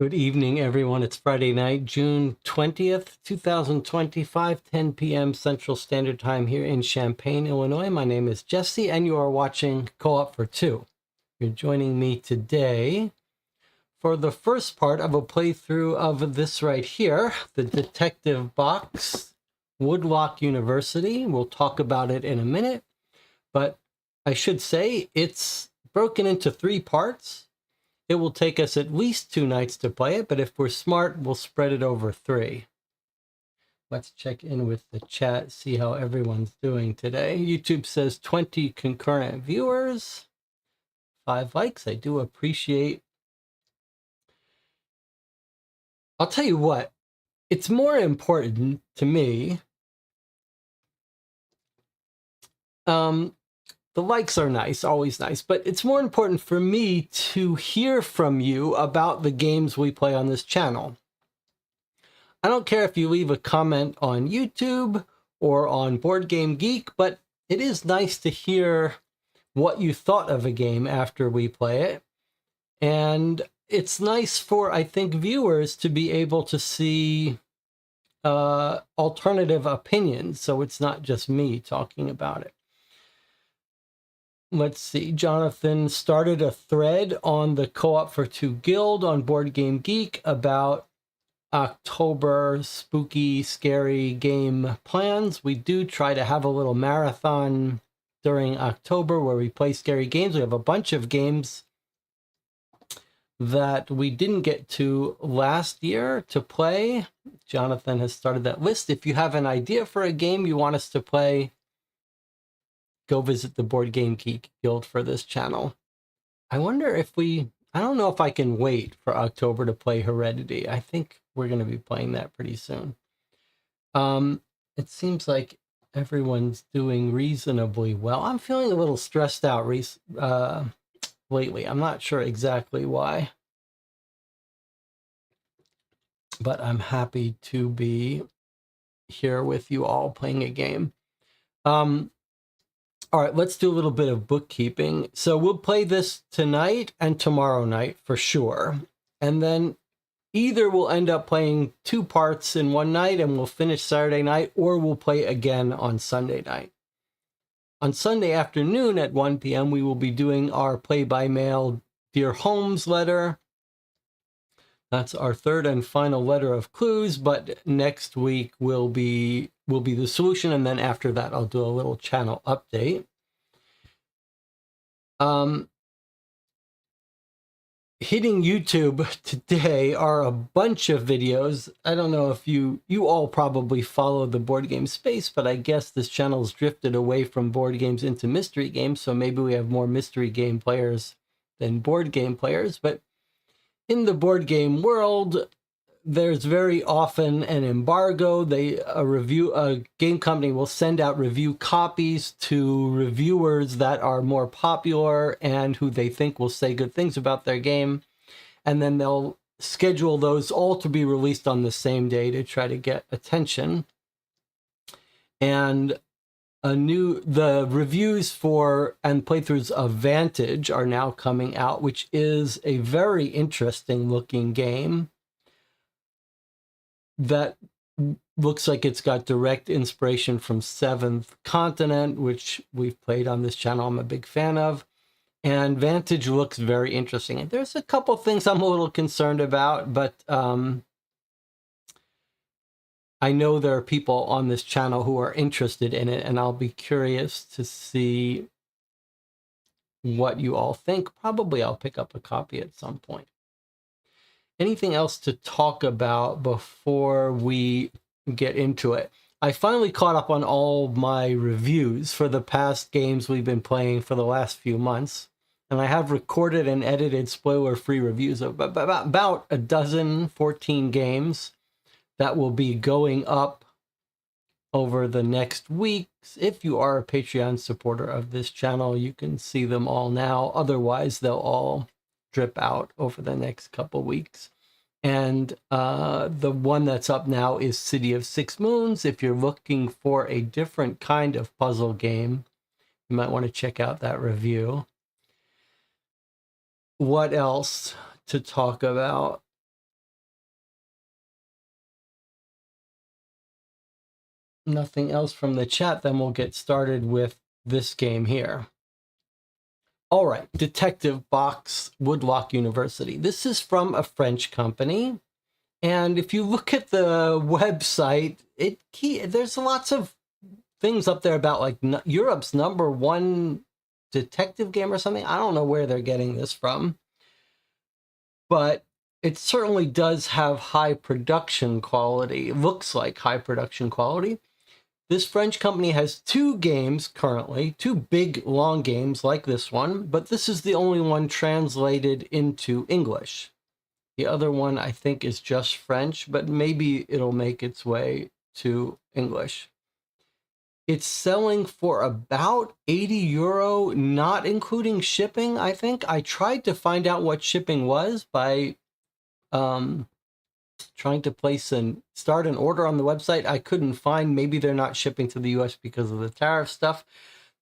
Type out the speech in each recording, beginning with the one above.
Good evening, everyone. It's Friday night, June 20th, 2025, 10 p.m. Central Standard Time here in Champaign, Illinois. My name is Jesse, and you are watching Co-op for Two. You're joining me today for the first part of a playthrough of this right here, the Detective Box, Woodlock University. We'll talk about it in a minute, but I should say it's broken into 3 parts. It will take us at least 2 nights to play it, but if we're smart, we'll spread it over 3. Let's check in with the chat, see how everyone's doing today. YouTube says 20 concurrent viewers, 5 likes. I do appreciate. I'll tell you what, it's more important to me. The likes are nice, always nice, but it's more important for me to hear from you about the games we play on this channel. I don't care if you leave a comment on YouTube or on Board Game Geek, but it is nice to hear what you thought of a game after we play it. And it's nice for, I think, viewers to be able to see alternative opinions, so it's not just me talking about it. Let's see, Jonathan started a thread on the Co-op for Two Guild on Board Game Geek about October spooky, scary game plans. We do try to have a little marathon during October where we play scary games. We have a bunch of games that we didn't get to last year to play. Jonathan has started that list. If you have an idea for a game you want us to play, go visit the Board Game Geek Guild for this channel. I wonder if I don't know if I can wait for October to play Heredity. I think we're going to be playing that pretty soon. It seems like everyone's doing reasonably well. I'm feeling a little stressed out lately. I'm not sure exactly why, but I'm happy to be here with you all playing a game. All right, let's do a little bit of bookkeeping. So we'll play this tonight and tomorrow night for sure. And then either we'll end up playing 2 parts in one night and we'll finish Saturday night, or we'll play again on Sunday night. On Sunday afternoon at 1 p.m., we will be doing our play-by-mail Dear Holmes letter. That's our third and final letter of clues, but next week will be the solution, and then after that I'll do a little channel update. Hitting YouTube today are a bunch of videos. I don't know if you all probably follow the board game space, but I guess this channel's drifted away from board games into mystery games, so maybe we have more mystery game players than board game players. But in the board game world, there's very often an embargo. A game company will send out review copies to reviewers that are more popular and who they think will say good things about their game. And then they'll schedule those all to be released on the same day to try to get attention. And the reviews for and playthroughs of Vantage are now coming out, which is a very interesting looking game that looks like it's got direct inspiration from Seventh Continent, which we've played on this channel. I'm a big fan of. And Vantage looks very interesting. And there's a couple things I'm a little concerned about, but I know there are people on this channel who are interested in it, and I'll be curious to see what you all think. Probably I'll pick up a copy at some point. Anything else to talk about before we get into it? I finally caught up on all my reviews for the past games we've been playing for the last few months. And I have recorded and edited spoiler-free reviews of about a dozen, 14 games that will be going up over the next weeks. If you are a Patreon supporter of this channel, you can see them all now. Otherwise, they'll all drip out over the next couple weeks. And the one that's up now is City of Six Moons. If you're looking for a different kind of puzzle game, you might want to check out that review. What else to talk about? Nothing else from the chat. Then we'll get started with this game here. All right, Detective Box, Woodlock University. This is from a French company. And if you look at the website, there's lots of things up there about like Europe's #1 detective game or something. I don't know where they're getting this from. But it certainly does have high production quality. It looks like high production quality. This French company has 2 games currently, 2 big, long games like this one, but this is the only one translated into English. The other one, I think, is just French, but maybe it'll make its way to English. It's selling for about €80, not including shipping, I think. I tried to find out what shipping was by trying to start an order on the website. I couldn't find. Maybe they're not shipping to the US because of the tariff stuff.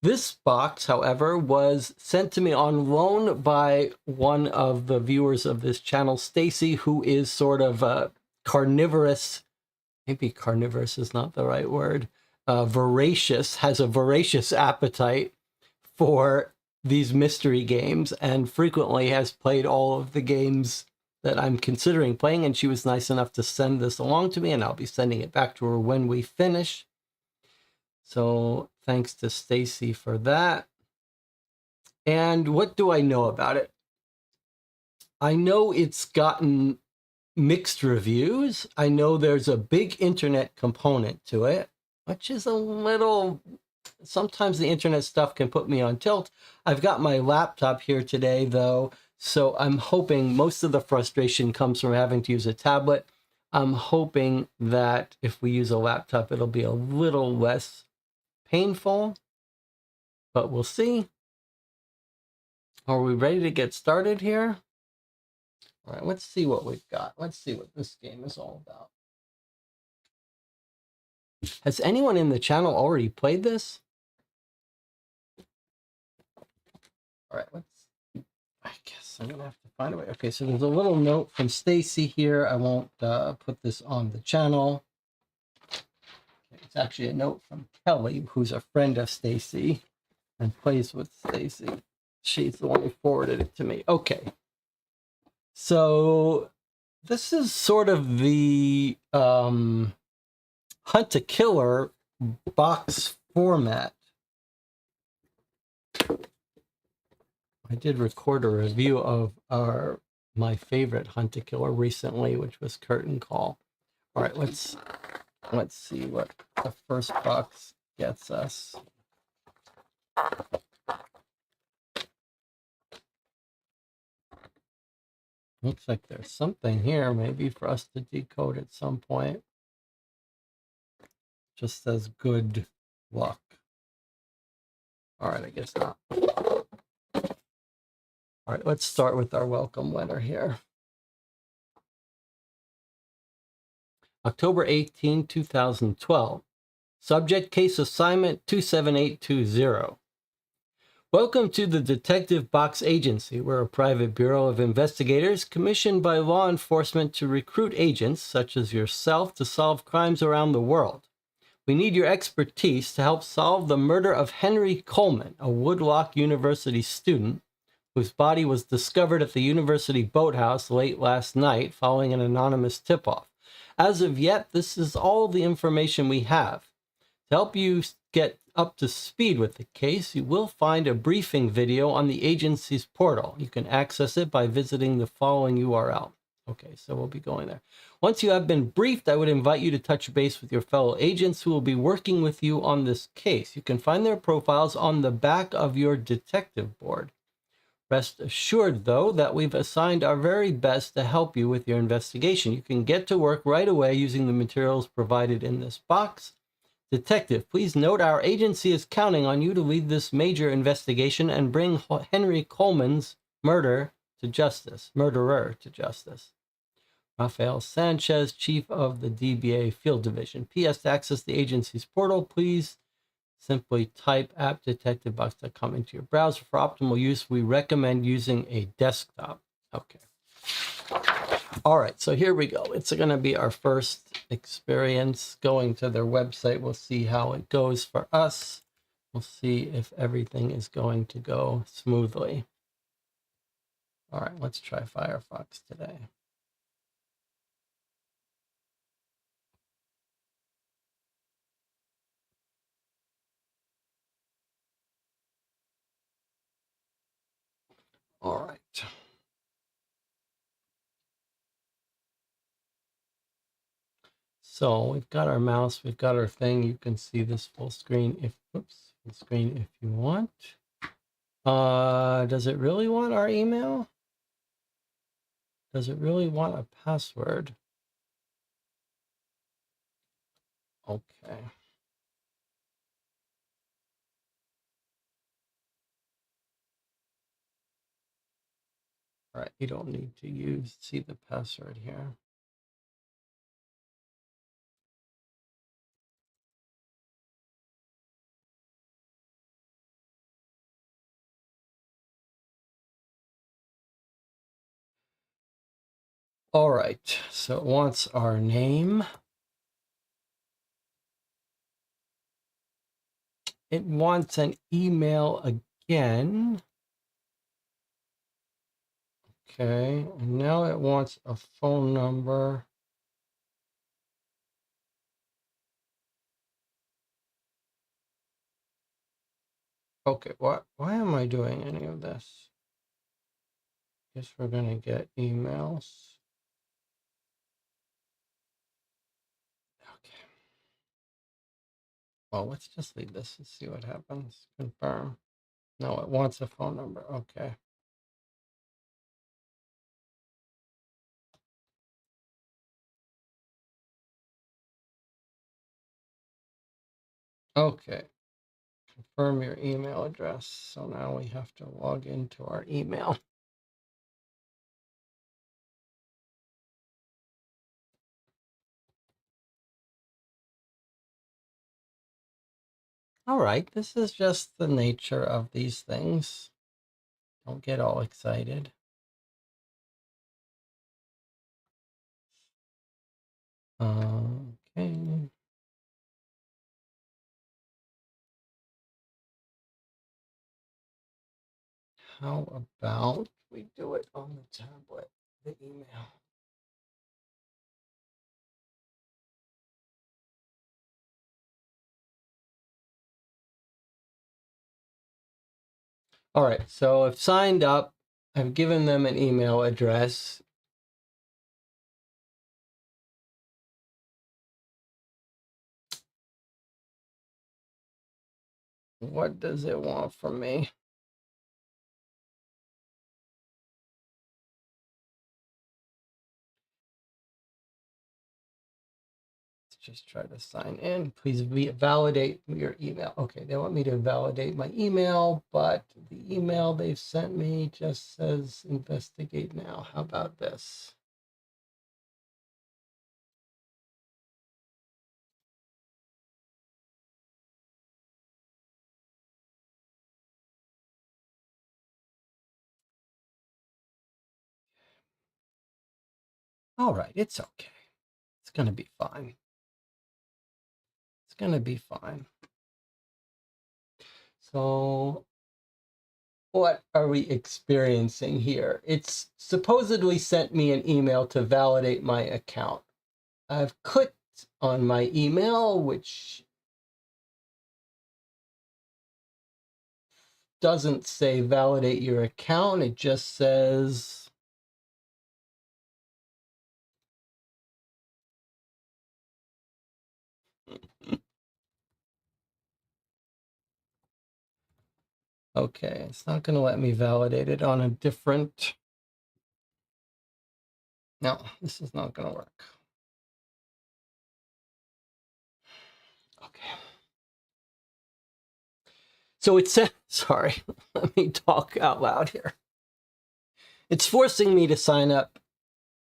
This box, however, was sent to me on loan by one of the viewers of this channel, Stacy, who is sort of a carnivorous. Maybe carnivorous is not the right word. Voracious, has a voracious appetite for these mystery games and frequently has played all of the games that I'm considering playing, and she was nice enough to send this along to me, and I'll be sending it back to her when we finish. So thanks to Stacy for that. And what do I know about it? I know it's gotten mixed reviews. I know there's a big internet component to it, which is a little... Sometimes the internet stuff can put me on tilt. I've got my laptop here today, though, so I'm hoping most of the frustration comes from having to use a tablet. I'm hoping that if we use a laptop, it'll be a little less painful, but we'll see. Are we ready to get started here? All right, let's see what we've got. Let's see what this game is all about. Has anyone in the channel already played this? All right, I guess I'm gonna have to find a way. Okay, so there's a little note from Stacy here. I won't put this on the channel. Okay, it's actually a note from Kelly, who's a friend of Stacy and plays with Stacy. She's the one who forwarded it to me. Okay, so this is sort of the Hunt a Killer box format. I did record a review of my favorite Hunt a Killer recently, which was Curtain Call. All right, let's see what the first box gets us. Looks like there's something here, maybe for us to decode at some point. Just says good luck. All right, I guess not. All right, let's start with our welcome letter here. October 18, 2012. Subject case assignment 27820. Welcome to the Detective Box Agency. We're a private bureau of investigators commissioned by law enforcement to recruit agents such as yourself to solve crimes around the world. We need your expertise to help solve the murder of Henry Coleman, a Woodlock University student whose body was discovered at the university boathouse late last night following an anonymous tip-off. As of yet, this is all the information we have. To help you get up to speed with the case, you will find a briefing video on the agency's portal. You can access it by visiting the following URL. Okay, so we'll be going there. Once you have been briefed, I would invite you to touch base with your fellow agents who will be working with you on this case. You can find their profiles on the back of your detective board. Rest assured, though, that we've assigned our very best to help you with your investigation. You can get to work right away using the materials provided in this box. Detective, please note our agency is counting on you to lead this major investigation and bring Henry Coleman's murderer to justice. Rafael Sanchez, Chief of the DBA Field Division. P.S. To access the agency's portal, please simply type appdetectivebox.com into your browser. For optimal use, we recommend using a desktop. Okay. All right, so here we go. It's going to be our first experience going to their website. We'll see how it goes for us. We'll see if everything is going to go smoothly. All right, let's try Firefox today. All right. So we've got our mouse, we've got our thing. You can see this full screen full screen if you want. Does it really want our email? Does it really want a password? Okay. All right, you don't need to see the password here. All right, so it wants our name. It wants an email again. Okay, and now it wants a phone number. Okay, why am I doing any of this? Guess we're gonna get emails. Okay. Well, let's just leave this and see what happens. Confirm. No, it wants a phone number. Okay. Okay. Confirm your email address. So now we have to log into our email. All right, this is just the nature of these things. Don't get all excited. Okay. How about we do it on the tablet, the email? All right, so I've signed up. I've given them an email address. What does it want from me? Let's just try to sign in. Please validate your email. Okay, they want me to validate my email, but the email they've sent me just says investigate now. How about this? All right, it's okay. It's going to be fine. It's going to be fine. So what are we experiencing here? It's supposedly sent me an email to validate my account. I've clicked on my email, which doesn't say validate your account. It just says okay, it's not going to let me validate it on a different. No, this is not going to work. Okay. So it said, sorry, let me talk out loud here. It's forcing me to sign up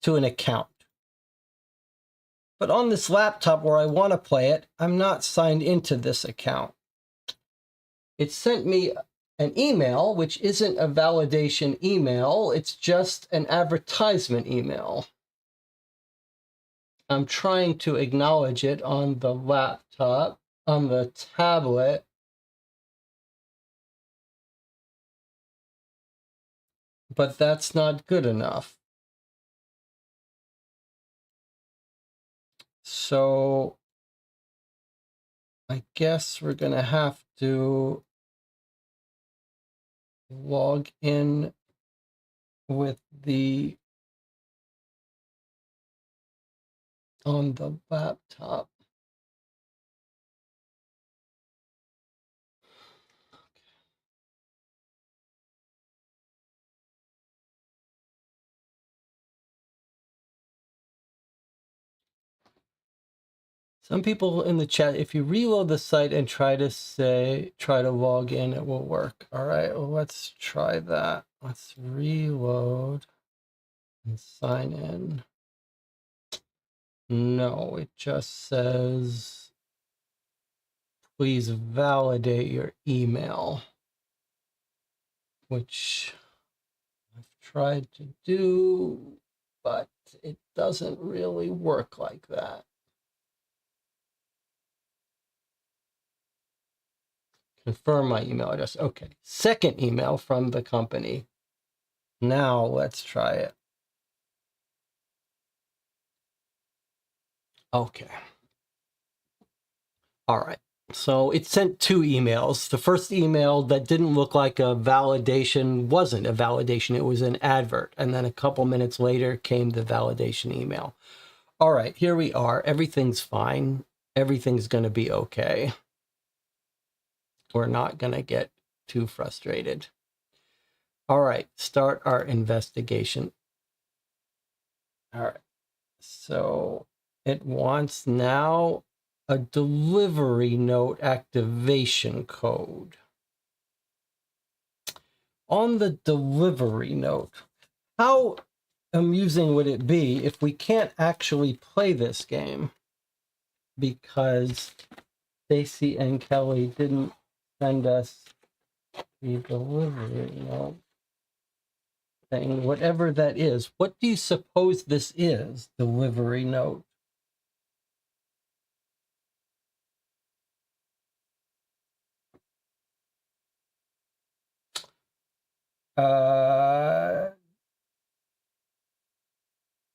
to an account. But on this laptop where I want to play it, I'm not signed into this account. It sent me an email, which isn't a validation email. It's just an advertisement email. I'm trying to acknowledge it on the laptop, on the tablet. But that's not good enough. So I guess we're going to have to log in with the on the laptop. Some people in the chat, if you reload the site and try to log in, it will work. All right, well, let's try that. Let's reload and sign in. No, it just says, please validate your email, which I've tried to do, but it doesn't really work like that. Confirm my email address. Okay, second email from the company. Now let's try it. Okay. All right. So it sent two emails. The first email that didn't look like a validation wasn't a validation. It was an advert. And then a couple minutes later came the validation email. All right, here we are. Everything's fine. Everything's going to be okay. We're not going to get too frustrated. All right, start our investigation. All right. So it wants now a delivery note activation code. On the delivery note, how amusing would it be if we can't actually play this game because Stacy and Kelly didn't send us the delivery note? thing, whatever that is. What do you suppose this is? Delivery note.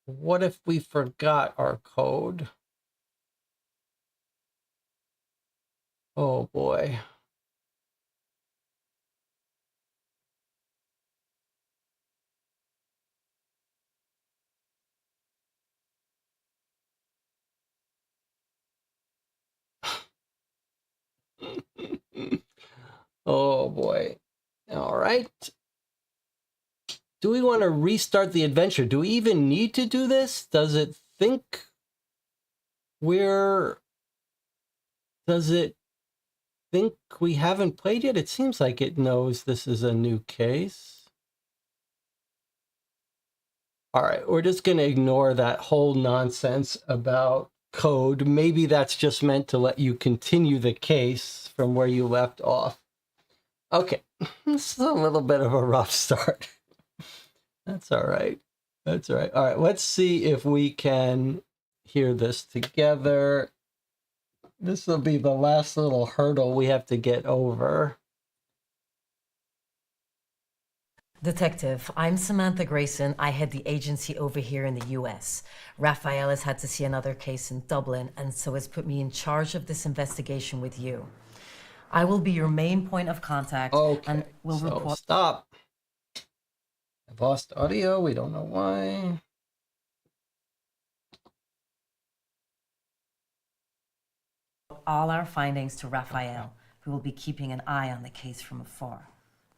What if we forgot our code? Oh boy. Oh boy. All right. Do we want to restart the adventure? Do we even need to do this? Does it think does it think we haven't played yet? It seems like it knows this is a new case. All right, we're just going to ignore that whole nonsense about code. Maybe that's just meant to let you continue the case from where you left off. Okay, this is a little bit of a rough start. That's all right. That's all right. All right, let's see if we can hear this together. This will be the last little hurdle we have to get over. Detective, I'm Samantha Grayson. I head the agency over here in the US. Raphael has had to see another case in Dublin, and so has put me in charge of this investigation with you. I will be your main point of contact, and will report. Stop. I've lost audio. We don't know why. All our findings to Raphael, who will be keeping an eye on the case from afar,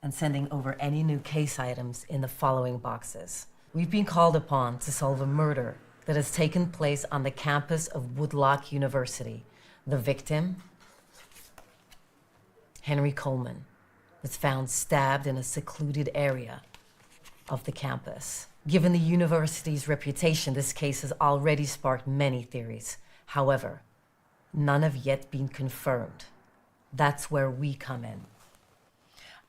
and sending over any new case items in the following boxes. We've been called upon to solve a murder that has taken place on the campus of Woodlock University. The victim, Henry Coleman, was found stabbed in a secluded area of the campus. Given the university's reputation, this case has already sparked many theories. However, none have yet been confirmed. That's where we come in.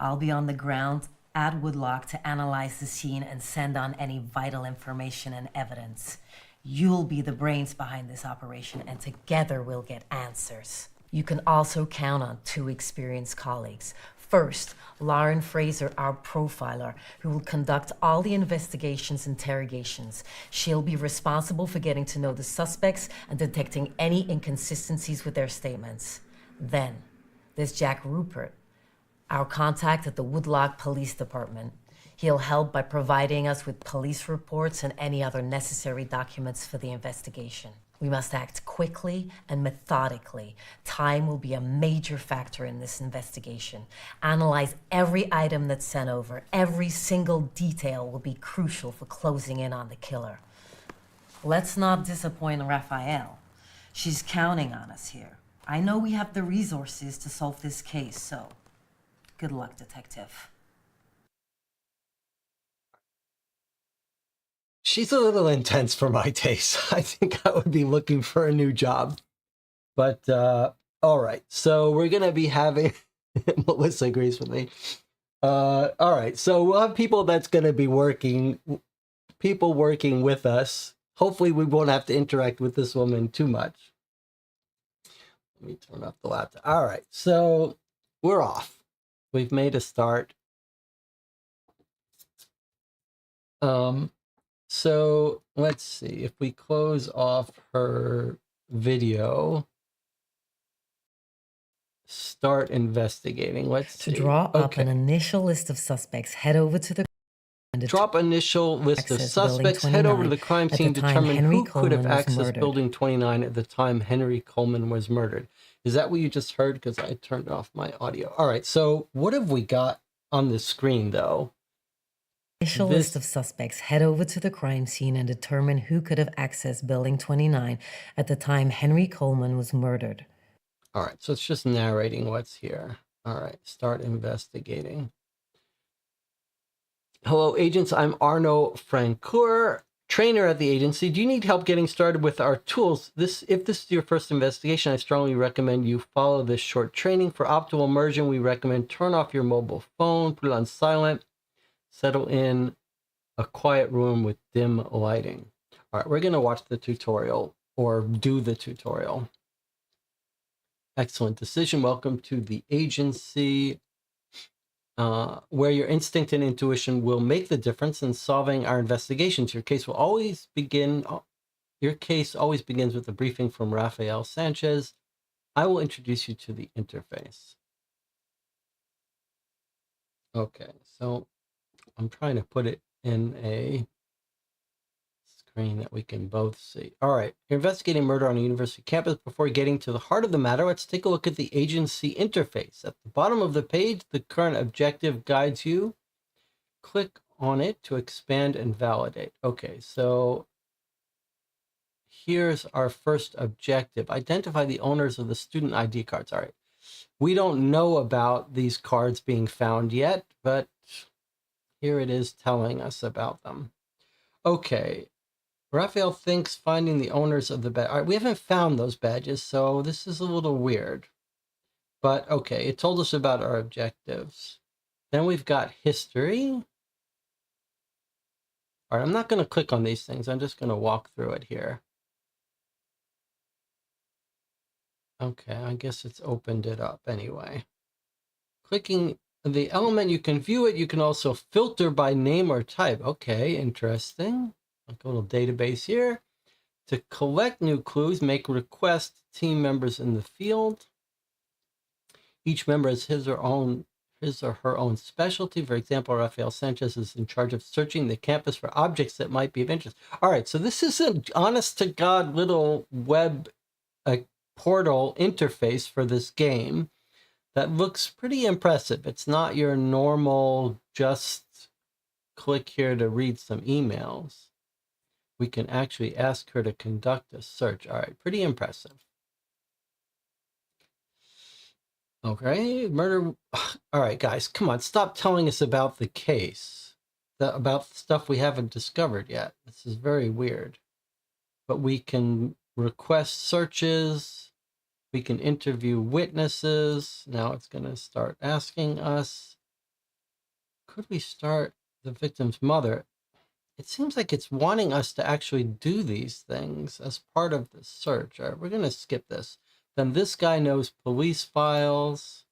I'll be on the ground at Woodlock to analyze the scene and send on any vital information and evidence. You'll be the brains behind this operation, and together we'll get answers. You can also count on two experienced colleagues. First, Lauren Fraser, our profiler, who will conduct all the investigations and interrogations. She'll be responsible for getting to know the suspects and detecting any inconsistencies with their statements. Then, there's Jack Rupert, our contact at the Woodlock Police Department. He'll help by providing us with police reports and any other necessary documents for the investigation. We must act quickly and methodically. Time will be a major factor in this investigation. Analyze every item that's sent over. Every single detail will be crucial for closing in on the killer. Let's not disappoint Raphael. She's counting on us here. I know we have the resources to solve this case, so good luck, Detective. She's a little intense for my taste. I think I would be looking for a new job. But, all right. So we're going to be having... Melissa agrees with me. All right. So we'll have people that's going to be working with us. Hopefully we won't have to interact with this woman too much. Let me turn off the laptop. All right. So we're off. We've made a start. So let's see if we close off her video, start investigating. Let's see. To draw up an initial list of suspects, head over to the drop initial list of suspects, head over to the crime scene, determine who could have accessed building 29 at the time Henry Coleman was murdered. Is that what you just heard? Because I turned off my audio. All right. So what have we got on the screen though? Initial list of suspects, head over to the crime scene and determine who could have accessed building 29 at the time Henry Coleman was murdered. All right, so it's just narrating what's here. All right, start investigating. Hello, agents. I'm Arno Francoeur, trainer at the agency. Do you need help getting started with our tools? If this is your first investigation, I strongly recommend you follow this short training. For optimal immersion, we recommend turn off your mobile phone, put it on silent, settle in a quiet room with dim lighting. All right, we're going to watch the tutorial or do the tutorial. Excellent decision. Welcome to the agency, where your instinct and intuition will make the difference in solving our investigations. Your case always begins with a briefing from Rafael Sanchez. I will introduce you to the interface. Okay, so I'm trying to put it in a screen that we can both see. All right, you're investigating murder on a university campus. Before getting to the heart of the matter, let's take a look at the agency interface. At the bottom of the page, the current objective guides you. Click on it to expand and validate. Okay, so here's our first objective. Identify the owners of the student ID cards. All right, we don't know about these cards being found yet, but here it is telling us about them. Okay, Raphael thinks finding the owners of the badge. All right, we haven't found those badges, so this is a little weird. But okay, it told us about our objectives. Then we've got history. All right, I'm not going to click on these things. I'm just going to walk through it here. Okay, I guess it's opened it up anyway. Clicking the element, you can view it. You can also filter by name or type. Okay, interesting. Like a little database here. To collect new clues, make requests to team members in the field. Each member has his or her own specialty. For example, Rafael Sanchez is in charge of searching the campus for objects that might be of interest. All right, so this is an honest-to-God little web portal interface for this game that looks pretty impressive. It's not your normal just click here to read some emails. We can actually ask her to conduct a search. All right, pretty impressive. Okay, murder. All right, guys, come on, stop telling us about the case, about stuff we haven't discovered yet. This is very weird. But we can request searches. We can interview witnesses. Now it's going to start asking us, could we start the victim's mother? It seems like it's wanting us to actually do these things as part of the search. All right, we're going to skip this. Then this guy knows police files.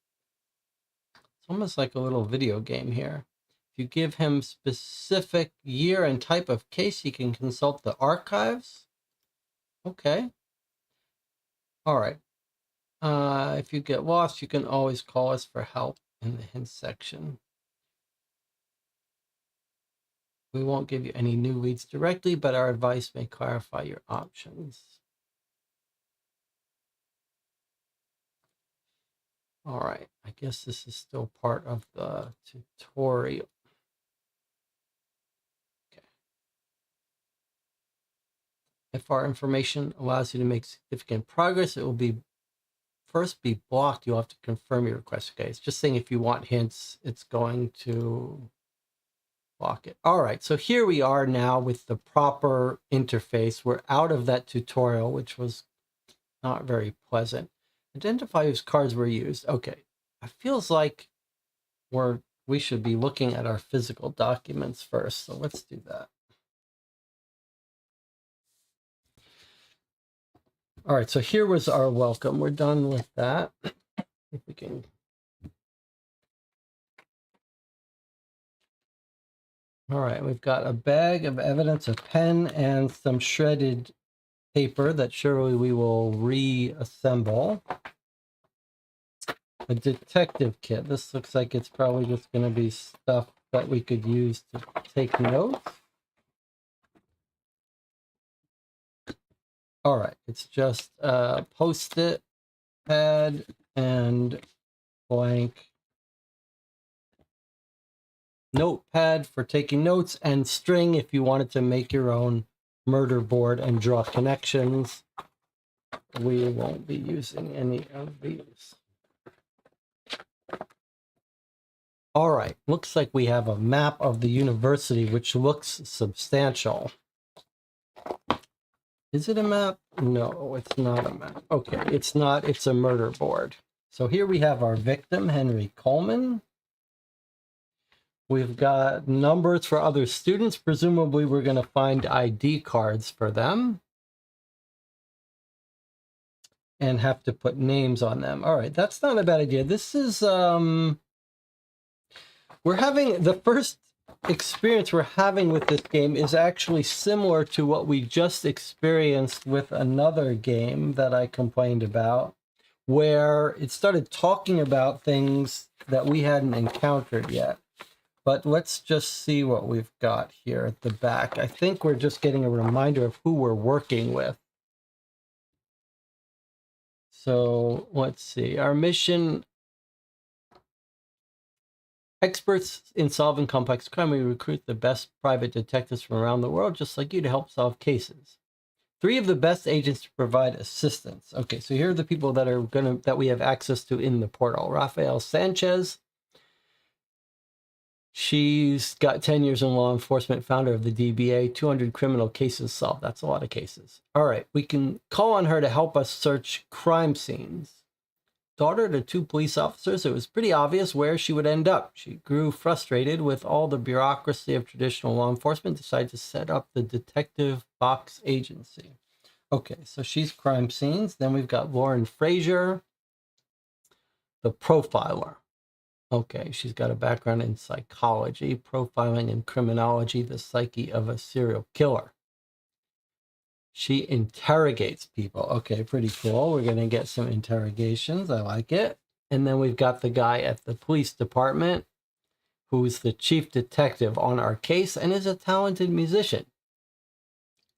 It's almost like a little video game here. If you give him specific year and type of case, he can consult the archives. Okay. All right. If you get lost, you can always call us for help in the hints section. We won't give you any new leads directly, but our advice may clarify your options. All right, I guess this is still part of the tutorial. Okay. If our information allows you to make significant progress, it will be first be blocked. You'll have to confirm your request. Okay, it's just saying if you want hints, it's going to block it. All right, so here we are now with the proper interface. We're out of that tutorial, which was not very pleasant. Identify whose cards were used. Okay, it feels like we should be looking at our physical documents first, so let's do that. All right, so here was our welcome. We're done with that. If we can. All right, we've got a bag of evidence, a pen, and some shredded paper that surely we will reassemble. A detective kit. This looks like it's probably just going to be stuff that we could use to take notes. All right, it's just a Post-it pad and blank notepad for taking notes, and string if you wanted to make your own murder board and draw connections. We won't be using any of these. All right, looks like we have a map of the university, which looks substantial. Is it a map? No, it's not a map. Okay, it's not, it's a murder board. So here we have our victim, Henry Coleman. We've got numbers for other students. Presumably, we're going to find ID cards for them and have to put names on them. All right, that's not a bad idea. This is, we're having, the first experience we're having with this game is actually similar to what we just experienced with another game that I complained about, where it started talking about things that we hadn't encountered yet. But let's just see what we've got here at the back. I think we're just getting a reminder of who we're working with. So let's see. Our mission: experts in solving complex crime. We recruit the best private detectives from around the world, just like you, to help solve cases. 3 of the best agents to provide assistance. Okay, so here are the people that we have access to in the portal. Rafael Sanchez. She's got 10 years in law enforcement, founder of the DBA, 200 criminal cases solved. That's a lot of cases. All right, we can call on her to help us search crime scenes. Daughter to 2 police officers, it was pretty obvious where she would end up. She grew frustrated with all the bureaucracy of traditional law enforcement, decided to set up the Detective Box Agency. Okay, so she's crime scenes. Then we've got Lauren Frazier, the profiler. Okay, she's got a background in psychology, profiling and criminology, the psyche of a serial killer. She interrogates people. Okay, pretty cool. We're going to get some interrogations. I like it. And then we've got the guy at the police department who's the chief detective on our case and is a talented musician.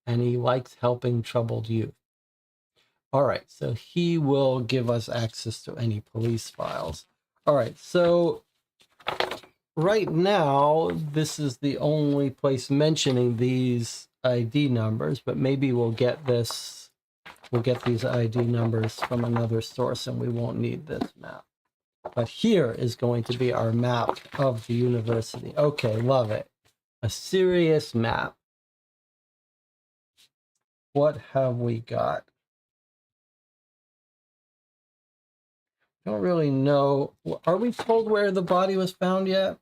And he likes helping troubled youth. All right, so he will give us access to any police files. All right, so right now, this is the only place mentioning these ID numbers, but maybe we'll get these ID numbers from another source and we won't need this map. But here is going to be our map of the university. Okay, love it. A serious map. What have we got? Don't really know. Are we told where the body was found yet?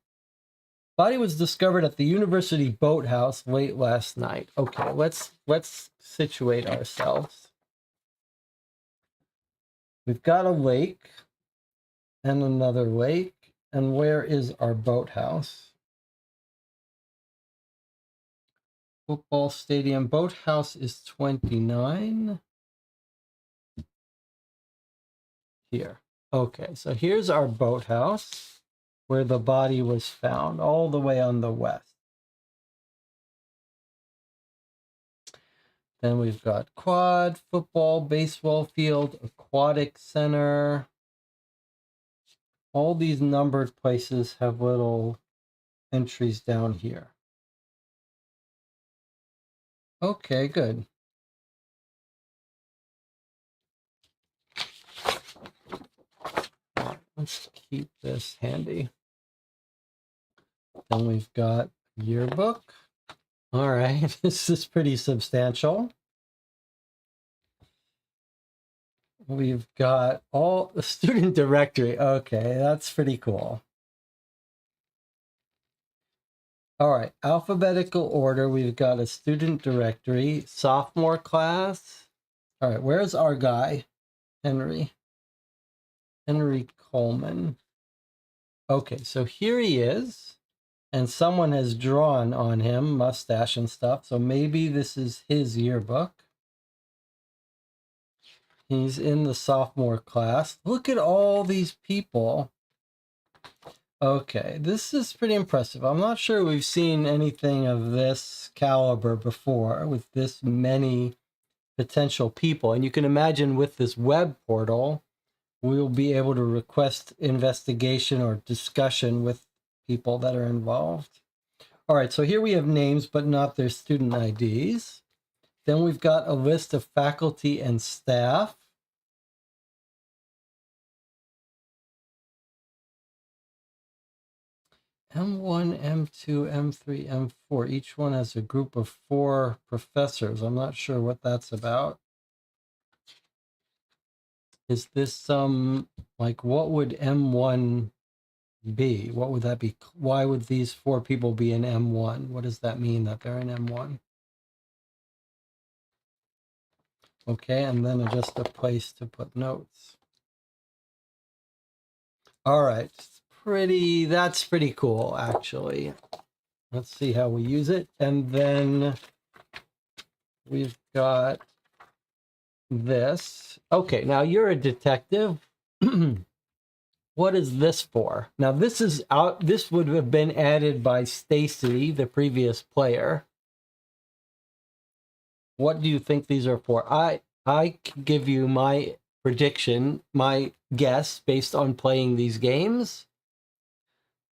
Body was discovered at the university boathouse late last night. Okay, let's situate ourselves. We've got a lake and another lake. And where is our boathouse? Football stadium. Boathouse is 29. Here. Okay, so here's our boathouse where the body was found, all the way on the west. Then we've got quad, football, baseball field, aquatic center. All these numbered places have little entries down here. Okay, good. Let's keep this handy. Then we've got yearbook. All right, this is pretty substantial. We've got all the student directory. Okay, that's pretty cool. All right, alphabetical order. We've got a student directory, sophomore class. All right, where's our guy? Henry Coleman. Okay, so here he is. And someone has drawn on him, mustache and stuff. So maybe this is his yearbook. He's in the sophomore class. Look at all these people. Okay, this is pretty impressive. I'm not sure we've seen anything of this caliber before with this many potential people. And you can imagine with this web portal, we'll be able to request investigation or discussion with people that are involved. All right, so here we have names, but not their student IDs. Then we've got a list of faculty and staff. M1, M2, M3, M4. Each one has a group of 4 professors. I'm not sure what that's about. Is this some, like, what would M1 B. What would that be? Why would these 4 people be in M1? What does that mean that they're in M1? Okay, and then just a place to put notes. All right, that's pretty cool, actually. Let's see how we use it. And then we've got this. Okay, now you're a detective. What is this for? Now this is out. This would have been added by Stacy, the previous player. What do you think these are for? I can give you my prediction, my guess based on playing these games.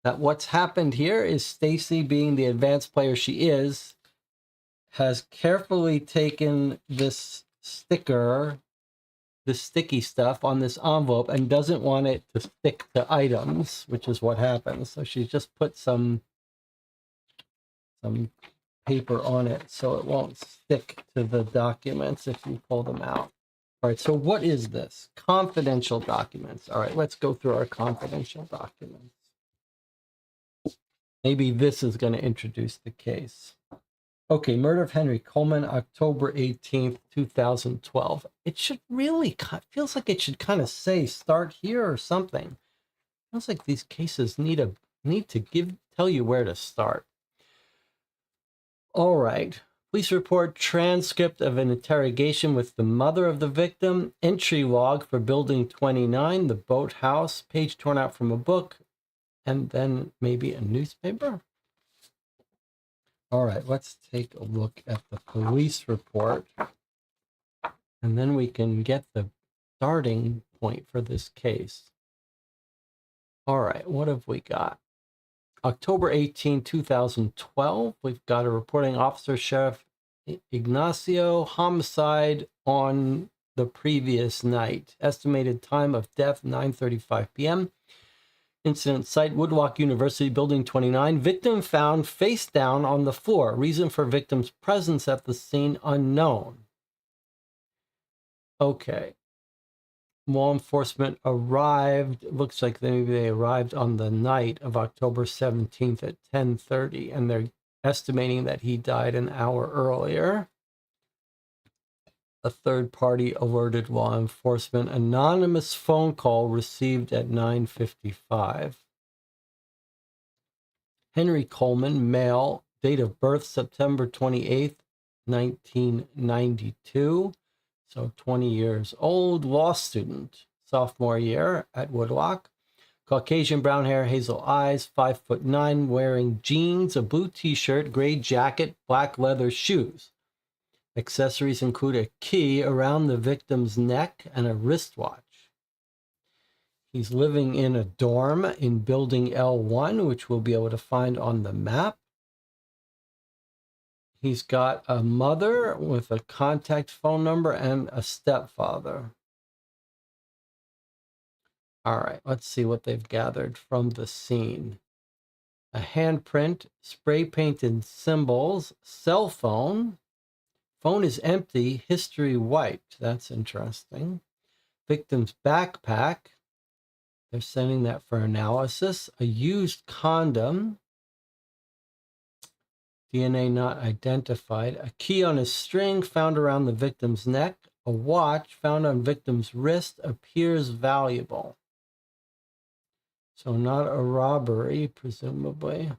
That what's happened here is Stacy, being the advanced player she is, has carefully taken this sticker, the sticky stuff on this envelope, and doesn't want it to stick to items, which is what happens. So she's just put some paper on it so it won't stick to the documents if you pull them out. All right, so what is this? Confidential documents. All right, let's go through our confidential documents. Maybe this is going to introduce the case. Okay, murder of Henry Coleman, October 18th, 2012. It should really, feels like it should kind of say start here or something. Feels like these cases need to tell you where to start. All right. Police report transcript of an interrogation with the mother of the victim, entry log for building 29, the boathouse, page torn out from a book, and then maybe a newspaper. All right, let's take a look at the police report, and then we can get the starting point for this case. All right, what have we got? October 18, 2012, we've got a reporting officer, Sheriff Ignacio, homicide on the previous night. Estimated time of death, 9:35 p.m. Incident site, Woodlock University, building 29. Victim found face down on the floor. Reason for victim's presence at the scene unknown. Okay. Law enforcement arrived. It looks like maybe they arrived on the night of October 17th at 10:30, and they're estimating that he died an hour earlier. A third party alerted law enforcement. Anonymous phone call received at 9:55. Henry Coleman, male, date of birth September 28th, 1992. So 20 years old, law student, sophomore year at Woodlock. Caucasian, brown hair, hazel eyes, 5'9", wearing jeans, a blue t-shirt, gray jacket, black leather shoes. Accessories include a key around the victim's neck and a wristwatch. He's living in a dorm in building L1, which we'll be able to find on the map. He's got a mother with a contact phone number and a stepfather. All right, let's see what they've gathered from the scene. A handprint, spray painted symbols, cell phone. Phone is empty, history wiped. That's interesting. Victim's backpack. They're sending that for analysis. A used condom. DNA not identified. A key on a string found around the victim's neck. A watch found on victim's wrist appears valuable. So not a robbery, presumably.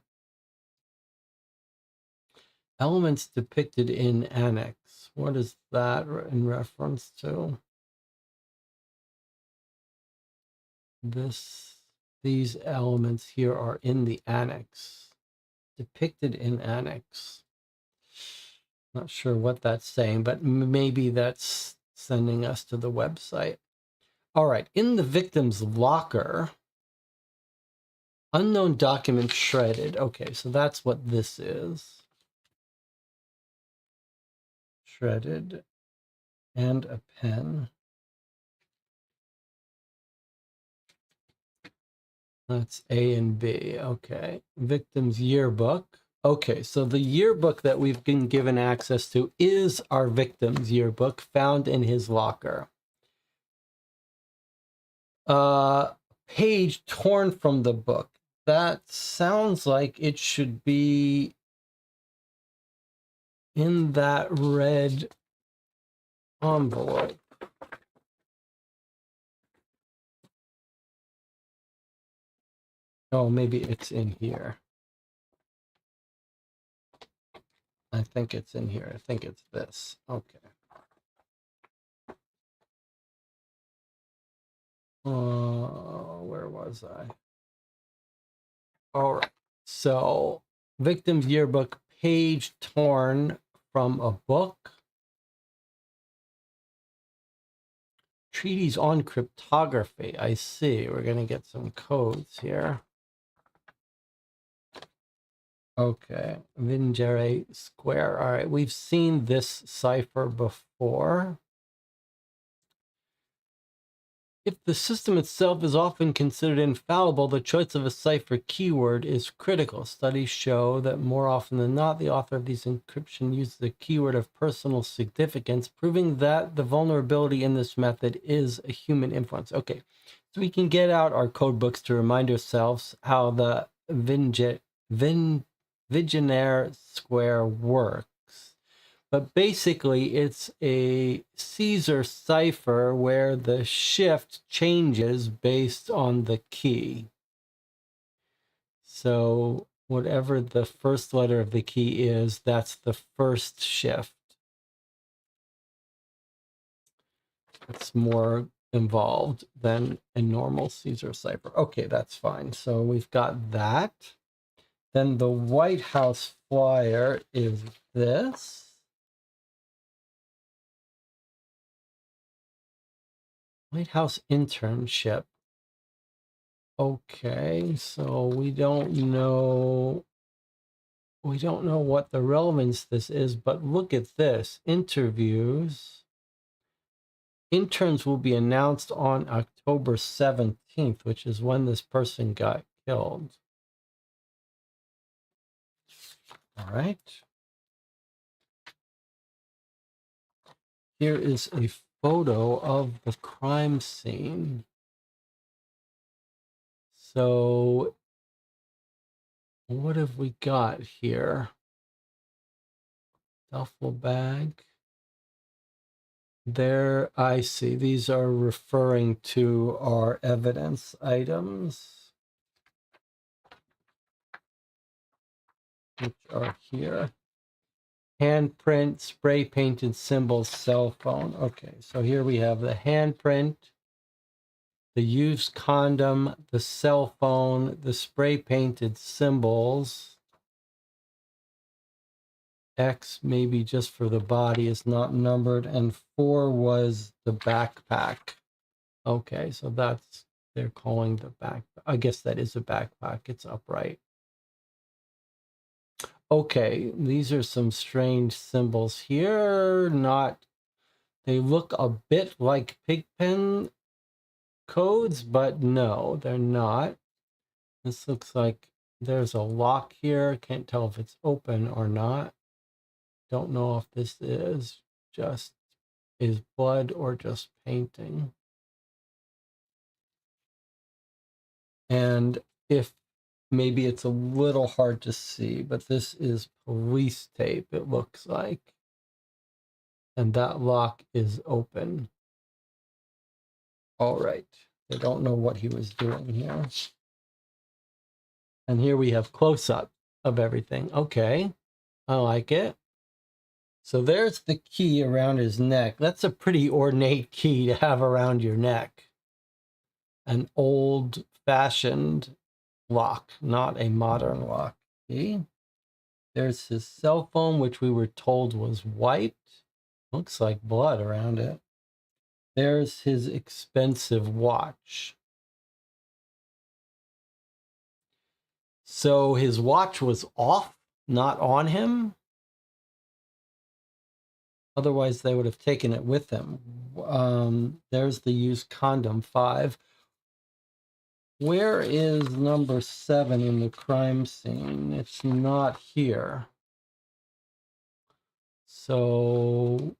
Elements depicted in annex. What is that in reference to? These elements here are in the annex. Depicted in annex. Not sure what that's saying, but maybe that's sending us to the website. All right, in the victim's locker, unknown document shredded. Okay, so that's what this is. Shredded and a pen. That's A and B. Okay. Victim's yearbook. Okay, so the yearbook that we've been given access to is our victim's yearbook found in his locker. Page torn from the book. That sounds like it should be in that red envelope. Oh, maybe it's in here. I think it's in here. I think it's this. Okay. Where was I? All right. So, victim's yearbook, page torn from a book. Treatise on cryptography. I see. We're going to get some codes here. Okay. Vingere square. All right. We've seen this cipher before. If the system itself is often considered infallible, the choice of a cipher keyword is critical. Studies show that more often than not, the author of these encryption uses a keyword of personal significance, proving that the vulnerability in this method is a human influence. Okay, so we can get out our code books to remind ourselves how the Vigenère square works. But basically, it's a Caesar cipher where the shift changes based on the key. So whatever the first letter of the key is, that's the first shift. It's more involved than a normal Caesar cipher. Okay, that's fine. So we've got that. Then the White House flyer is this. White House internship. Okay, so we don't know what the relevance this is, but look at this. Interviews. Interns will be announced on October 17th, which is when this person got killed. All right. Here is a photo of the crime scene. So what have we got here? Duffel bag. There, I see. These are referring to our evidence items, which are here. Handprint, spray painted symbols, cell phone. Okay, so here we have the handprint, the used condom, the cell phone, the spray painted symbols. X maybe just for the body is not numbered, and 4 was the backpack. Okay, so that's, they're calling the back. I guess that is a backpack. It's upright. Okay, these are some strange symbols here. They look a bit like Pigpen codes, but no, they're not. This looks like there's a lock here. Can't tell if it's open or not. Don't know if this is blood or just painting. And if maybe it's a little hard to see, but this is police tape, it looks like. And that lock is open. All right. I don't know what he was doing here. And here we have close-up of everything. Okay. I like it. So there's the key around his neck. That's a pretty ornate key to have around your neck. An old-fashioned lock, not a modern lock. See? There's his cell phone, which we were told was white. Looks like blood around it. There's his expensive watch. So his watch was off, not on him. Otherwise, they would have taken it with them. There's the used condom, 5. Where is number 7 in the crime scene? It's not here. So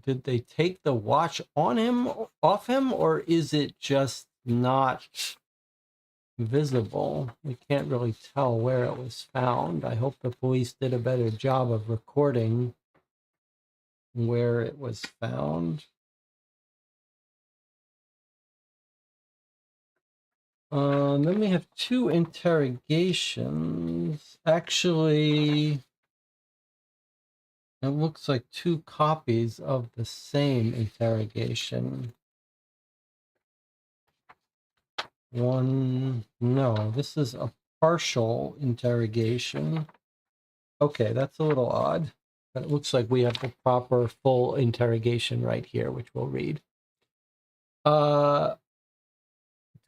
did they take the watch on him, off him, or is it just not visible. We can't really tell where it was found. I hope the police did a better job of recording where it was found. Then we have two interrogations. Actually, it looks like two copies of the same interrogation. No, this is a partial interrogation. Okay, that's a little odd. But it looks like we have the proper full interrogation right here, which we'll read. Do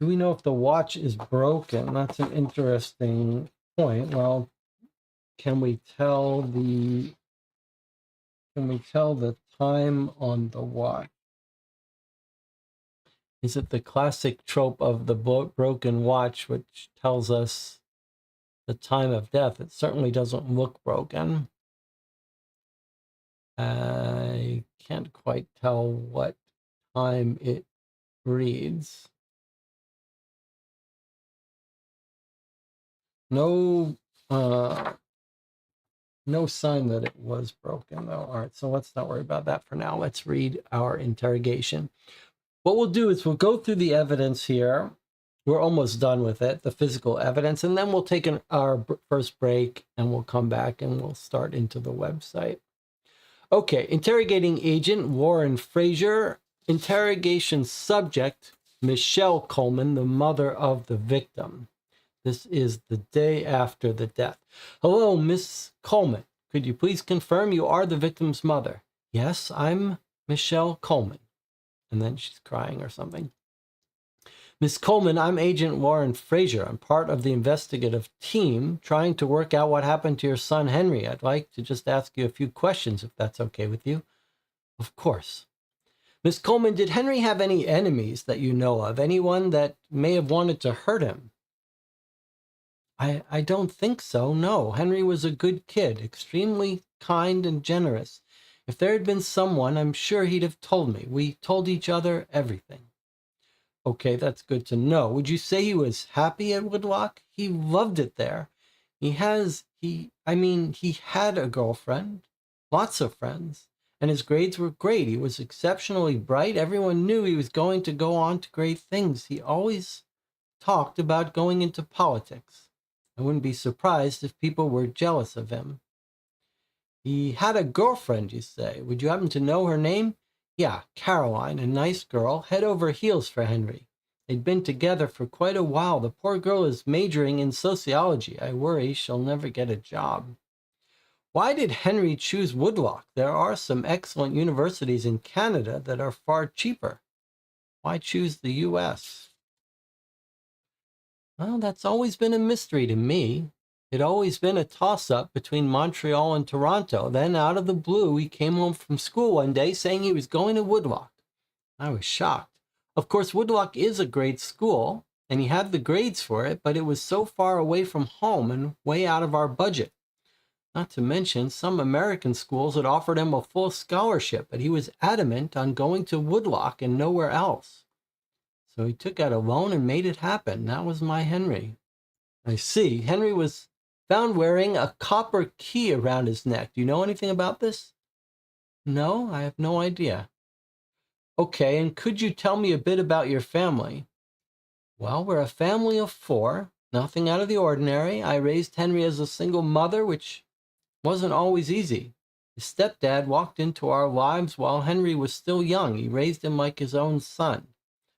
we know if the watch is broken? That's an interesting point. Well, can we tell the time on the watch? Is it the classic trope of the broken watch, which tells us the time of death? It certainly doesn't look broken. I can't quite tell what time it reads. No, no sign that it was broken, though. All right, so let's not worry about that for now. Let's read our interrogation. What we'll do is we'll go through the evidence here. We're almost done with it, the physical evidence, and then we'll take our first break, and we'll come back and we'll start into the website. Okay, interrogating agent Warren Fraser. Interrogation subject Michelle Coleman, the mother of the victim. This is the day after the death. Hello, Miss Coleman. Could you please confirm you are the victim's mother? Yes, I'm Michelle Coleman. And then she's crying or something. Miss Coleman, I'm Agent Warren Fraser. I'm part of the investigative team trying to work out what happened to your son, Henry. I'd like to just ask you a few questions, if that's okay with you. Of course. Miss Coleman, did Henry have any enemies that you know of? Anyone that may have wanted to hurt him? I don't think so, no. Henry was a good kid, extremely kind and generous. If there had been someone, I'm sure he'd have told me. We told each other everything. Okay, that's good to know. Would you say he was happy at Woodlock? He loved it there. He had a girlfriend, lots of friends, and his grades were great. He was exceptionally bright. Everyone knew he was going to go on to great things. He always talked about going into politics. I wouldn't be surprised if people were jealous of him. He had a girlfriend, you say. Would you happen to know her name? Yeah, Caroline, a nice girl, head over heels for Henry. They'd been together for quite a while. The poor girl is majoring in sociology. I worry she'll never get a job. Why did Henry choose Woodlock? There are some excellent universities in Canada that are far cheaper. Why choose the U.S.? Well, that's always been a mystery to me. It'd always been a toss-up between Montreal and Toronto. Then, out of the blue, he came home from school one day saying he was going to Woodlock. I was shocked. Of course, Woodlock is a great school, and he had the grades for it, but it was so far away from home and way out of our budget. Not to mention, some American schools had offered him a full scholarship, but he was adamant on going to Woodlock and nowhere else. So he took out a loan and made it happen. That was my Henry. I see. Henry was found wearing a copper key around his neck. Do you know anything about this? No, I have no idea. Okay, and could you tell me a bit about your family? Well, we're a family of 4. Nothing out of the ordinary. I raised Henry as a single mother, which wasn't always easy. His stepdad walked into our lives while Henry was still young. He raised him like his own son.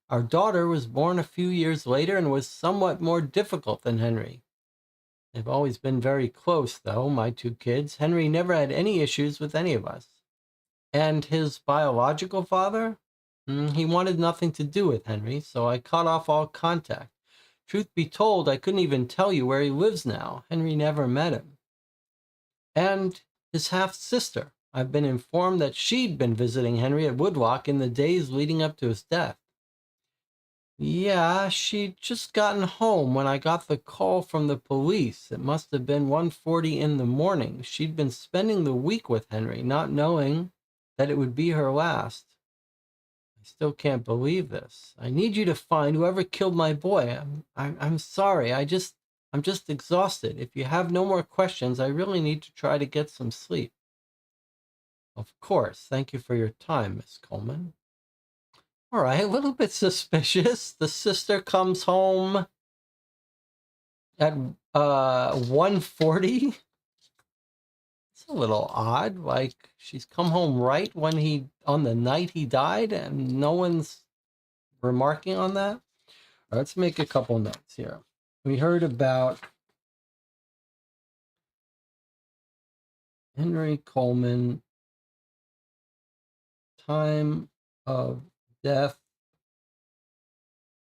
Our daughter was born a few years later and was somewhat more difficult than Henry. They've always been very close, though, my 2 kids. Henry never had any issues with any of us. And his biological father? He wanted nothing to do with Henry, so I cut off all contact. Truth be told, I couldn't even tell you where he lives now. Henry never met him. And his half-sister. I've been informed that she'd been visiting Henry at Woodlock in the days leading up to his death. Yeah, she'd just gotten home when I got the call from the police. It must have been 1:40 in the morning. She'd been spending the week with Henry, not knowing that it would be her last. I I still can't believe this. I need you to find whoever killed my boy. I'm sorry. I'm just exhausted. If you have no more questions, I really need to try to get some sleep. Of course. Thank you for your time, Miss Coleman. All right, a little bit suspicious. The sister comes home at 1:40. It's a little odd. Like, she's come home right when on the night he died, and no one's remarking on that. All right, let's make a couple notes here. We heard about Henry Coleman, time of death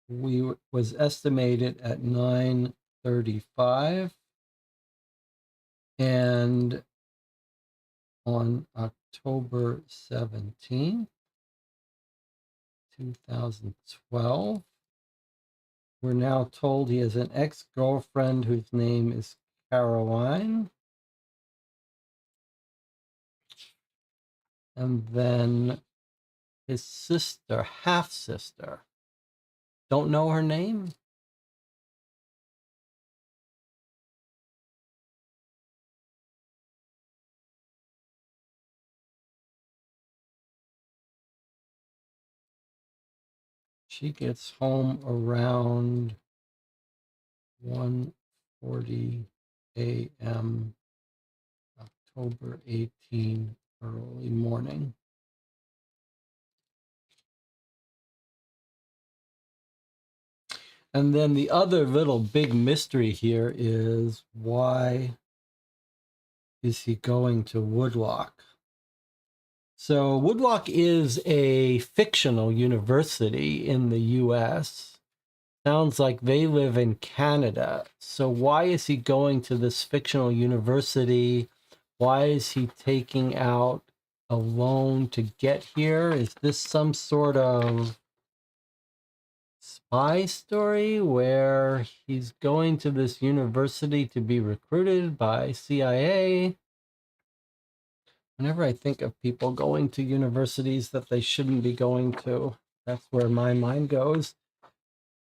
was estimated at 9:35, and on October 17th, 2012. We're now told he has an ex-girlfriend whose name is Caroline. And then his sister, half-sister. Don't know her name? She gets home around 1:40 a.m. October 18, early morning. And then the other little big mystery here is, why is he going to Woodlock? So Woodlock is a fictional university in the US. Sounds like they live in Canada. So why is he going to this fictional university? Why is he taking out a loan to get here? Is this some sort of spy story where he's going to this university to be recruited by CIA? Whenever I think of people going to universities that they shouldn't be going to, that's where my mind goes.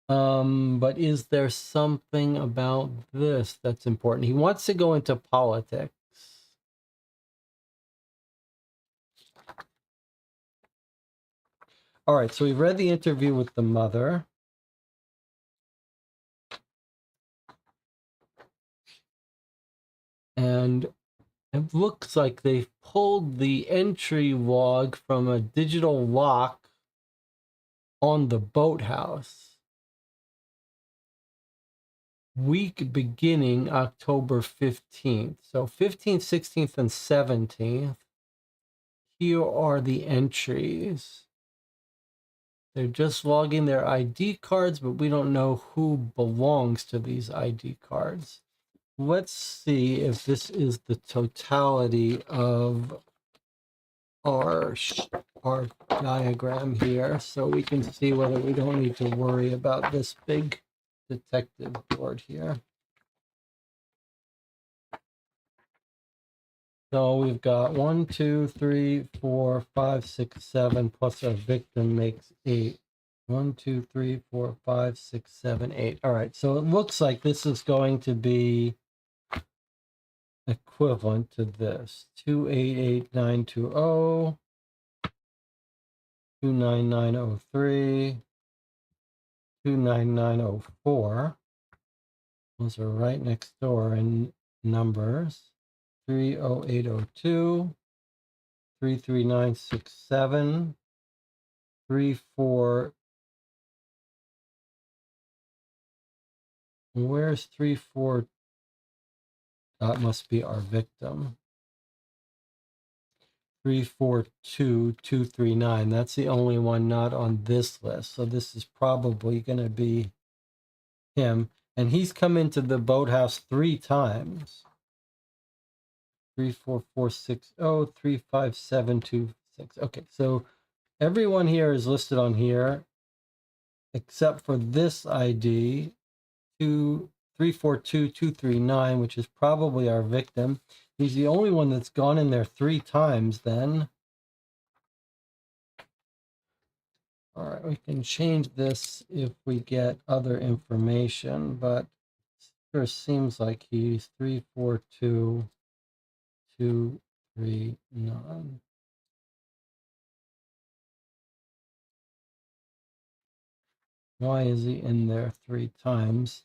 But is there something about this that's important? He wants to go into politics. All right, so we've read the interview with the mother. And it looks like they've pulled the entry log from a digital lock on the boathouse. Week beginning October 15th. So 15th, 16th, and 17th. Here are the entries. They're just logging their ID cards, but we don't know who belongs to these ID cards. Let's see if this is the totality of our diagram here, so we can see whether we don't need to worry about this big detective board here. So we've got 1, 2, 3, 4, 5, 6, 7, plus our victim makes 8. 1, 2, 3, 4, 5, 6, 7, 8. All right, so it looks like this is going to be equivalent to this. 288,920, 29903, 29904. Those are right next door in numbers. 30802, 33967, 34. Where's 34? That must be our victim. 342239. That's the only one not on this list. So this is probably going to be him. And he's come into the boathouse 3 times. 34460, 35726. Okay, so everyone here is listed on here except for this ID, 342239, which is probably our victim. He's the only one that's gone in there 3 times then. All right, we can change this if we get other information, but it sure seems like he's 342239. Why is he in there 3 times?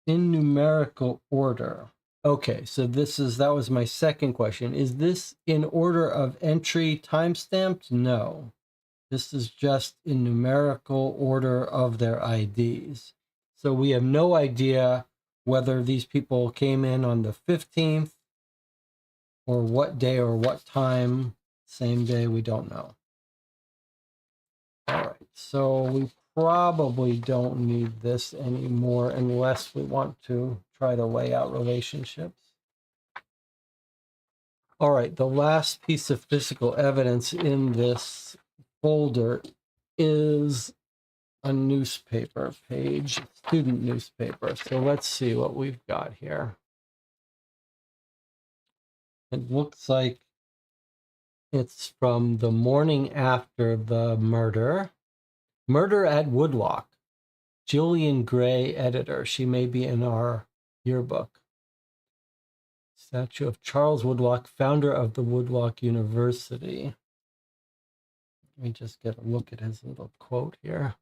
In numerical order. Okay, so that was my second question. Is this in order of entry timestamped? No. This is just in numerical order of their IDs. So we have no idea whether these people came in on the 15th or what day or what time. Same day, we don't know. All right, so we probably don't need this anymore unless we want to try to lay out relationships. All right, the last piece of physical evidence in this folder is a newspaper page, student newspaper. So let's see what we've got here. It looks like it's from the morning after the murder. Murder at Woodlock. Jillian Gray, editor. She may be in our yearbook. Statue of Charles Woodlock, founder of the Woodlock University. Let me just get a look at his little quote here.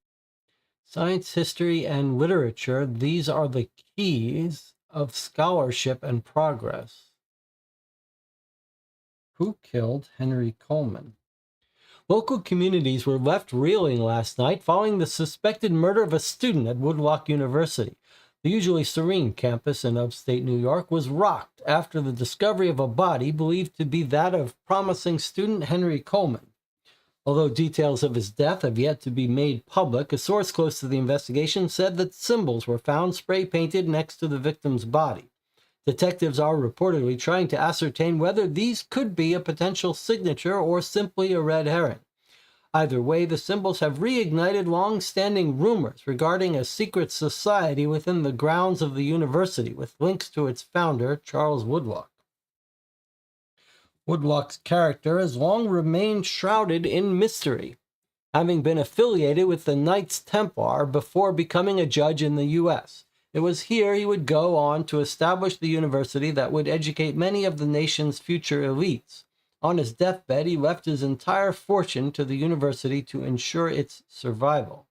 Science, history, and literature, these are the keys of scholarship and progress. Who killed Henry Coleman? Local communities were left reeling last night following the suspected murder of a student at Woodlock University. The usually serene campus in upstate New York was rocked after the discovery of a body believed to be that of promising student Henry Coleman. Although details of his death have yet to be made public, a source close to the investigation said that symbols were found spray-painted next to the victim's body. Detectives are reportedly trying to ascertain whether these could be a potential signature or simply a red herring. Either way, the symbols have reignited long-standing rumors regarding a secret society within the grounds of the university, with links to its founder, Charles Woodlock. Woodlock's character has long remained shrouded in mystery, having been affiliated with the Knights Templar before becoming a judge in the U.S. It was here he would go on to establish the university that would educate many of the nation's future elites. On his deathbed, he left his entire fortune to the university to ensure its survival.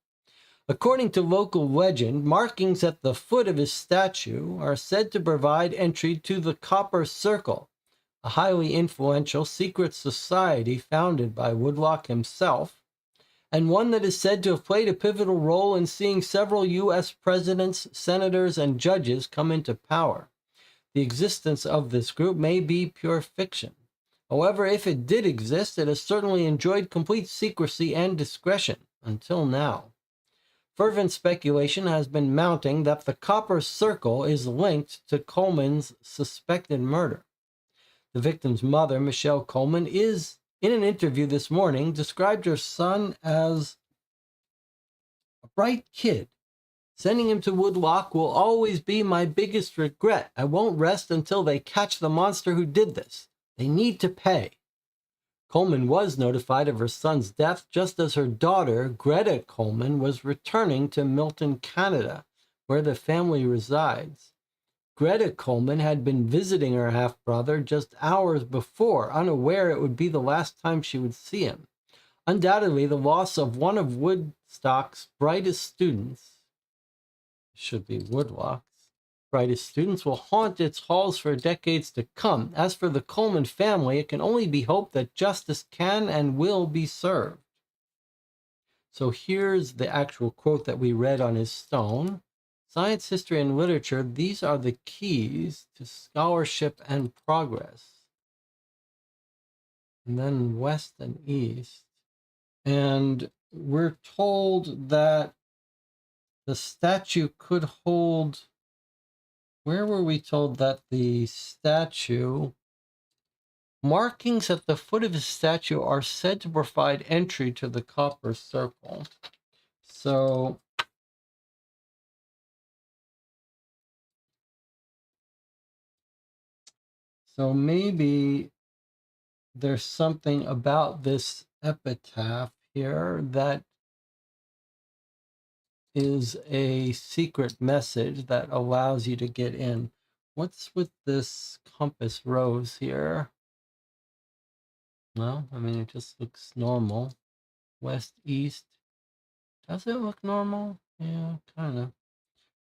According to local legend, markings at the foot of his statue are said to provide entry to the Copper Circle, a highly influential secret society founded by Woodlock himself, and one that is said to have played a pivotal role in seeing several U.S. presidents, senators, and judges come into power. The existence of this group may be pure fiction. However, if it did exist, it has certainly enjoyed complete secrecy and discretion until now. Fervent speculation has been mounting that the Copper Circle is linked to Coleman's suspected murder. The victim's mother, Michelle Coleman, in an interview this morning, described her son as a bright kid. Sending him to Woodlock will always be my biggest regret. I won't rest until they catch the monster who did this. They need to pay. Coleman was notified of her son's death just as her daughter, Greta Coleman, was returning to Milton, Canada, where the family resides. Greta Coleman had been visiting her half-brother just hours before, unaware it would be the last time she would see him. Undoubtedly, the loss of one of Woodstock's brightest students, should be Woodlock's brightest students, will haunt its halls for decades to come. As for the Coleman family, it can only be hoped that justice can and will be served. So here's the actual quote that we read on his stone. Science, history, and literature, these are the keys to scholarship and progress. And then west and east. And we're told that the statue could hold, where were we told that the statue, markings at the foot of his statue are said to provide entry to the Copper Circle. So maybe there's something about this epitaph here that is a secret message that allows you to get in. What's with this compass rose here? Well, I mean, it just looks normal. West, east. Does it look normal? Yeah, kind of.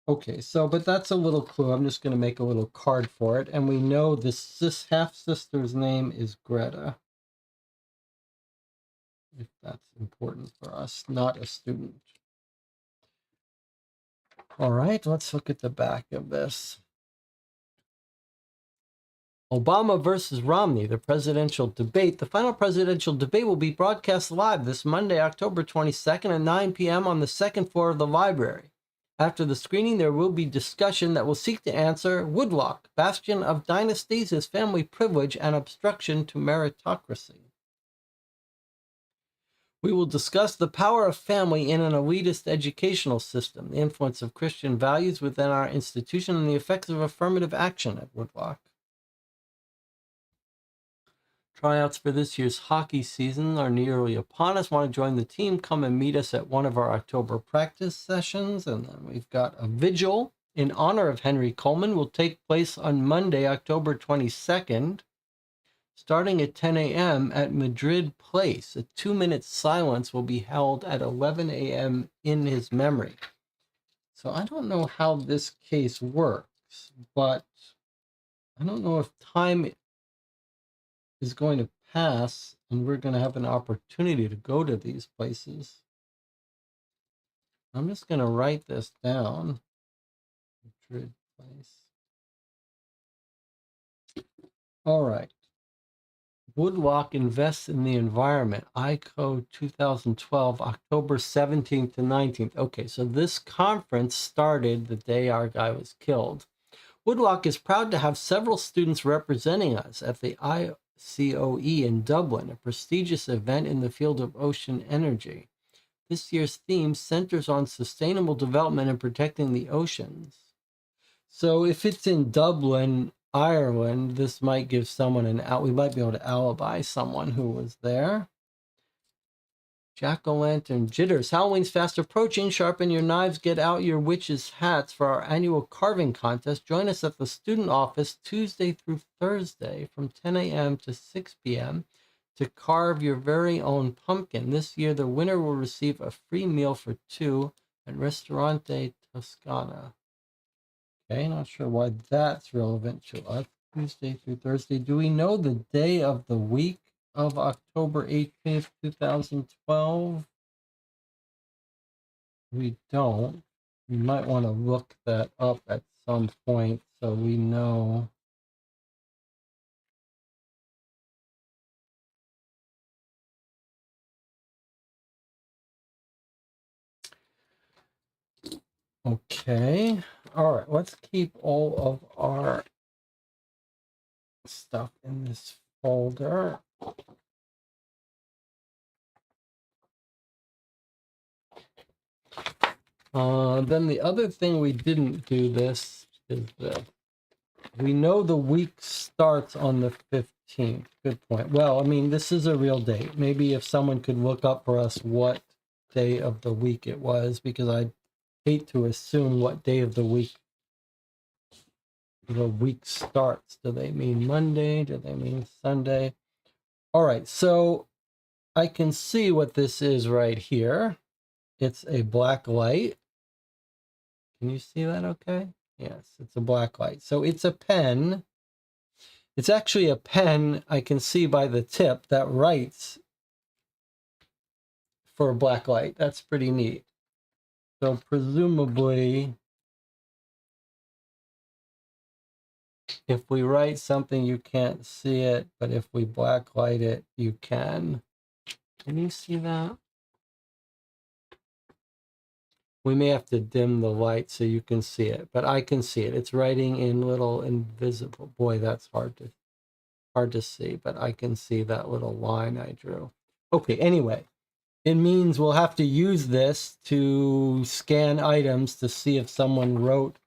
Okay, so, but that's a little clue. I'm just going to make a little card for it. And we know this half-sister's name is Greta. If that's important for us, not a student. All right, let's look at the back of this. Obama versus Romney, the presidential debate. The final presidential debate will be broadcast live this Monday, October 22nd at 9 p.m. on the second floor of the library. After the screening, there will be discussion that will seek to answer Woodlock, bastion of dynasties, is family privilege and obstruction to meritocracy. We will discuss the power of family in an elitist educational system, the influence of Christian values within our institution, and the effects of affirmative action at Woodlock. Tryouts for this year's hockey season are nearly upon us. Want to join the team? Come and meet us at one of our October practice sessions. And then we've got a vigil in honor of Henry Coleman will take place on Monday, October 22nd, starting at 10 a.m. at Madrid Place. A 2-minute silence will be held at 11 a.m. in his memory. So I don't know how this case works, but I don't know if time is going to pass and we're going to have an opportunity to go to these places. I'm just going to write this down. Madrid Place. All right. Woodlock invests in the environment. ICO 2012, October 17th to 19th. Okay, so this conference started the day our guy was killed. Woodlock is proud to have several students representing us at the ICOE in Dublin, a prestigious event in the field of ocean energy. This year's theme centers on sustainable development and protecting the oceans. So if it's in Dublin, Ireland, this might give someone an out. We might be able to alibi someone who was there. Jack-o'-lantern jitters. Halloween's fast approaching. Sharpen your knives. Get out your witches' hats for our annual carving contest. Join us at the student office Tuesday through Thursday from 10 a.m. to 6 p.m. to carve your very own pumpkin. This year, the winner will receive a free meal for two at Ristorante Toscana. Okay, not sure why that's relevant to us. Tuesday through Thursday. Do we know the day of the week of October 18th, 2012? We don't. We might want to look that up at some point so we know. Okay. All right. Let's keep all of our stuff in this folder. Then the other thing we didn't do this is that we know the week starts on the 15th. Good point. Well, I mean, this is a real date. Maybe if someone could look up for us what day of the week it was, because I hate to assume what day of the week starts. Do they mean Monday? Do they mean Sunday? All right, so I can see what this is right here. It's a black light. Can you see that okay? Yes, it's a black light. So it's a pen. It's actually a pen, I can see by the tip, that writes for a black light. That's pretty neat. So presumably, if we write something, you can't see it, but if we blacklight it, you can. Can you see that? We may have to dim the light so you can see it, but I can see it. It's writing in little invisible. Boy, that's hard to see, but I can see that little line I drew. Okay, anyway, it means we'll have to use this to scan items to see if someone wrote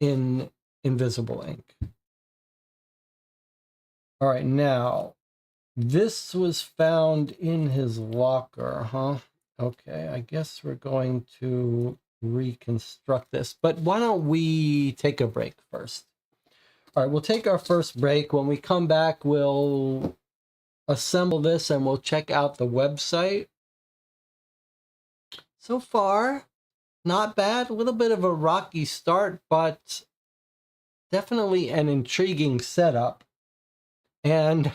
in invisible ink. All right, now, this was found in his locker, huh? Okay, I guess we're going to reconstruct this, but why don't we take a break first? All right, we'll take our first break. When we come back, we'll assemble this and we'll check out the website. So far, not bad. A little bit of a rocky start, but definitely an intriguing setup. And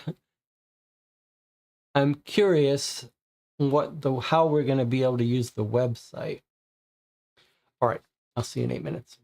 I'm curious how we're going to be able to use the website. All right, I'll see you in 8 minutes.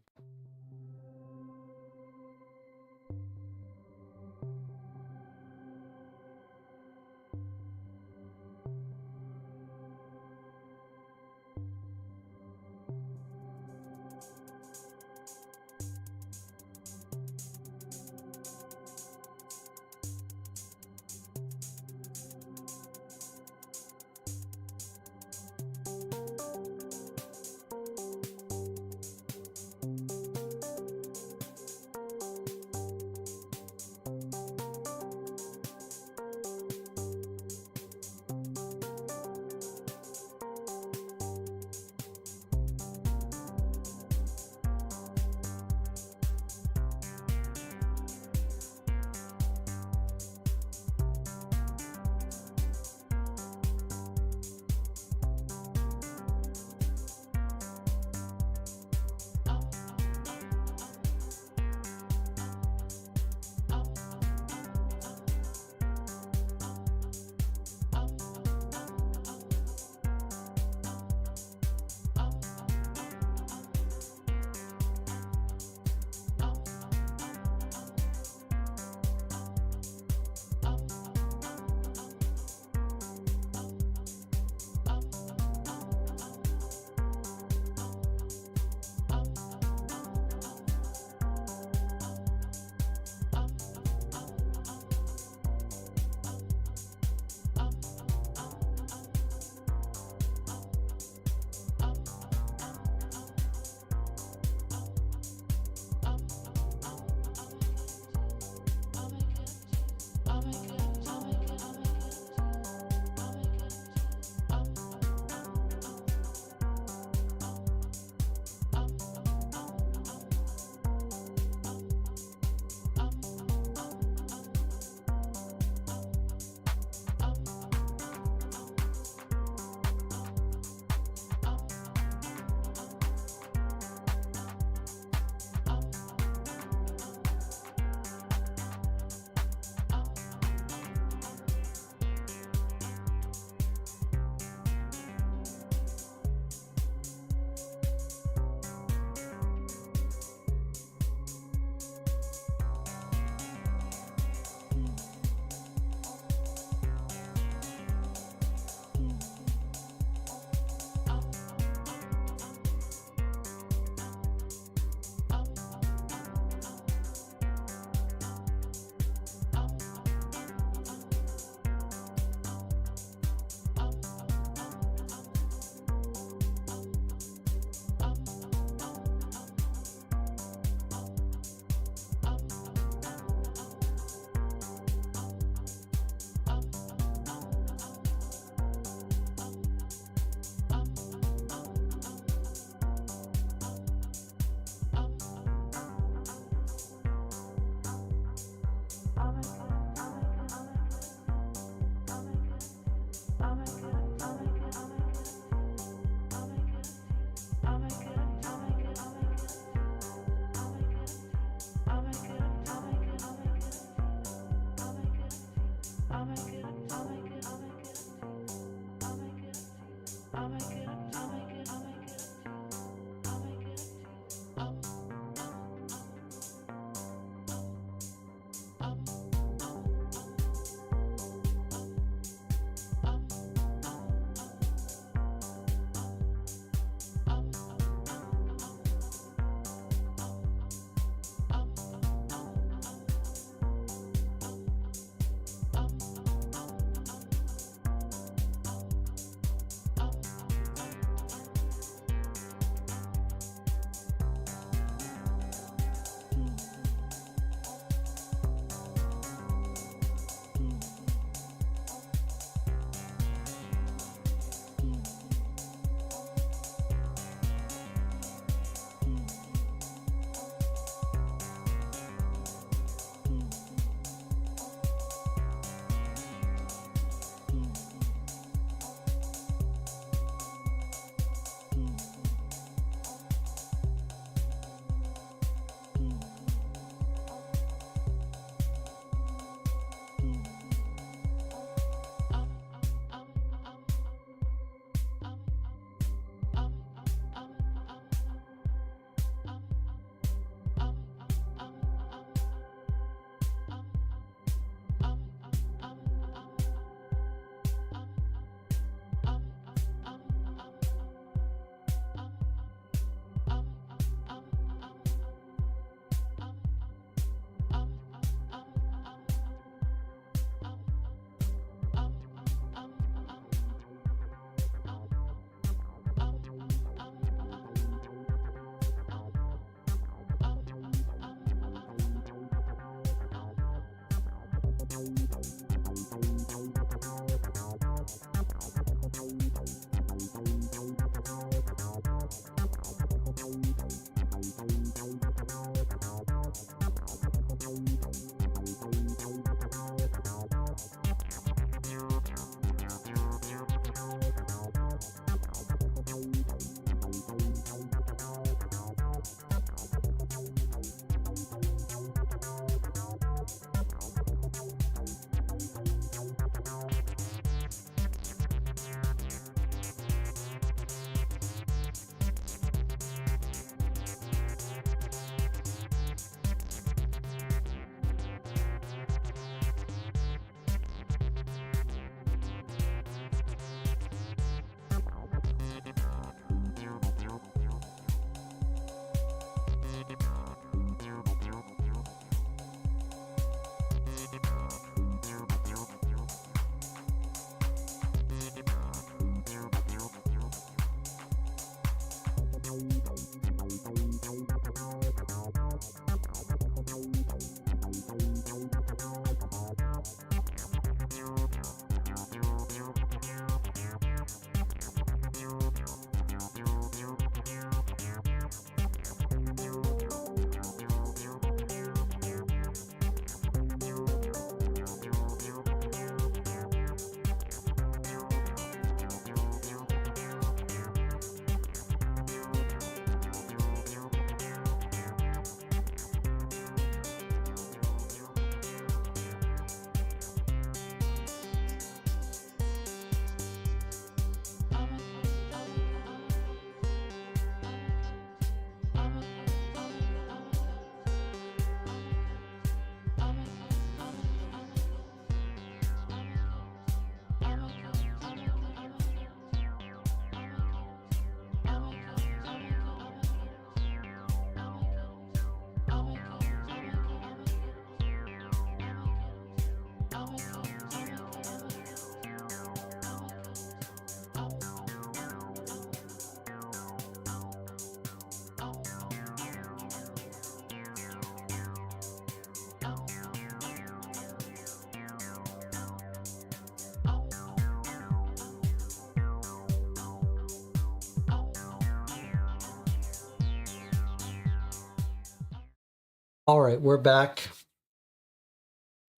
All right, we're back.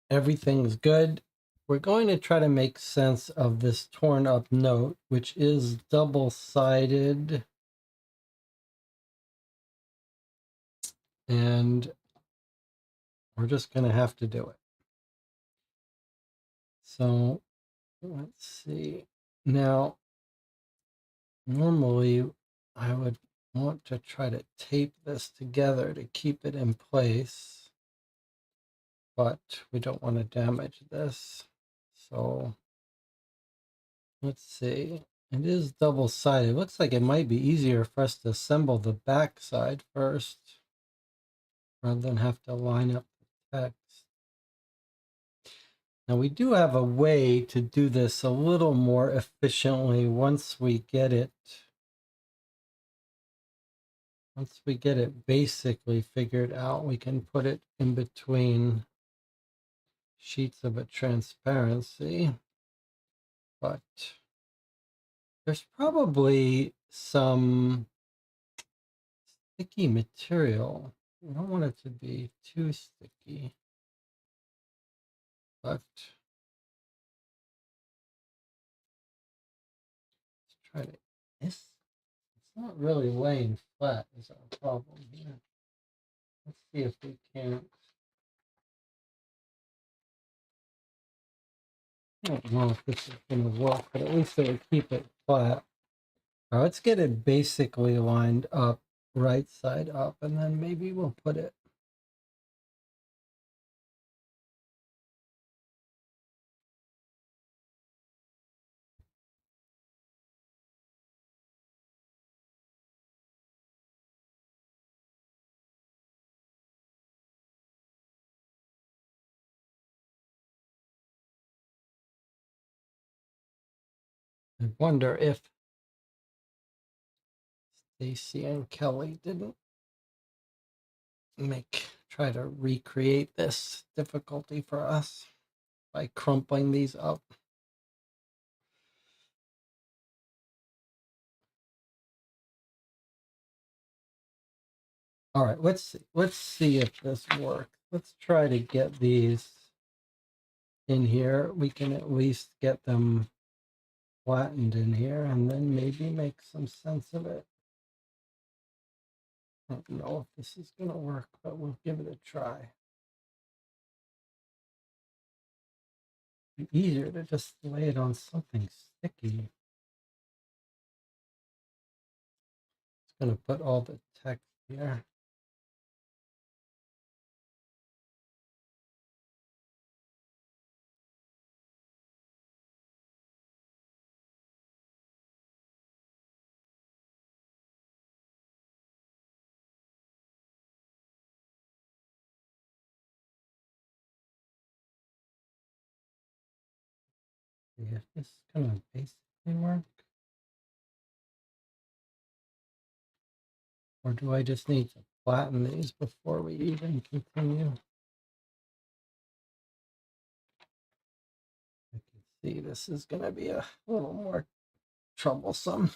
Everything's good. We're going to try to make sense of this torn up note, which is double-sided. And we're just going to have to do it. So let's see. Now, normally I would want to try to tape this together to keep it in place, but we don't want to damage this. So let's see. It is double-sided. It looks like it might be easier for us to assemble the back side first rather than have to line up the text. Now we do have a way to do this a little more efficiently once we get it basically figured out. We can put it in between sheets of a transparency, but there's probably some sticky material. We don't want it to be too sticky, but let's try to, it's not really laying flat is our problem here. Let's see if we can't. I don't know if this is going to work, but at least it will keep it flat. All right, let's get it basically lined up, right side up, and then maybe we'll put it. I wonder if Stacy and Kelly didn't try to recreate this difficulty for us. by crumpling these up. All right, let's see if this works. Let's try to get these in here. We can at least get them flattened in here and then maybe make some sense of it. I don't know if this is going to work, but we'll give it a try. It'd be easier to just lay it on something sticky. It's going to put all the text here. See if this is going to basically work. Or do I just need to flatten these before we even continue? I can see this is going to be a little more troublesome.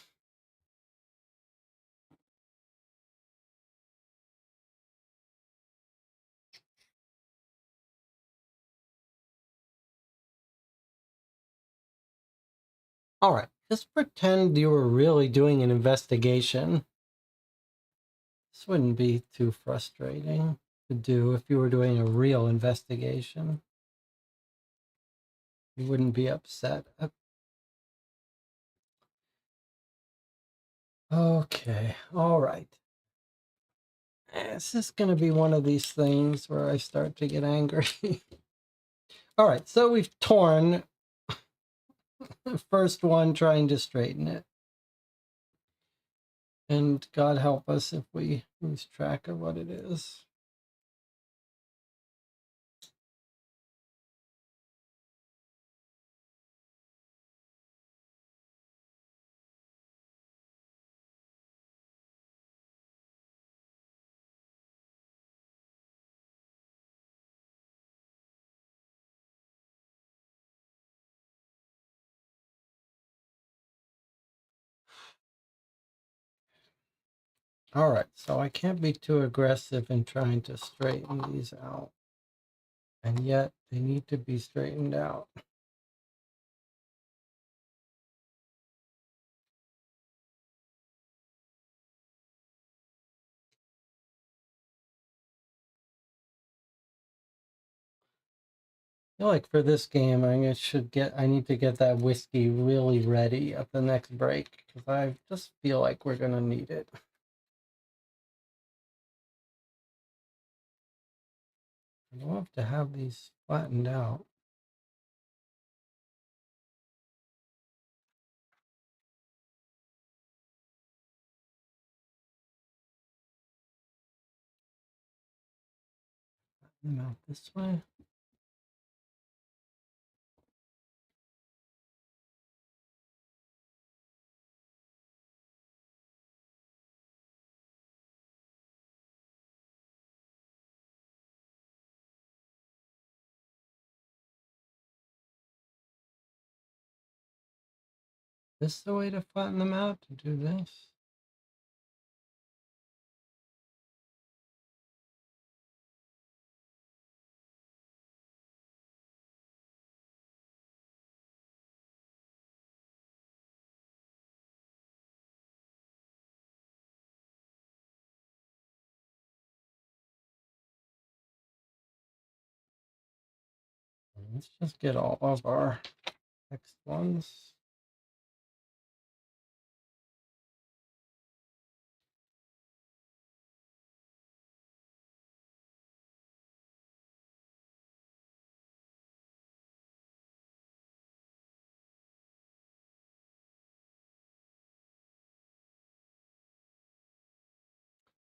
All right, just pretend you were really doing an investigation. This wouldn't be too frustrating to do if you were doing a real investigation. You wouldn't be upset. Okay, all right. This is going to be one of these things where I start to get angry. All right, so we've torn the first one trying to straighten it. And God help us if we lose track of what it is. All right, so I can't be too aggressive in trying to straighten these out. And yet they need to be straightened out. I feel like for this game, I need to get that whiskey really ready at the next break because I just feel like we're gonna need it. I'd love to have these flattened out. Flatten them out this way. This is the way to flatten them out, to do this. Let's just get all of our next ones.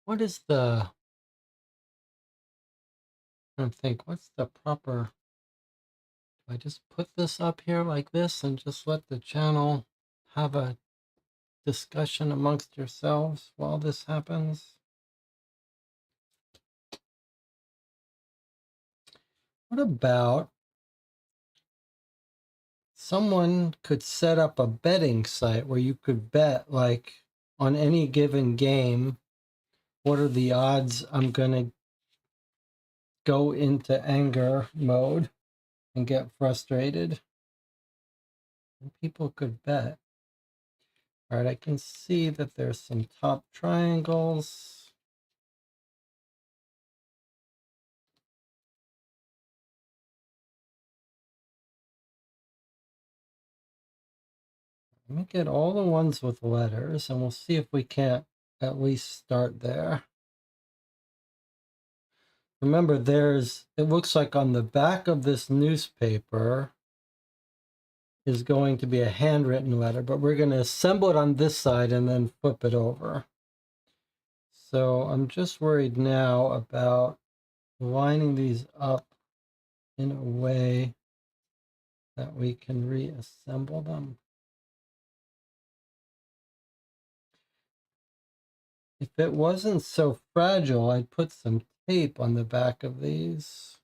What is the, I don't think, what's the proper, do I just put this up here like this and just let the channel have a discussion amongst yourselves while this happens? What about someone could set up a betting site where you could bet, like, on any given game, what are the odds I'm going to go into anger mode and get frustrated? And people could bet. All right, I can see that there's some top triangles. Let me get all the ones with letters, and we'll see if we can't at least start there. Remember, it looks like on the back of this newspaper is going to be a handwritten letter, but we're going to assemble it on this side and then flip it over. So I'm just worried now about lining these up in a way that we can reassemble them. If it wasn't so fragile, I'd put some tape on the back of these.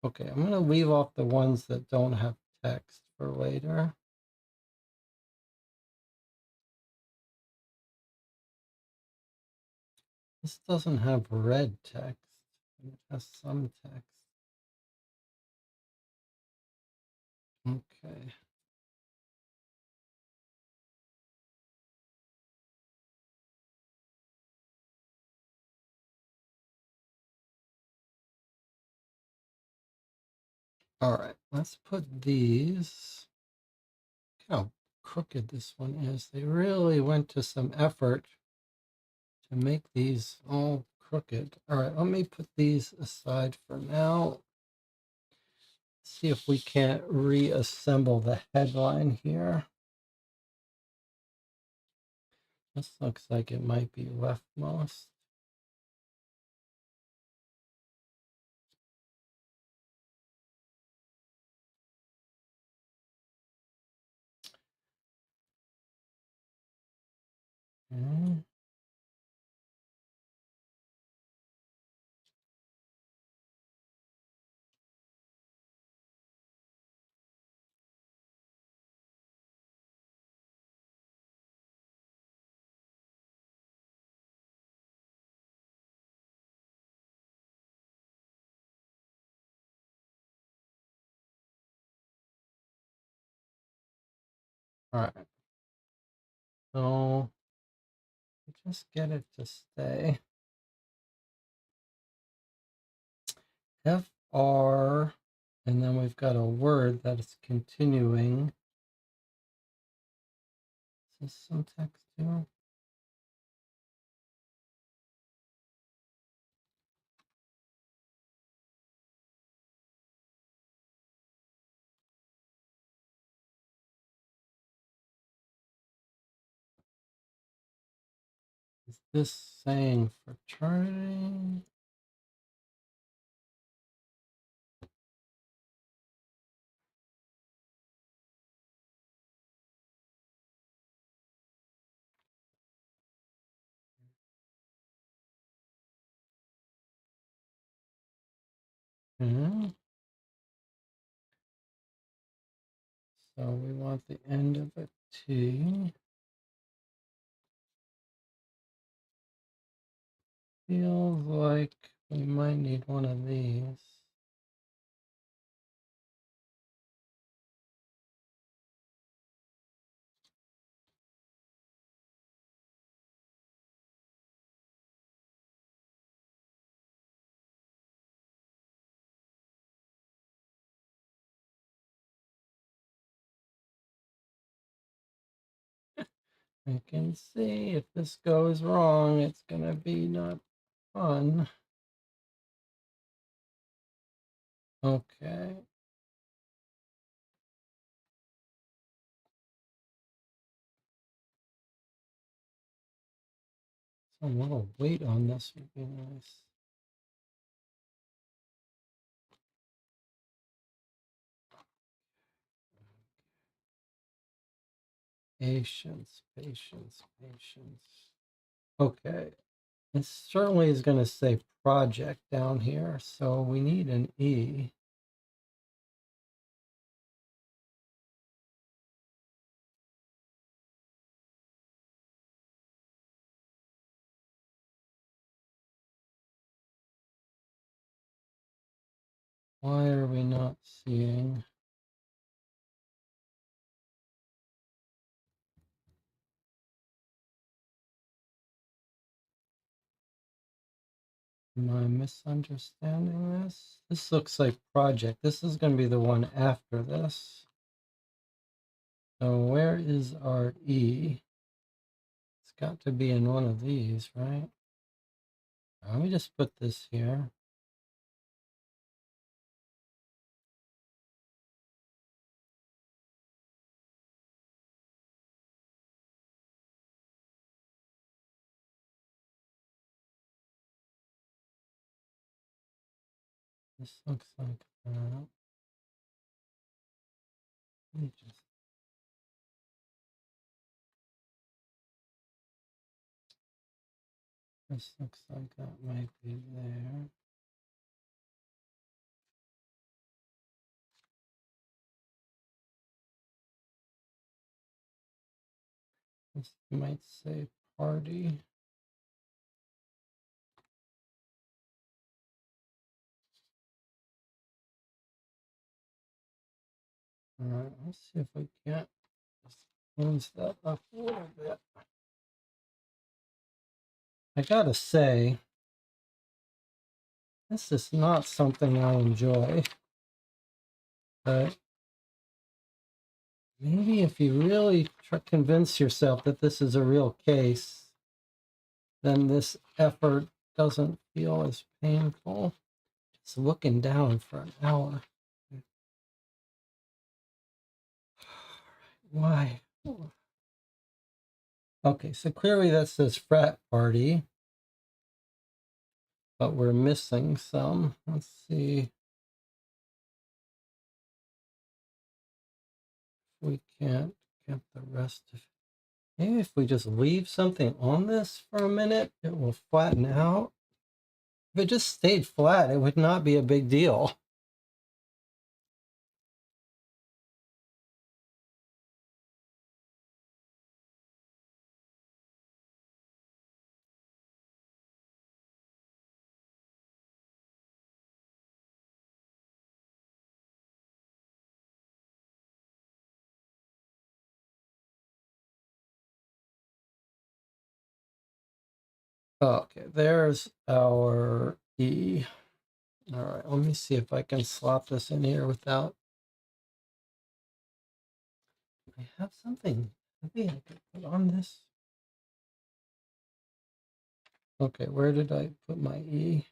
Okay, I'm going to leave off the ones that don't have text for later. This doesn't have red text. It has some text. Okay. All right, let's put these. Look how crooked this one is. They really went to some effort to make these all crooked. All right, let me put these aside for now. See if we can't reassemble the headline here. This looks like it might be leftmost. Okay. All right. So just get it to stay. FR, and then we've got a word that is continuing. Is this some text here? Is this saying fraternity? Hmm. So we want the end of a T. Feels like we might need one of these. I can see if this goes wrong, it's gonna be not fun. Okay. Some little weight on this would be nice. Patience, patience, patience. Okay. It certainly is going to say project down here, so we need an E. Why are we not seeing? Am I misunderstanding this? This looks like project. This is going to be the one after this. So where is our E? It's got to be in one of these, right? Let me just put this here. This looks like that. Let me just. This looks like that might be there. This might say party. All right, let's see if we can't just close that up a little bit. I gotta say, this is not something I enjoy, but maybe if you really convince yourself that this is a real case, then this effort doesn't feel as painful. Just looking down for an hour. Why? Okay, so clearly that says frat party, but we're missing some. Let's see if we can't get the rest of it. Maybe if we just leave something on this for a minute, it will flatten out. If it just stayed flat, it would not be a big deal. Okay, there's our E. All right, let me see if I can slot this in here without. I have something. Maybe I could put on this. Okay, where did I put my E?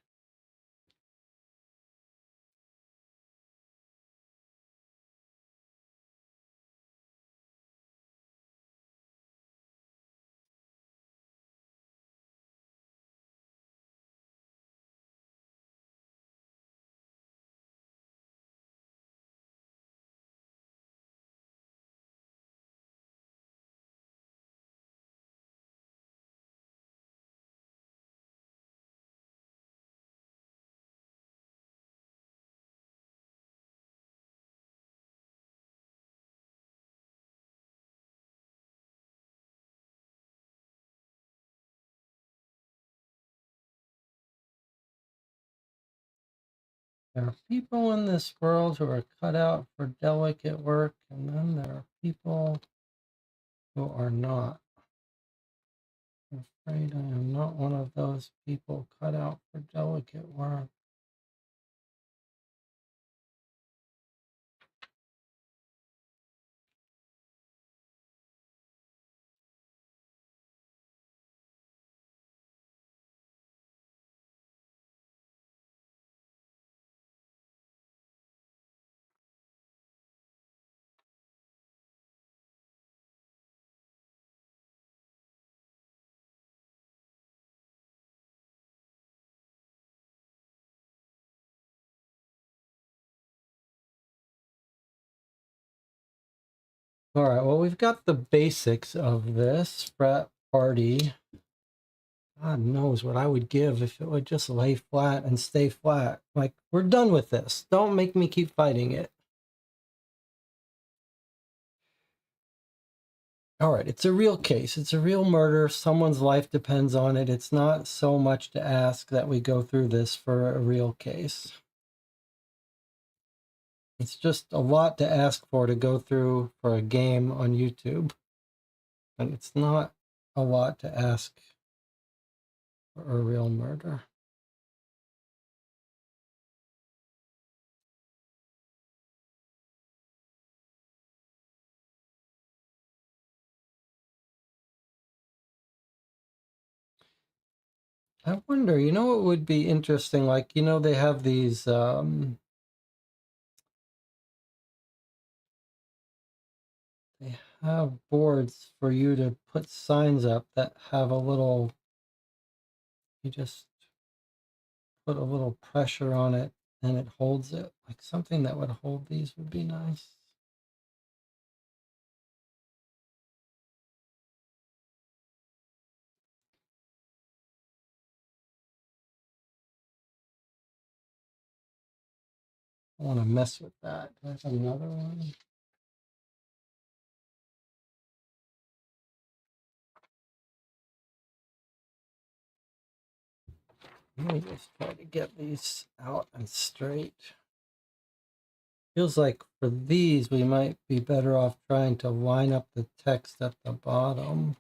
There are people in this world who are cut out for delicate work, and then there are people who are not. I'm afraid I am not one of those people cut out for delicate work. All right, well, we've got the basics of this frat party. God knows what I would give if it would just lay flat and stay flat. Like, we're done with this. Don't make me keep fighting it. All right, it's a real case. It's a real murder. Someone's life depends on it. It's not so much to ask that we go through this for a real case. It's just a lot to ask for to go through for a game on YouTube. And it's not a lot to ask for a real murder. I wonder, you know, what would be interesting? Like, you know, they have these, they have boards for you to put signs up that have a little, you just put a little pressure on it and it holds it. Like something that would hold these would be nice. I want to mess with that. Do I have another one? Let me just try to get these out and straight. Feels like for these, we might be better off trying to line up the text at the bottom.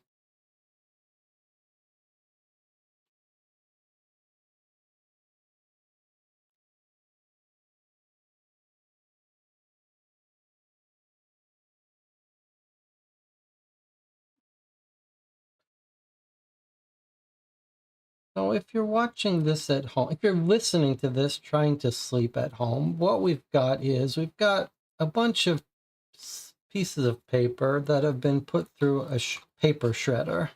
So if you're watching this at home, if you're listening to this trying to sleep at home, what we've got is we've got a bunch of pieces of paper that have been put through a paper shredder.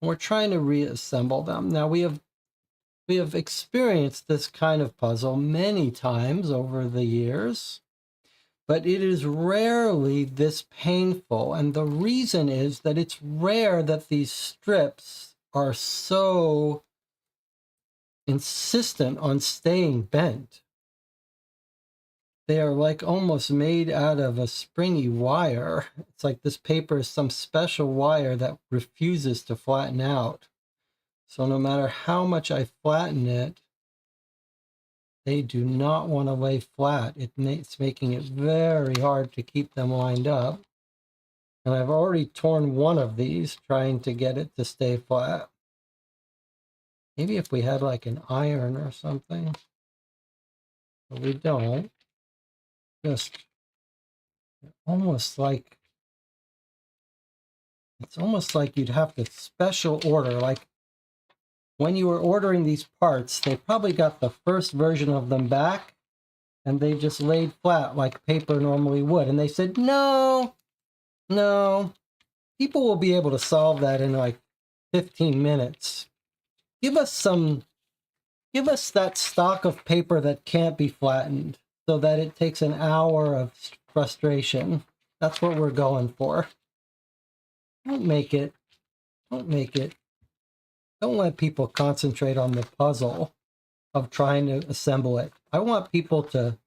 And we're trying to reassemble them. Now we have experienced this kind of puzzle many times over the years, but it is rarely this painful. And the reason is that it's rare that these strips are so insistent on staying bent. They are like almost made out of a springy wire. It's like this paper is some special wire that refuses to flatten out. So no matter how much I flatten it, they do not want to lay flat. It's making it very hard to keep them lined up. And I've already torn one of these trying to get it to stay flat. Maybe if we had like an iron or something, but we don't. Just almost like, it's almost like you'd have to special order. Like when you were ordering these parts, they probably got the first version of them back and they just laid flat like paper normally would. And they said, no, people will be able to solve that in like 15 minutes. Give us that stock of paper that can't be flattened so that it takes an hour of frustration. That's what we're going for. Don't make it. Don't let people concentrate on the puzzle of trying to assemble it. I want people to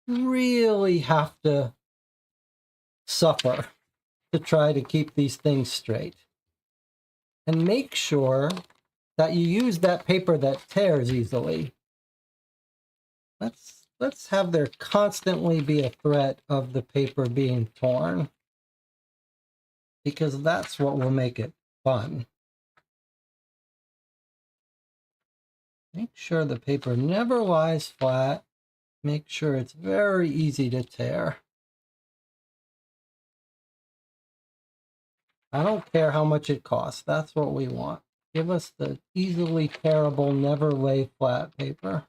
really have to suffer to try to keep these things straight. And make sure that you use that paper that tears easily. Let's have there constantly be a threat of the paper being torn, because that's what will make it fun. Make sure the paper never lies flat. Make sure it's very easy to tear. I don't care how much it costs. That's what we want. Give us the easily tearable, never lay flat paper.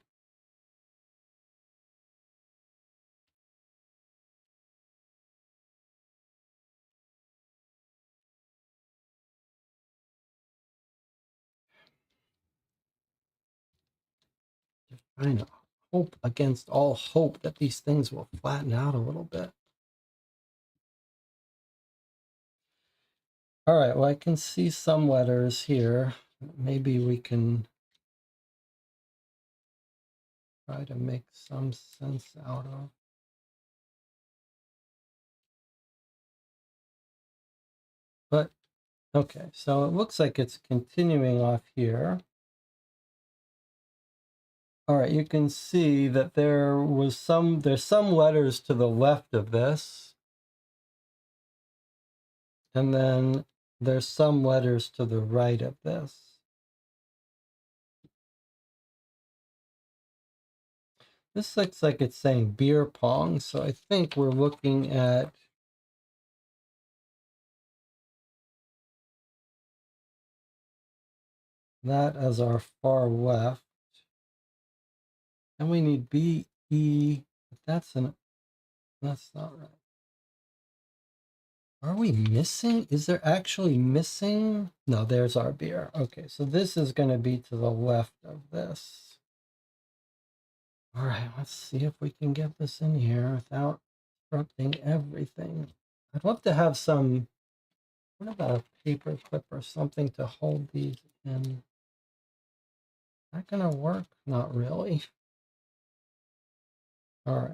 Just trying to hope against all hope that these things will flatten out a little bit. All right, well, I can see some letters here. Maybe we can try to make some sense out of. But, okay, so it looks like it's continuing off here. All right, you can see that there's some letters to the left of this, and then there's some letters to the right of this. This looks like it's saying beer pong, so I think we're looking at that as our far left. And we need B, E, but that's not right. Are we missing? Is there actually missing? No, there's our beer. Okay, so this is going to be to the left of this. All right, let's see if we can get this in here without disrupting everything. I'd love to have some, what about a paper clip or something to hold these in? Is that going to work? Not really. All right.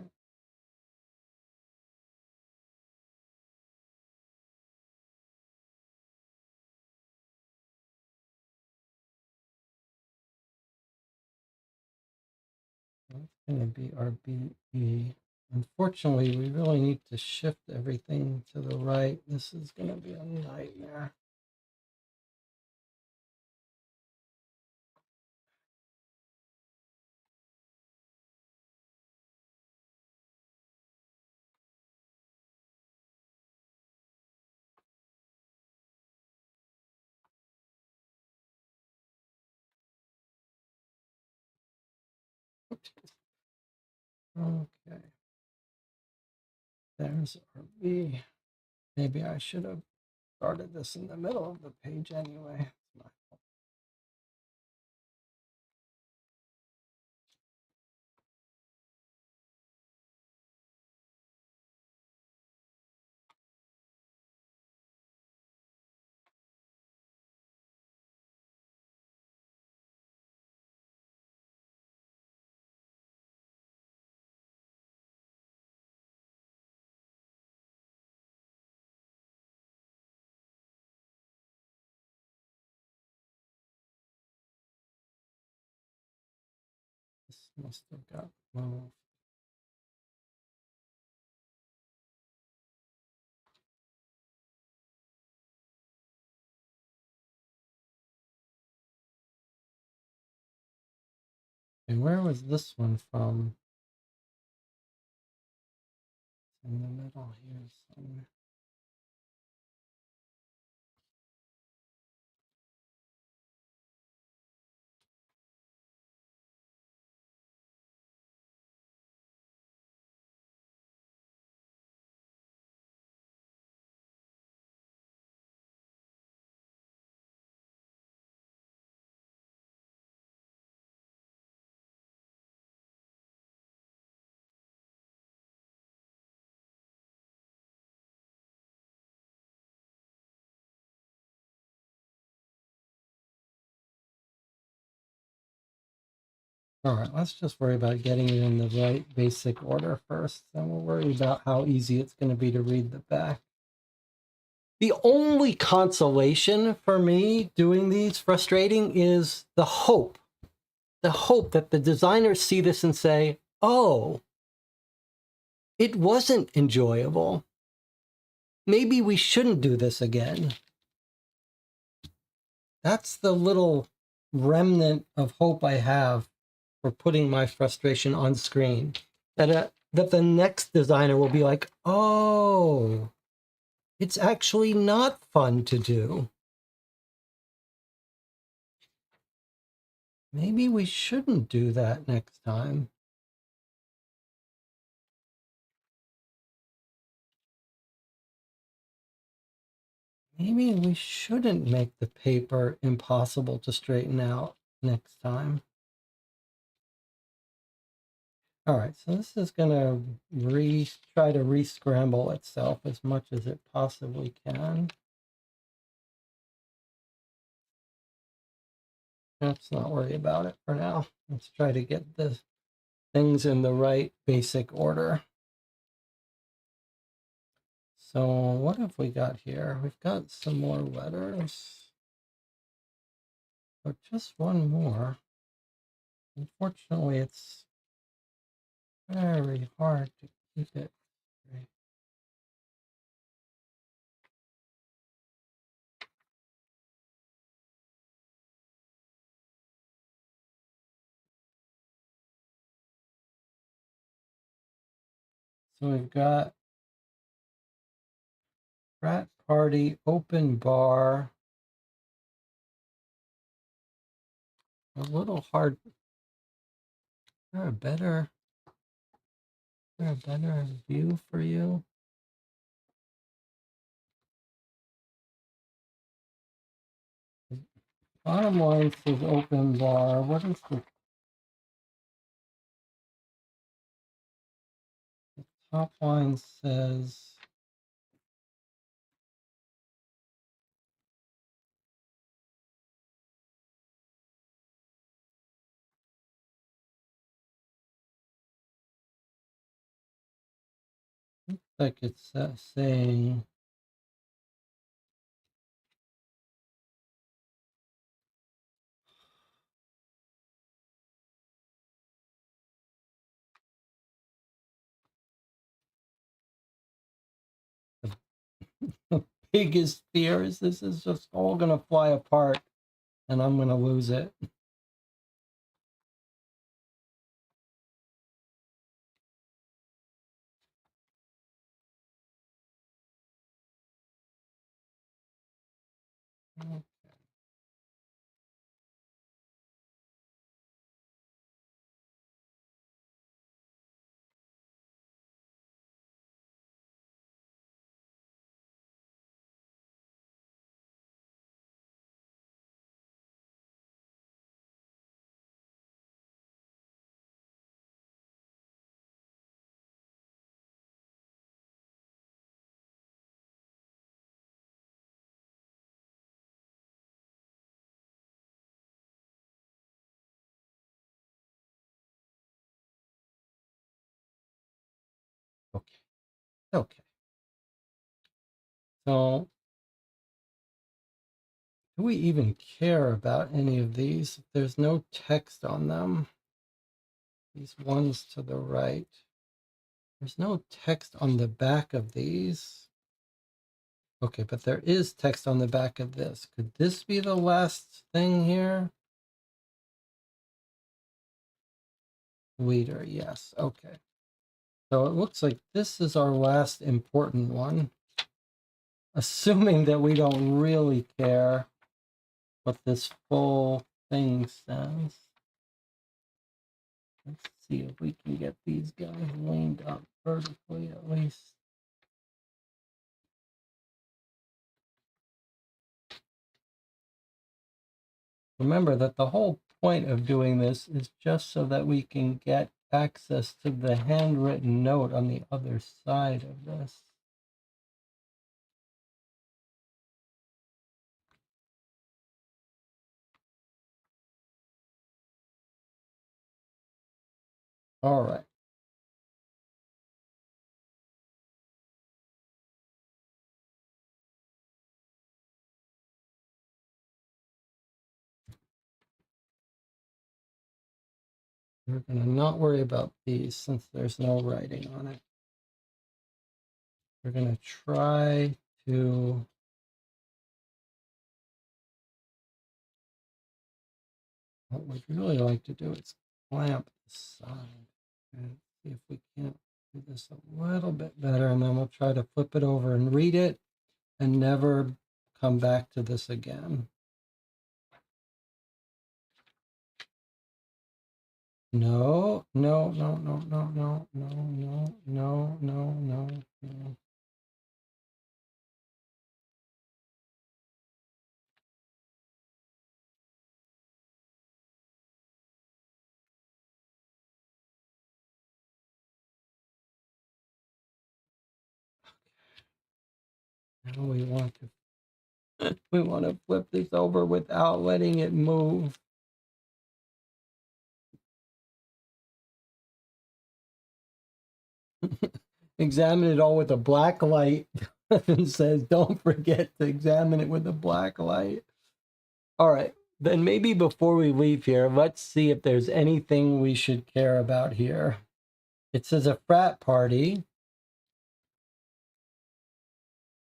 That's going to be our BE. Unfortunately, we really need to shift everything to the right. This is going to be a nightmare. Okay. There's our B. Maybe I should have started this in the middle of the page anyway. This must have got moved. And where was this one from? In the middle here somewhere. All right, let's just worry about getting it in the right basic order first. Then we'll worry about how easy it's going to be to read the back. The only consolation for me doing these frustrating is the hope that the designers see this and say, oh, it wasn't enjoyable. Maybe we shouldn't do this again. That's the little remnant of hope I have for putting my frustration on screen. That the next designer will be like, oh, it's actually not fun to do. Maybe we shouldn't do that next time. Maybe we shouldn't make the paper impossible to straighten out next time. All right, so this is going to try to re-scramble itself as much as it possibly can. Let's not worry about it for now. Let's try to get the things in the right basic order. So what have we got here? We've got some more letters. But just one more. Unfortunately, it's very hard to keep it straight. So we've got frat party, open bar. A little hard. Is there a better view for you? Bottom line says open bar. What is the top line says? Like it's saying the biggest fear is this is just all gonna fly apart and I'm gonna lose it. Okay. Okay. So do we even care about any of these? There's no text on them. These ones to the right. There's no text on the back of these. Okay, but there is text on the back of this. Could this be the last thing here? Leader, yes. Okay. So it looks like this is our last important one. Assuming that we don't really care what this full thing says. Let's see if we can get these guys leaned up vertically at least. Remember that the whole point of doing this is just so that we can get access to the handwritten note on the other side of this. All right. We're going to not worry about these since there's no writing on it. We're going to try to what we'd really like to do is clamp the side and see if we can't do this a little bit better, and then we'll try to flip it over and read it and never come back to this again. No, no, no, no, no, no, no, no, no, no, no, no. Now we want to flip this over without letting it move. Examine it all with a black light. And says, don't forget to examine it with a black light. All right, Then maybe before we leave here, let's see if there's anything we should care about here. It says a frat party.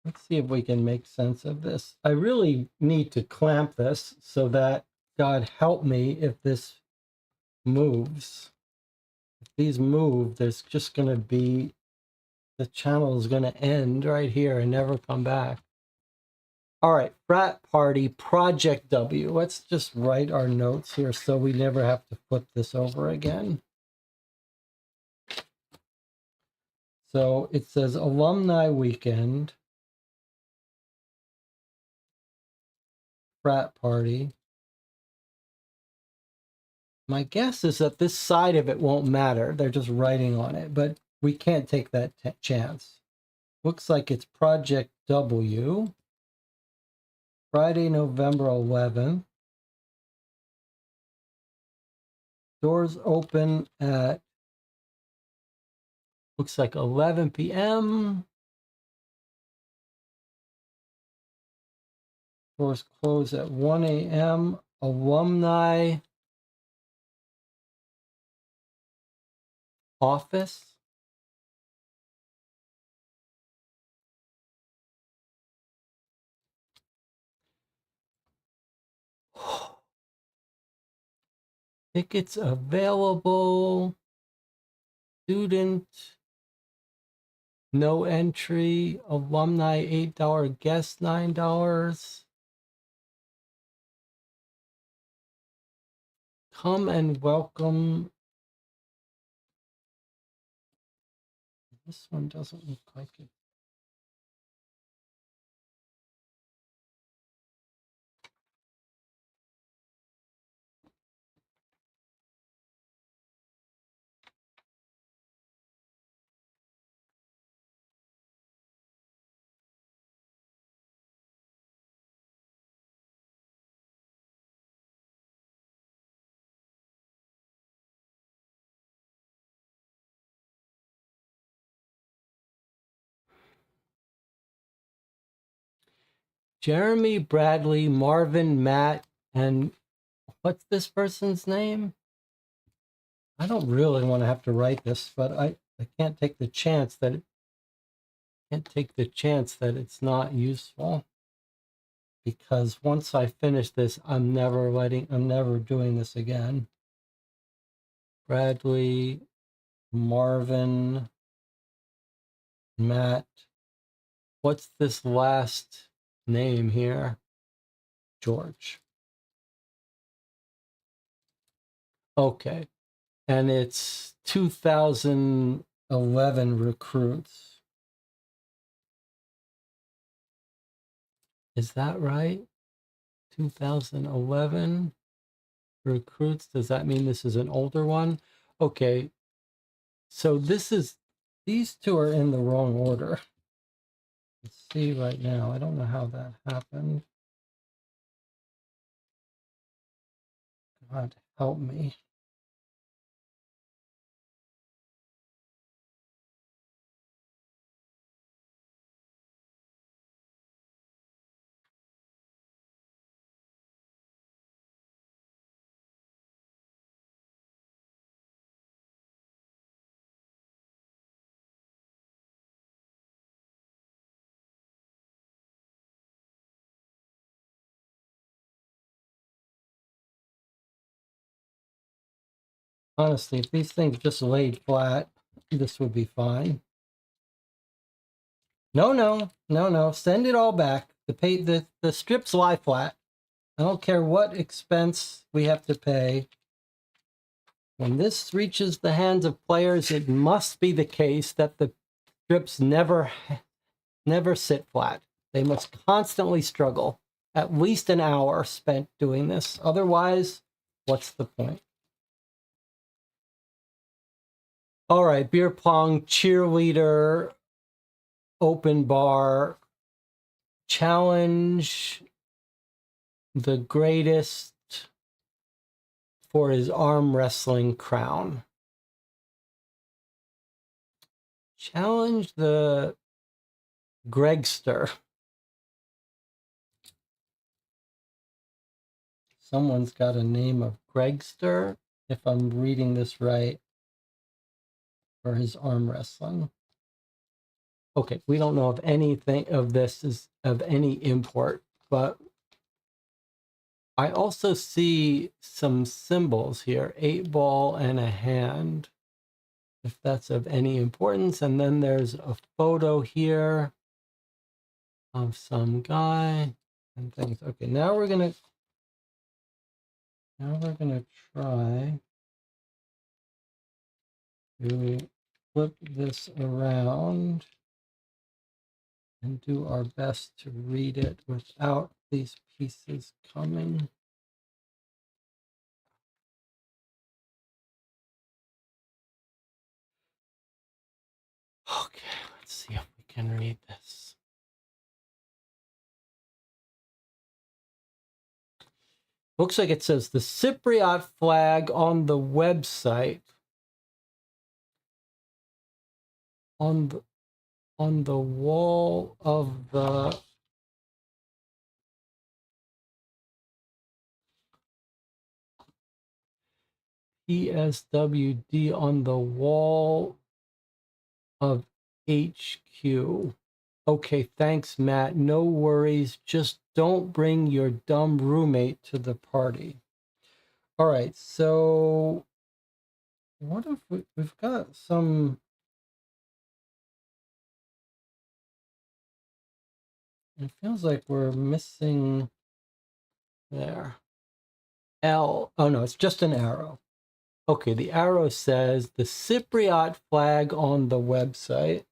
Let's see if we can make sense of this. I really need to clamp this so that, God help me, if this moves. If these move, there's just going to be, the channel is going to end right here and never come back. All right, frat party, Project W. Let's just write our notes here so we never have to flip this over again. So it says alumni weekend, frat party. My guess is that this side of it won't matter. They're just writing on it, but we can't take that chance. Looks like it's Project W, Friday, November 11th. Doors open at, looks like 11 p.m. Doors close at 1 a.m. Alumni office. Tickets available. Student. No entry. Alumni $8. Guest $9. Come and welcome. This one doesn't look like it. Jeremy, Bradley, Marvin, Matt, and what's this person's name? I don't really want to have to write this, but I can't take the chance that it's not useful. Because once I finish this, I'm never doing this again. Bradley, Marvin, Matt. What's this last name here? George. Okay. And it's 2011 recruits. Is that right? 2011 recruits. Does that mean this is an older one? Okay. So these two are in the wrong order. Let's see right now. I don't know how that happened. God help me. Honestly, if these things just laid flat, this would be fine. No. Send it all back. The strips lie flat. I don't care what expense we have to pay. When this reaches the hands of players, it must be the case that the strips never sit flat. They must constantly struggle. At least an hour spent doing this. Otherwise, what's the point? All right, beer pong, cheerleader, open bar, challenge the greatest for his arm wrestling crown. Challenge the Gregster. someone's got a name of Gregster, if I'm reading this right, for his arm wrestling. Okay, we don't know if anything of this is of any import, but I also see some symbols here, 8-ball and a hand, if that's of any importance. And then there's a photo here of some guy and things. Okay, now we're gonna try to flip this around and do our best to read it without these pieces coming. Okay, let's see if we can read this. Looks like it says the Cypriot flag on the website on the wall of the PSWD on the wall of HQ. Okay, thanks, Matt. No worries. Just don't bring your dumb roommate to the party. All right, so what if we've got some... It feels like we're missing there. L. Oh, no, it's just an arrow. Okay, the arrow says the Cypriot flag on the website.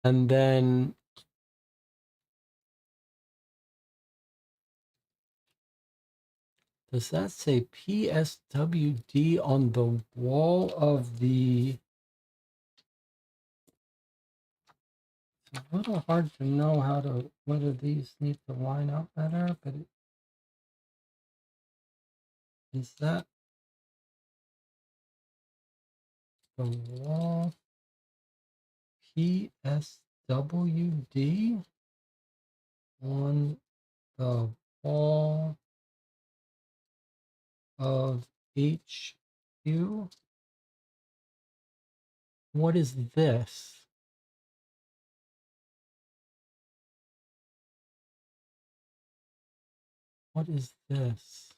And then does that say PSWD on the wall of the... It's a little hard to know how to, whether these need to line up better, but is that the wall? PSWD on the wall of HQ? What is this? What is this?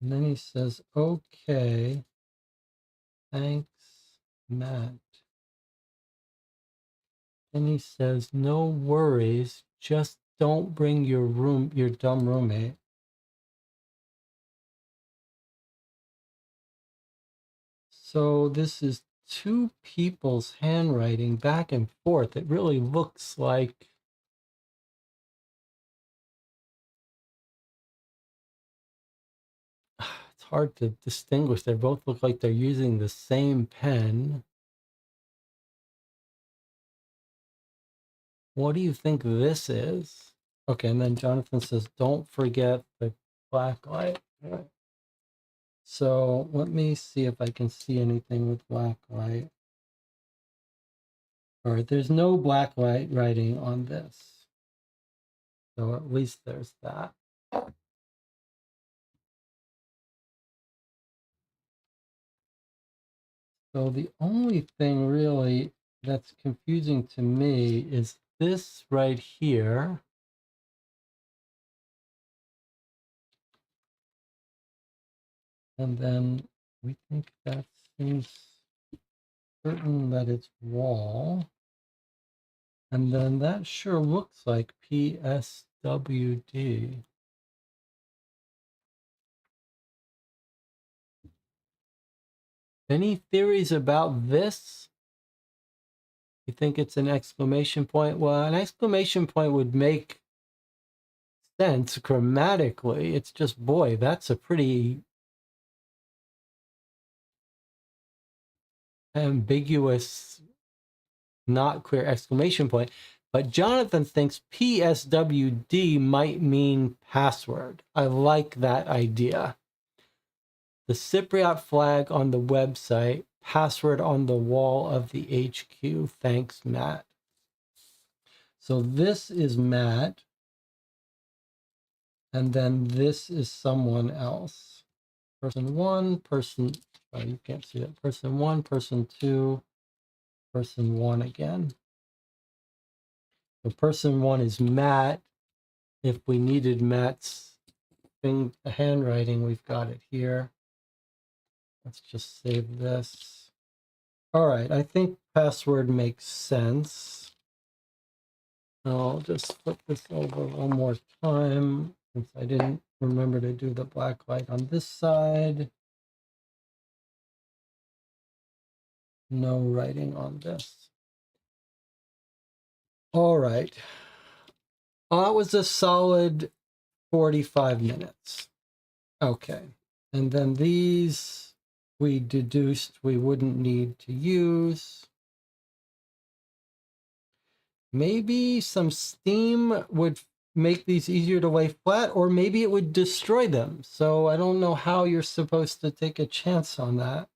And then he says, okay, thanks, Matt. And he says, no worries, just don't bring your dumb roommate. So this is two people's handwriting back and forth. It really looks like it's hard to distinguish. They both look like they're using the same pen. What do you think this is? Okay, and then Jonathan says, don't forget the black light. All right. So let me see if I can see anything with black light. All right, there's no black light writing on this. So at least there's that. So the only thing really that's confusing to me is this right here. And then we think that seems certain that it's wall. And then that sure looks like PSWD. Any theories about this? You think it's an exclamation point? Well, an exclamation point would make sense grammatically. It's just, boy, that's a pretty ambiguous, not clear exclamation point. But Jonathan thinks PSWD might mean password. I like that idea. The Cypriot flag on the website, password on the wall of the HQ. Thanks, Matt. So this is Matt. And then this is someone else. Person one, person, oh, you can't see that. Person one, person two, person one again. So person one is Matt. If we needed Matt's handwriting, we've got it here. Let's just save this. All right, I think password makes sense. I'll just flip this over one more time since I didn't remember to do the black light on this side. No writing on this. All right. That was a solid 45 minutes. Okay. And then these we deduced we wouldn't need to use. Maybe some steam would make these easier to lay flat, or maybe it would destroy them. So I don't know how you're supposed to take a chance on that.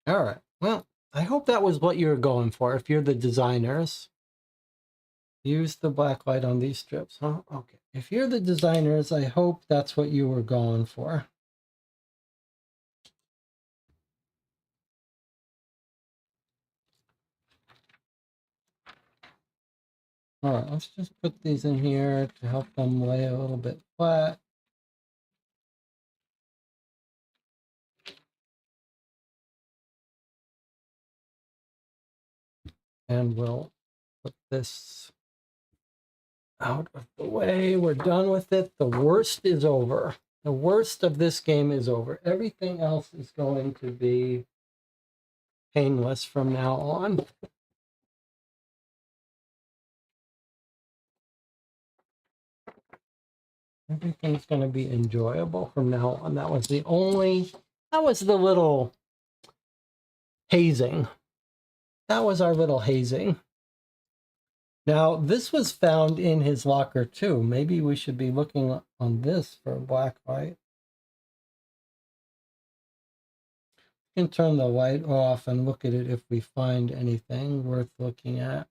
All right. Well, I hope that was what you were going for. If you're the designers, use the black light on these strips, huh? Okay. If you're the designers, I hope that's what you were going for. All right, let's just put these in here to help them lay a little bit flat. And we'll put this out of the way. We're done with it. The worst is over. The worst of this game is over. Everything else is going to be painless from now on. Everything's going to be enjoyable from now on. That was the little hazing. That was our little hazing. Now, this was found in his locker too. Maybe we should be looking on this for a black light. We can turn the light off and look at it if we find anything worth looking at.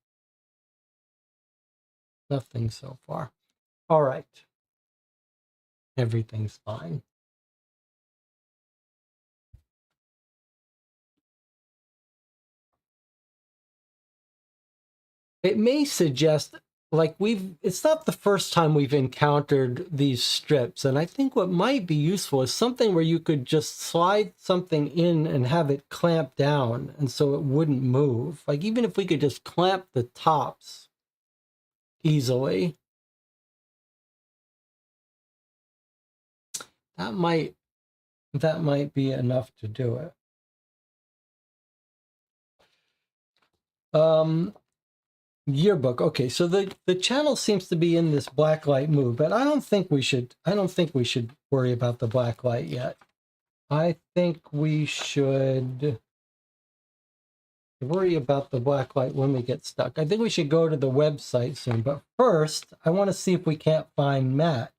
Nothing so far. All right. Everything's fine. It may suggest, like, it's not the first time we've encountered these strips. And I think what might be useful is something where you could just slide something in and have it clamp down. And so it wouldn't move. Like, even if we could just clamp the tops easily, that might be enough to do it. Yearbook. Okay, so the channel seems to be in this black light mood, but I don't think we should worry about the black light yet. I think we should worry about the black light when we get stuck. I think we should go to the website soon, but first I want to see if we can't find Matt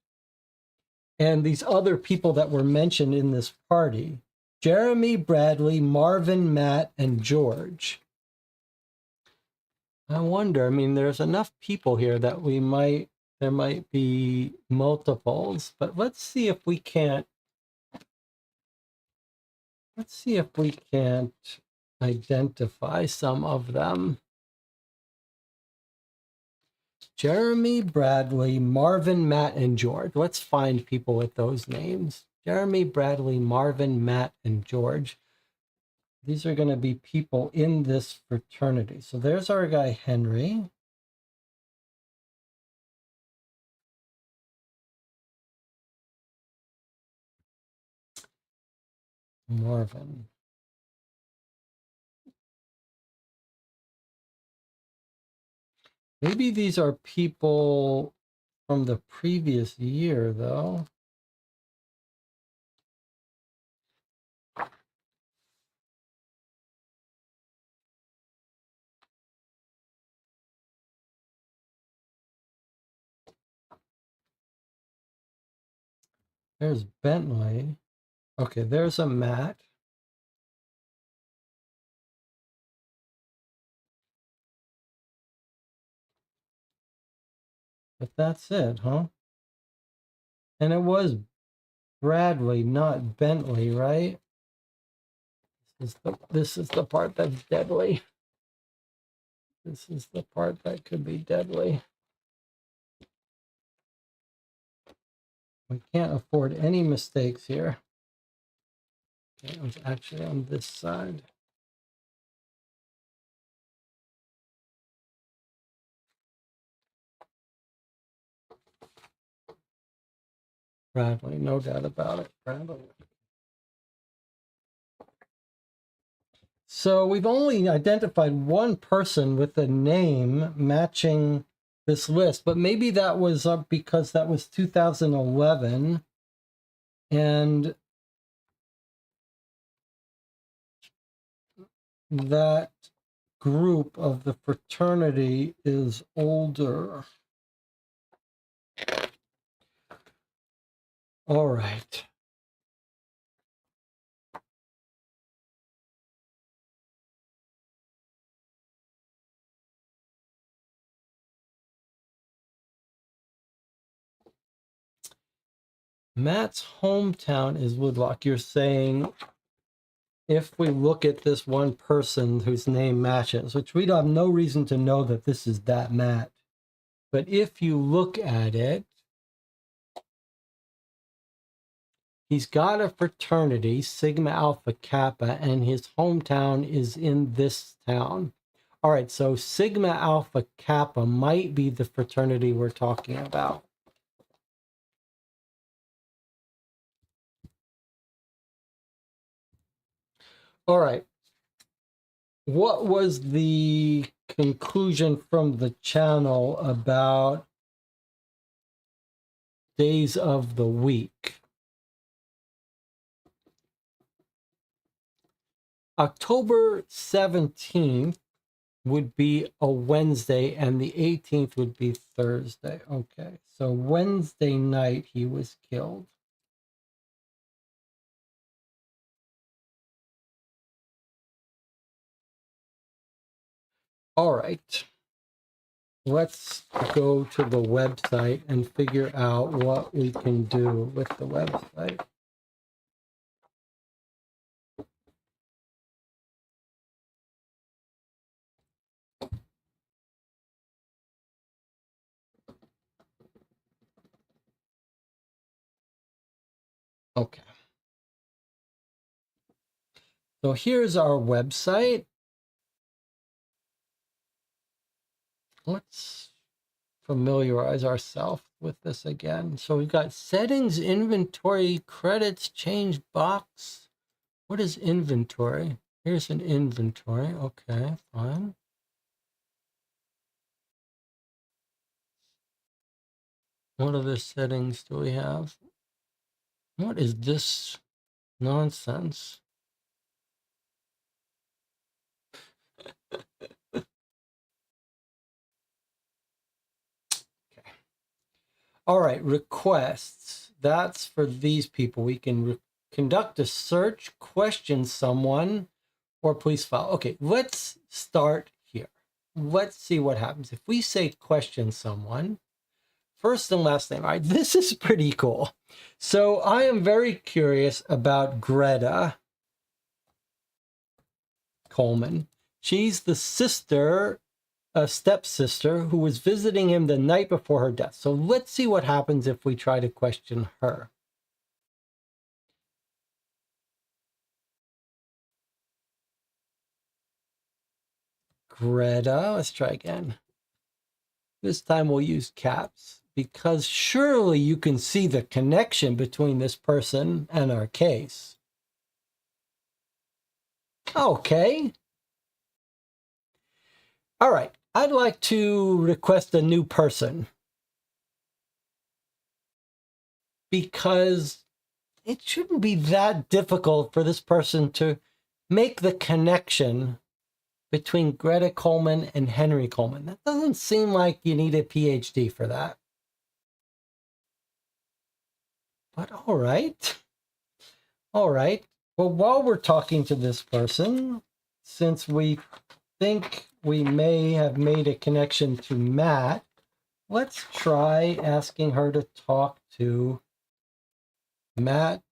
and these other people that were mentioned in this party. Jeremy, Bradley, Marvin, Matt, and George. I wonder, I mean, there's enough people here that there might be multiples, but let's see if we can't identify some of them. Jeremy, Bradley, Marvin, Matt, and George. Let's find people with those names. Jeremy, Bradley, Marvin, Matt, and George. These are going to be people in this fraternity. So there's our guy, Henry. Marvin. Maybe these are people from the previous year, though. There's Bentley. Okay, there's a Matt. But that's it, huh? And it was Bradley, not Bentley, right? This is the part that's deadly. This is the part that could be deadly. We can't afford any mistakes here. Okay, it was actually on this side. Bradley, no doubt about it. Bradley. So we've only identified one person with a name matching this list, but maybe that was up because that was 2011 and that group of the fraternity is older. All right. Matt's hometown is Woodlock. You're saying if we look at this one person whose name matches, which we have no reason to know that this is that Matt, but if you look at it, he's got a fraternity, Sigma Alpha Kappa, and his hometown is in this town. All right, so Sigma Alpha Kappa might be the fraternity we're talking about. All right. What was the conclusion from the channel about days of the week? October 17th would be a Wednesday and the 18th would be Thursday. Okay, so Wednesday night he was killed. All right, let's go to the website and figure out what we can do with the website. Okay. So here's our website. Let's familiarize ourselves with this again. So we've got settings, inventory, credits, change box. What is inventory? Here's an inventory. Okay, fine. What other settings do we have? What is this nonsense? Okay. All right, requests. That's for these people. We can conduct a search, question someone, or police file. Okay, let's start here. Let's see what happens. If we say question someone, first and last name. All right, this is pretty cool. So I am very curious about Greta Coleman. She's the sister, a stepsister, who was visiting him the night before her death. So let's see what happens if we try to question her. Greta, let's try again. This time we'll use caps because surely you can see the connection between this person and our case. Okay. All right. I'd like to request a new person. because it shouldn't be that difficult for this person to make the connection between Greta Coleman and Henry Coleman. That doesn't seem like you need a PhD for that. But all right. All right. Well, while we're talking to this person, since we think we may have made a connection to Matt, let's try asking her to talk to Matt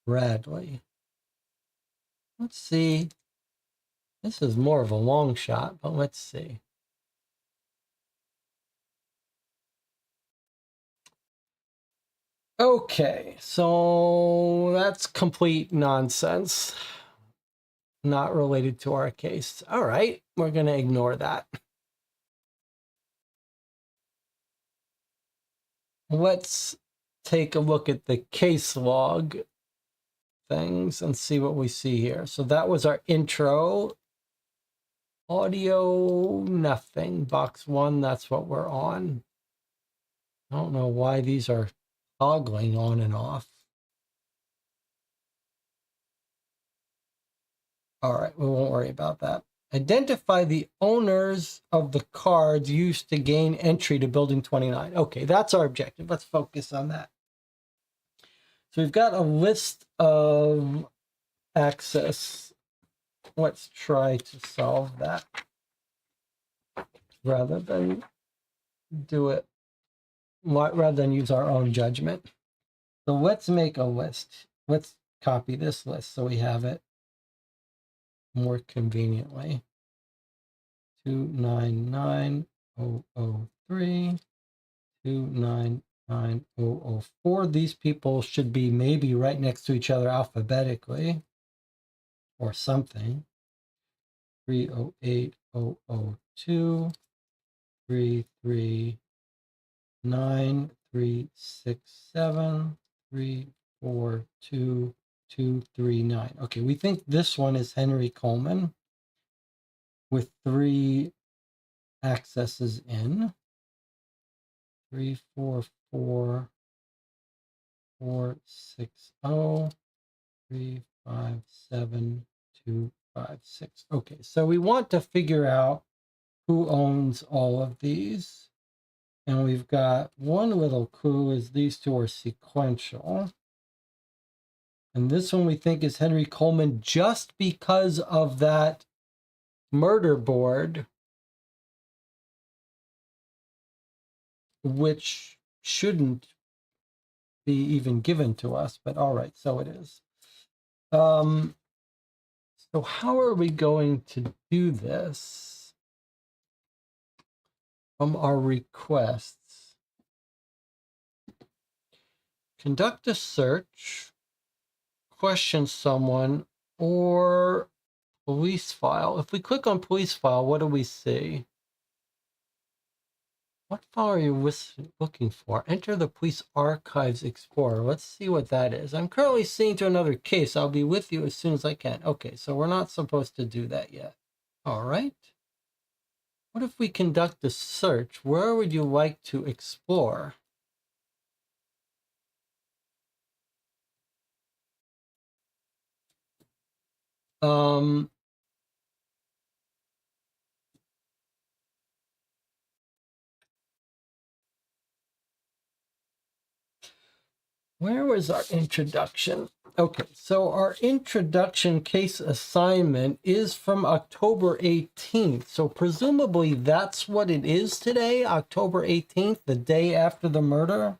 Bradley. Let's see. This is more of a long shot, but let's see. Okay, so that's complete nonsense. Not related to our case. All right, we're going to ignore that. Let's take a look at the case log things and see what we see here. So that was our intro. Audio, nothing. Box 1, that's what we're on. I don't know why these are toggling on and off. All right, we won't worry about that. Identify the owners of the cards used to gain entry to Building 29. Okay, that's our objective. Let's focus on that. So we've got a list of access. Let's try to solve that rather than use our own judgment. So let's make a list. Let's copy this list so we have it more conveniently. 299003, 299004. These people should be maybe right next to each other alphabetically or something. 308002, 339367, 342239. Okay, we think this one is Henry Coleman with 3 accesses in. 344460, 357256. Okay, so we want to figure out who owns all of these. And we've got one little clue is these two are sequential. And this one we think is Henry Coleman just because of that murder board, which shouldn't be even given to us, but all right, so it is. So how are we going to do this from our requests? Conduct a search, question someone, or police file. If we click on police file, what do we see? What file are you looking for? Enter the Police Archives Explorer. Let's see what that is. I'm currently seeing to another case. I'll be with you as soon as I can. Okay, so we're not supposed to do that yet. All right. What if we conduct a search? Where would you like to explore? Where was our introduction? Okay, so our introduction case assignment is from October 18th. So presumably that's what it is today, October 18th, the day after the murder.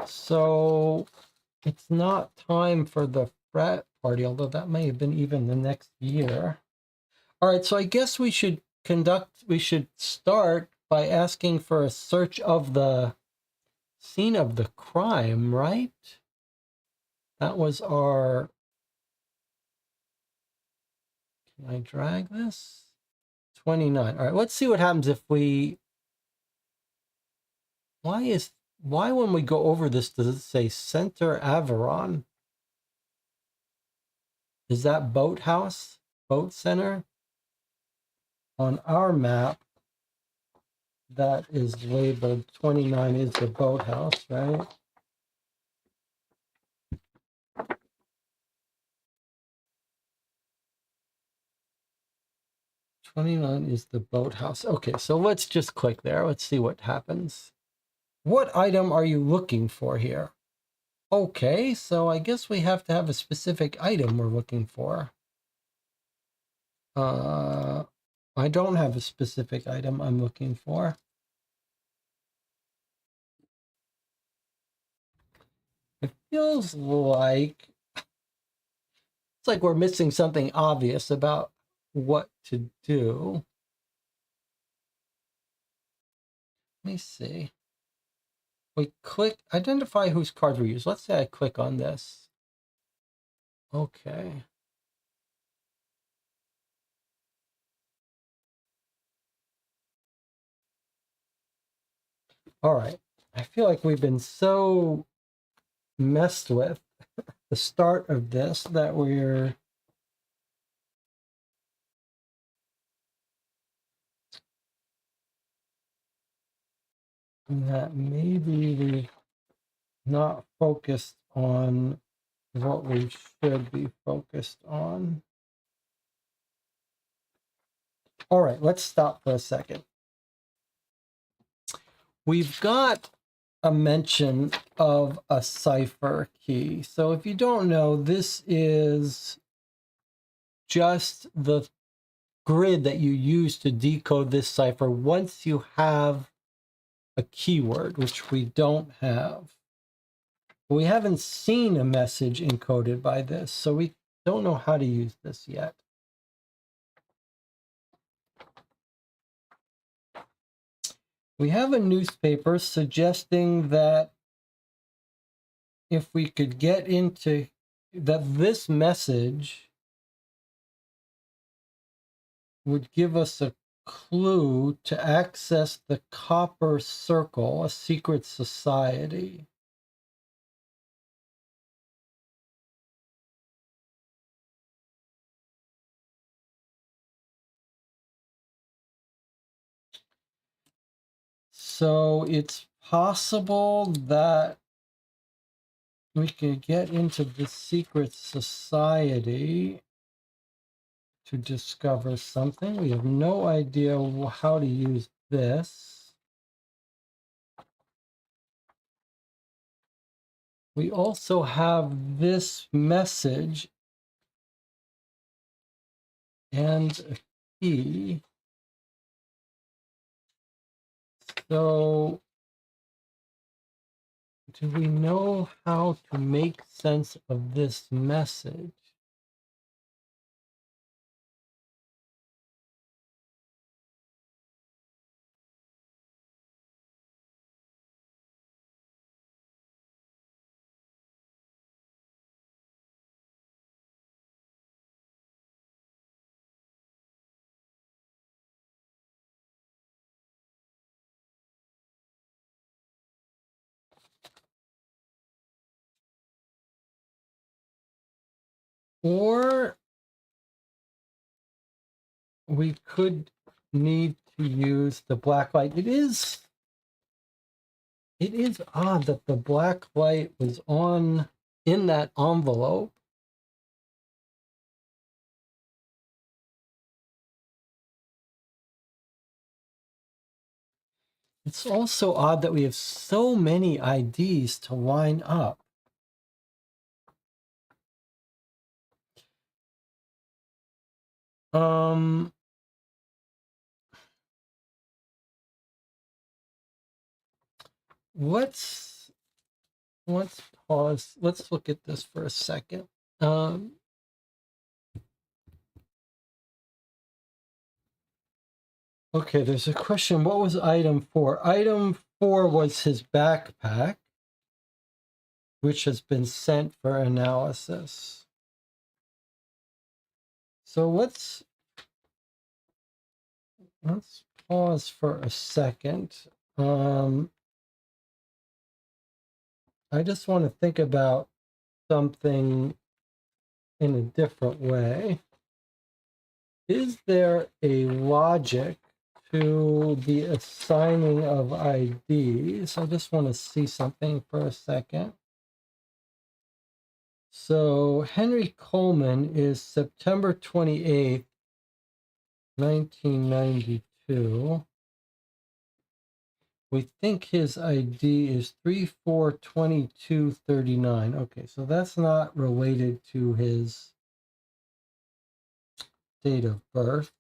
So it's not time for the frat party, although that may have been even the next year. All right, so I guess we should start by asking for a search of the scene of the crime, right? That was our... Can I drag this? 29. All right, let's see what happens if we... Why when we go over this does it say Center Averon? Is that boathouse? Boat center? on our map, that is labeled 29 is the boathouse, right? '29 is the boathouse. Okay, so let's just click there. Let's see what happens. What item are you looking for here? Okay, so I guess we have to have a specific item we're looking for. I don't have a specific item I'm looking for. It feels like it's like we're missing something obvious about what to do. Let me see. We click identify whose cards we use. Let's say I click on this. Okay. All right. I feel like we've been so messed with the start of this that maybe we've not focused on what we should be focused on. All right, let's stop for a second. We've got a mention of a cipher key. So if you don't know, this is just the grid that you use to decode this cipher once you have a keyword, which we don't have. We haven't seen a message encoded by this, so we don't know how to use this yet. We have a newspaper suggesting that if we could get into that, this message would give us a clue to access the Copper Circle, a secret society. So it's possible that we could get into the secret society to discover something. We have no idea how to use this. We also have this message and a key. So do we know how to make sense of this message? Or we could need to use the black light. It is odd that the black light was on in that envelope. It's also odd that we have so many IDs to line up. Let's pause. Let's look at this for a second. Okay, there's a question. What was item 4? Item 4 was his backpack, which has been sent for analysis. So let's pause for a second. I just want to think about something in a different way. is there a logic to the assigning of IDs? I just want to see something for a second. So Henry Coleman is September 28th, 1992. We think his ID is 342239. Okay, so that's not related to his date of birth.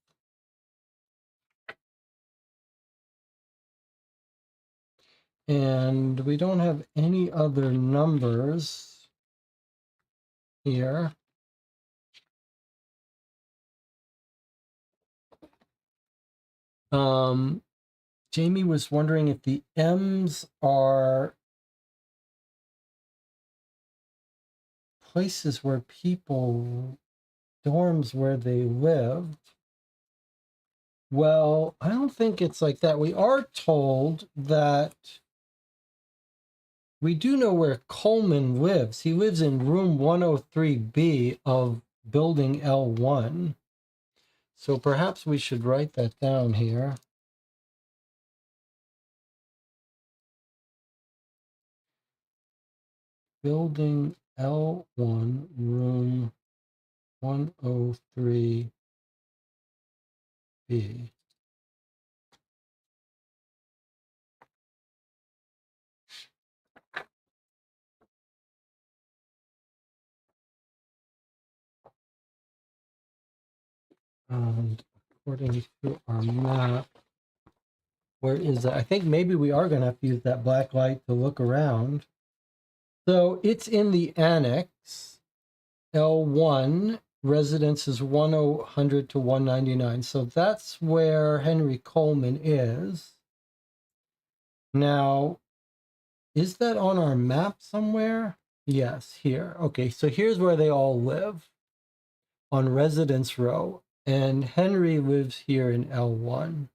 And we don't have any other numbers here. Jamie was wondering if the M's are places where people, dorms where they lived. Well, I don't think it's like that. We are told that we do know where Coleman lives. He lives in room 103B of building L1. So perhaps we should write that down here. Building L1, room 103B. And according to our map, where is that? I think maybe we are going to have to use that black light to look around. So it's in the annex. L1, residence is 100 to 199. So that's where Henry Coleman is. Now, is that on our map somewhere? Yes, here. Okay, so here's where they all live, on Residence Row. And Henry lives here in L1.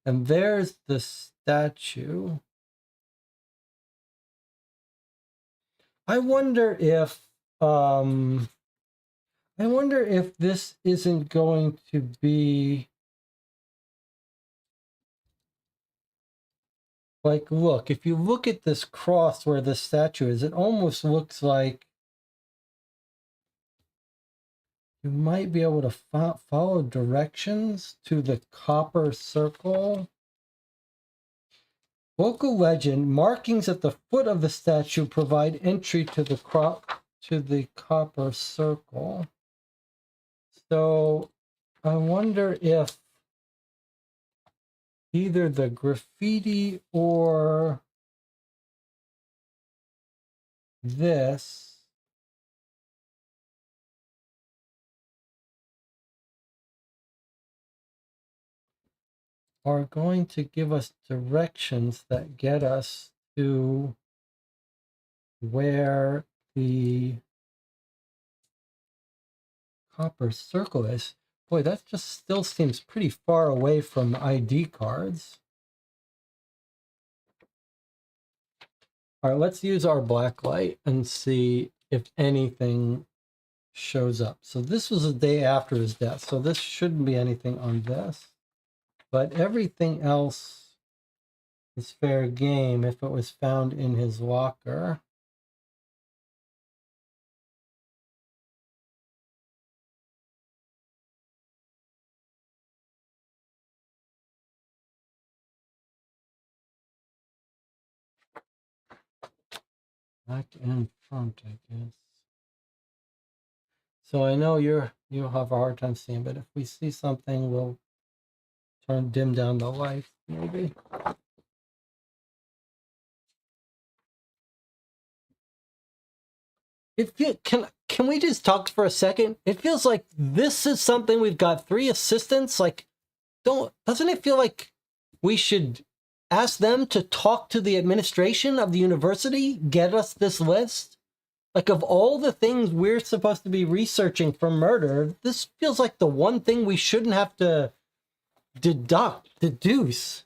And there's the statue. I wonder if this isn't going to be like, look, if you look at this cross where the statue is, it almost looks like you might be able to follow directions to the copper circle. Local legend, markings at the foot of the statue provide entry to the copper circle. So I wonder if either the graffiti or this are going to give us directions that get us to where the copper circle is. Boy, that just still seems pretty far away from ID cards. All right, let's use our black light and see if anything shows up. So this was the day after his death, so this shouldn't be anything on this. But everything else is fair game if it was found in his locker. Back and front, I guess. So I know you'll have a hard time seeing, but if we see something, we'll dim down the light, maybe. Can we just talk for a second? It feels like this is something we've got 3 assistants. Like, doesn't it feel like we should ask them to talk to the administration of the university, get us this list? Like, of all the things we're supposed to be researching for murder, this feels like the one thing we shouldn't have to deduce.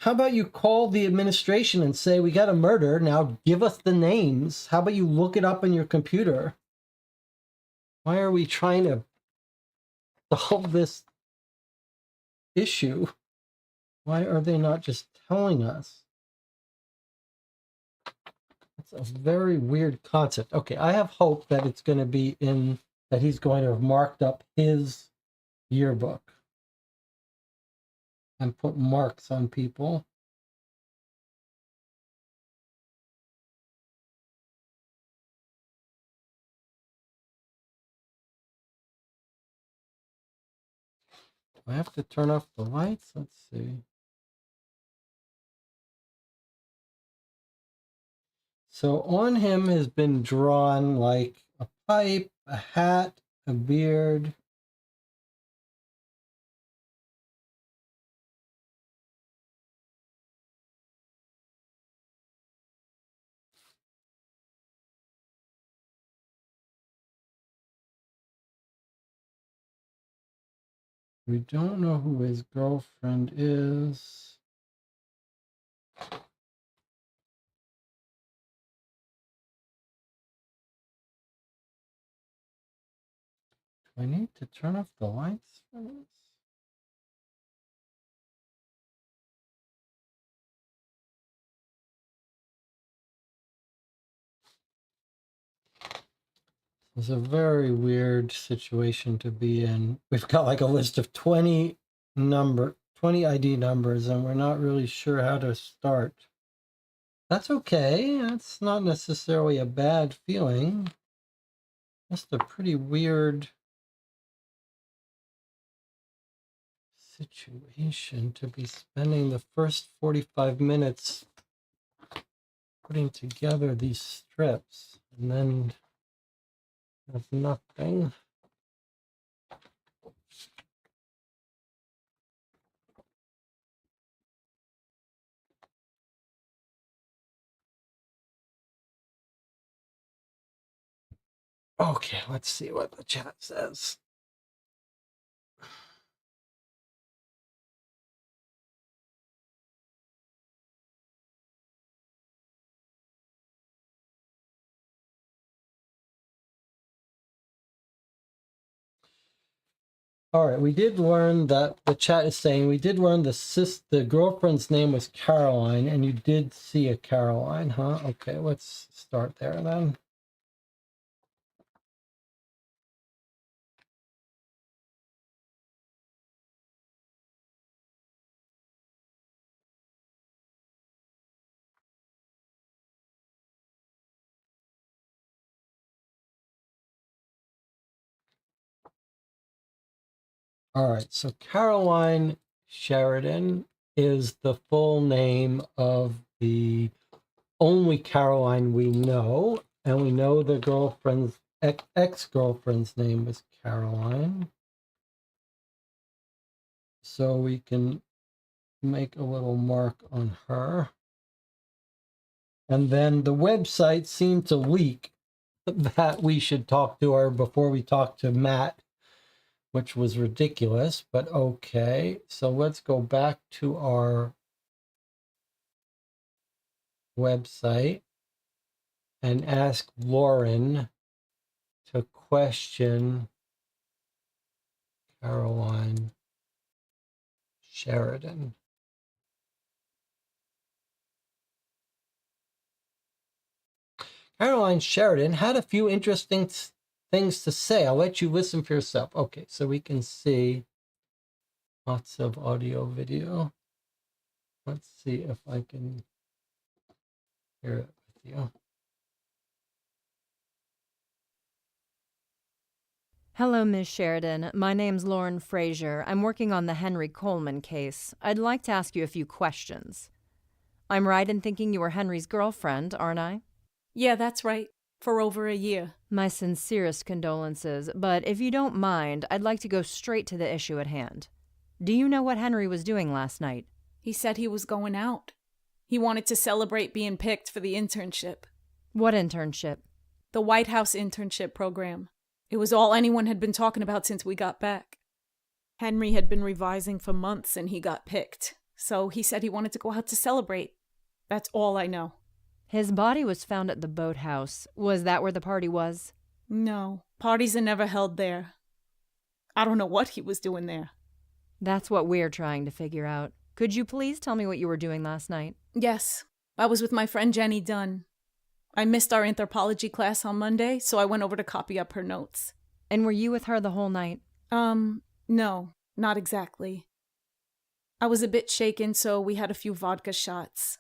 How about you call the administration and say, we got a murder, now give us the names. How about you look it up on your computer? Why are we trying to solve this issue? Why are they not just telling us? It's a very weird concept. Okay, I have hope that it's going to be that he's going to have marked up his yearbook and put marks on people. Do I have to turn off the lights? Let's see. So on him has been drawn like a pipe, a hat, a beard. We don't know who his girlfriend is. Do I need to turn off the lights for this? It's a very weird situation to be in. We've got like a list of 20 ID numbers, and we're not really sure how to start. That's okay. That's not necessarily a bad feeling. Just a pretty weird situation to be spending the first 45 minutes putting together these strips and then have nothing. Okay, let's see what the chat says. All right, we did learn that the chat is saying we did learn the girlfriend's name was Caroline, and you did see a Caroline, huh? Okay, let's start there then. All right, so Caroline Sheridan is the full name of the only Caroline we know, and we know the girlfriend's ex-girlfriend's name was Caroline. So we can make a little mark on her. And then the website seemed to leak that we should talk to her before we talk to Matt, which was ridiculous, but okay. So let's go back to our website and ask Lauren to question Caroline Sheridan. Caroline Sheridan had a few interesting things to say. I'll let you listen for yourself. Okay, so we can see lots of audio, video. Let's see if I can hear it with you. Hello, Ms. Sheridan. My name's Lauren Frazier. I'm working on the Henry Coleman case. I'd like to ask you a few questions. I'm right in thinking you were Henry's girlfriend, aren't I? Yeah, that's right. For over a year. My sincerest condolences, but if you don't mind, I'd like to go straight to the issue at hand. Do you know what Henry was doing last night? He said he was going out. He wanted to celebrate being picked for the internship. What internship? The White House internship program. It was all anyone had been talking about since we got back. Henry had been revising for months and he got picked. so he said he wanted to go out to celebrate. That's all I know. His body was found at the boathouse. Was that where the party was? No, parties are never held there. I don't know what he was doing there. That's what we're trying to figure out. Could you please tell me what you were doing last night? Yes, I was with my friend Jenny Dunn. I missed our anthropology class on Monday, so I went over to copy up her notes. And were you with her the whole night? No, not exactly. I was a bit shaken, so we had a few vodka shots.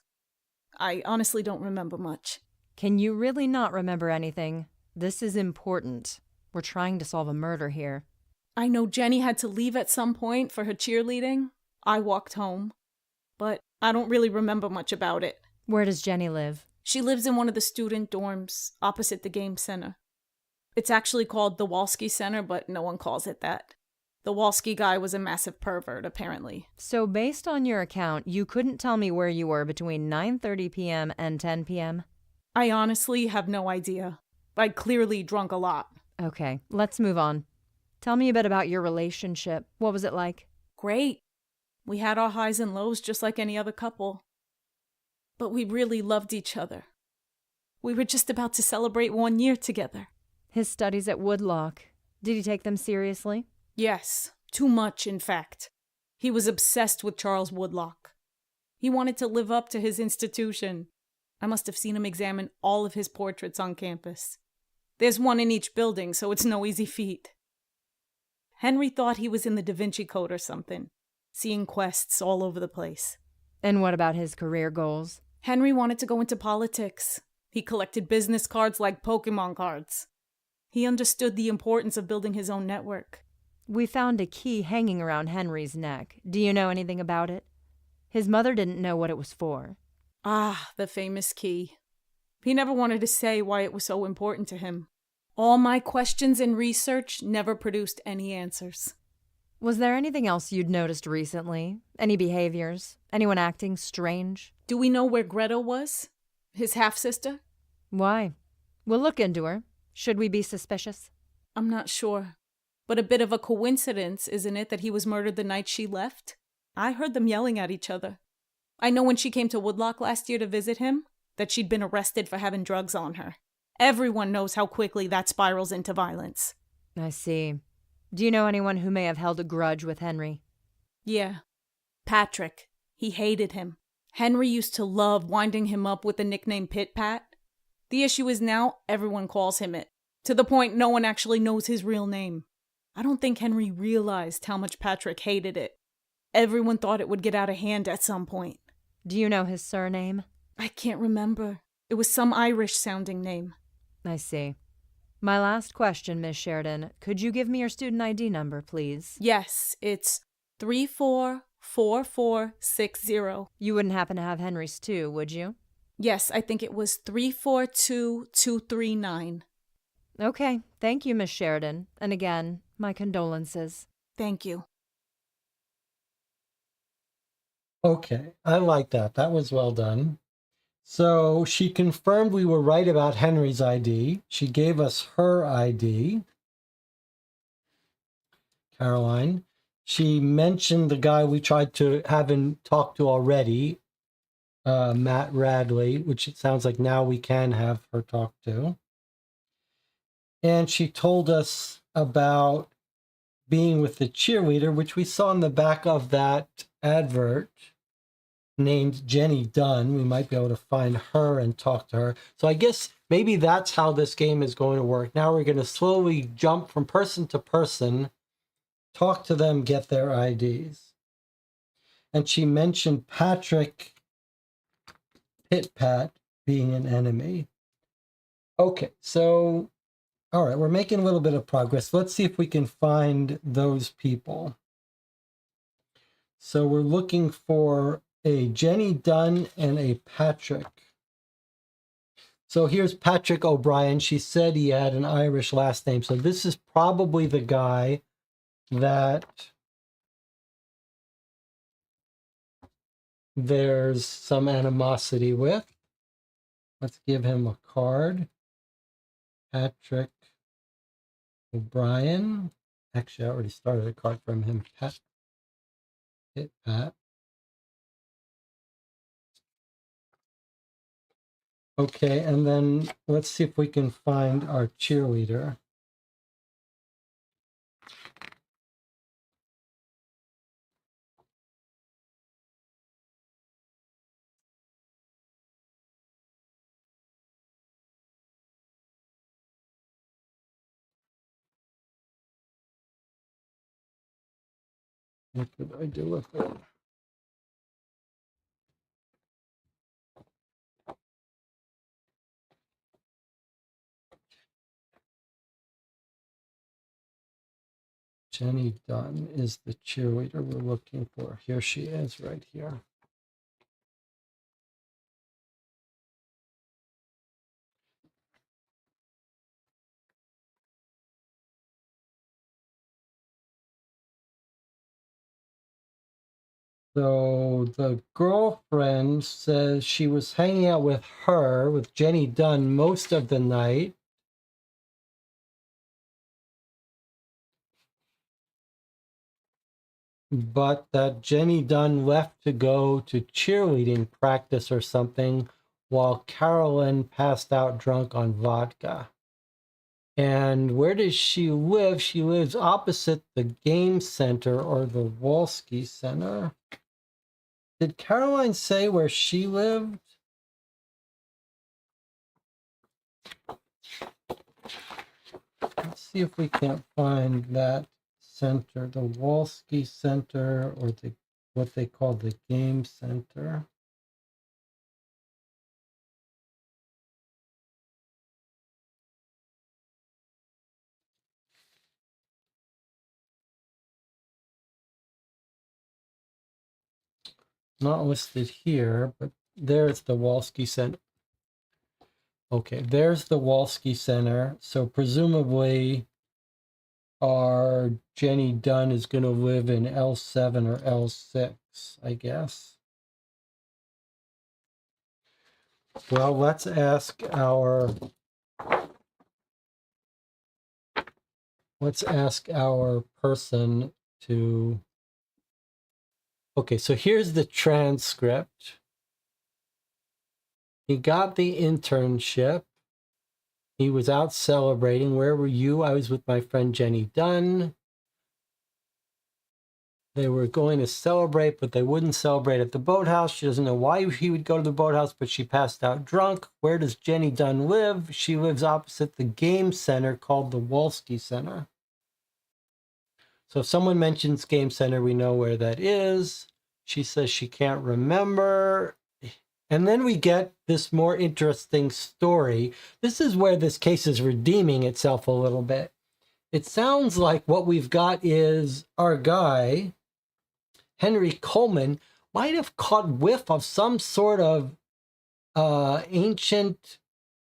I honestly don't remember much. Can you really not remember anything? This is important. We're trying to solve a murder here. I know Jenny had to leave at some point for her cheerleading. I walked home. But I don't really remember much about it. Where does Jenny live? She lives in one of the student dorms opposite the game center. It's actually called the Walski Center, but no one calls it that. The Walski guy was a massive pervert, apparently. So based on your account, you couldn't tell me where you were between 9:30 p.m. and 10 p.m.? I honestly have no idea. I clearly drunk a lot. Okay, let's move on. Tell me a bit about your relationship. What was it like? Great. We had our highs and lows just like any other couple. But we really loved each other. We were just about to celebrate 1 year together. His studies at Woodlock. Did he take them seriously? Yes, too much, in fact. He was obsessed with Charles Woodlock. He wanted to live up to his institution. I must have seen him examine all of his portraits on campus. There's one in each building, so it's no easy feat. Henry thought he was in the Da Vinci Code or something, seeing quests all over the place. And what about his career goals? Henry wanted to go into politics. He collected business cards like Pokemon cards. He understood the importance of building his own network. We found a key hanging around Henry's neck. Do you know anything about it? His mother didn't know what it was for. Ah, the famous key. He never wanted to say why it was so important to him. All my questions and research never produced any answers. Was there anything else you'd noticed recently? Any behaviors? Anyone acting strange? Do we know where Greta was? His half-sister? Why? We'll look into her. Should we be suspicious? I'm not sure. But a bit of a coincidence, isn't it, that he was murdered the night she left? I heard them yelling at each other. I know when she came to Woodlock last year to visit him, that she'd been arrested for having drugs on her. Everyone knows how quickly that spirals into violence. I see. Do you know anyone who may have held a grudge with Henry? Yeah. Patrick. He hated him. Henry used to love winding him up with the nickname Pit Pat. The issue is now everyone calls him it, to the point no one actually knows his real name. I don't think Henry realized how much Patrick hated it. Everyone thought it would get out of hand at some point. Do you know his surname? I can't remember. It was some Irish-sounding name. I see. My last question, Miss Sheridan. Could you give me your student ID number, please? Yes, it's 344460. You wouldn't happen to have Henry's too, would you? Yes, I think it was 342239. Okay, thank you, Miss Sheridan. And again, my condolences. Thank you. Okay, I like that. That was well done. So she confirmed we were right about Henry's ID. She gave us her ID, Caroline. She mentioned the guy we tried to have him talk to already, Matt Radley, which it sounds like now we can have her talk to. And she told us about being with the cheerleader, which we saw in the back of that advert, named Jenny Dunn. We might be able to find her and talk to her. So I guess maybe that's how this game is going to work. Now we're going to slowly jump from person to person, talk to them, get their IDs. And she mentioned Patrick Pit-Pat being an enemy. Okay, so, all right, we're making a little bit of progress. Let's see if we can find those people. So we're looking for a Jenny Dunn and a Patrick. So here's Patrick O'Brien. She said he had an Irish last name. So this is probably the guy that there's some animosity with. Let's give him a card. Patrick O'Brien. Actually, I already started a card from him. Pat. Okay, and then let's see if we can find our cheerleader. What could I do with it? Jenny Dunn is the cheerleader we're looking for. Here she is, right here. So the girlfriend says she was hanging out with her, with Jenny Dunn, most of the night. But that Jenny Dunn left to go to cheerleading practice or something while Carolyn passed out drunk on vodka. And where does she live? She lives opposite the game center or the Wolski Center. Did Caroline say where she lived? Let's see if we can't find that center, the Wolski Center, or what they call the game center. Not listed here, but there's the Wolski Center. Okay, there's the Wolski Center. So presumably our Jenny Dunn is going to live in L7 or L6, I guess. Well, let's ask our person to. Okay, so here's the transcript. He got the internship. He was out celebrating. Where were you? I was with my friend Jenny Dunn. They were going to celebrate, but they wouldn't celebrate at the boathouse. She doesn't know why he would go to the boathouse, but she passed out drunk. Where does Jenny Dunn live? She lives opposite the game center called the Wolski Center. So if someone mentions game center, we know where that is. She says she can't remember. And then we get this more interesting story. This is where this case is redeeming itself a little bit. It sounds like what we've got is our guy, Henry Coleman, might have caught whiff of some sort of ancient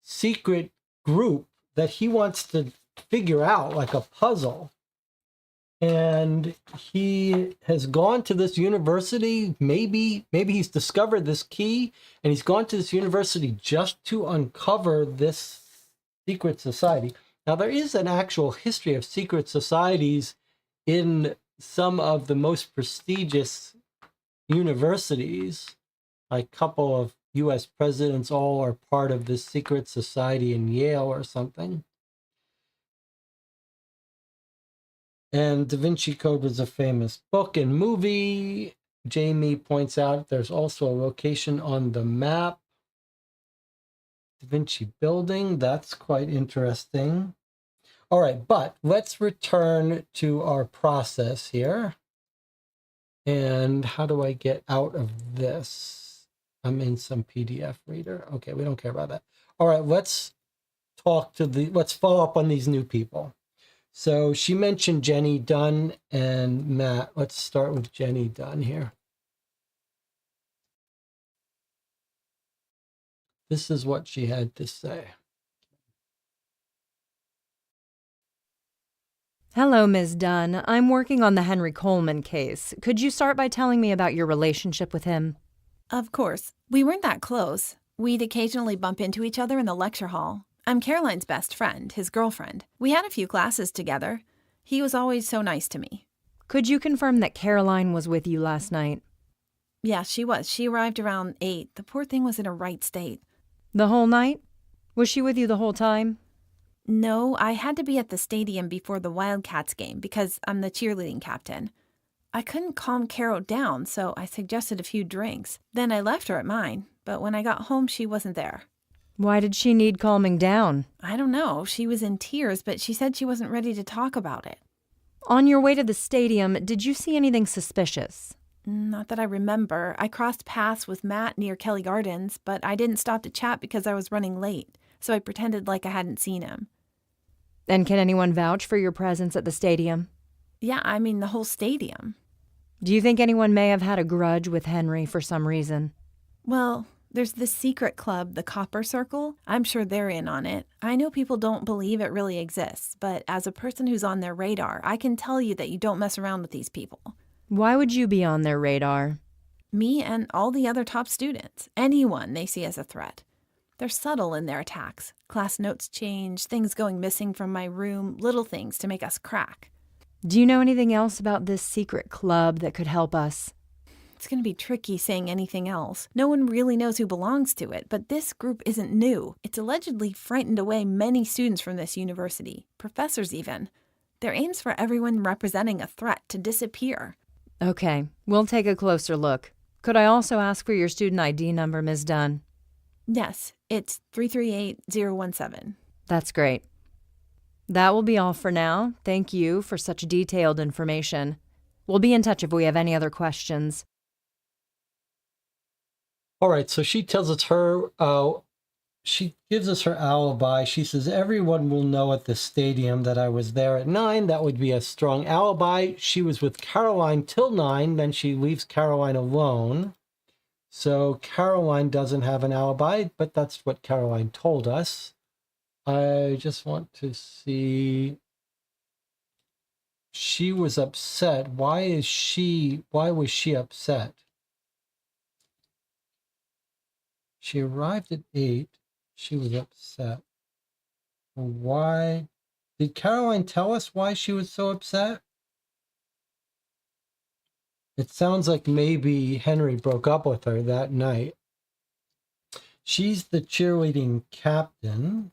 secret group that he wants to figure out, like a puzzle. And he has gone to this university. Maybe he's discovered this key, and he's gone to this university just to uncover this secret society. Now, there is an actual history of secret societies in some of the most prestigious universities. Like a couple of U.S. presidents all are part of this secret society in Yale or something. And Da Vinci Code was a famous book and movie. Jamie points out there's also a location on the map. Da Vinci Building, that's quite interesting. All right, but let's return to our process here. And how do I get out of this? I'm in some PDF reader. Okay, we don't care about that. All right, let's follow up on these new people. So she mentioned Jenny Dunn and Matt. Let's start with Jenny Dunn here. This is what she had to say. Hello, Ms. Dunn. I'm working on the Henry Coleman case. Could you start by telling me about your relationship with him? Of course. We weren't that close. We'd occasionally bump into each other in the lecture hall. I'm Caroline's best friend, his girlfriend. We had a few classes together. He was always so nice to me. Could you confirm that Caroline was with you last night? Yeah, she was. She arrived around 8. The poor thing was in a right state. The whole night? Was she with you the whole time? No, I had to be at the stadium before the Wildcats game because I'm the cheerleading captain. I couldn't calm Caro down, so I suggested a few drinks. Then I left her at mine, but when I got home, she wasn't there. Why did she need calming down? I don't know. She was in tears, but she said she wasn't ready to talk about it. On your way to the stadium, did you see anything suspicious? Not that I remember. I crossed paths with Matt near Kelly Gardens, but I didn't stop to chat because I was running late, so I pretended like I hadn't seen him. And can anyone vouch for your presence at the stadium? Yeah, I mean the whole stadium. Do you think anyone may have had a grudge with Henry for some reason? Well, there's this secret club, the Copper Circle. I'm sure they're in on it. I know people don't believe it really exists, but as a person who's on their radar, I can tell you that you don't mess around with these people. Why would you be on their radar? Me and all the other top students. Anyone they see as a threat. They're subtle in their attacks. Class notes change, things going missing from my room, little things to make us crack. Do you know anything else about this secret club that could help us? It's going to be tricky saying anything else. No one really knows who belongs to it, but this group isn't new. It's allegedly frightened away many students from this university, professors even. Their aim's for everyone representing a threat to disappear. Okay, we'll take a closer look. Could I also ask for your student ID number, Ms. Dunn? Yes, it's 338017. That's great. That will be all for now. Thank you for such detailed information. We'll be in touch if we have any other questions. All right, so she tells us she gives us her alibi. She says, everyone will know at the stadium that I was there at 9. That would be a strong alibi. She was with Caroline till 9. Then she leaves Caroline alone. So Caroline doesn't have an alibi, but that's what Caroline told us. I just want to see. She was upset. Why was she upset? She arrived at 8. She was upset. Why? Did Caroline tell us why she was so upset? It sounds like maybe Henry broke up with her that night. She's the cheerleading captain.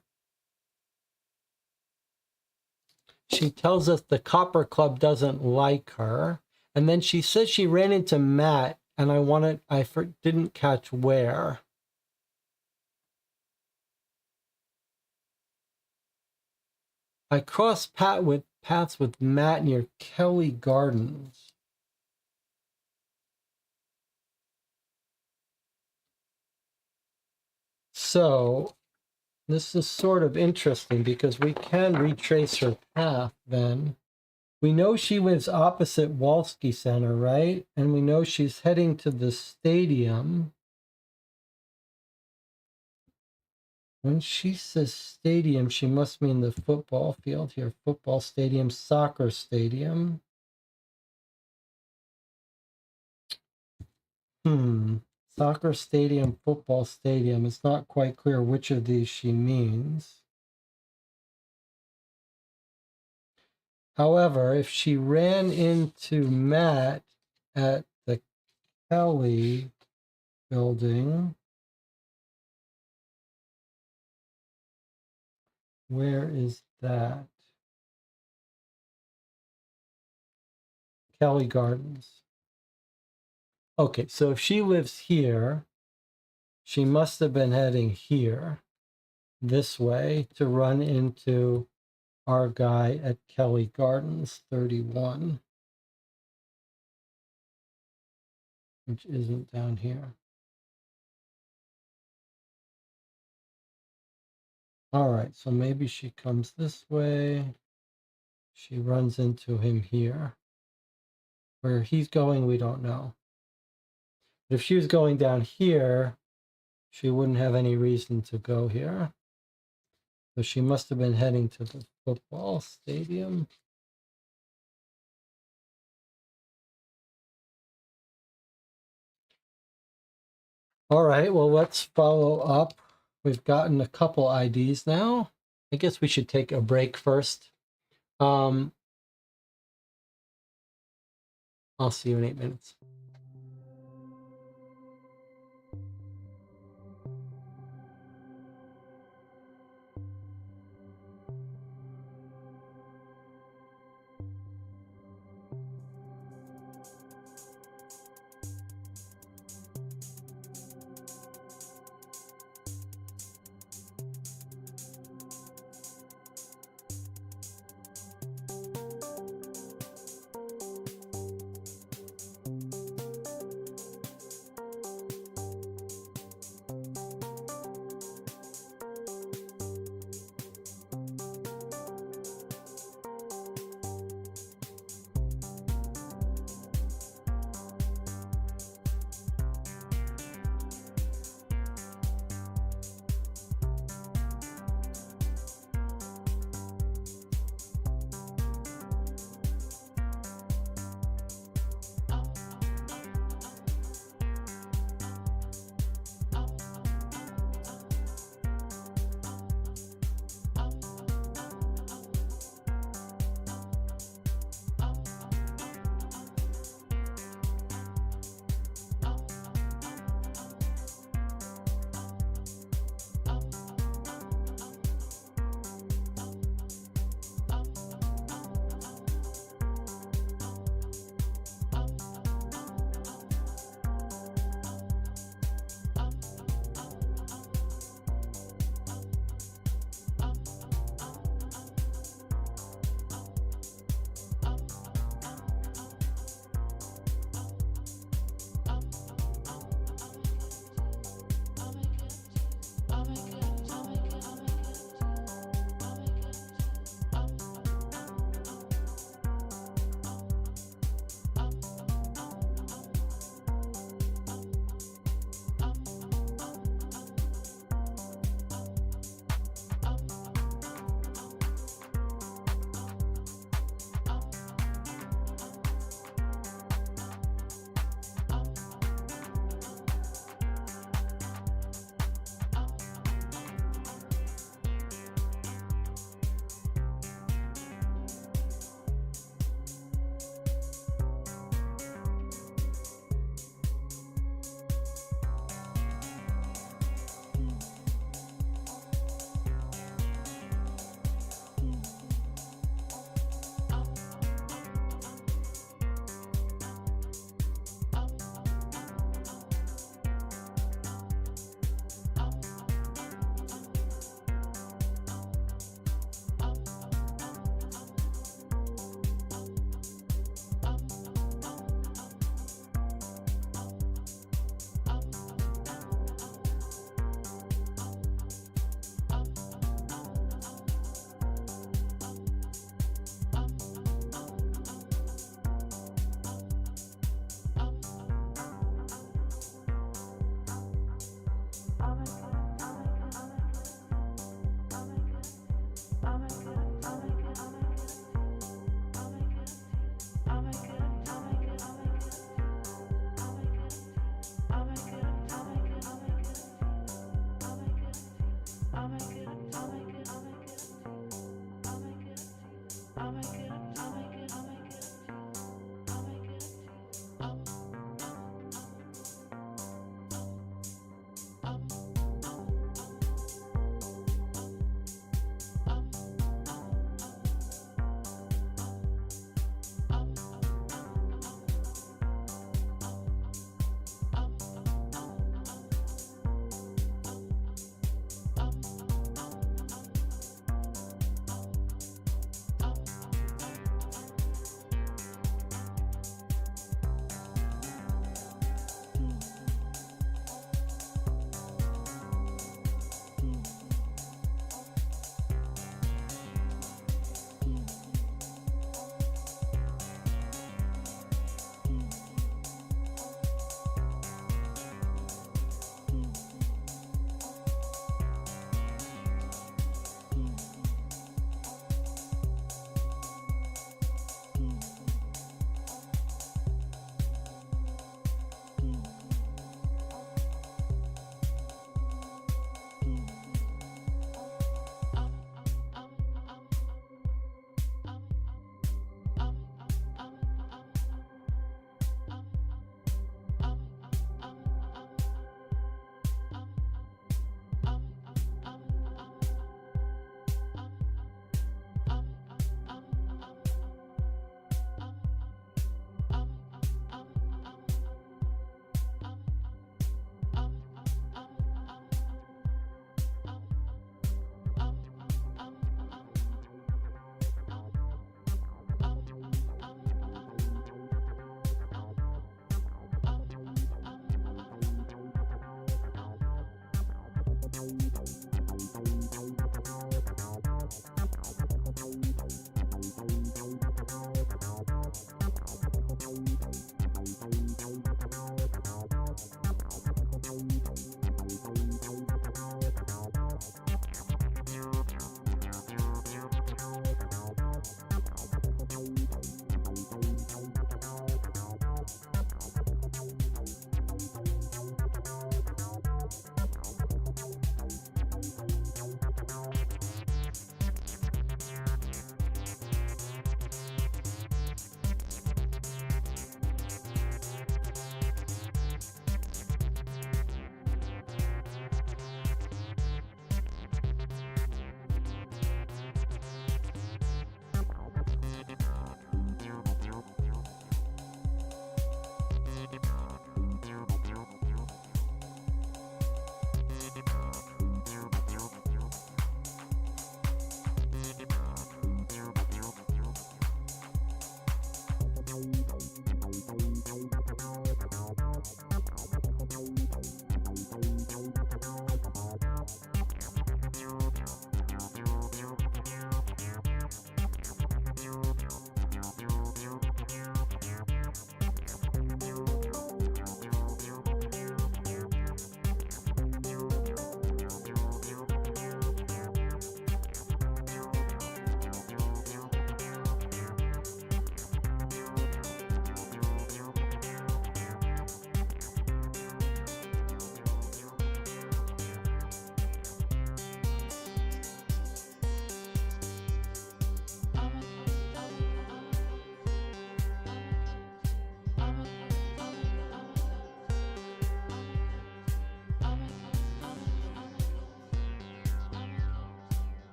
She tells us the Copper Club doesn't like her. And then she says she ran into Matt, and I didn't catch where. I crossed paths with Matt near Kelly Gardens. So this is sort of interesting because we can retrace her path then. We know she lives opposite Walsky Center, right? And we know she's heading to the stadium. When she says stadium, she must mean the football field here. Football stadium, soccer stadium. Soccer stadium, football stadium. It's not quite clear which of these she means. However, if she ran into Matt at the Kelly building, where is that? Kelly Gardens. Okay, so if she lives here, she must have been heading here, this way, to run into our guy at Kelly Gardens 31, which isn't down here. All right, so maybe she comes this way. She runs into him here. Where he's going, we don't know. But if she was going down here, she wouldn't have any reason to go here. So she must have been heading to the football stadium. All right, well, let's follow up. We've gotten a couple IDs now. I guess we should take a break first. I'll see you in 8 minutes.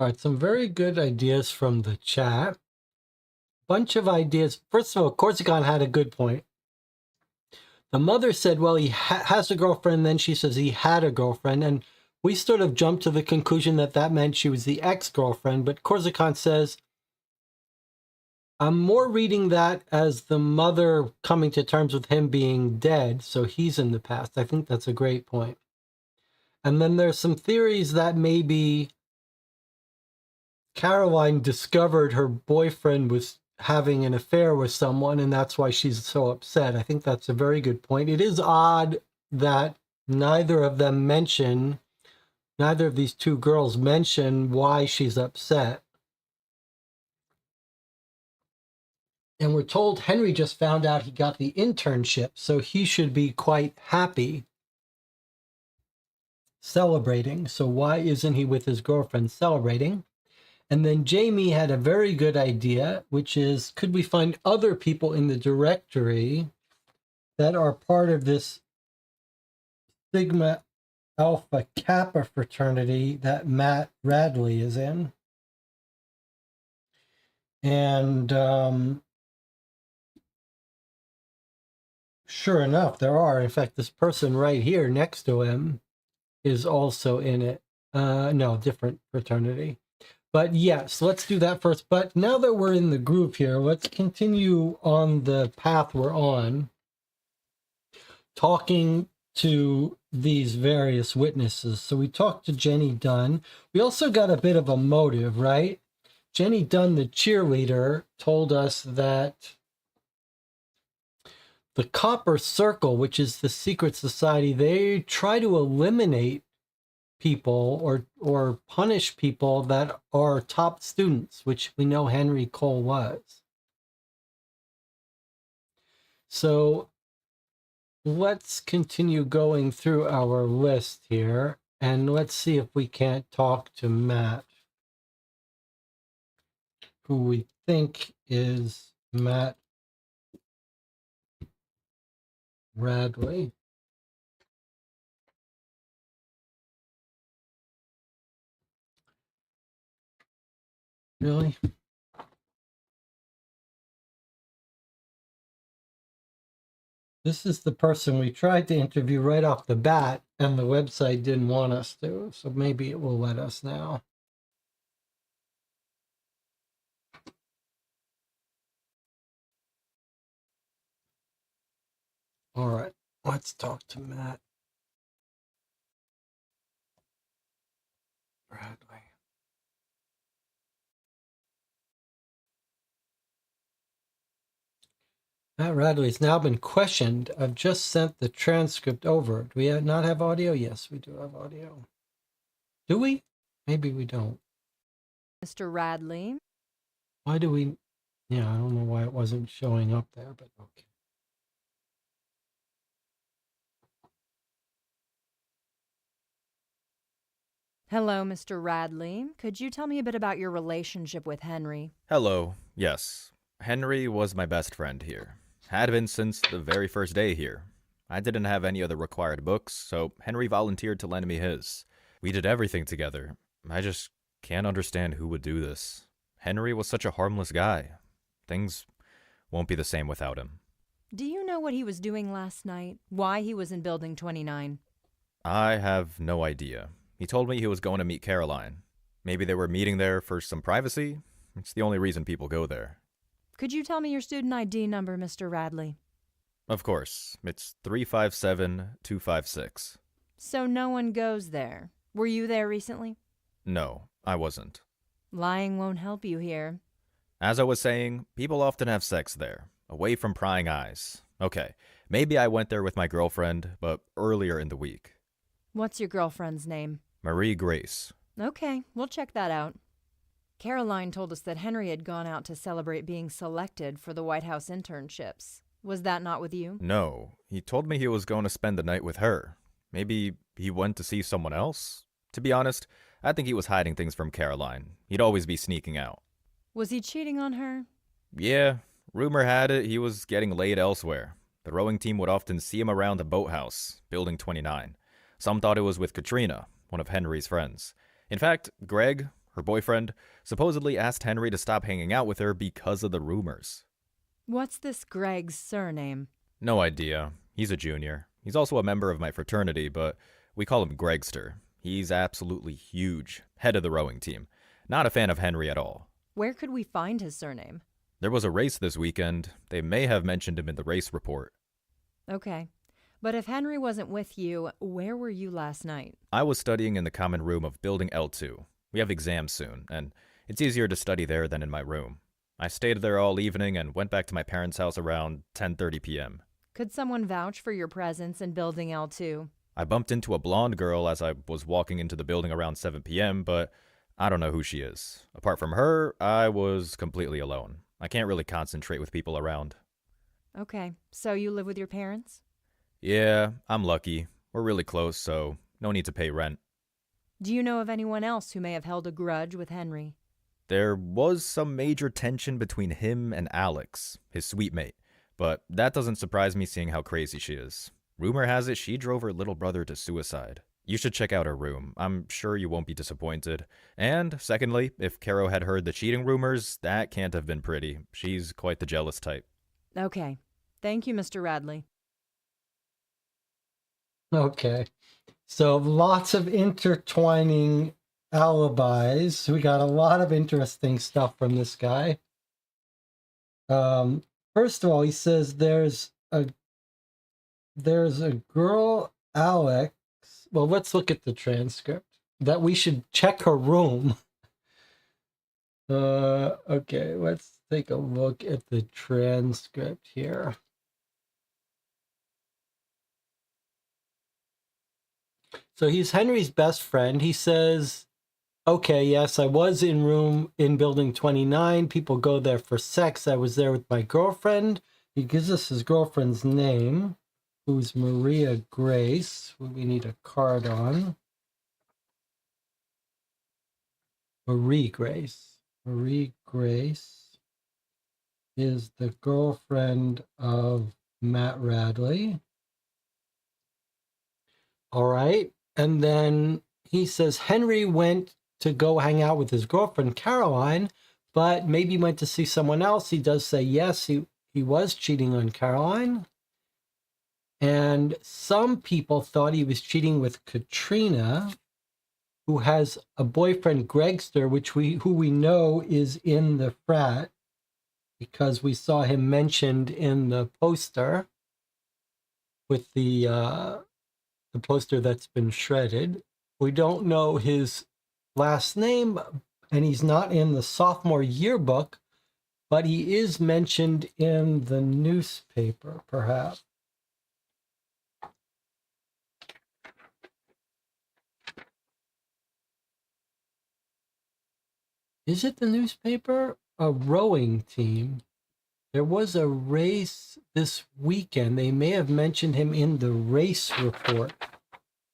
All right, some very good ideas from the chat. Bunch of ideas. First of all, Corsican had a good point. The mother said, well, he has a girlfriend. Then she says he had a girlfriend. And we sort of jumped to the conclusion that that meant she was the ex-girlfriend. But Corsican says, I'm more reading that as the mother coming to terms with him being dead. So he's in the past. I think that's a great point. And then there's some theories that maybe Caroline discovered her boyfriend was having an affair with someone, and that's why she's so upset. I think that's a very good point. It is odd that neither of these two girls mention why she's upset. And we're told Henry just found out he got the internship, so he should be quite happy, celebrating. So why isn't he with his girlfriend celebrating? And then Jamie had a very good idea, which is, could we find other people in the directory that are part of this Sigma Alpha Kappa fraternity that Matt Radley is in? And sure enough, there are. In fact, this person right here next to him is also in it. No, different fraternity. But yes, let's do that first. But now that we're in the group here, let's continue on the path we're on, talking to these various witnesses. So we talked to Jenny Dunn. We also got a bit of a motive, right? Jenny Dunn, the cheerleader, told us that the Copper Circle, which is the secret society, they try to eliminate people or punish people that are top students, which we know Henry Cole was. So let's continue going through our list here, and let's see if we can't talk to Matt, who we think is Matt Radley. Really? This is the person we tried to interview right off the bat, and the website didn't want us to, so maybe it will let us now. All right, let's talk to Matt Radley. Matt Radley's now been questioned. I've just sent the transcript over. Do we not have audio? Yes, we do have audio. Do we? Maybe we don't. Mr. Radley. Why do we? Yeah, I don't know why it wasn't showing up there, but okay. Hello, Mr. Radley. Could you tell me a bit about your relationship with Henry? Hello. Yes. Henry was my best friend here. Had been since the very first day here. I didn't have any other required books, so Henry volunteered to lend me his. We did everything together. I just can't understand who would do this. Henry was such a harmless guy. Things won't be the same without him. Do you know what he was doing last night? Why he was in Building 29? I have no idea. He told me he was going to meet Caroline. Maybe they were meeting there for some privacy? It's the only reason people go there. Could you tell me your student ID number, Mr. Radley? Of course. It's 357256. So no one goes there. Were you there recently? No, I wasn't. Lying won't help you here. As I was saying, people often have sex there, away from prying eyes. Okay, maybe I went there with my girlfriend, but earlier in the week. What's your girlfriend's name? Marie Grace. Okay, we'll check that out. Caroline told us that Henry had gone out to celebrate being selected for the White House internships. Was that not with you? No, he told me he was going to spend the night with her. Maybe he went to see someone else? To be honest, I think he was hiding things from Caroline. He'd always be sneaking out. Was he cheating on her? Yeah, rumor had it he was getting laid elsewhere. The rowing team would often see him around the boathouse, Building 29. Some thought it was with Katrina, one of Henry's friends. In fact, Greg, her boyfriend, supposedly asked Henry to stop hanging out with her because of the rumors. What's this Greg's surname? No idea. He's a junior. He's also a member of my fraternity, but we call him Gregster. He's absolutely huge, head of the rowing team. Not a fan of Henry at all. Where could we find his surname? There was a race this weekend. They may have mentioned him in the race report. Okay. But if Henry wasn't with you, where were you last night? I was studying in the common room of Building L2. We have exams soon, and it's easier to study there than in my room. I stayed there all evening and went back to my parents' house around 10:30 p.m. Could someone vouch for your presence in Building L2? I bumped into a blonde girl as I was walking into the building around 7 p.m., but I don't know who she is. Apart from her, I was completely alone. I can't really concentrate with people around. Okay, so you live with your parents? Yeah, I'm lucky. We're really close, so no need to pay rent. Do you know of anyone else who may have held a grudge with Henry? There was some major tension between him and Alex, his sweet mate, but that doesn't surprise me seeing how crazy she is. Rumor has it she drove her little brother to suicide. You should check out her room. I'm sure you won't be disappointed. And, secondly, if Caro had heard the cheating rumors, that can't have been pretty. She's quite the jealous type. Okay. Thank you, Mr. Radley. Okay. So lots of intertwining alibis. We got a lot of interesting stuff from this guy. First of all, he says there's a girl, Alex. Well, let's look at the transcript. That we should check her room. Okay, let's take a look at the transcript here. So he's Henry's best friend. He says, okay, yes, I was in Building 29. People go there for sex. I was there with my girlfriend. He gives us his girlfriend's name, who's Maria Grace, who we need a card on. Marie Grace. Marie Grace is the girlfriend of Matt Radley. All right. And then he says Henry went to go hang out with his girlfriend, Caroline, but maybe went to see someone else. He does say, yes, he was cheating on Caroline. And some people thought he was cheating with Katrina, who has a boyfriend, Gregster, who we know is in the frat because we saw him mentioned in the poster with the poster that's been shredded. We don't know his last name, and he's not in the sophomore yearbook, but he is mentioned in the newspaper, perhaps. Is it the newspaper? A rowing team. There was a race this weekend. They may have mentioned him in the race report.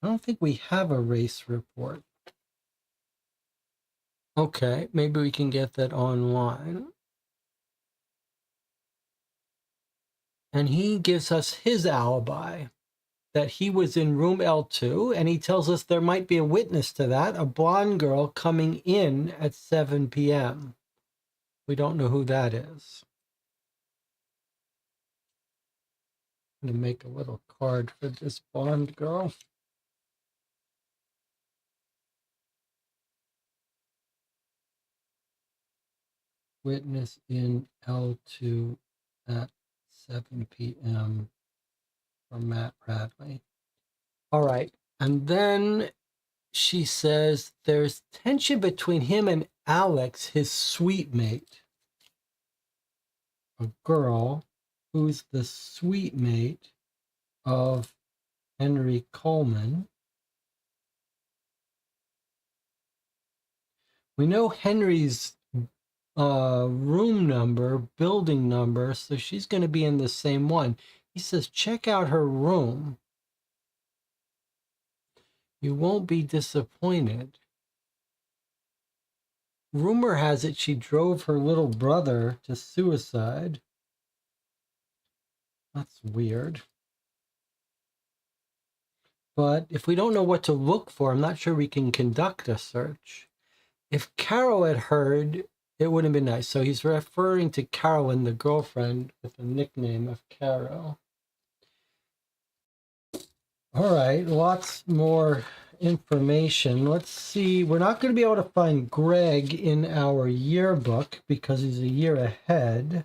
I don't think we have a race report. Okay, maybe we can get that online. And he gives us his alibi that he was in room L2, and he tells us there might be a witness to that, a blonde girl coming in at 7 p.m. We don't know who that is. I'm going to make a little card for this blonde girl. Witness in L2 at 7 p.m. for Matt Radley. All right. And then she says there's tension between him and Alex, his suite mate. A girl who's the suite mate of Henry Coleman. We know Henry's room number, building number, so she's going to be in the same one. He says, check out her room. You won't be disappointed. Rumor has it she drove her little brother to suicide. That's weird. But if we don't know what to look for, I'm not sure we can conduct a search. If Carol had heard, it would have been nice. So he's referring to Carolyn, the girlfriend, with the nickname of Carol. All right, lots more information. Let's see. We're not going to be able to find Greg in our yearbook because he's a year ahead.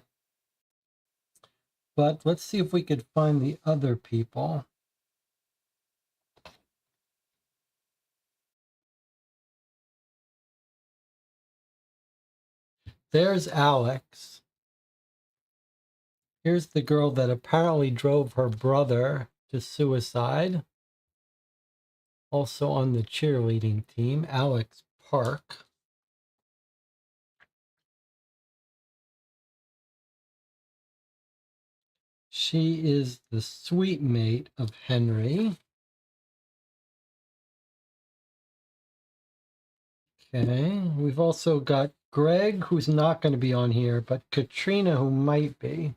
But let's see if we could find the other people. There's Alex. Here's the girl that apparently drove her brother to suicide. Also on the cheerleading team, Alex Park. She is the suite mate of Henry. Okay, we've also got Greg, who's not going to be on here, but Katrina, who might be.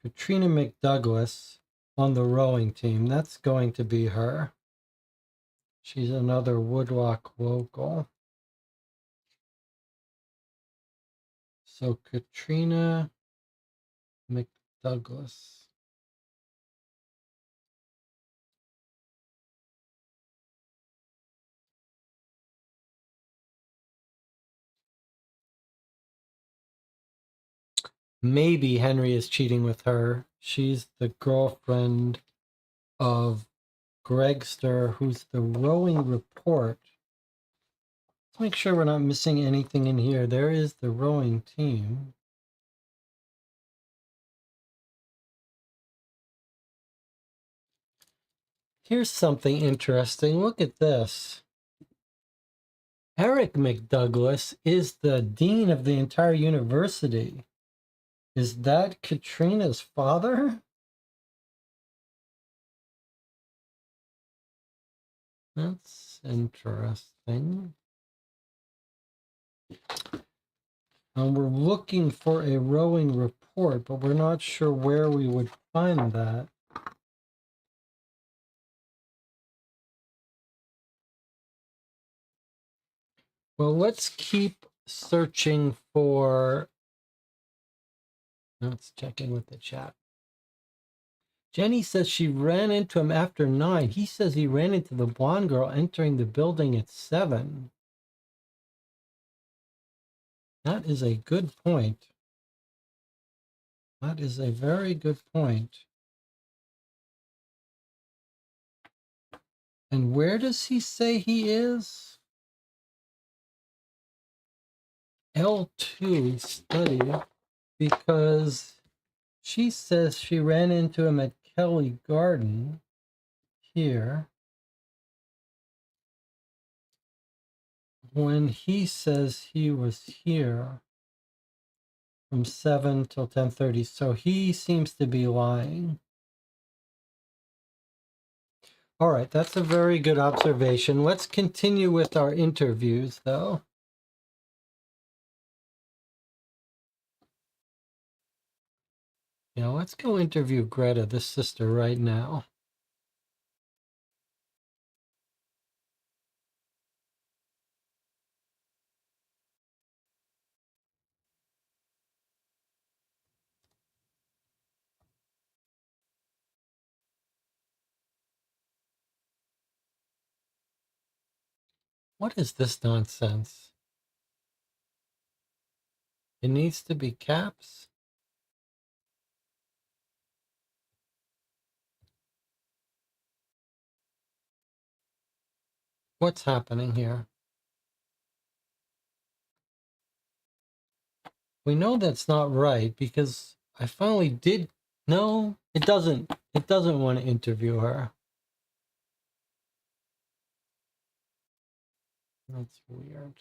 Katrina McDouglas on the rowing team. That's going to be her. She's another Woodlock local. So Katrina McDouglas. Maybe Henry is cheating with her. She's the girlfriend of Gregster, who's the rowing report. Let's make sure we're not missing anything in here. There is the rowing team. Here's something interesting. Look at this. Eric McDouglas is the dean of the entire university. Is that Katrina's father? That's interesting. And we're looking for a rowing report. report, but we're not sure where we would find that. Well, let's keep searching for... Let's check in with the chat. Jenny says she ran into him after 9. He says he ran into the blonde girl entering the building at 7. That is a good point. That is a very good point. And where does he say he is? L2 study, because she says she ran into him at Kelly Garden here when he says he was here from 7 till 10:30. So he seems to be lying. All right, that's a very good observation. Let's continue with our interviews, though. Yeah, let's go interview Greta, the sister, right now. What is this nonsense? It needs to be caps. What's happening here? We know that's not right because I finally did. No, it doesn't. It doesn't want to interview her. That's weird.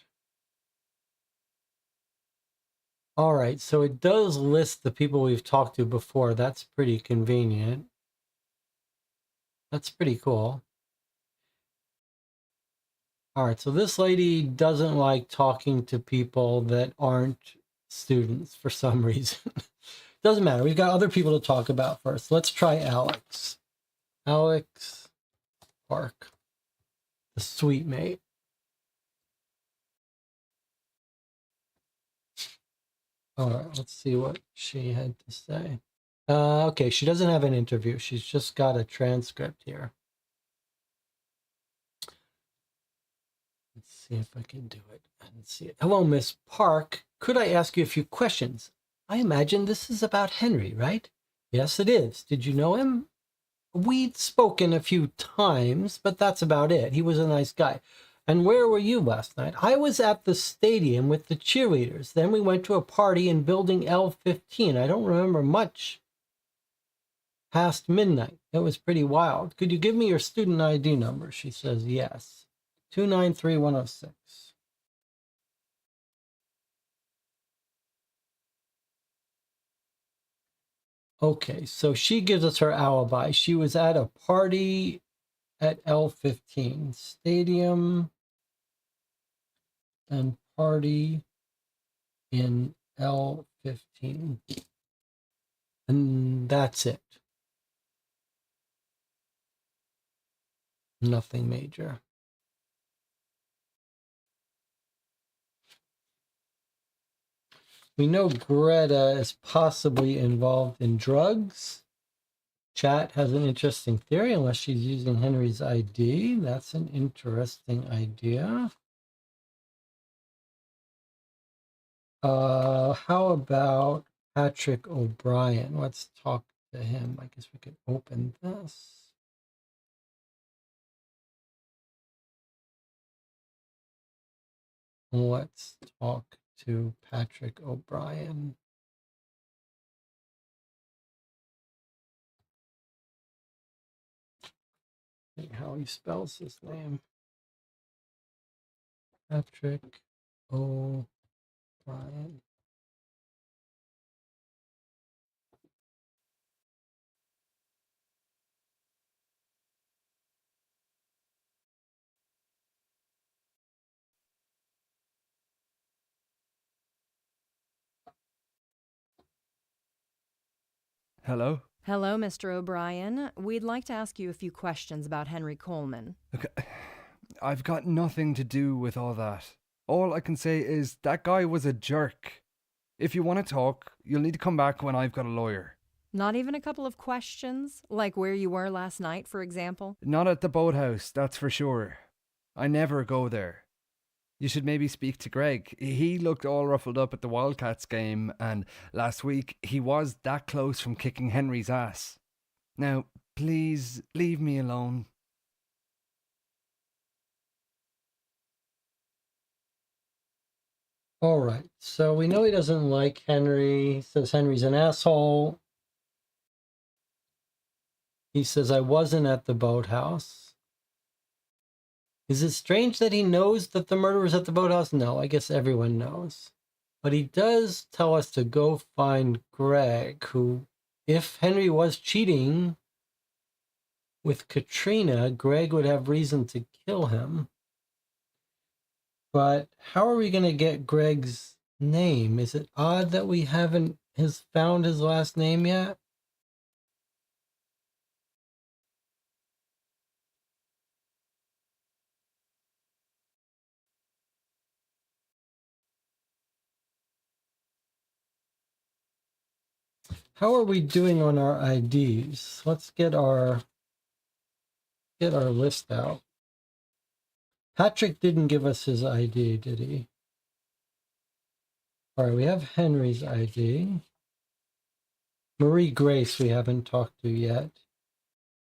All right, so it does list the people we've talked to before. That's pretty convenient. That's pretty cool. All right, so this lady doesn't like talking to people that aren't students for some reason. Doesn't matter. We've got other people to talk about first. Let's try Alex. Alex Park, the sweet mate. All right, let's see what she had to say. Okay, she doesn't have an interview. She's just got a transcript here. Let's see if I can do it. Let's see it. Hello, Miss Park. Could I ask you a few questions? I imagine this is about Henry, right? Yes, it is. Did you know him? We'd spoken a few times, but that's about it. He was a nice guy. And where were you last night? I was at the stadium with the cheerleaders. Then we went to a party in building L15. I don't remember much past midnight. It was pretty wild. Could you give me your student ID number? She says yes. 293106. Okay, so she gives us her alibi. She was at a party at L15 stadium and party in L15. And that's it. Nothing major. We know Greta is possibly involved in drugs. Chat has an interesting theory, unless she's using Henry's ID. That's an interesting idea. How about Patrick O'Brien? Let's talk to him. I guess we could open this. Let's talk to Patrick O'Brien. See how he spells his name. Patrick O'Brien. Hello? Hello, Mr. O'Brien. We'd like to ask you a few questions about Henry Coleman. Okay. I've got nothing to do with all that. All I can say is that guy was a jerk. If you want to talk, you'll need to come back when I've got a lawyer. Not even a couple of questions? Like where you were last night, for example? Not at the boathouse, that's for sure. I never go there. You should maybe speak to Greg. He looked all ruffled up at the Wildcats game, and last week he was that close from kicking Henry's ass. Now, please leave me alone. All right. So we know he doesn't like Henry. He says Henry's an asshole. He says, I wasn't at the boathouse. Is it strange that he knows that the murder was at the boathouse? No, I guess everyone knows. But he does tell us to go find Greg, who, if Henry was cheating with Katrina, Greg would have reason to kill him. But how are we going to get Greg's name? Is it odd that we haven't found his last name yet? How are we doing on our IDs? Let's get our list out. Patrick didn't give us his ID, did he? All right, we have Henry's ID. Marie Grace we haven't talked to yet.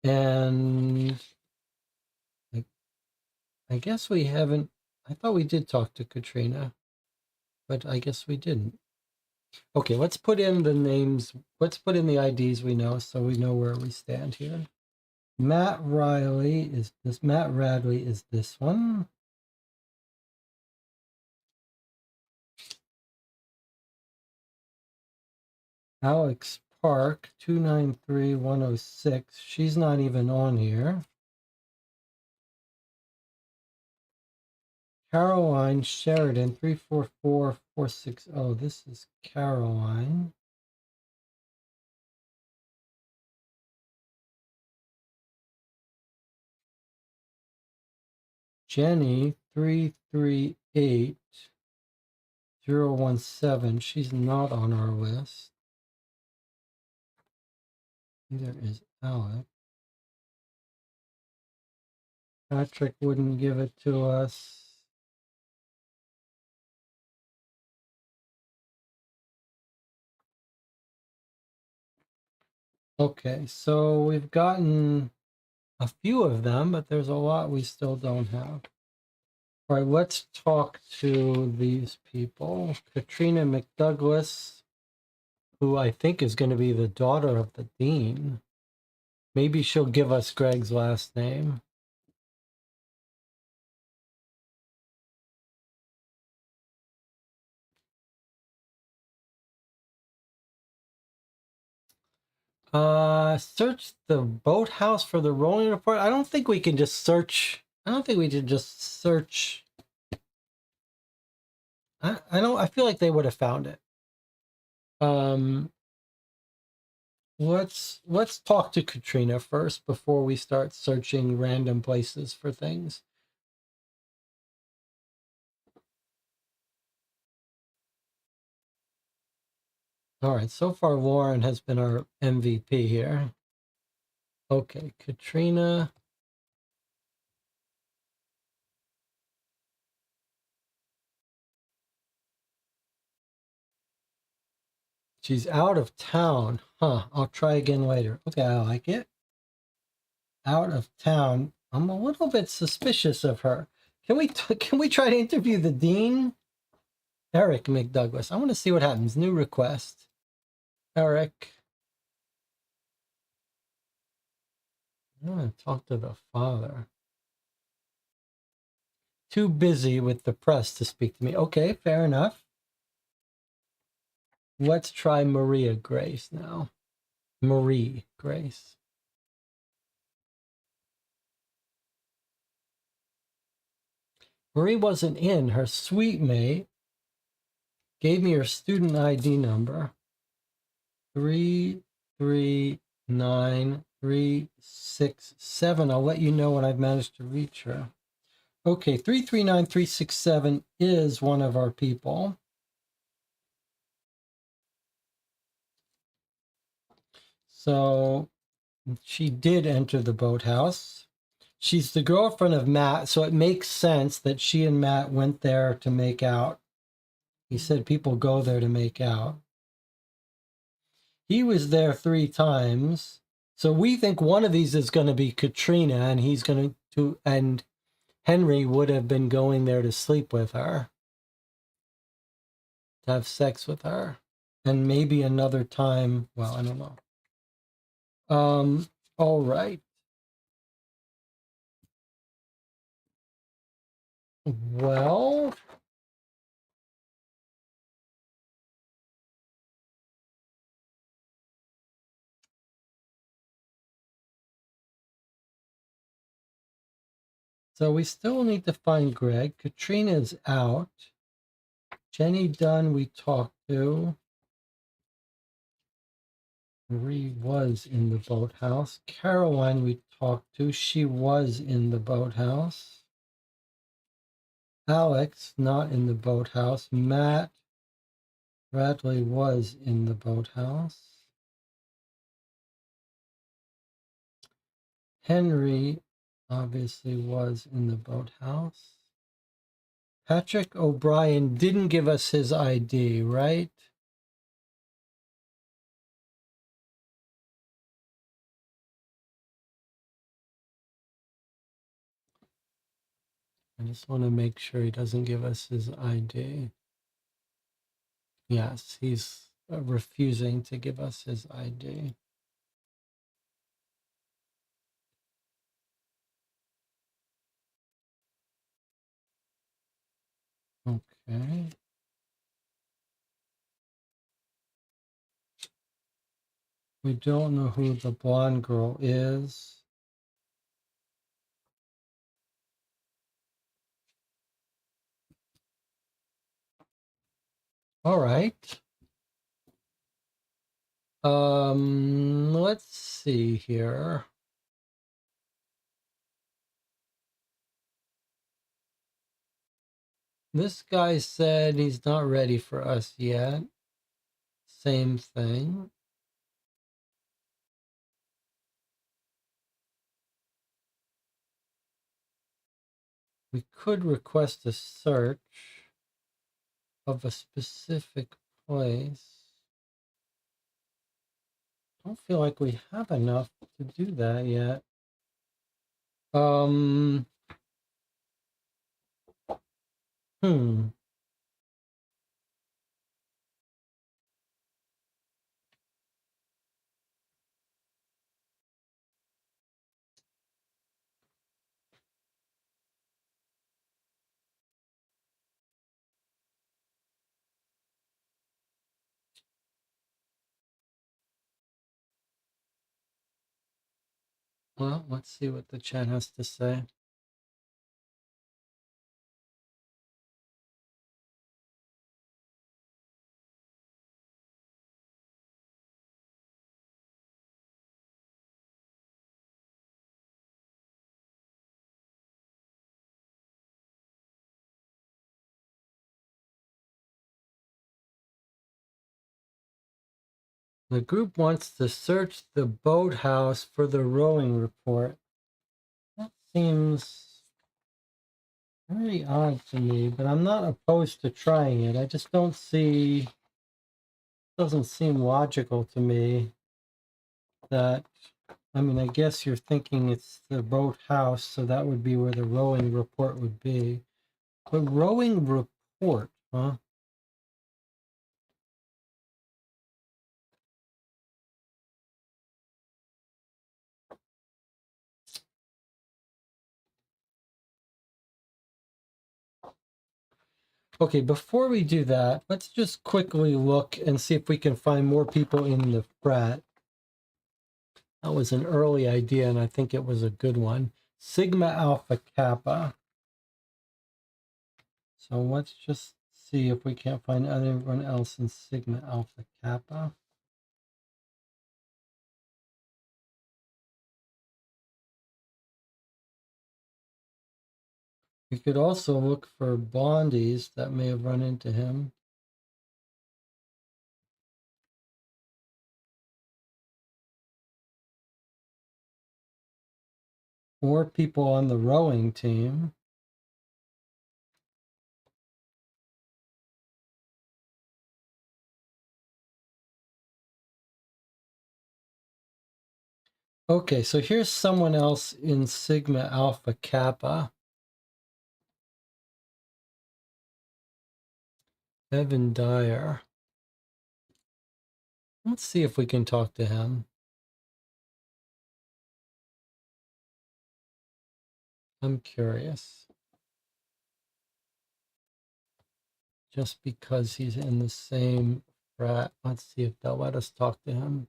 And I guess we haven't, I thought we did talk to Katrina, but I guess we didn't. Okay, let's put in the names, let's put in the IDs we know so we know where we stand here. Matt Radley is this one. Alex Park, 293106. She's not even on here. Caroline Sheridan, 344460. This is Caroline. Jenny, 338017. She's not on our list. Neither is Alex. Patrick wouldn't give it to us. Okay, so we've gotten a few of them, but there's a lot we still don't have. All right, let's talk to these people. Katrina McDouglas, who I think is going to be the daughter of the dean. Maybe she'll give us Greg's last name. Search the boathouse for the rolling report. I don't think we can just search. I don't think we should just search. I feel like they would have found it. Let's talk to Katrina first before we start searching random places for things. All right, so far Lauren has been our MVP here. Okay, Katrina. She's out of town. Huh, I'll try again later. Okay, I like it. Out of town. I'm a little bit suspicious of her. Can we try to interview the dean? Eric McDouglas. I want to see what happens. New request. Eric. I want to talk to the father. Too busy with the press to speak to me. Okay, fair enough. Let's try Maria Grace now. Marie Grace. Marie wasn't in. Her suite mate gave me her student ID number. 3 339-367. I'll let you know when I've managed to reach her. Okay, 339-367 is one of our people. So she did enter the boathouse. She's the girlfriend of Matt, so it makes sense that she and Matt went there to make out. He said people go there to make out. He was there 3 times. So we think one of these is going to be Katrina, and he's going to, and Henry would have been going there to sleep with her, to have sex with her. And maybe another time, well, I don't know. All right. Well, so we still need to find Greg. Katrina's out. Jenny Dunn we talked to. Marie was in the boathouse. Caroline we talked to. She was in the boathouse. Alex, not in the boathouse. Matt Bradley was in the boathouse. Henry obviously was in the boathouse. Patrick O'Brien didn't give us his ID, right? I just want to make sure he doesn't give us his ID. Yes, he's refusing to give us his ID. Okay. We don't know who the blonde girl is. All right. Let's see here. This guy said he's not ready for us yet. Same thing. We could request a search of a specific place. Don't feel like we have enough to do that yet. Hmm. Well, let's see what the chat has to say. The group wants to search the boathouse for the rowing report. That seems very odd to me, but I'm not opposed to trying it. I just don't see, doesn't seem logical to me that, I mean, I guess you're thinking it's the boathouse, so that would be where the rowing report would be. But rowing report, huh? Okay, before we do that, let's just quickly look and see if we can find more people in the frat. That was an early idea, and I think it was a good one. Sigma Alpha Kappa. So let's just see if we can't find anyone else in Sigma Alpha Kappa. We could also look for Blondies that may have run into him. Or people on the rowing team. Okay, so here's someone else in Sigma Alpha Kappa. Evan Dyer. Let's see if we can talk to him. I'm curious. Just because he's in the same frat. Let's see if they'll let us talk to him.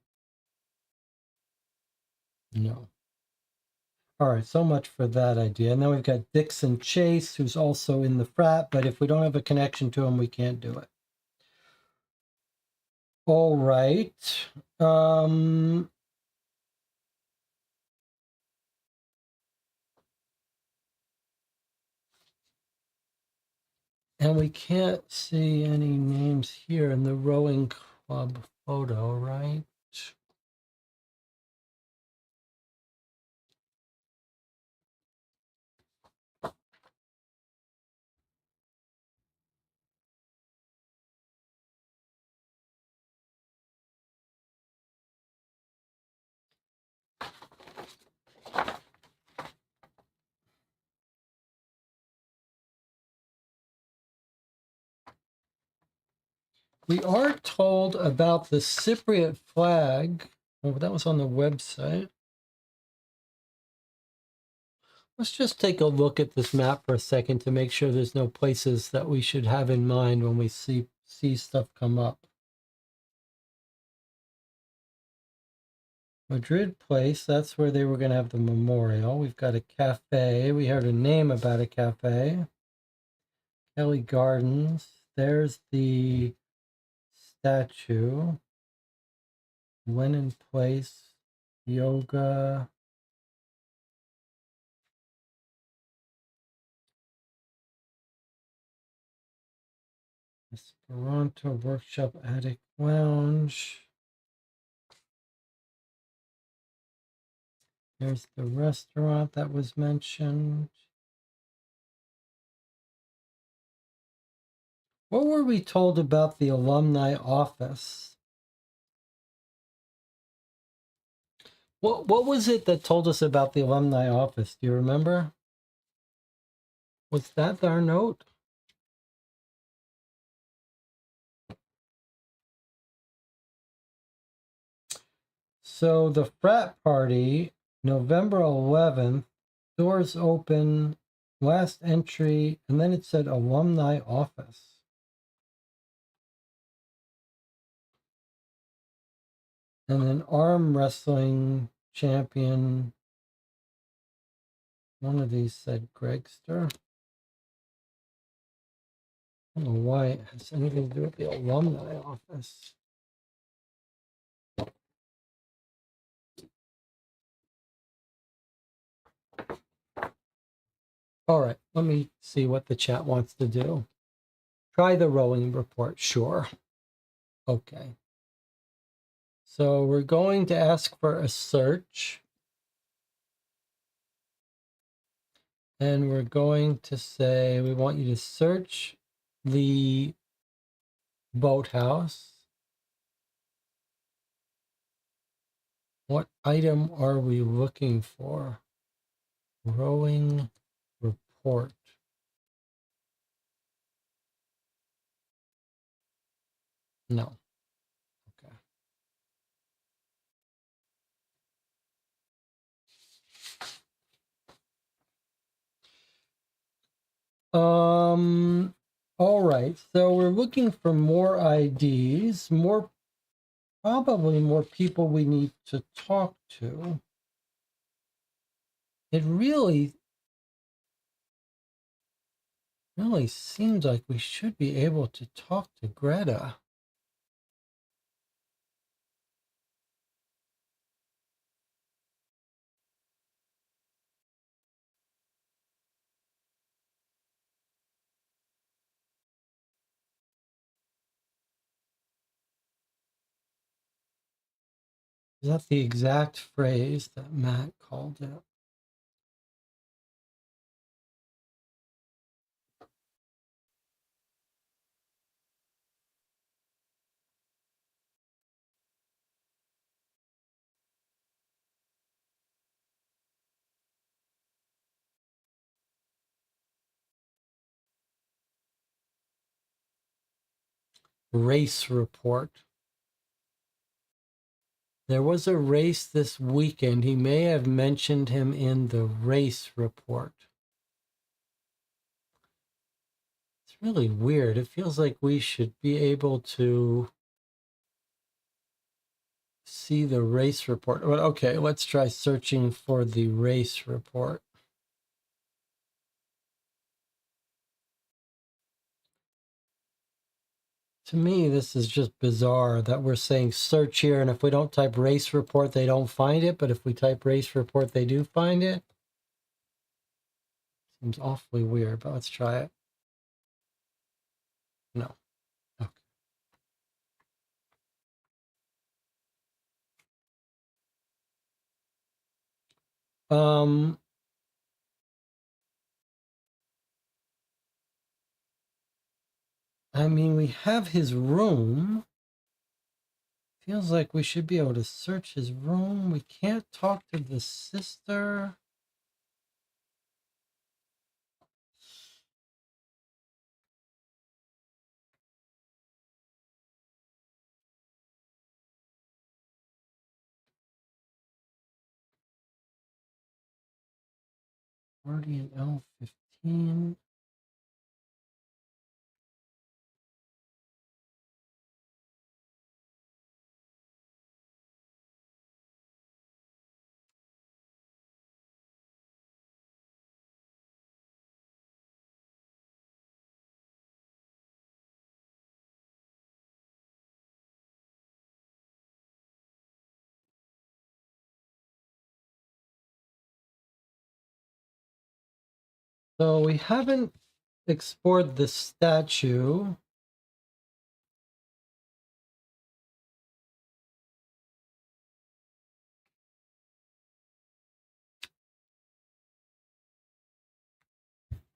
No. All right, so much for that idea. And then we've got Dixon Chase, who's also in the frat, but if we don't have a connection to him, we can't do it. All right. And we can't see any names here in the rowing club photo, right? We are told about the Cypriot flag. Oh, that was on the website. Let's just take a look at this map for a second to make sure there's no places that we should have in mind when we see stuff come up. Madrid Place, that's where they were going to have the memorial. We've got a cafe. We heard a name about a cafe. Kelly Gardens. There's the statue. Lenin Place. Yoga. Esperanto Workshop Attic Lounge. There's the restaurant that was mentioned. What were we told about the alumni office? What was it that told us about the alumni office? Do you remember? Was that our note? So the frat party, November 11th, doors open, last entry, and then it said alumni office. And then arm wrestling champion. One of these said Gregster. I don't know why it has anything to do with the alumni office. All right, let me see what the chat wants to do. Try the rowing report, sure. Okay. So we're going to ask for a search. And we're going to say, we want you to search the boathouse. What item are we looking for? Rowing report. No. Okay. All right. So we're looking for more IDs, probably more people we need to talk to. It really seems like we should be able to talk to Greta. Is that the exact phrase that Matt called it? Race report. There was a race this weekend. He may have mentioned him in the race report. It's really weird. It feels like we should be able to see the race report. Well, okay, let's try searching for the race report. To me, this is just bizarre that we're saying search here, and if we don't type race report, they don't find it. But if we type race report, they do find it. Seems awfully weird, but let's try it. No. Okay. I mean, we have his room. Feels like we should be able to search his room. We can't talk to the sister. Guardian L15. So we haven't explored the statue.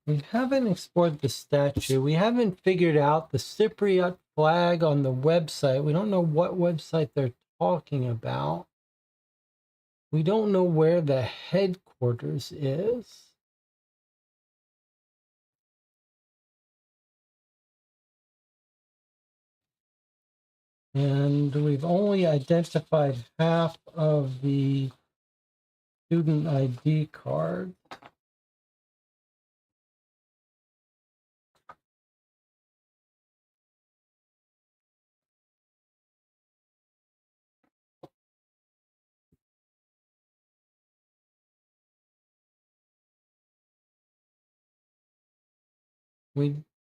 We haven't explored the statue. We haven't figured out the Cypriot flag on the website. We don't know what website they're talking about. We don't know where the headquarters is. And we've only identified half of the student ID card.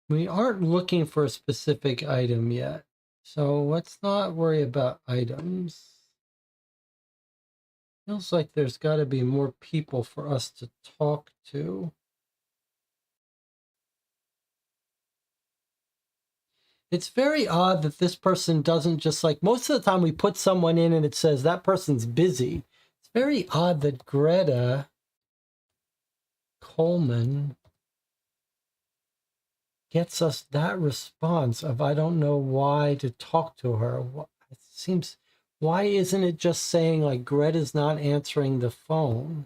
We aren't looking for a specific item yet. So let's not worry about items. Feels like there's got to be more people for us to talk to. It's very odd that this person doesn't just like, most of the time we put someone in and it says that person's busy. It's very odd that Greta Coleman gets us that response of, I don't know why to talk to her. It seems, why isn't it just saying like Greta's not answering the phone?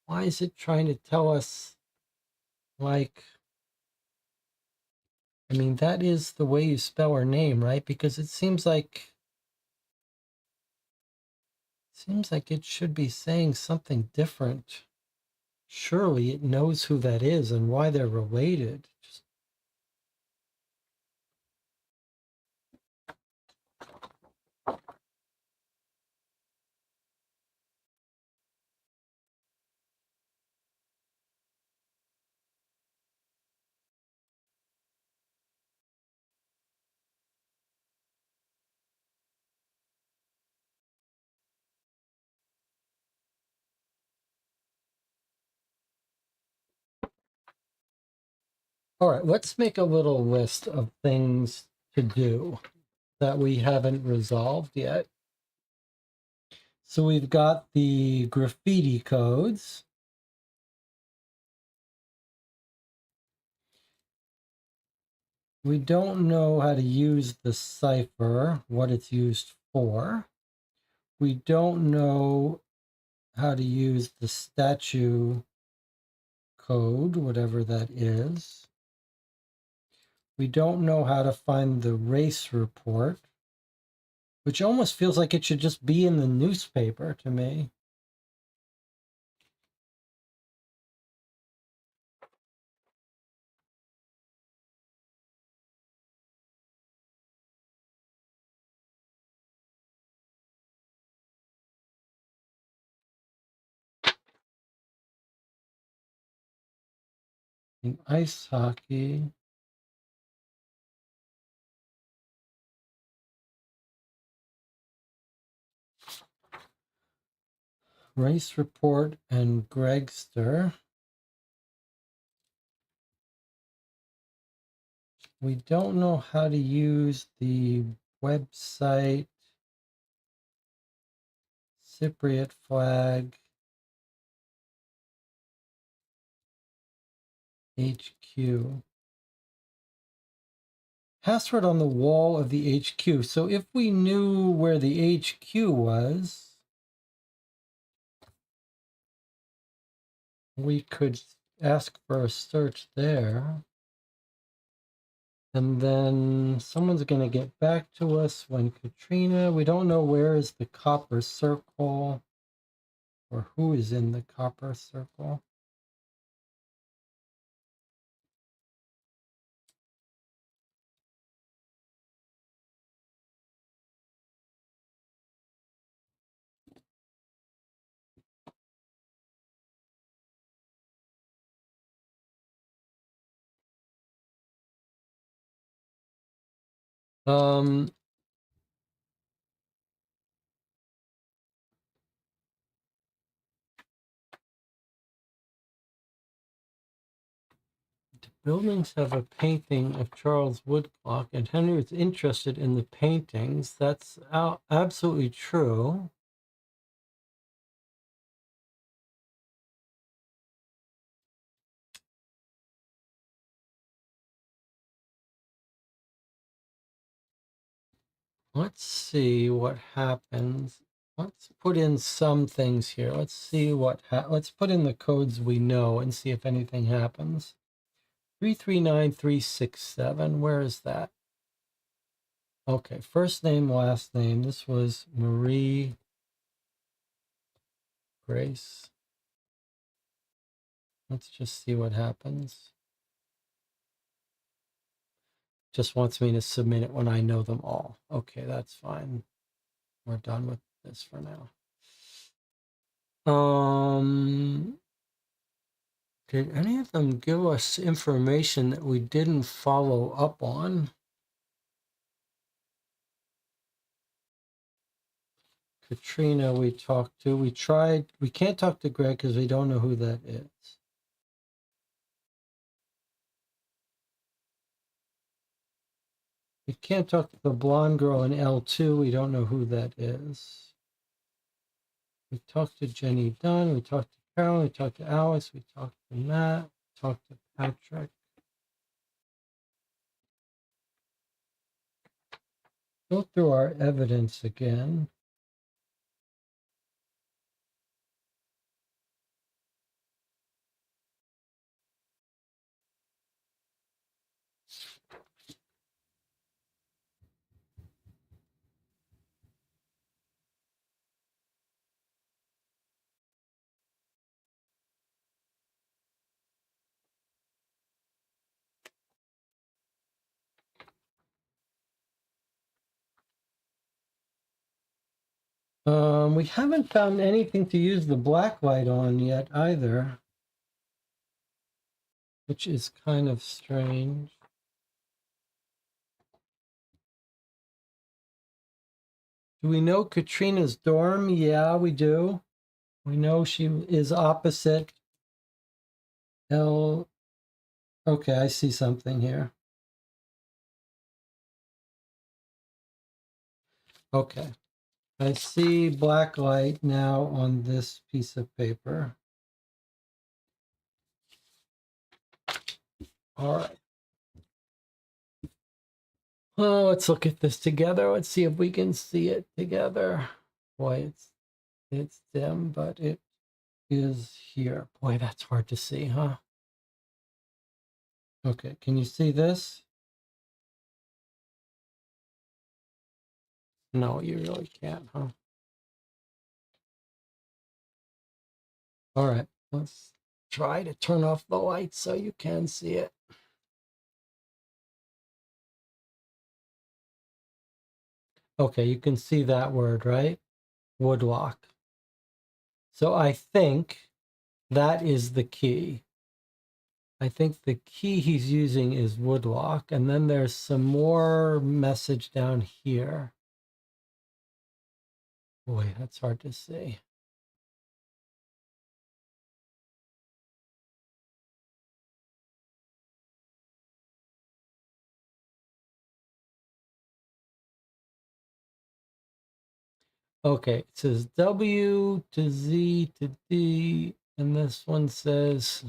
Why is it trying to tell us like, I mean, that is the way you spell her name, right? Because it seems like it should be saying something different. Surely it knows who that is and why they're related. All right, let's make a little list of things to do that we haven't resolved yet. So we've got the graffiti codes. We don't know how to use the cipher, what it's used for. We don't know how to use the statue code, whatever that is. We don't know how to find the race report, which almost feels like it should just be in the newspaper to me. In ice hockey, race report and Gregster. We don't know how to use the website, Cypriot flag, HQ. Password on the wall of the HQ. So if we knew where the HQ was, we could ask for a search there. And then someone's going to get back to us when Katrina, we don't know where is the copper circle or who is in the copper circle. The buildings have a painting of Charles Woodlock, and Henry was interested in the paintings. That's absolutely true. Let's see what happens. Let's put in some things here. Let's see let's put in the codes we know and see if anything happens. 339367, where is that? Okay, first name, last name. This was Marie Grace. Let's just see what happens. Just wants me to submit it when I know them all. Okay, that's fine. We're done with this for now. Did any of them give us information that we didn't follow up on? Katrina, we talked to. We can't talk to Greg because we don't know who that is. We can't talk to the blonde girl in L2. We don't know who that is. We talked to Jenny Dunn. We talked to Carol. We talked to Alice. We talked to Matt. We talked to Patrick. Go through our evidence again. We haven't found anything to use the black light on yet either, which is kind of strange. Do we know Katrina's dorm? Yeah, we do. We know she is opposite L. Okay, I see something here. Okay, I see black light now on this piece of paper. All right. Well, let's look at this together. Let's see if we can see it together. Boy, it's dim, but it is here. Boy, that's hard to see, huh? Okay, can you see this? No, you really can't, huh? All right, let's try to turn off the lights so you can see it. Okay, you can see that word, right? Woodlock. So I think that is the key. I think the key he's using is woodlock, and then there's some more message down here. Boy, that's hard to see. Okay, it says W to Z to D, and this one says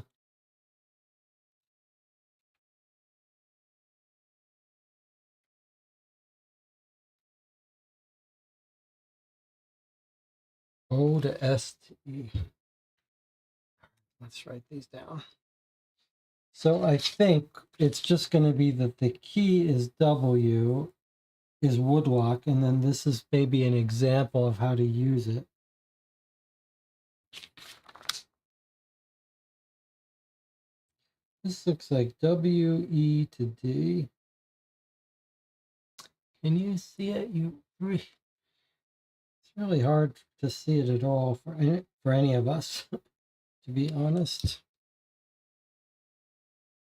O to S to E. Let's write these down. So I think it's just going to be that the key is W, is woodlock, and then this is maybe an example of how to use it. This looks like W, E to D. Can you see it? It's really hard to see it at all for any of us, to be honest.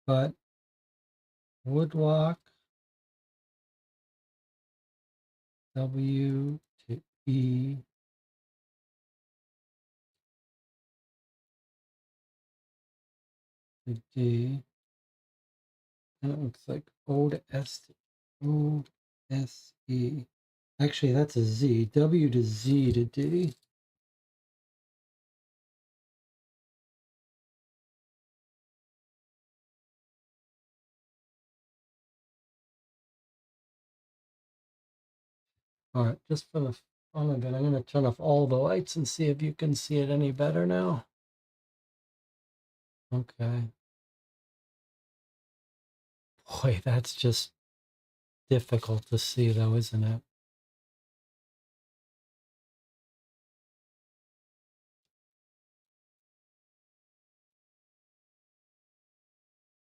But woodlock, W to E. To D. And it looks like O to S to O, S, E. Actually, that's a Z. W to Z to D. All right, just for the fun of it, I'm going to turn off all the lights and see if you can see it any better now. Okay. Boy, that's just difficult to see, though, isn't it?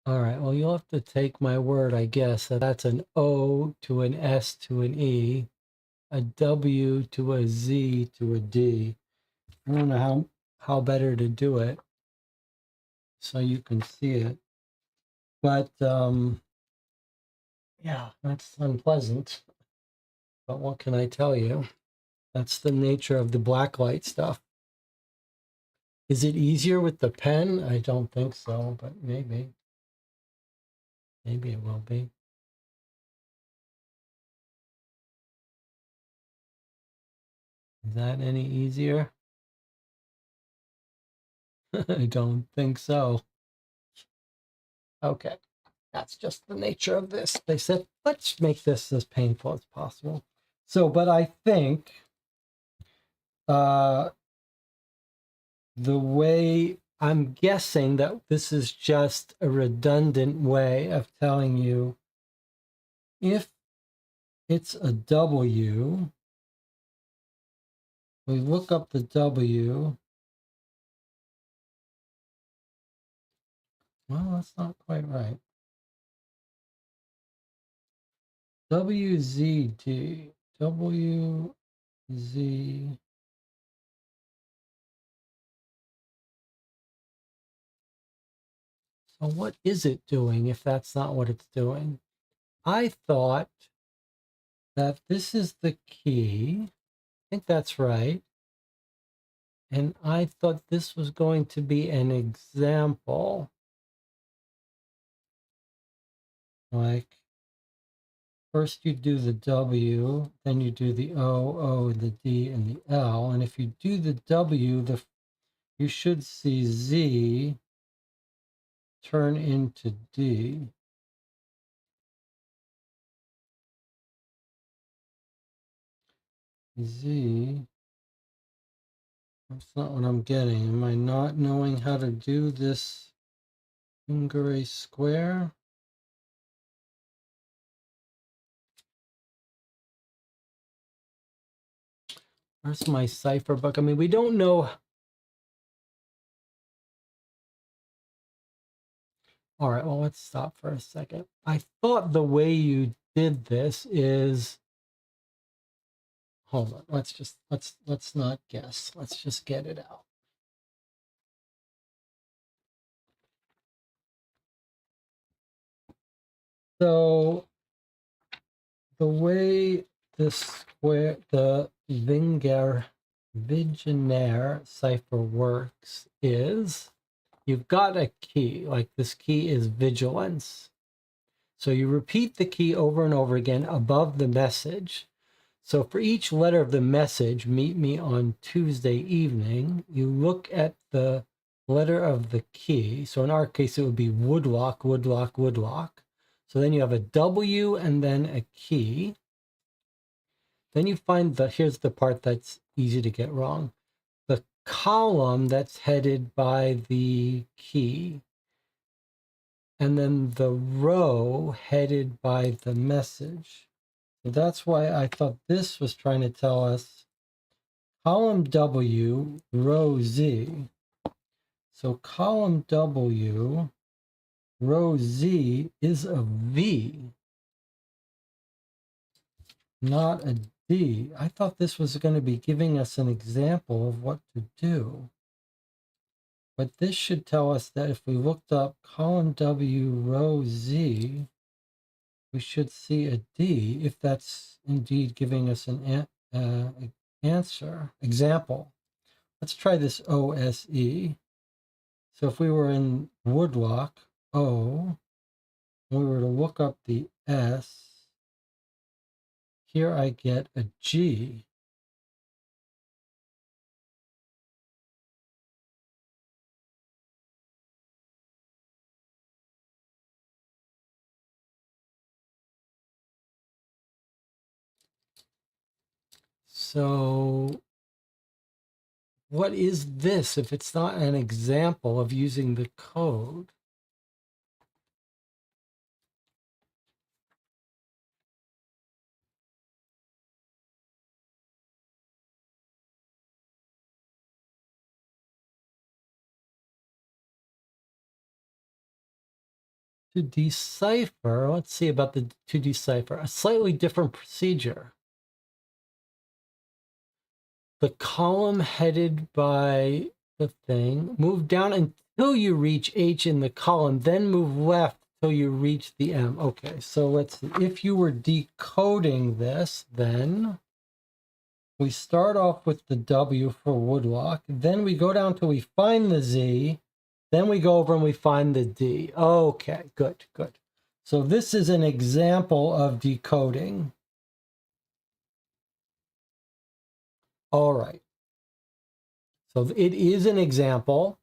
All right, well, you'll have to take my word, I guess, that that's an O to an S to an E, a W to a Z to a D. I don't know how better to do it so you can see it. But yeah, that's unpleasant. But what can I tell you? That's the nature of the blacklight stuff. Is it easier with the pen? I don't think so, but maybe. Maybe it will be. Is that any easier? I don't think so. Okay, that's just the nature of this. They said, let's make this as painful as possible. So, but I think the way I'm guessing that this is just a redundant way of telling you if it's a W, we look up the W. Well, that's not quite right. WZD, WZ. So what is it doing if that's not what it's doing? I thought that this is the key. I think that's right. And I thought this was going to be an example. Like First you do the W, then you do the O, the D, and the L. And if you do the W, you should see Z turn into D. Z, that's not what I'm getting. Am I not knowing how to do this Ungare square? Where's my cipher book? I mean, we don't know. All right, well, let's stop for a second. I thought the way you did this is, hold on, let's not guess. Let's just get it out. So the way the Vigenère cipher works is you've got a key, like this key is vigilance. So you repeat the key over and over again above the message. So for each letter of the message, meet me on Tuesday evening, you look at the letter of the key. So in our case, it would be Woodlock, Woodlock, Woodlock. So then you have a W and then a key. Then you find here's the part that's easy to get wrong. The column that's headed by the key. And then the row headed by the message. So that's why I thought this was trying to tell us column W, row Z. So column W, row Z is a V, not a D. I thought this was going to be giving us an example of what to do. But this should tell us that if we looked up column W, row Z, we should see a D if that's indeed giving us an answer. Example. Let's try this OSE. So if we were in Woodlock, O, and we were to look up the S, here I get a G. So what is this if it's not an example of using the code? To decipher, let's see about to decipher, a slightly different procedure. The column headed by the thing, move down until you reach H in the column, then move left till you reach the M. Okay, so let's see. If you were decoding this, then we start off with the W for Woodlock, then we go down till we find the Z, then we go over and we find the D. Okay, good, good. So this is an example of decoding. All right. So it is an example,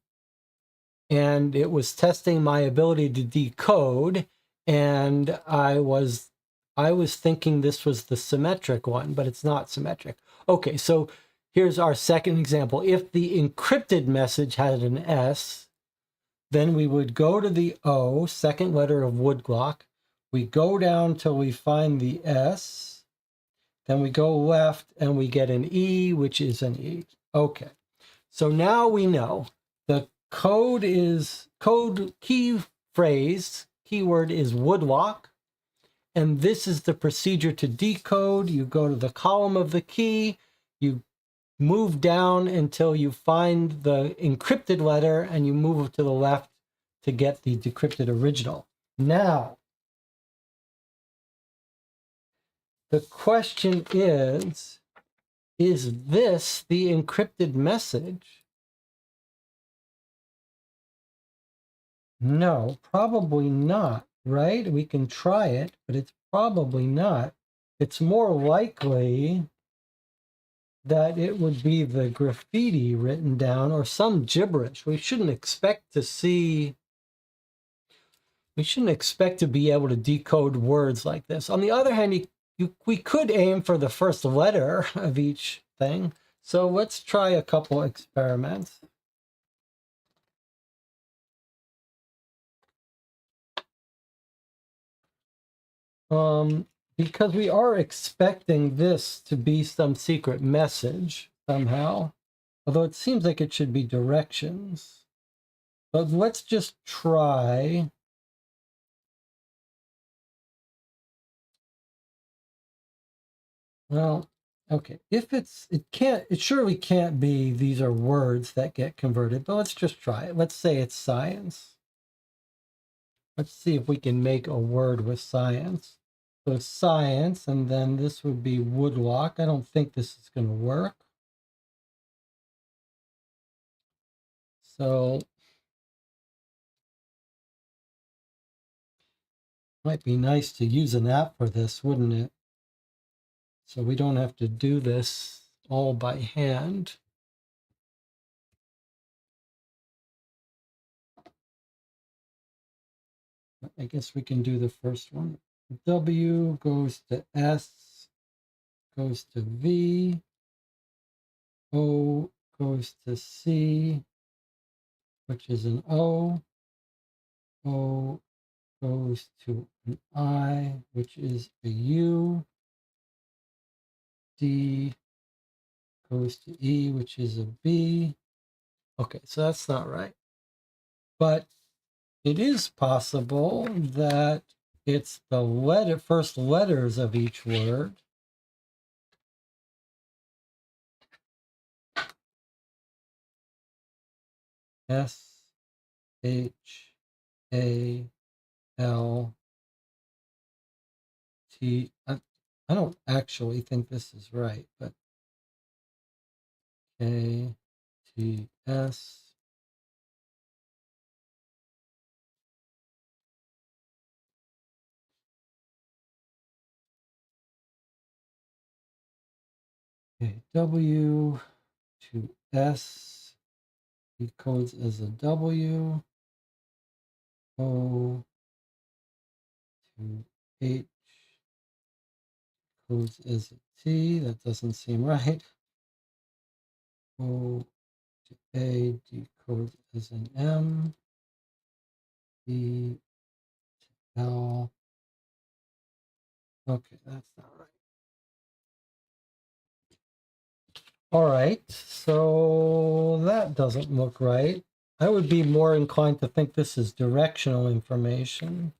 and it was testing my ability to decode, and I was thinking this was the symmetric one, but it's not symmetric. Okay, so here's our second example. If the encrypted message had an S, then we would go to the O, second letter of Woodlock. We go down till we find the S. Then we go left and we get an E, which is an E. Okay. So now we know the code key phrase, keyword is Woodlock. And this is the procedure to decode. You go to the column of the key, you move down until you find the encrypted letter, and you move to the left to get the decrypted original. Now, the question is this the encrypted message? No, probably not. right? We can try it, but it's probably not. It's more likely that it would be the graffiti written down or some gibberish. We shouldn't expect to be able to decode words like this. On the other hand, we could aim for the first letter of each thing. So let's try a couple experiments. Because we are expecting this to be some secret message somehow, although it seems like it should be directions. But let's just try. Well, okay, it surely can't be these are words that get converted, but let's just try it. Let's say it's science. Let's see if we can make a word with science. So science, and then this would be woodlock. I don't think this is going to work. So might be nice to use an app for this, wouldn't it? So we don't have to do this all by hand. I guess we can do the first one. W goes to S, goes to V, O goes to C, which is an O. O goes to an I, which is a U. D goes to E, which is a B. Okay, so that's not right. But it is possible that it's the first letters of each word. S, H, A, L, T. I don't actually think this is right, but K, T, S. Okay, W to S decodes as a W. O to H codes as a T. That doesn't seem right. O to A decodes as an M. E to L. Okay, that's not right. All right, so that doesn't look right. I would be more inclined to think this is directional information.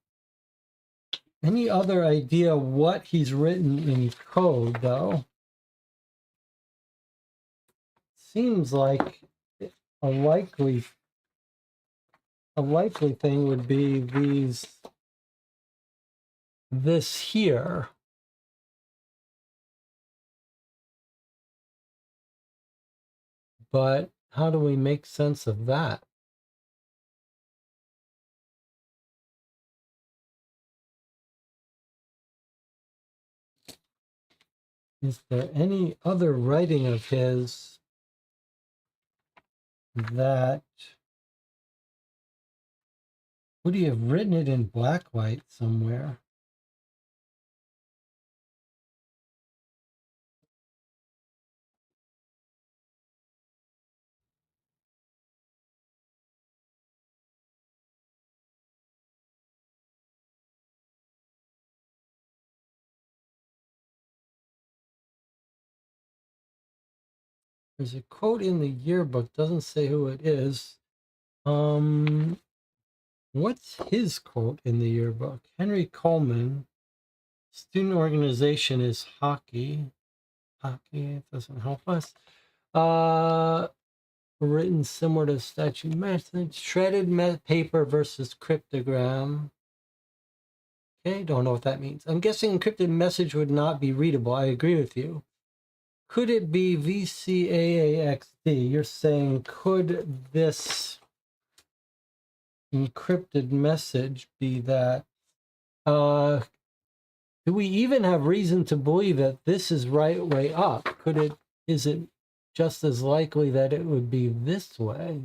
Any other idea what he's written in code, though? Seems like a likely thing would be this here. But how do we make sense of that? Is there any other writing of his that would he have written it in black light somewhere? There's a quote in the yearbook, doesn't say who it is. What's his quote in the yearbook? Henry Coleman. Student organization is hockey. Hockey, it doesn't help us. Written similar to statute method. Shredded paper versus cryptogram. Okay, don't know what that means. I'm guessing encrypted message would not be readable. I agree with you. Could it be VCAAXD? You're saying, could this encrypted message be that Do we even have reason to believe that this is right way up? Is it just as likely that it would be this way?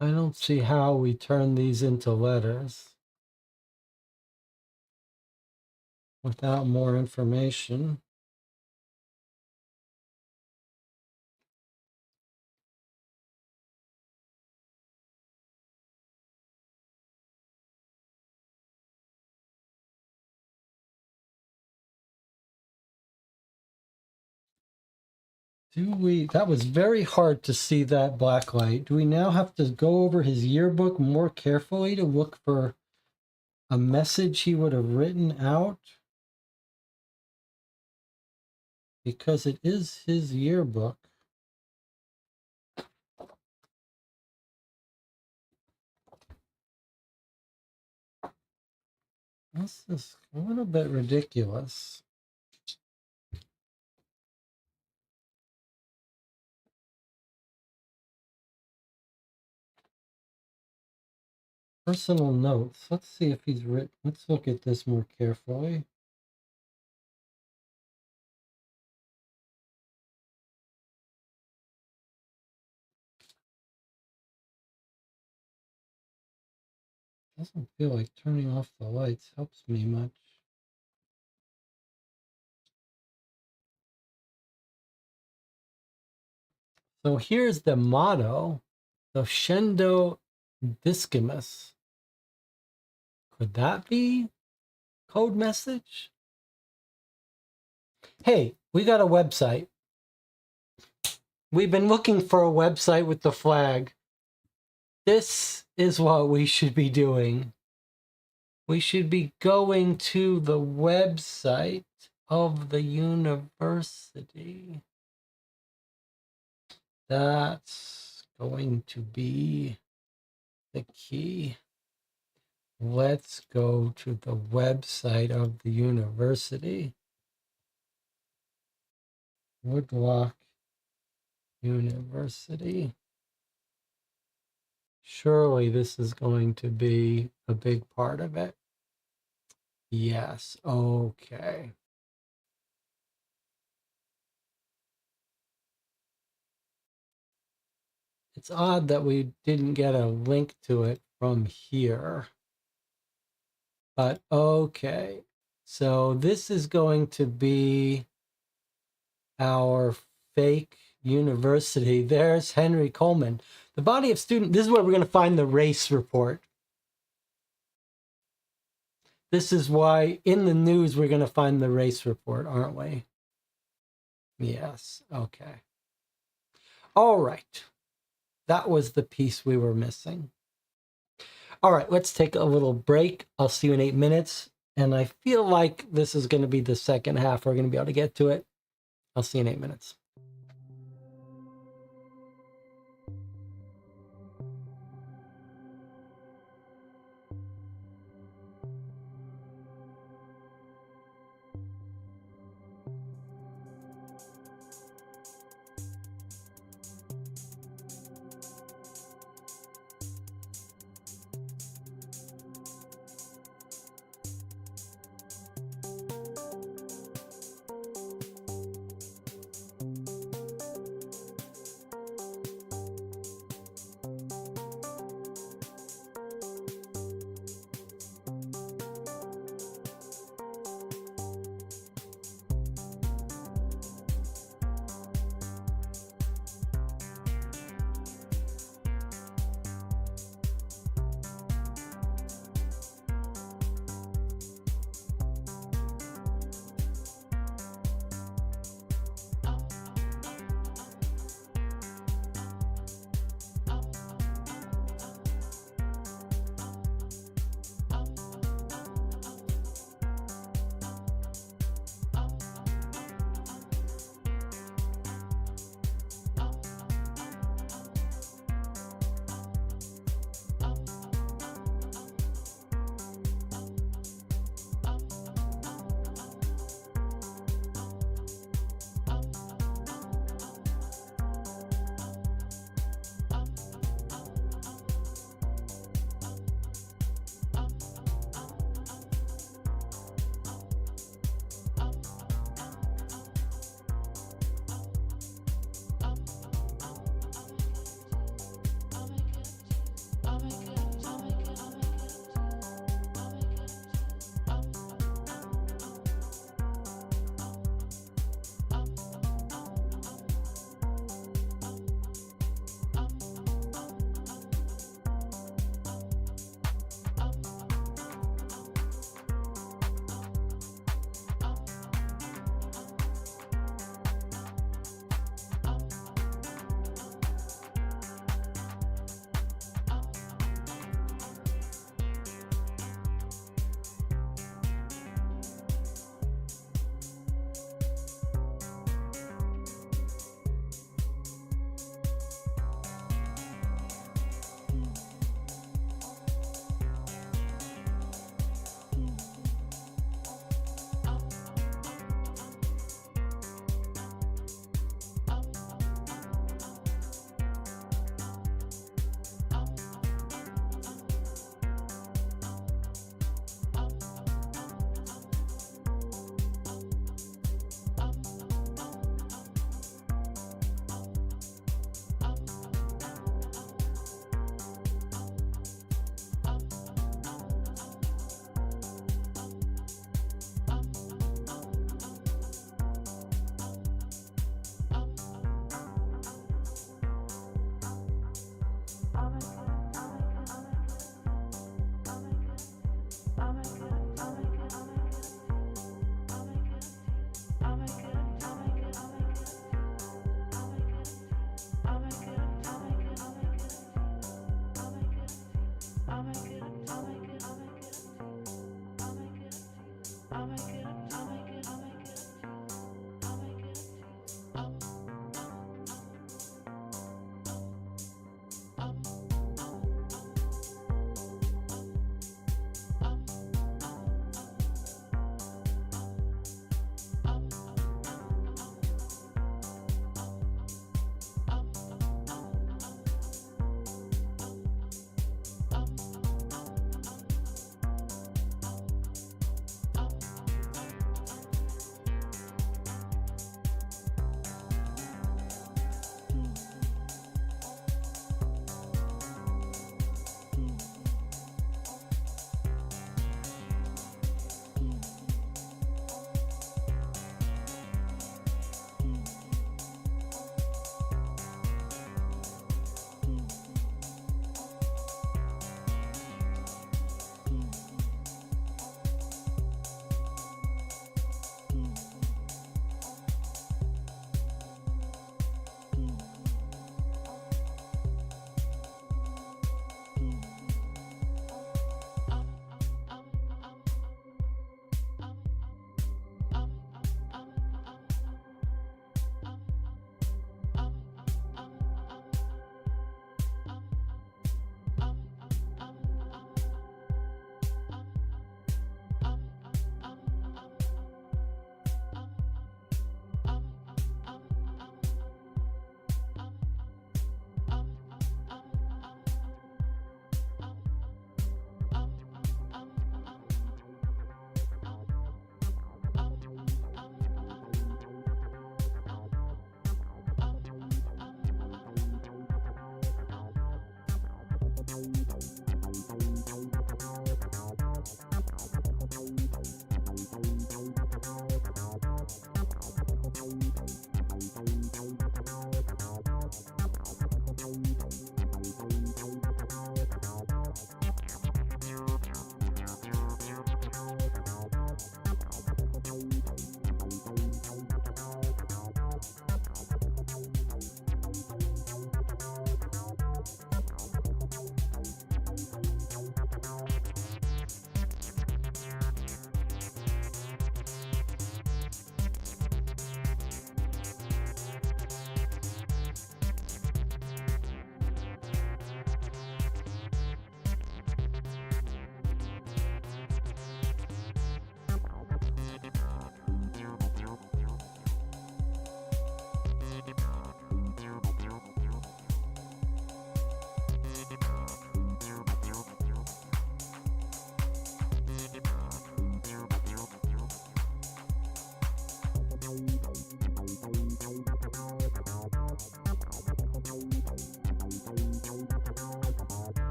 I don't see how we turn these into letters without more information. That was very hard to see that black light. Do we now have to go over his yearbook more carefully to look for a message he would have written out? Because it is his yearbook. This is a little bit ridiculous. Personal notes. Let's see if he's written. Let's look at this more carefully. Doesn't feel like turning off the lights helps me much. So here's the motto, Docendo Discimus. Could that be code message? Hey, we got a website. We've been looking for a website with the flag. This is what we should be doing. We should be going to the website of the university. That's going to be the key. Let's go to the website of the university. Woodlock University. Surely this is going to be a big part of it. Yes, okay. It's odd that we didn't get a link to it from here. But okay. So this is going to be our fake university. There's Henry Coleman. The body of student, this is where we're going to find the race report. This is why in the news we're going to find the race report, aren't we? Yes, okay. All right. That was the piece we were missing. All right, let's take a little break. I'll see you in 8 minutes. And I feel like this is going to be the second half. We're going to be able to get to it. I'll see you in 8 minutes.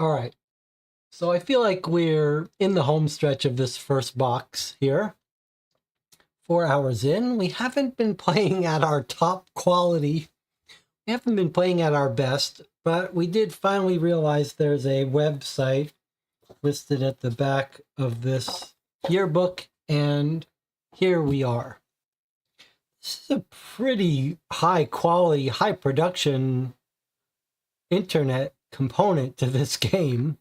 All right. So I feel like we're in the home stretch of this first box here. 4 hours in. We haven't been playing at our top quality. We haven't been playing at our best, but we did finally realize there's a website listed at the back of this yearbook, and here we are. This is a pretty high quality, high production internet component to this game.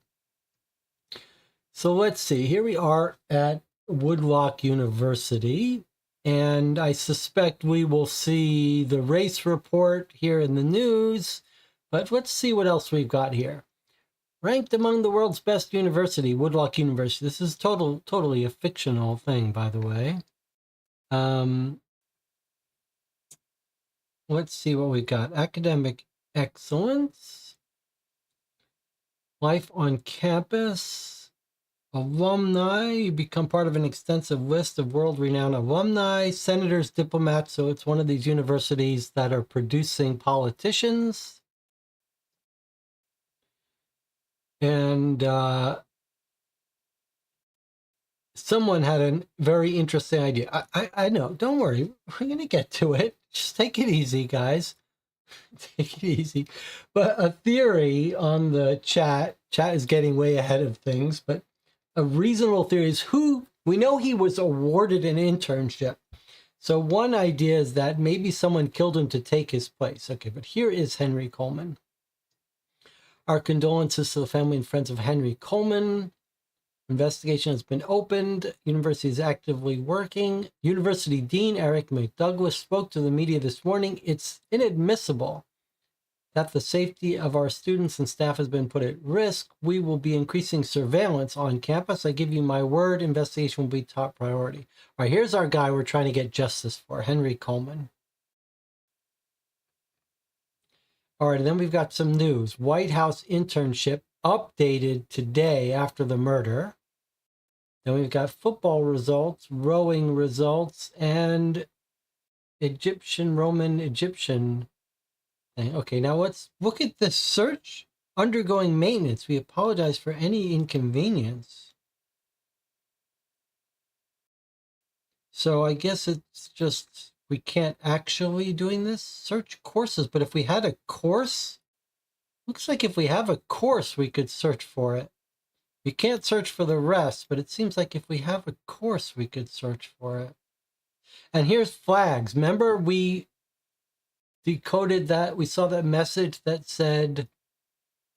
So let's see, here we are at Woodlock University, and I suspect we will see the race report here in the news, but let's see what else we've got here. Ranked among the world's best university, Woodlock University. This is totally a fictional thing, by the way. Let's see what we got. Academic excellence, life on campus, alumni. You become part of an extensive list of world-renowned alumni, senators, diplomats. So it's one of these universities that are producing politicians. And someone had a very interesting idea. I know, don't worry. We're going to get to it. Just take it easy, guys. Take it easy. But a theory on the chat is getting way ahead of things, but a reasonable theory is we know he was awarded an internship. So one idea is that maybe someone killed him to take his place. Okay, but here is Henry Coleman. Our condolences to the family and friends of Henry Coleman. Investigation has been opened. University is actively working. University Dean Eric McDouglas spoke to the media this morning. It's inadmissible that the safety of our students and staff has been put at risk. We will be increasing surveillance on campus. I give you my word, investigation will be top priority. All right, here's our guy we're trying to get justice for, Henry Coleman. All right, and then we've got some news. White House internship updated today after the murder. Then we've got football results, rowing results, and Roman Egyptian thing. Okay, now let's look at this search. Undergoing maintenance. We apologize for any inconvenience. So I guess it's just we can't actually doing this. Search courses, but if we had a course, looks like if we have a course, we could search for it. You can't search for the rest, but it seems like if we have a course, we could search for it. And here's flags. Remember, we decoded that. We saw that message that said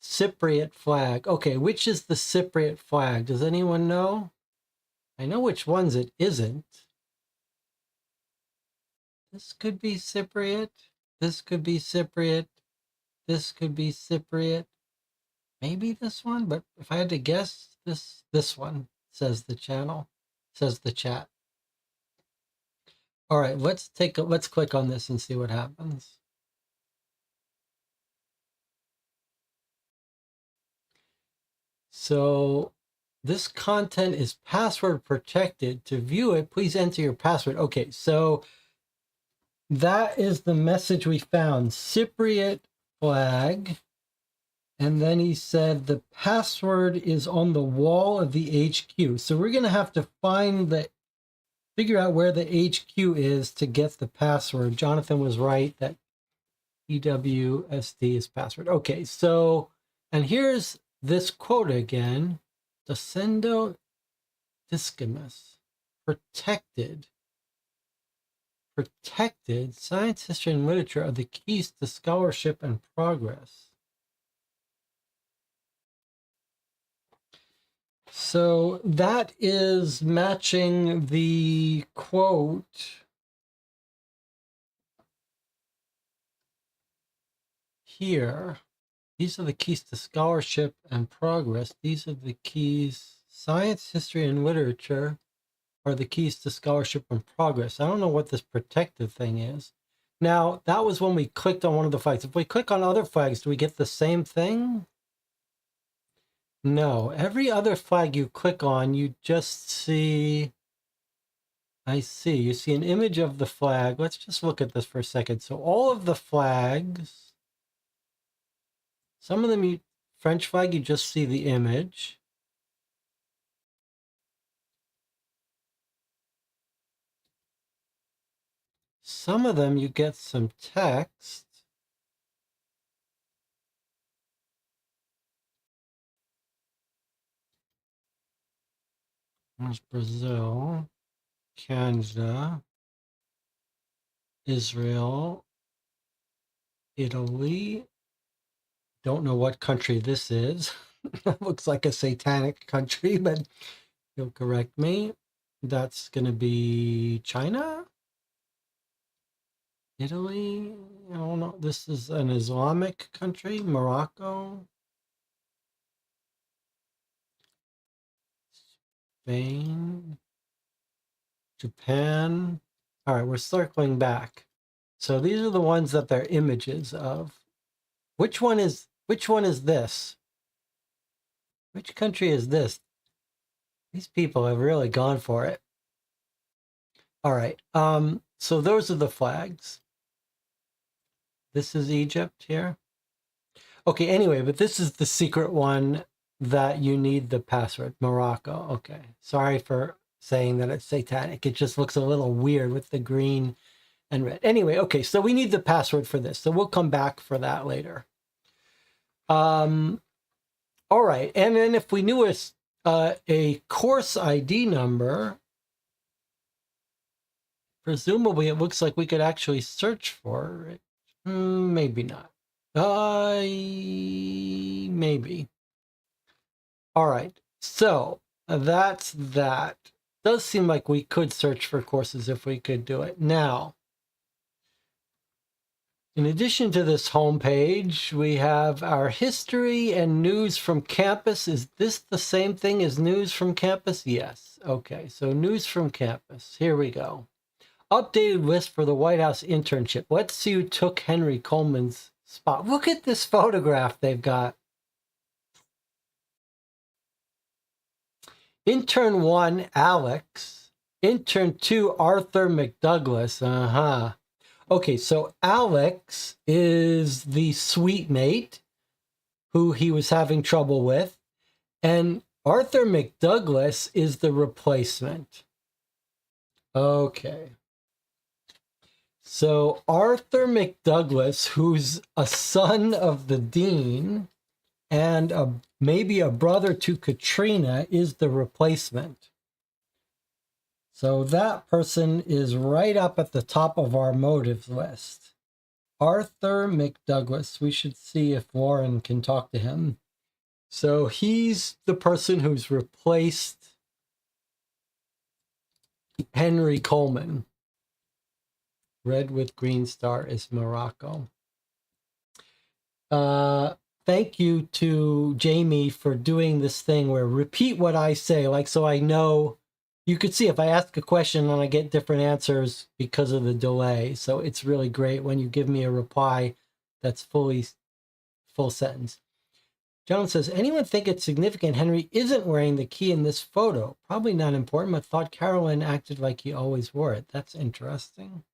Cypriot flag. Okay, which is the Cypriot flag? Does anyone know? I know which ones it isn't. This could be Cypriot. This could be Cypriot. This could be Cypriot. Maybe this one, but if I had to guess, this one, says the channel, says the chat. All right, let's click on this and see what happens. So this content is password protected. To view it, please enter your password. Okay, so that is the message we found, Cypriot flag. And then he said the password is on the wall of the HQ. So we're going to have to figure out where the HQ is to get the password. Jonathan was right that EWSD is password. Okay, so, and here's this quote again. Docendo discimus, protected, science, history, and literature are the keys to scholarship and progress. So that is matching the quote here. These are the keys to scholarship and progress. These are the keys. Science, history, and literature are the keys to scholarship and progress. I don't know what this protective thing is. Now, that was when we clicked on one of the flags. If we click on other flags, do we get the same thing? No, every other flag you click on, you just see, I see, you see an image of the flag. Let's just look at this for a second. So all of the flags, some of them French flag, you just see the image. Some of them you get some text. There's Brazil, Canada, Israel, Italy. Don't know what country this is. Looks like a satanic country, but you'll correct me. That's going to be China, Italy. I don't know. This is an Islamic country, Morocco, Spain, Japan. All right, we're circling back. So these are the ones that they're images of. Which one is this? Which country is this? These people have really gone for it. All right. So those are the flags. This is Egypt here. Okay, anyway, but this is the secret one that you need the password. Morocco. Okay. Sorry for saying that it's satanic. It just looks a little weird with the green and red. Anyway, okay, so we need the password for this. So we'll come back for that later. All right, and then if we knew a course ID number, presumably it looks like we could actually search for it. Maybe not. Maybe. All right, so that's that. Does seem like we could search for courses if we could do it. Now, in addition to this homepage, we have our history and news from campus. Is this the same thing as news from campus? Yes. Okay, so news from campus. Here we go. Updated list for the White House internship. Let's see who took Henry Coleman's spot. Look at this photograph they've got. Intern 1, Alex. Intern 2, Arthur McDouglas. Okay, so Alex is the suite mate who he was having trouble with, and Arthur McDouglas is the replacement. Okay. So Arthur McDouglas, who's a son of the dean and maybe a brother to Katrina, is the replacement. So that person is right up at the top of our motives list. Arthur McDouglas. We should see if Warren can talk to him. So he's the person who's replaced Henry Coleman. Red with green star is Morocco. Thank you to Jamie for doing this thing where repeat what I say, like so I know. You could see if I ask a question and I get different answers because of the delay. So it's really great when you give me a reply that's full sentence. John says, anyone think it's significant Henry isn't wearing the key in this photo? Probably not important, but thought Carolyn acted like he always wore it. That's interesting.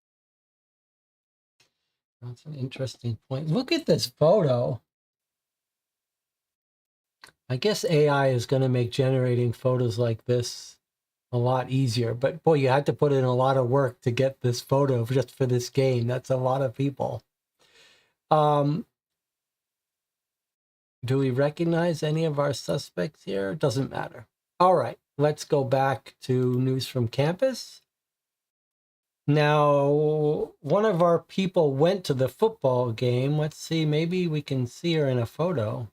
That's an interesting point. Look at this photo. I guess AI is going to make generating photos like this a lot easier, but boy, you had to put in a lot of work to get this photo just for this game. That's a lot of people. Do we recognize any of our suspects here? Doesn't matter. All right, let's go back to news from campus. Now, one of our people went to the football game. Let's see, maybe we can see her in a photo.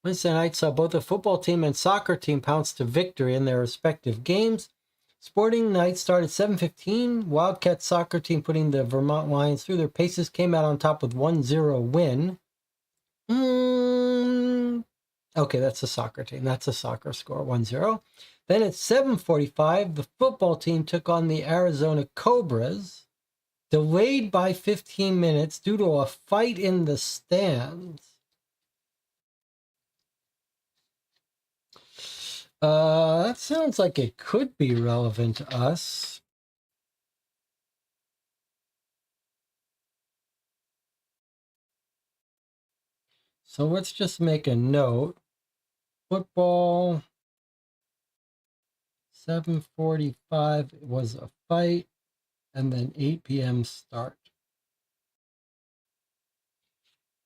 Wednesday night saw both the football team and soccer team pounce to victory in their respective games. Sporting night started 7:15. Wildcat soccer team putting the Vermont Lions through their paces came out on top with 1-0 win. Okay, that's a soccer team. That's a soccer score, 1-0. Then at 7:45, the football team took on the Arizona Cobras, delayed by 15 minutes due to a fight in the stands. That sounds like it could be relevant to us. So let's just make a note. Football, 7:45 was a fight, and then 8 p.m. start.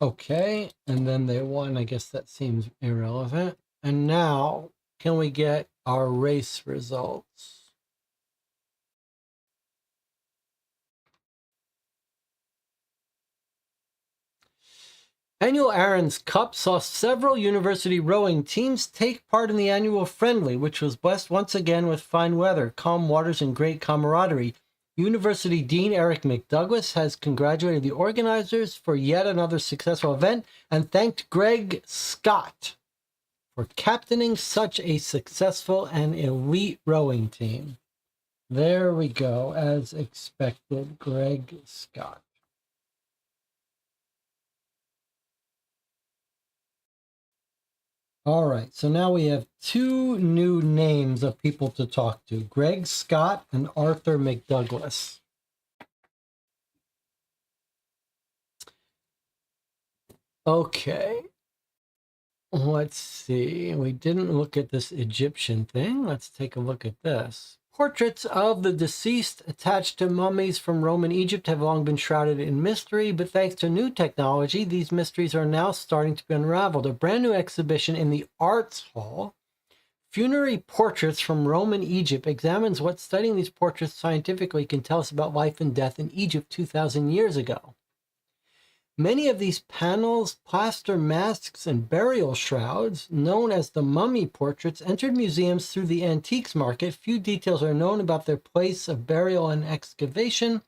Okay, and then they won. I guess that seems irrelevant. And now, can we get our race results? Annual Aaron's Cup saw several university rowing teams take part in the annual friendly, which was blessed once again with fine weather, calm waters, and great camaraderie. University Dean Eric McDouglas has congratulated the organizers for yet another successful event and thanked Greg Scott for captaining such a successful and elite rowing team. There we go, as expected, Greg Scott. All right, so now we have two new names of people to talk to, Greg Scott and Arthur McDouglas. Okay, let's see. We didn't look at this Egyptian thing. Let's take a look at this. Portraits of the deceased attached to mummies from Roman Egypt have long been shrouded in mystery, but thanks to new technology, these mysteries are now starting to be unraveled. A brand new exhibition in the Arts Hall, Funerary Portraits from Roman Egypt, examines what studying these portraits scientifically can tell us about life and death in Egypt 2,000 years ago. Many of these panels, plaster masks, and burial shrouds, known as the mummy portraits, entered museums through the antiques market. Few details are known about their place of burial and excavation.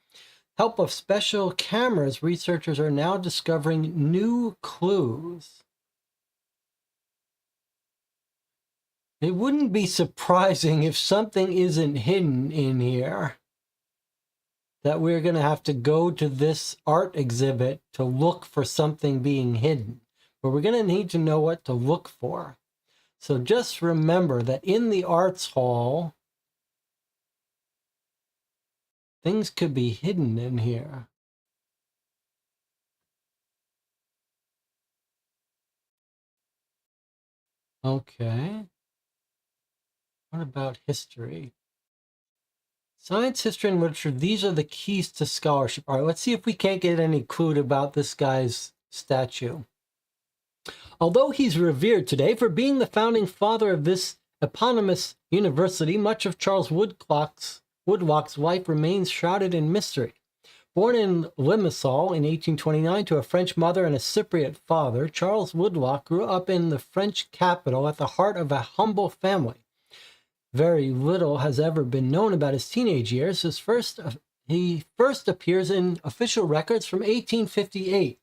Help of special cameras, researchers are now discovering new clues. It wouldn't be surprising if something isn't hidden in here, that we're going to have to go to this art exhibit to look for something being hidden. But we're going to need to know what to look for. So just remember that in the Arts Hall, things could be hidden in here. Okay. What about history? Science, history, and literature, these are the keys to scholarship. All right, let's see if we can't get any clue about this guy's statue. Although he's revered today for being the founding father of this eponymous university, much of Charles Woodlock's life remains shrouded in mystery. Born in Limassol in 1829 to a French mother and a Cypriot father, Charles Woodlock grew up in the French capital at the heart of a humble family. Very little has ever been known about his teenage years. He first appears in official records from 1858,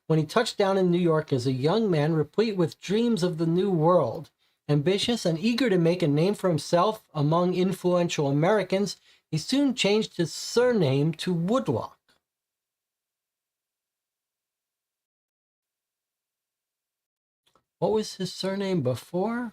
when he touched down in New York as a young man replete with dreams of the new world. Ambitious and eager to make a name for himself among influential Americans, he soon changed his surname to Woodlock. What was his surname before?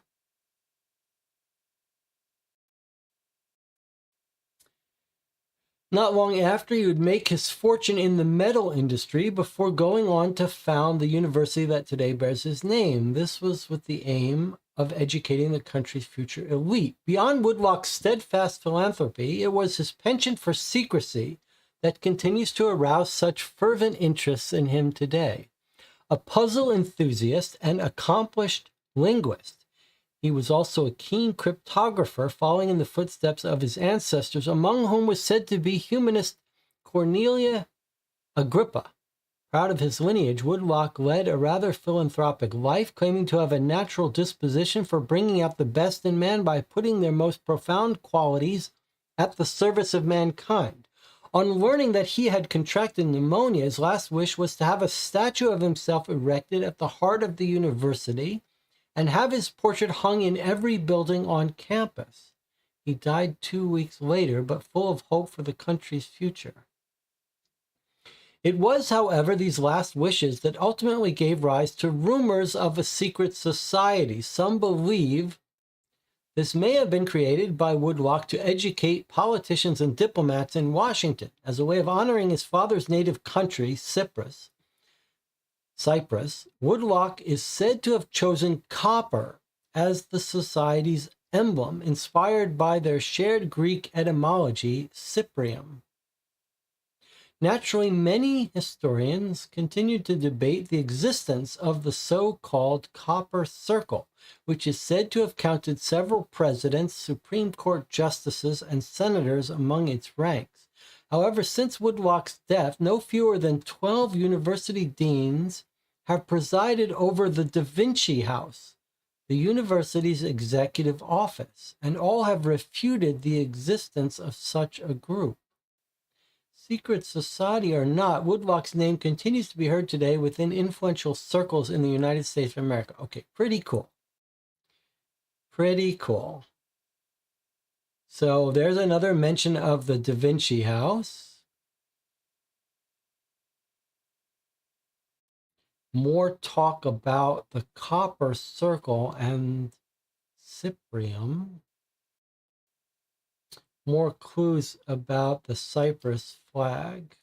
Not long after, he would make his fortune in the metal industry before going on to found the university that today bears his name. This was with the aim of educating the country's future elite. Beyond Woodlock's steadfast philanthropy, it was his penchant for secrecy that continues to arouse such fervent interest in him today. A puzzle enthusiast and accomplished linguist, he was also a keen cryptographer, following in the footsteps of his ancestors, among whom was said to be humanist Cornelia Agrippa. Proud of his lineage, Woodlock led a rather philanthropic life, claiming to have a natural disposition for bringing out the best in man by putting their most profound qualities at the service of mankind. On learning that he had contracted pneumonia, his last wish was to have a statue of himself erected at the heart of the university and have his portrait hung in every building on campus. He died 2 weeks later, but full of hope for the country's future. It was, however, these last wishes that ultimately gave rise to rumors of a secret society. Some believe this may have been created by Woodlock to educate politicians and diplomats in Washington as a way of honoring his father's native country, Cyprus. Cyprus, Woodlock is said to have chosen copper as the society's emblem, inspired by their shared Greek etymology, Cyprium. Naturally, many historians continue to debate the existence of the so-called Copper Circle, which is said to have counted several presidents, Supreme Court justices, and senators among its ranks. However, since Woodlock's death, no fewer than 12 university deans have presided over the Da Vinci House, the university's executive office, and all have refuted the existence of such a group. Secret society or not, Woodlock's name continues to be heard today within influential circles in the United States of America. Okay, pretty cool. Pretty cool. So there's another mention of the Da Vinci House. More talk about the Copper Circle and Cyprium. More clues about the Cyprus flag.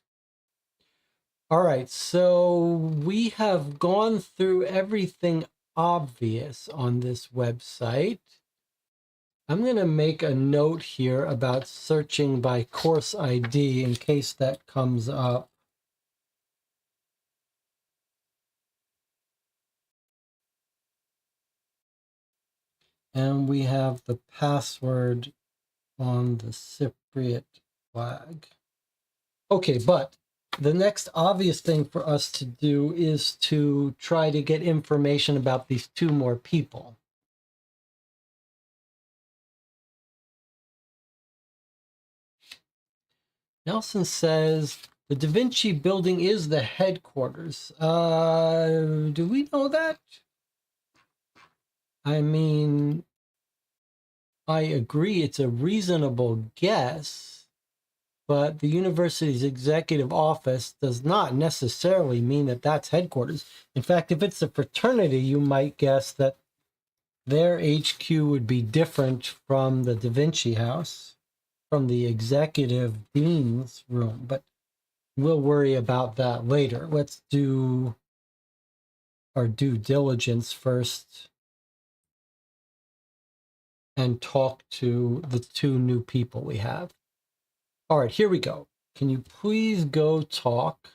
All right, so we have gone through everything obvious on this website. I'm going to make a note here about searching by course ID in case that comes up. And we have the password on the Cypriot flag. Okay, but the next obvious thing for us to do is to try to get information about these two more people. Nelson says the Da Vinci building is the headquarters. Do we know that? I mean, I agree it's a reasonable guess, but the university's executive office does not necessarily mean that that's headquarters. In fact, if it's a fraternity, you might guess that their HQ would be different from the Da Vinci House, from the executive dean's room, but we'll worry about that later. Let's do our due diligence first and talk to the two new people we have. All right, here we go. Can you please go talk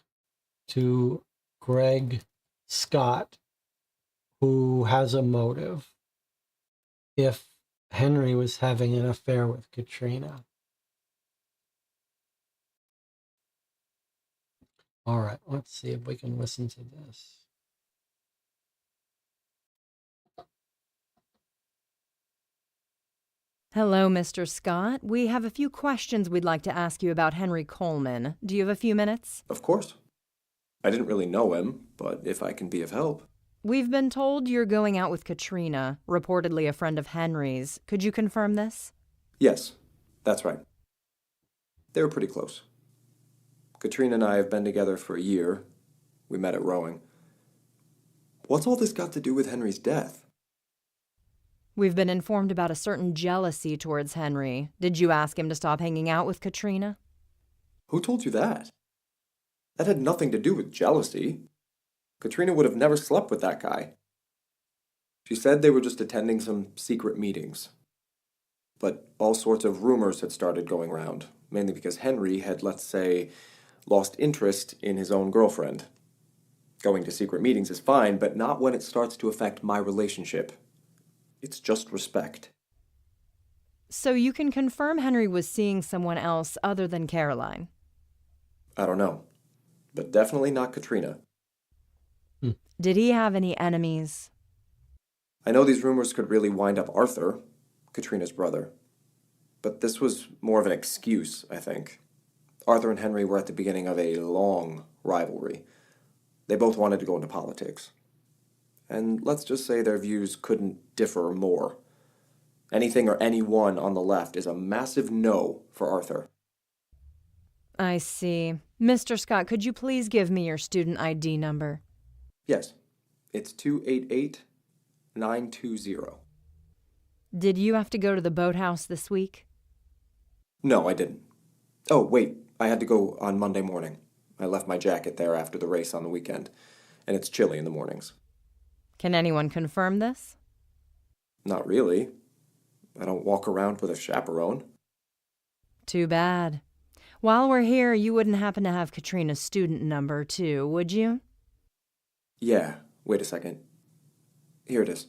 to Greg Scott, who has a motive if Henry was having an affair with Katrina? All right, let's see if we can listen to this. Hello, Mr. Scott. We have a few questions we'd like to ask you about Henry Coleman. Do you have a few minutes? Of course. I didn't really know him, but if I can be of help. We've been told you're going out with Katrina, reportedly a friend of Henry's. Could you confirm this? Yes, that's right. They were pretty close. Katrina and I have been together for a year. We met at rowing. What's all this got to do with Henry's death? We've been informed about a certain jealousy towards Henry. Did you ask him to stop hanging out with Katrina? Who told you that? That had nothing to do with jealousy. Katrina would have never slept with that guy. She said they were just attending some secret meetings. But all sorts of rumors had started going round, mainly because Henry had, let's say, lost interest in his own girlfriend. Going to secret meetings is fine, but not when it starts to affect my relationship. It's just respect. So you can confirm Henry was seeing someone else other than Caroline? I don't know, but definitely not Katrina. Did he have any enemies? I know these rumors could really wind up Arthur, Katrina's brother. But this was more of an excuse, I think. Arthur and Henry were at the beginning of a long rivalry. They both wanted to go into politics. And let's just say their views couldn't differ more. Anything or anyone on the left is a massive no for Arthur. I see. Mr. Scott, could you please give me your student ID number? Yes, it's 288920. Did you have to go to the boathouse this week? No, I didn't. Oh, wait, I had to go on Monday morning. I left my jacket there after the race on the weekend. and it's chilly in the mornings. Can anyone confirm this? Not really. I don't walk around with a chaperone. Too bad. While we're here, you wouldn't happen to have Katrina's student number, too, would you? Yeah, wait a second. Here it is.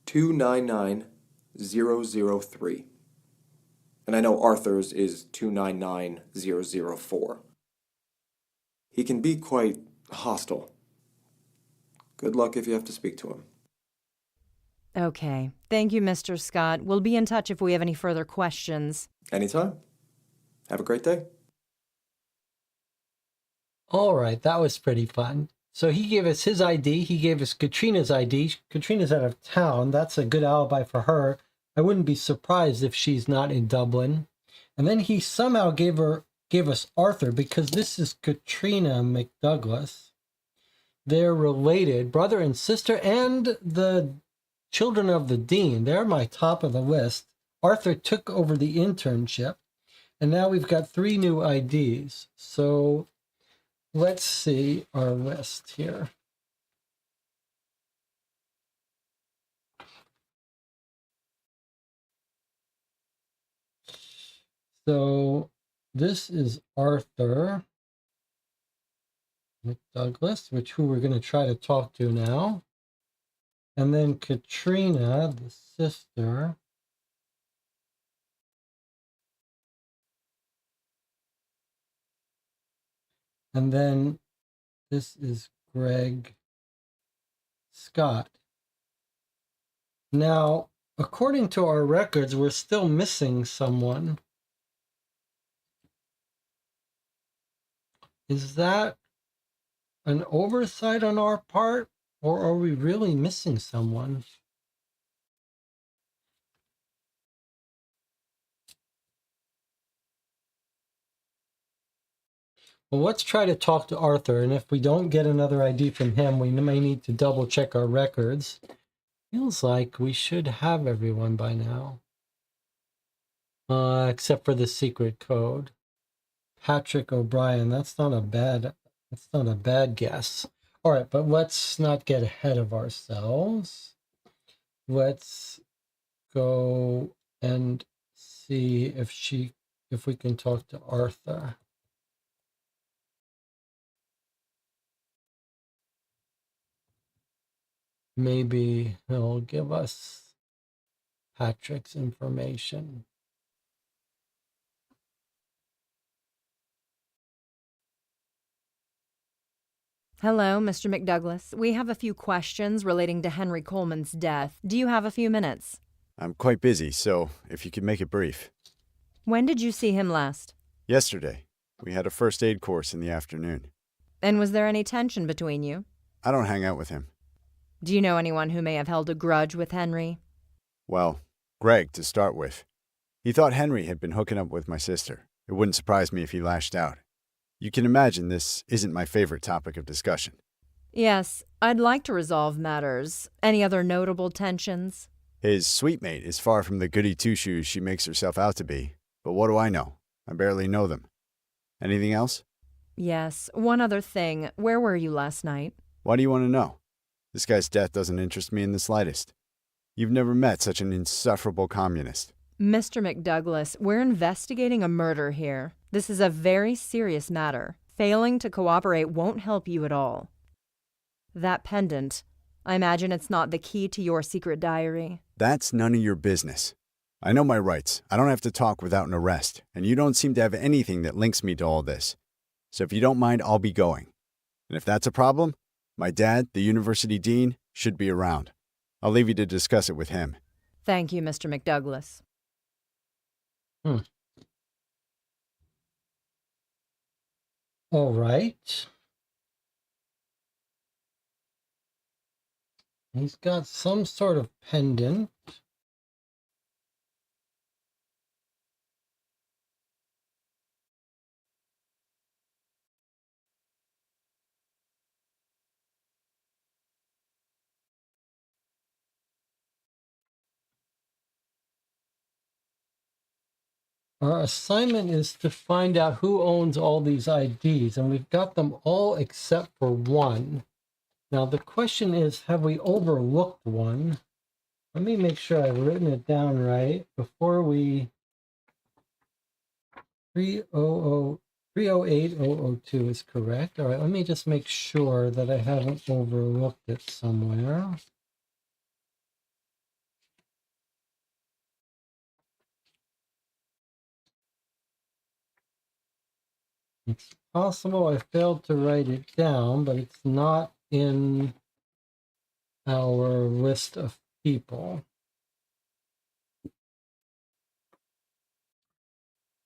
299003. And I know Arthur's is 299004. He can be quite hostile. Good luck if you have to speak to him. Okay. Thank you, Mr. Scott. We'll be in touch if we have any further questions. Anytime. Have a great day. All right, that was pretty fun. So he gave us his ID. He gave us Katrina's ID. Katrina's out of town. That's a good alibi for her. I wouldn't be surprised if she's not in Dublin. And then he somehow gave us Arthur, because this is Katrina McDouglas. They're related, brother and sister, and the children of the dean. They're my top of the list. Arthur took over the internship, and now we've got 3 new IDs. So let's see our list here. So this is Arthur McDouglas, who we're going to try to talk to now. And then Katrina, the sister. And then this is Greg Scott. Now, according to our records, we're still missing someone. Is that an oversight on our part, or are we really missing someone? Well, let's try to talk to Arthur, and if we don't get another ID from him, we may need to double check our records. Feels like we should have everyone by now. Except for the secret code. Patrick O'Brien, that's not a bad guess. All right, but let's not get ahead of ourselves. Let's go and see if we can talk to Arthur. Maybe he'll give us Patrick's information. Hello, Mr. McDouglas. We have a few questions relating to Henry Coleman's death. Do you have a few minutes? I'm quite busy, so if you could make it brief. When did you see him last? Yesterday. We had a first aid course in the afternoon. And was there any tension between you? I don't hang out with him. Do you know anyone who may have held a grudge with Henry? Well, Greg, to start with. He thought Henry had been hooking up with my sister. It wouldn't surprise me if he lashed out. You can imagine this isn't my favorite topic of discussion. Yes, I'd like to resolve matters. Any other notable tensions? His sweet mate is far from the goody two-shoes she makes herself out to be. But what do I know? I barely know them. Anything else? Yes, one other thing. Where were you last night? Why do you want to know? This guy's death doesn't interest me in the slightest. You've never met such an insufferable communist. Mr. McDouglas, we're investigating a murder here. This is a very serious matter. Failing to cooperate won't help you at all. That pendant, I imagine it's not the key to your secret diary. That's none of your business. I know my rights. I don't have to talk without an arrest, and you don't seem to have anything that links me to all this. So if you don't mind, I'll be going. And if that's a problem, my dad, the university dean, should be around. I'll leave you to discuss it with him. Thank you, Mr. McDouglas. All right. He's got some sort of pendant. Our assignment is to find out who owns all these IDs, and we've got them all except for one. Now the question is, have we overlooked one? Let me make sure I've written it down right before we 308002 is correct. All right, let me just make sure that I haven't overlooked it somewhere. It's possible I failed to write it down, but it's not in our list of people.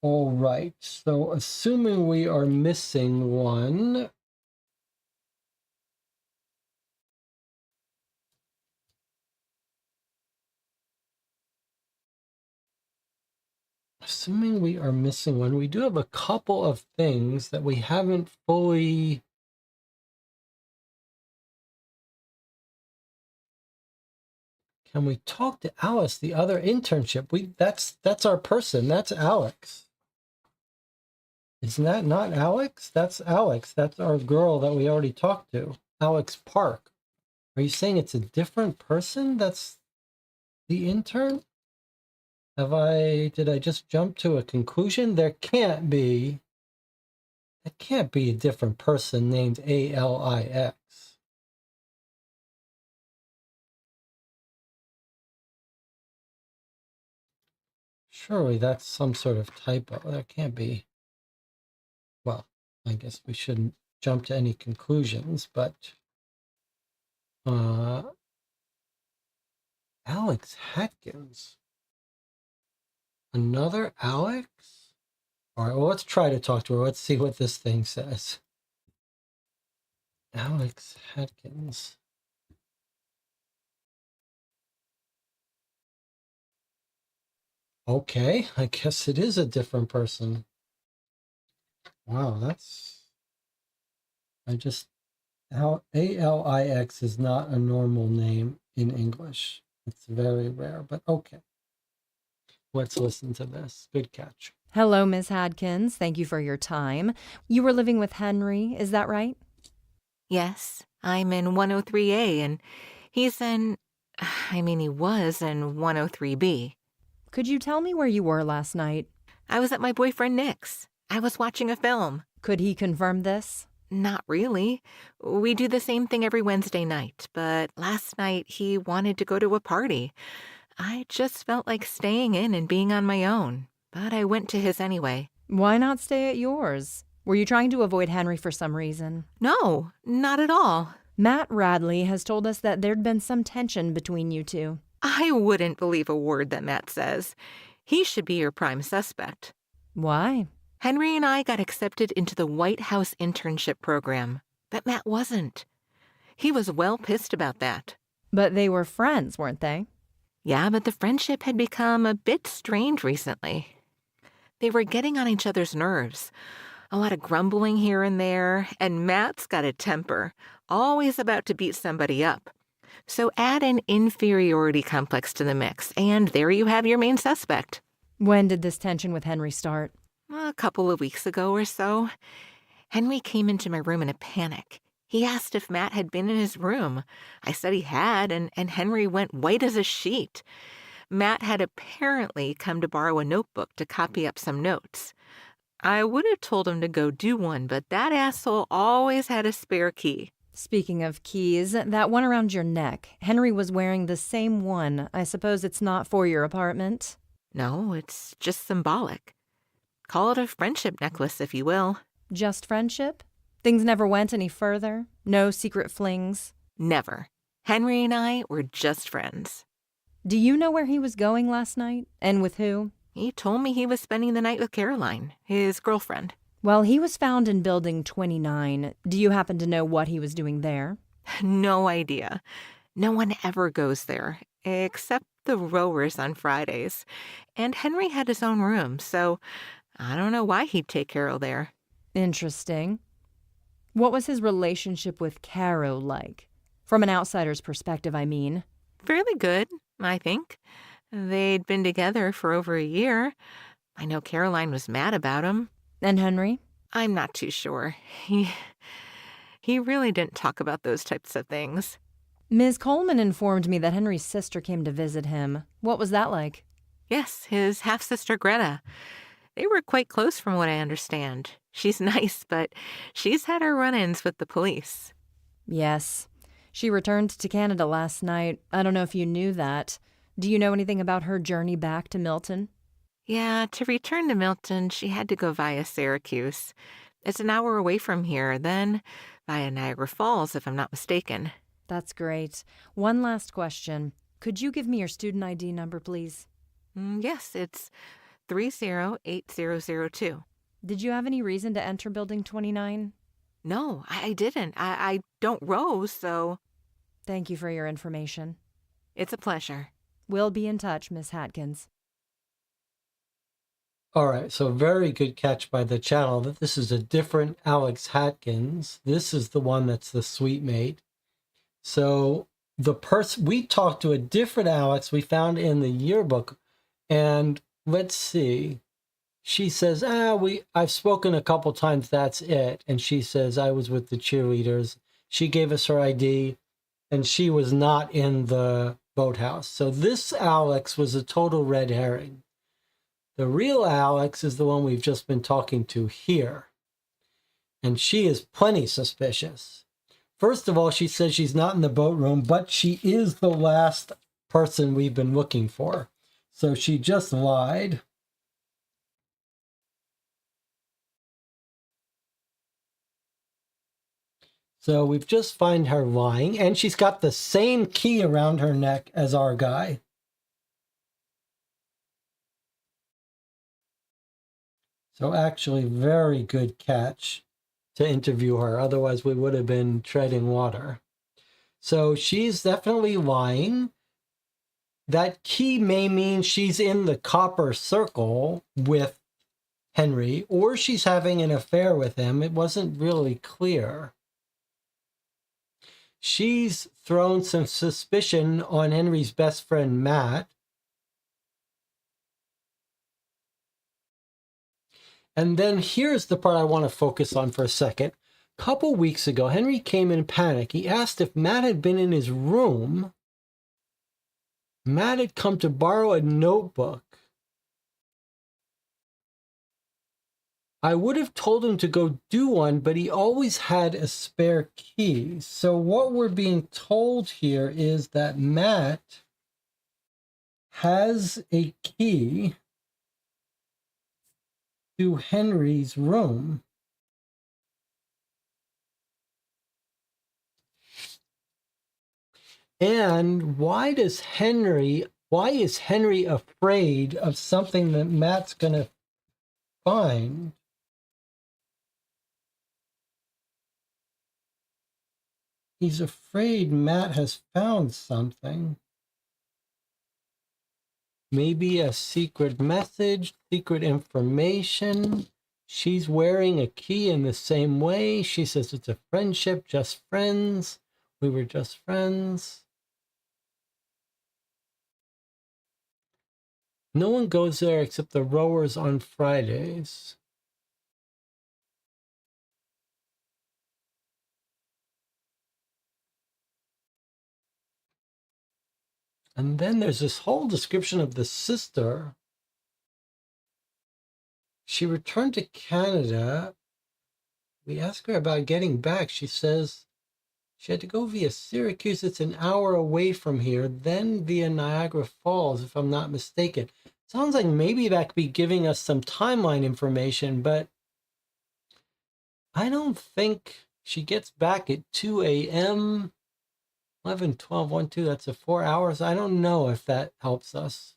All right, so assuming we are missing one, we do have a couple of things that we haven't fully Can we talk to Alice, the other internship? That's our person. That's Alex. Isn't that not Alex? That's Alex. That's our girl that we already talked to. Alex Park. Are you saying it's a different person? That's the intern? Did I just jump to a conclusion? That can't be a different person named Alix. Surely that's some sort of typo. That can't be. Well, I guess we shouldn't jump to any conclusions, but Alex Hatkins. Another Alex? All right, well, let's try to talk to her. Let's see what this thing says. Alex Hatkins. Okay, I guess it is a different person. Wow, Alix is not a normal name in English. It's very rare, but okay. Let's listen to this. Good catch. Hello, Miss Hadkins. Thank you for your time. You were living with Henry, is that right? Yes, I'm in 103A and he was in 103B. Could you tell me where you were last night? I was at my boyfriend Nick's. I was watching a film. Could he confirm this? Not really. We do the same thing every Wednesday night, but last night he wanted to go to a party. I just felt like staying in and being on my own, but I went to his anyway. Why not stay at yours? Were you trying to avoid Henry for some reason? No, not at all. Matt Radley has told us that there'd been some tension between you two. I wouldn't believe a word that Matt says. He should be your prime suspect. Why? Henry and I got accepted into the White House internship program, but Matt wasn't. He was well pissed about that. But they were friends, weren't they? Yeah, but the friendship had become a bit strained recently. They were getting on each other's nerves. A lot of grumbling here and there, and Matt's got a temper, always about to beat somebody up. So add an inferiority complex to the mix, and there you have your main suspect. When did this tension with Henry start? A couple of weeks ago or so. Henry came into my room in a panic. He asked if Matt had been in his room. I said he had, and Henry went white as a sheet. Matt had apparently come to borrow a notebook to copy up some notes. I would have told him to go do one, but that asshole always had a spare key. Speaking of keys, that one around your neck, Henry was wearing the same one. I suppose it's not for your apartment? No, it's just symbolic. Call it a friendship necklace, if you will. Just friendship? Things never went any further? No secret flings? Never. Henry and I were just friends. Do you know where he was going last night? And with who? He told me he was spending the night with Caroline, his girlfriend. Well, he was found in Building 29. Do you happen to know what he was doing there? No idea. No one ever goes there, except the rowers on Fridays. And Henry had his own room, so I don't know why he'd take Carol there. Interesting. What was his relationship with Caro like? From an outsider's perspective, I mean. Fairly good, I think. They'd been together for over a year. I know Caroline was mad about him. And Henry? I'm not too sure. He really didn't talk about those types of things. Ms. Coleman informed me that Henry's sister came to visit him. What was that like? Yes, his half-sister Greta. They were quite close from what I understand. She's nice, but she's had her run-ins with the police. Yes. She returned to Canada last night. I don't know if you knew that. Do you know anything about her journey back to Milton? Yeah, to return to Milton, she had to go via Syracuse. It's an hour away from here, then via Niagara Falls, if I'm not mistaken. That's great. One last question. Could you give me your student ID number, please? Yes, it's 308002. Did you have any reason to enter Building 29? No, I didn't. I don't row, so... Thank you for your information. It's a pleasure. We'll be in touch, Miss Hatkins. All right, so very good catch by the channel that this is a different Alex Hatkins. This is the one that's the suite mate. So the person we talked to, a different Alex we found in the yearbook, and let's see. She says, I've spoken a couple times, that's it. And she says, I was with the cheerleaders. She gave us her ID, and she was not in the boathouse. So this Alex was a total red herring. The real Alex is the one we've just been talking to here. And she is plenty suspicious. First of all, she says she's not in the boat room, but she is the last person we've been looking for. So she just lied. So we've just found her lying, and she's got the same key around her neck as our guy. So actually, very good catch to interview her. Otherwise, we would have been treading water. So she's definitely lying. That key may mean she's in the copper circle with Henry, or she's having an affair with him. It wasn't really clear. She's thrown some suspicion on Henry's best friend, Matt. And then here's the part I want to focus on for a second. A couple weeks ago, Henry came in panic. He asked if Matt had been in his room. Matt had come to borrow a notebook. I would have told him to go do one, but he always had a spare key. So what we're being told here is that Matt has a key to Henry's room. And why is Henry afraid of something that Matt's going to find? He's afraid Matt has found something. Maybe a secret message, secret information. She's wearing a key in the same way. She says it's a friendship, just friends. We were just friends. No one goes there except the rowers on Fridays. And then there's this whole description of the sister. She returned to Canada. We asked her about getting back. She says she had to go via Syracuse. It's an hour away from here, then via Niagara Falls, if I'm not mistaken. Sounds like maybe that could be giving us some timeline information, but I don't think she gets back at 2 a.m. 11, 12, 1, 2, that's a 4 hours. I don't know if that helps us.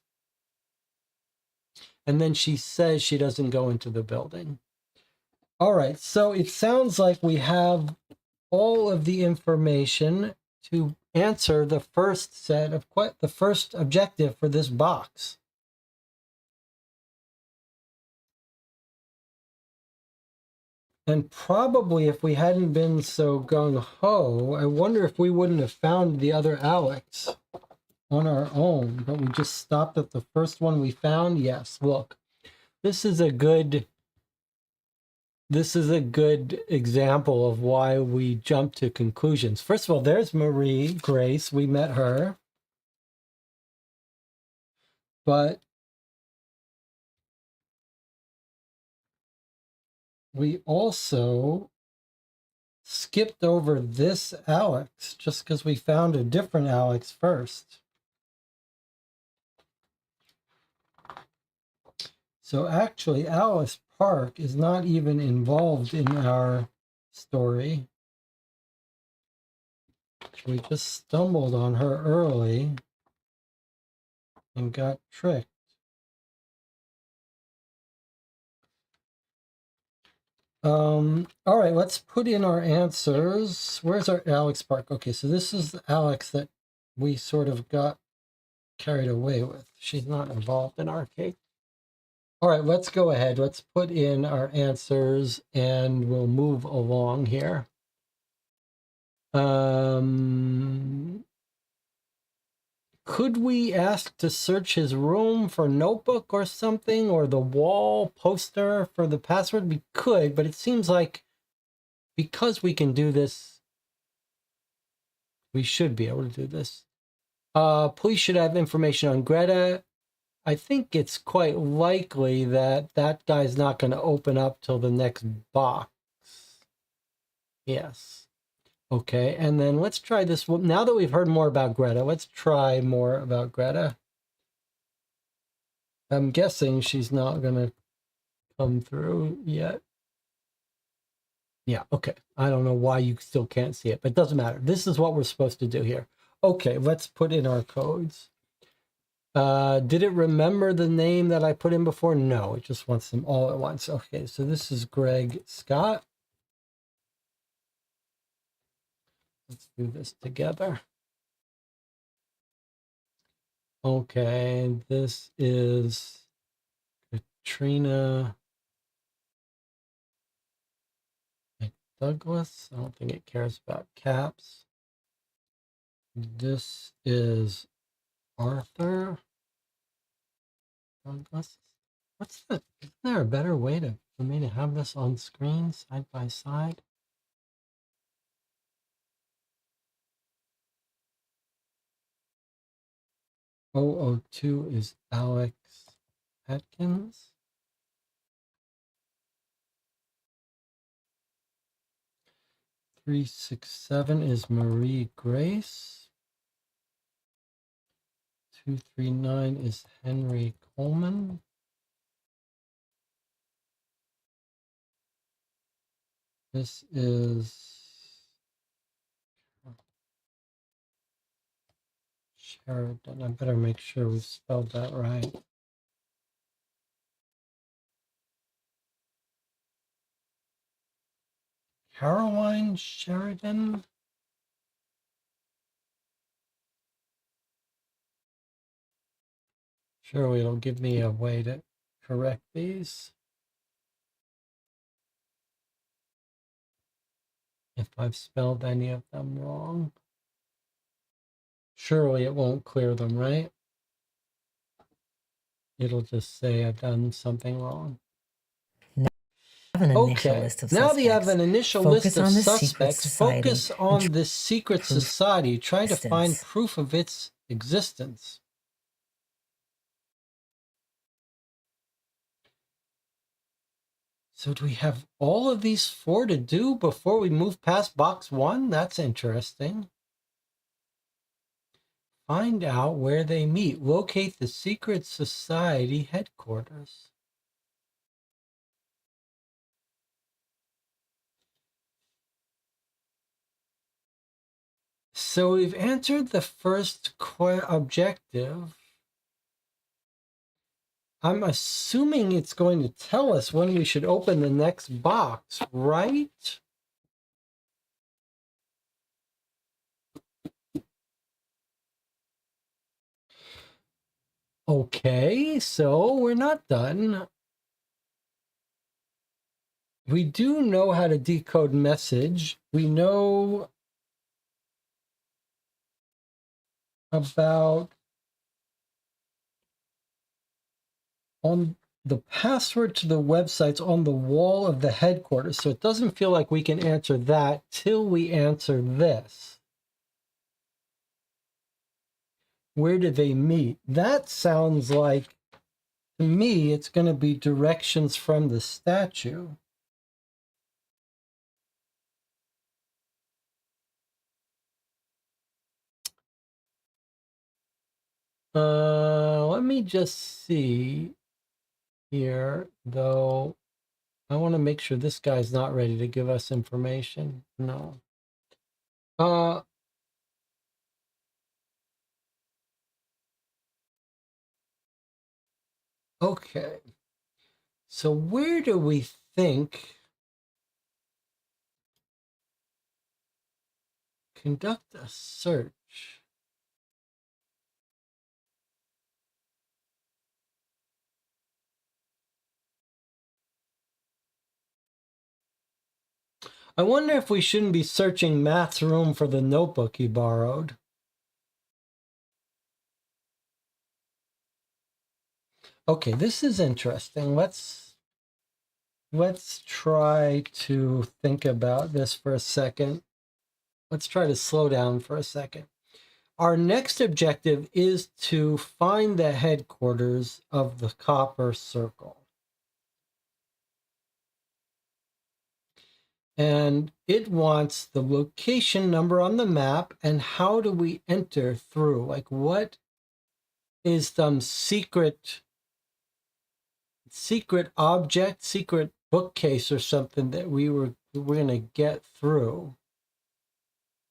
And then she says she doesn't go into the building. All right, so it sounds like we have all of the information to answer the first set of the first objective for this box. And probably if we hadn't been so gung-ho, I wonder if we wouldn't have found the other Alex on our own, but we just stopped at the first one we found. Yes, look, this is a good this is a good example of why we jump to conclusions. First of all, there's Marie Grace. We met her. But we also skipped over this Alex just because we found a different Alex first. So actually, Alice Park is not even involved in our story. We just stumbled on her early and got tricked. All right, let's put in our answers. Where's our Alex Park? Okay, so this is the Alex that we sort of got carried away with. She's not involved in our case. All right, let's go ahead. Let's put in our answers and we'll move along here. Could we ask to search his room for notebook or something, or the wall poster for the password? We could, but it seems like because we can do this, we should be able to do this. Police should have information on Greta. I think it's quite likely that that guy's not going to open up till the next box. Yes. Okay, and then let's try this. Now that we've heard more about Greta, let's try more about Greta. I'm guessing she's not going to come through yet. Yeah, okay. I don't know why you still can't see it, but it doesn't matter. This is what we're supposed to do here. Okay, let's put in our codes. Did it remember the name that I put in before? No, it just wants them all at once. Okay, so this is Greg Scott. Let's do this together. Okay, this is Katrina McDouglas. I don't think it cares about caps. This is Arthur Douglas. What's the? Isn't there a better way for me to have this on screen side by side? .002 is Alex Atkins. 367 is Marie Grace. 239 is Henry Coleman. This is Sheridan. I better make sure we spelled that right. Caroline Sheridan. Surely it'll give me a way to correct these. If I've spelled any of them wrong. Surely it won't clear them, right? It'll just say I've done something wrong. Okay, now that you have an initial list of suspects, focus on this secret society, trying to find proof of its existence. So do we have all of these 4 to do before we move past box 1? That's interesting. Find out where they meet. Locate the secret society headquarters. So we've answered the first objective. I'm assuming it's going to tell us when we should open the next box, right? Okay, so we're not done. We do know how to decode message. We know about the password to the website's on the wall of the headquarters, so it doesn't feel like we can answer that till we answer this. Where do they meet? That sounds like, to me, it's going to be directions from the statue. Let me just see here, though. I want to make sure this guy's not ready to give us information. No. Okay. So where do we think conduct a search? I wonder if we shouldn't be searching Matt's room for the notebook he borrowed. Okay, this is interesting. Let's try to think about this for a second. Let's try to slow down for a second. Our next objective is to find the headquarters of the Copper Circle. And it wants the location number on the map and how do we enter through? Like, what is some secret object, secret bookcase or something that we're going to get through?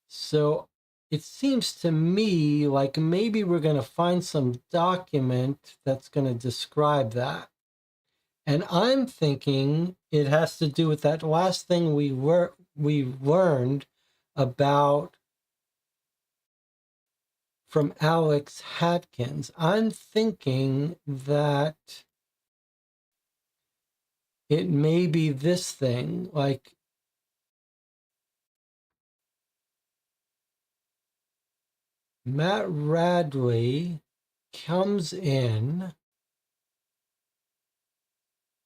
So it seems to me like maybe we're going to find some document that's going to describe that. And I'm thinking it has to do with that last thing we learned about from Alex Hatkins. I'm thinking that it may be this thing, like Matt Radley comes in,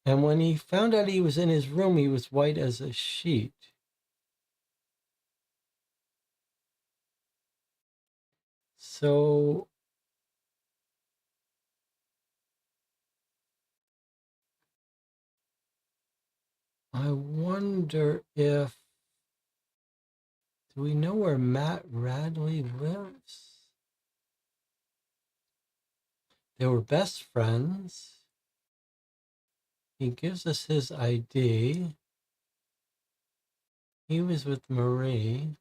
and when he found out he was in his room, he was white as a sheet. So I wonder if, do we know where Matt Radley lives? They were best friends. He gives us his ID. He was with Marie.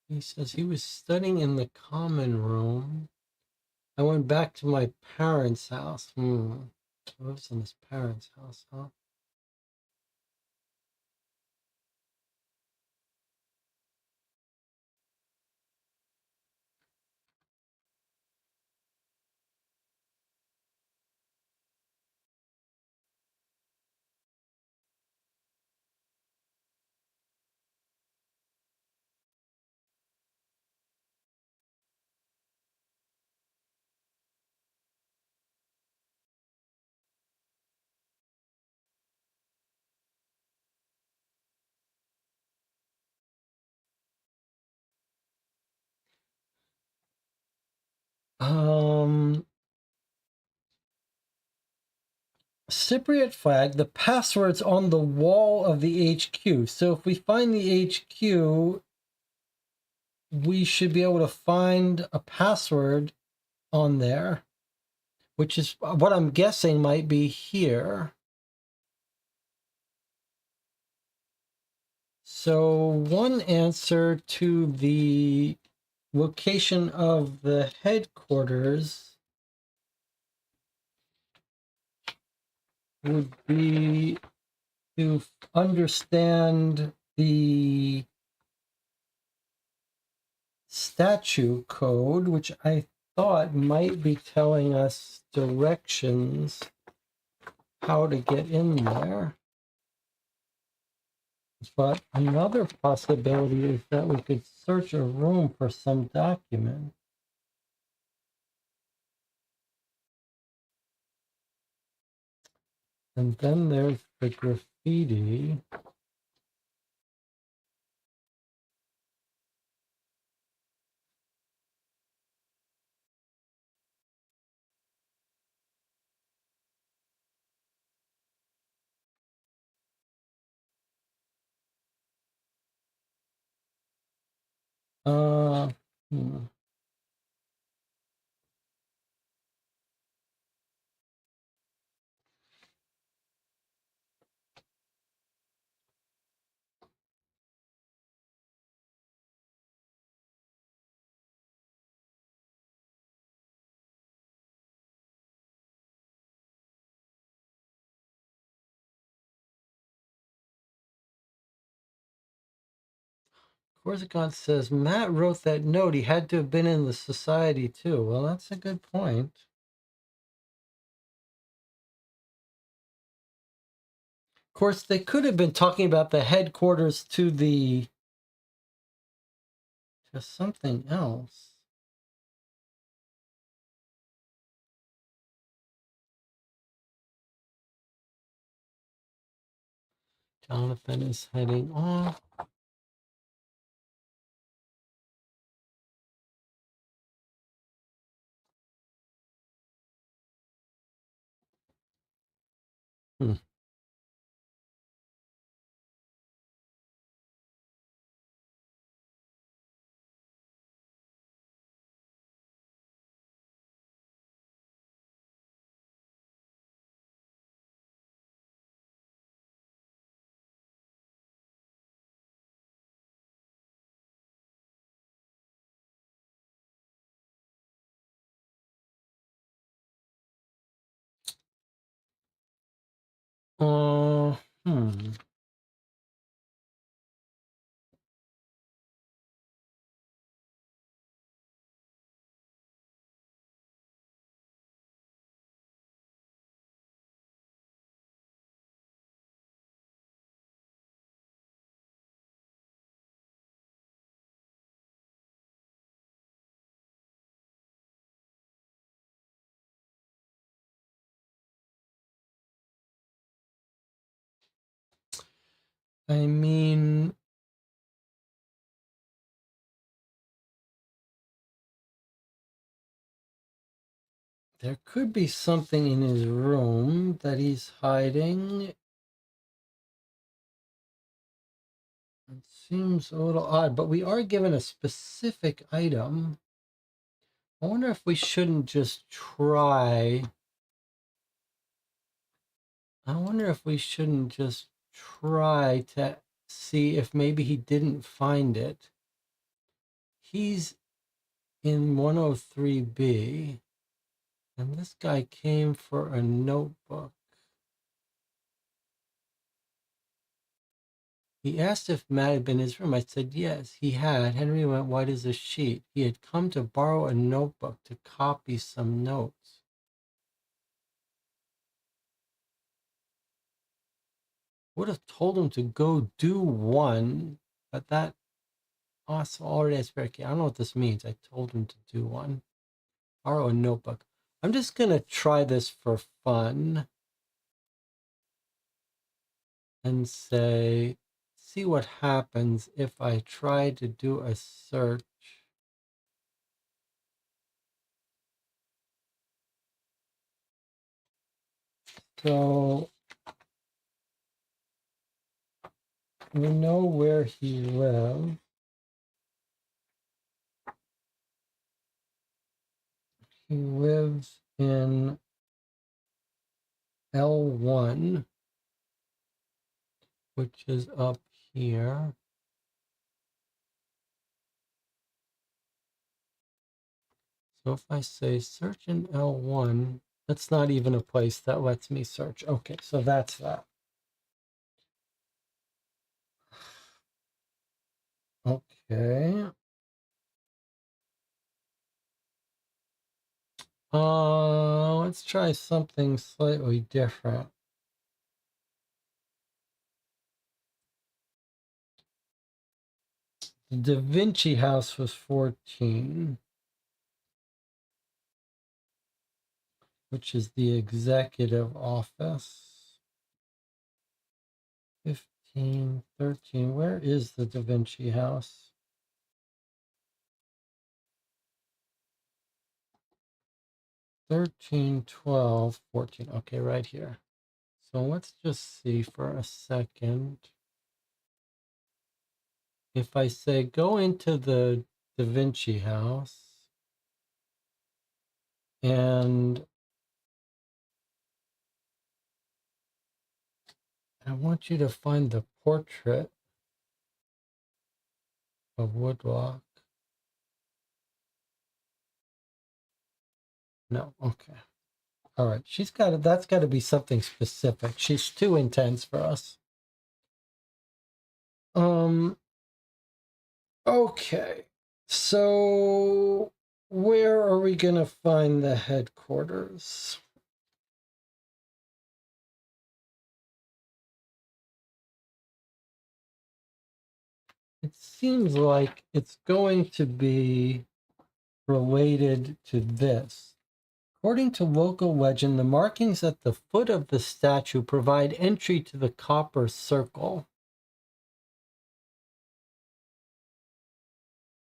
He says he was studying in the common room. I went back to my parents' house. He lives in his parents' house, huh? Cypriot flag, the password's on the wall of the HQ. So if we find the HQ, we should be able to find a password on there, which is what I'm guessing might be here. So one answer to the location of the headquarters would be to understand the statue code, which I thought might be telling us directions how to get in there. But another possibility is that we could search a room for some document. And then there's the graffiti. Uh, hmm. Corsican says Matt wrote that note. He had to have been in the society too. Well, that's a good point. Of course, they could have been talking about the headquarters to something else. Jonathan is heading off. Hmm. Uh, hmm. I mean, there could be something in his room that he's hiding. It seems a little odd, but we are given a specific item. I wonder if we shouldn't just try. I wonder if we shouldn't just try to see if maybe he didn't find it. He's in 103B, and this guy came for a notebook. He asked if Matt had been in his room. I said yes, he had. Henry went white as a sheet. He had come to borrow a notebook to copy some notes. Would have told him to go do one, but that also already has very key. I don't know what this means. I told him to do one. Borrow a notebook. I'm just gonna try this for fun and say, see what happens if I try to do a search. So we know where he lives. He lives in L1, which is up here. So if I say search in L1, that's not even a place that lets me search. Okay, so that's that. Okay. Let's try something slightly different. The Da Vinci house was 14, which is the executive office. 15, 13. Where is the Da Vinci house? 13, 12, 14. Okay, right here. So let's just see for a second. If I say go into the Da Vinci house and I want you to find the portrait of Woodlock. No, okay. All right, that's got to be something specific. She's too intense for us. Okay. So where are we going to find the headquarters? It seems like it's going to be related to this. According to local legend, the markings at the foot of the statue provide entry to the copper circle.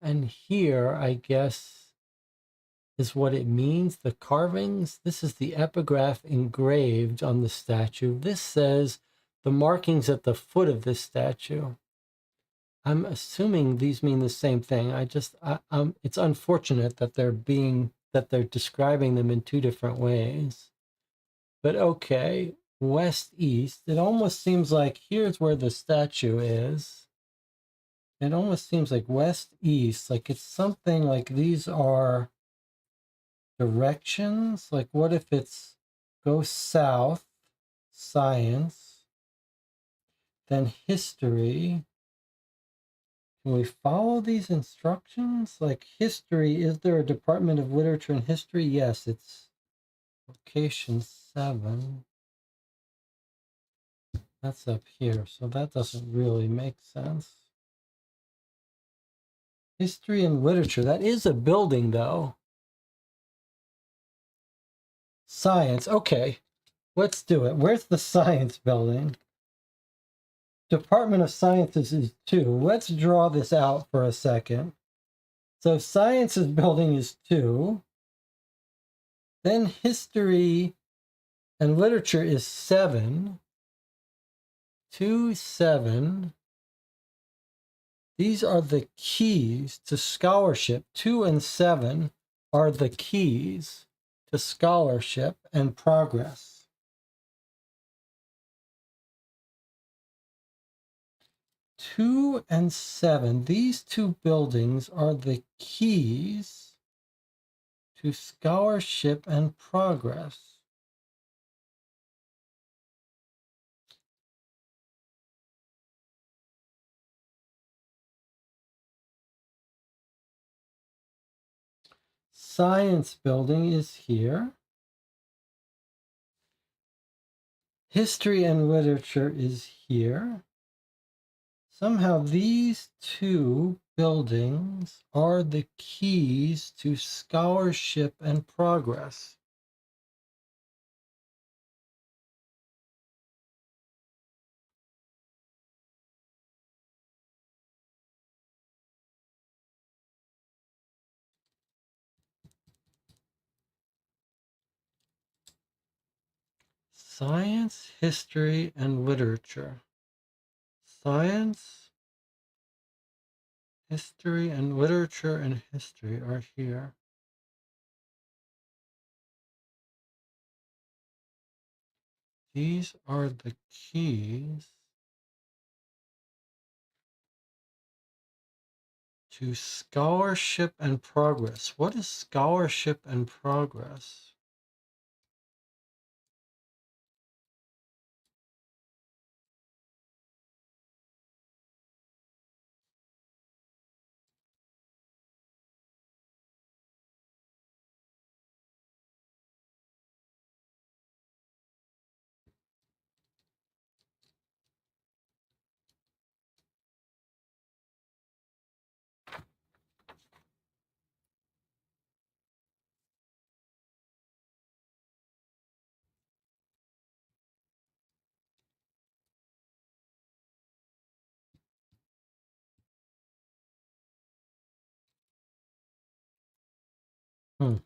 And here, I guess, is what it means. The carvings. This is the epigraph engraved on the statue. This says the markings at the foot of this statue. I'm assuming these mean the same thing. It's unfortunate that they're describing them in two different ways. But okay, west east. It almost seems like here's where the statue is. It almost seems like west east, like it's something like these are directions. Like what if it's go south, science, then history. Can we follow these instructions? Like history, is there a Department of Literature and History? Yes, it's location 7. That's up here, so that doesn't really make sense. History and Literature, that is a building though. Science, okay, let's do it. Where's the science building? Department of Sciences is 2. Let's draw this out for a second. So Sciences building is 2. Then History and Literature is 7. 2, 7. These are the keys to scholarship. 2 and 7 are the keys to scholarship and progress. 2 and 7, these two buildings are the keys to scholarship and progress. Science building is here. History and literature is here. Somehow these two buildings are the keys to scholarship and progress. Science, history, and literature. Science, history, and literature and history are here. These are the keys to scholarship and progress. What is scholarship and progress? Hmm.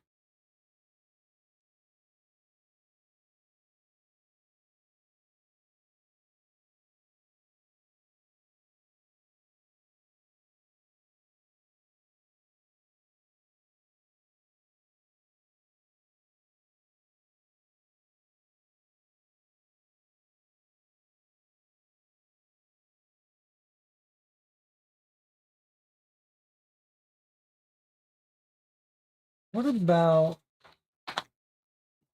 What about,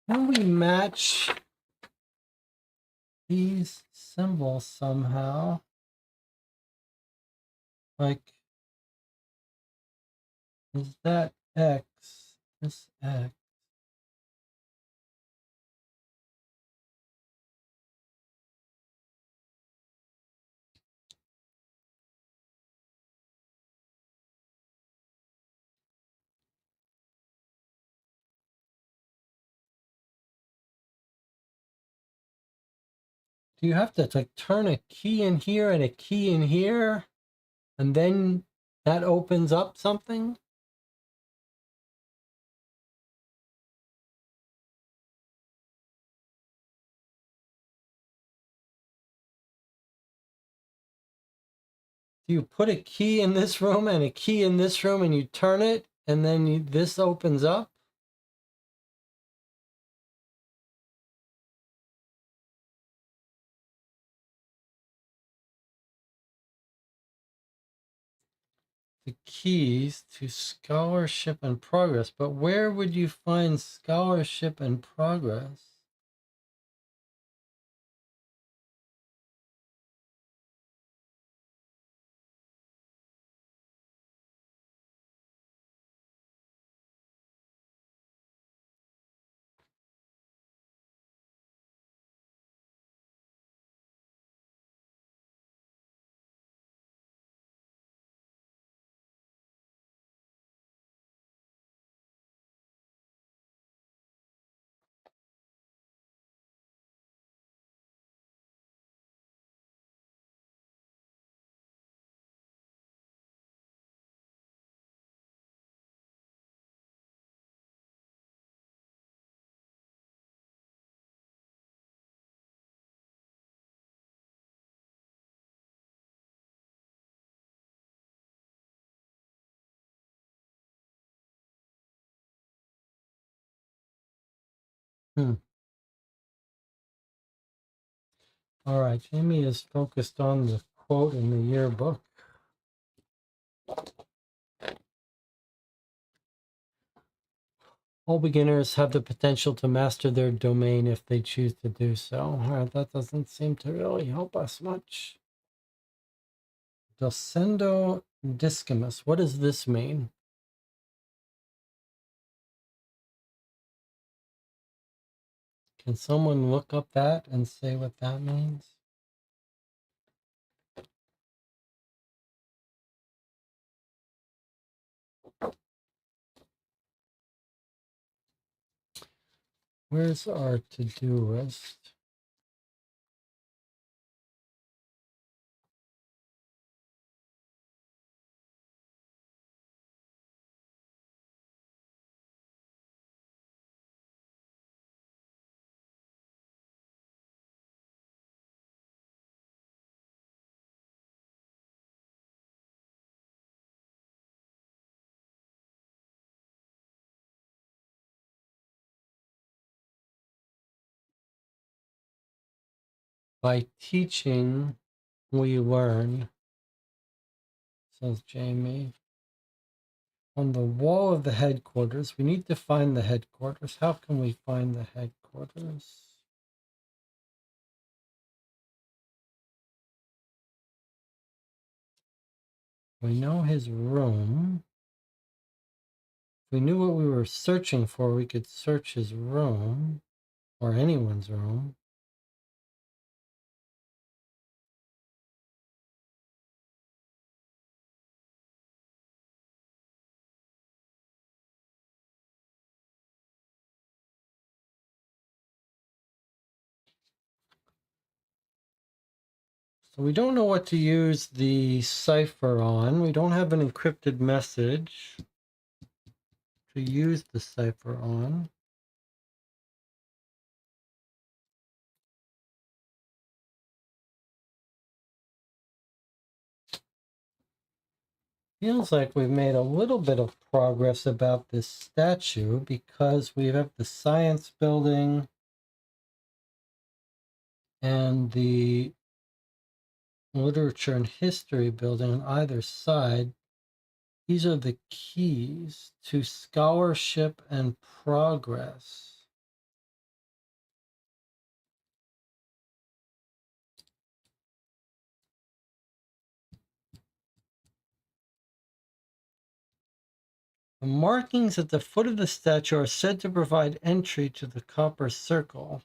can we match these symbols somehow? Like, is that X? This X? Do you have to like turn a key in here and a key in here, and then that opens up something? Do you put a key in this room and a key in this room and you turn it and then this opens up? The keys to scholarship and progress, but where would you find scholarship and progress? Hmm. All right, Jamie is focused on the quote in the yearbook. All beginners have the potential to master their domain if they choose to do so. All right, that doesn't seem to really help us much. Docendo discimus. What does this mean? Can someone look up that and say what that means? Where's our to-do list? By teaching, we learn, says Jamie. On the wall of the headquarters, we need to find the headquarters. How can we find the headquarters? We know his room. If we knew what we were searching for, we could search his room or anyone's room. So we don't know what to use the cipher on. We don't have an encrypted message. to use the cipher on. Feels like we've made a little bit of progress about this statue because we have the science building and the literature and history building on either side. These are the keys to scholarship and progress. The markings at the foot of the statue are said to provide entry to the copper circle.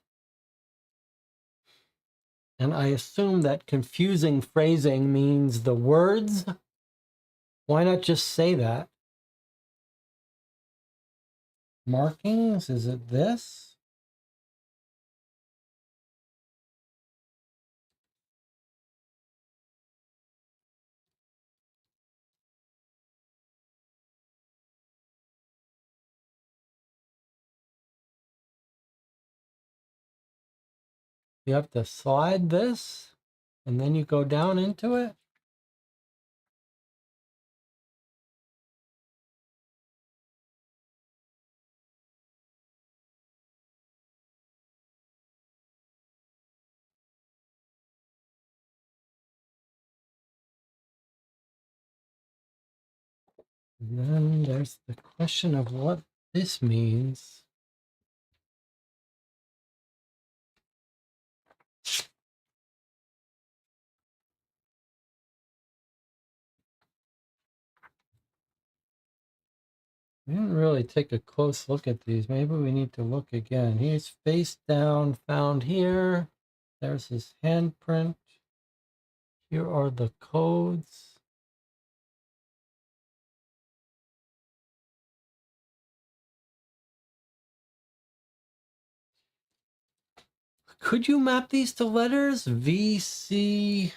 And I assume that confusing phrasing means the words. Why not just say that? Markings, is it this? You have to slide this, and then you go down into it. And then there's the question of what this means. We didn't really take a close look at these. Maybe we need to look again. He's face down, found here. There's his handprint. Here are the codes. Could you map these to letters? VC,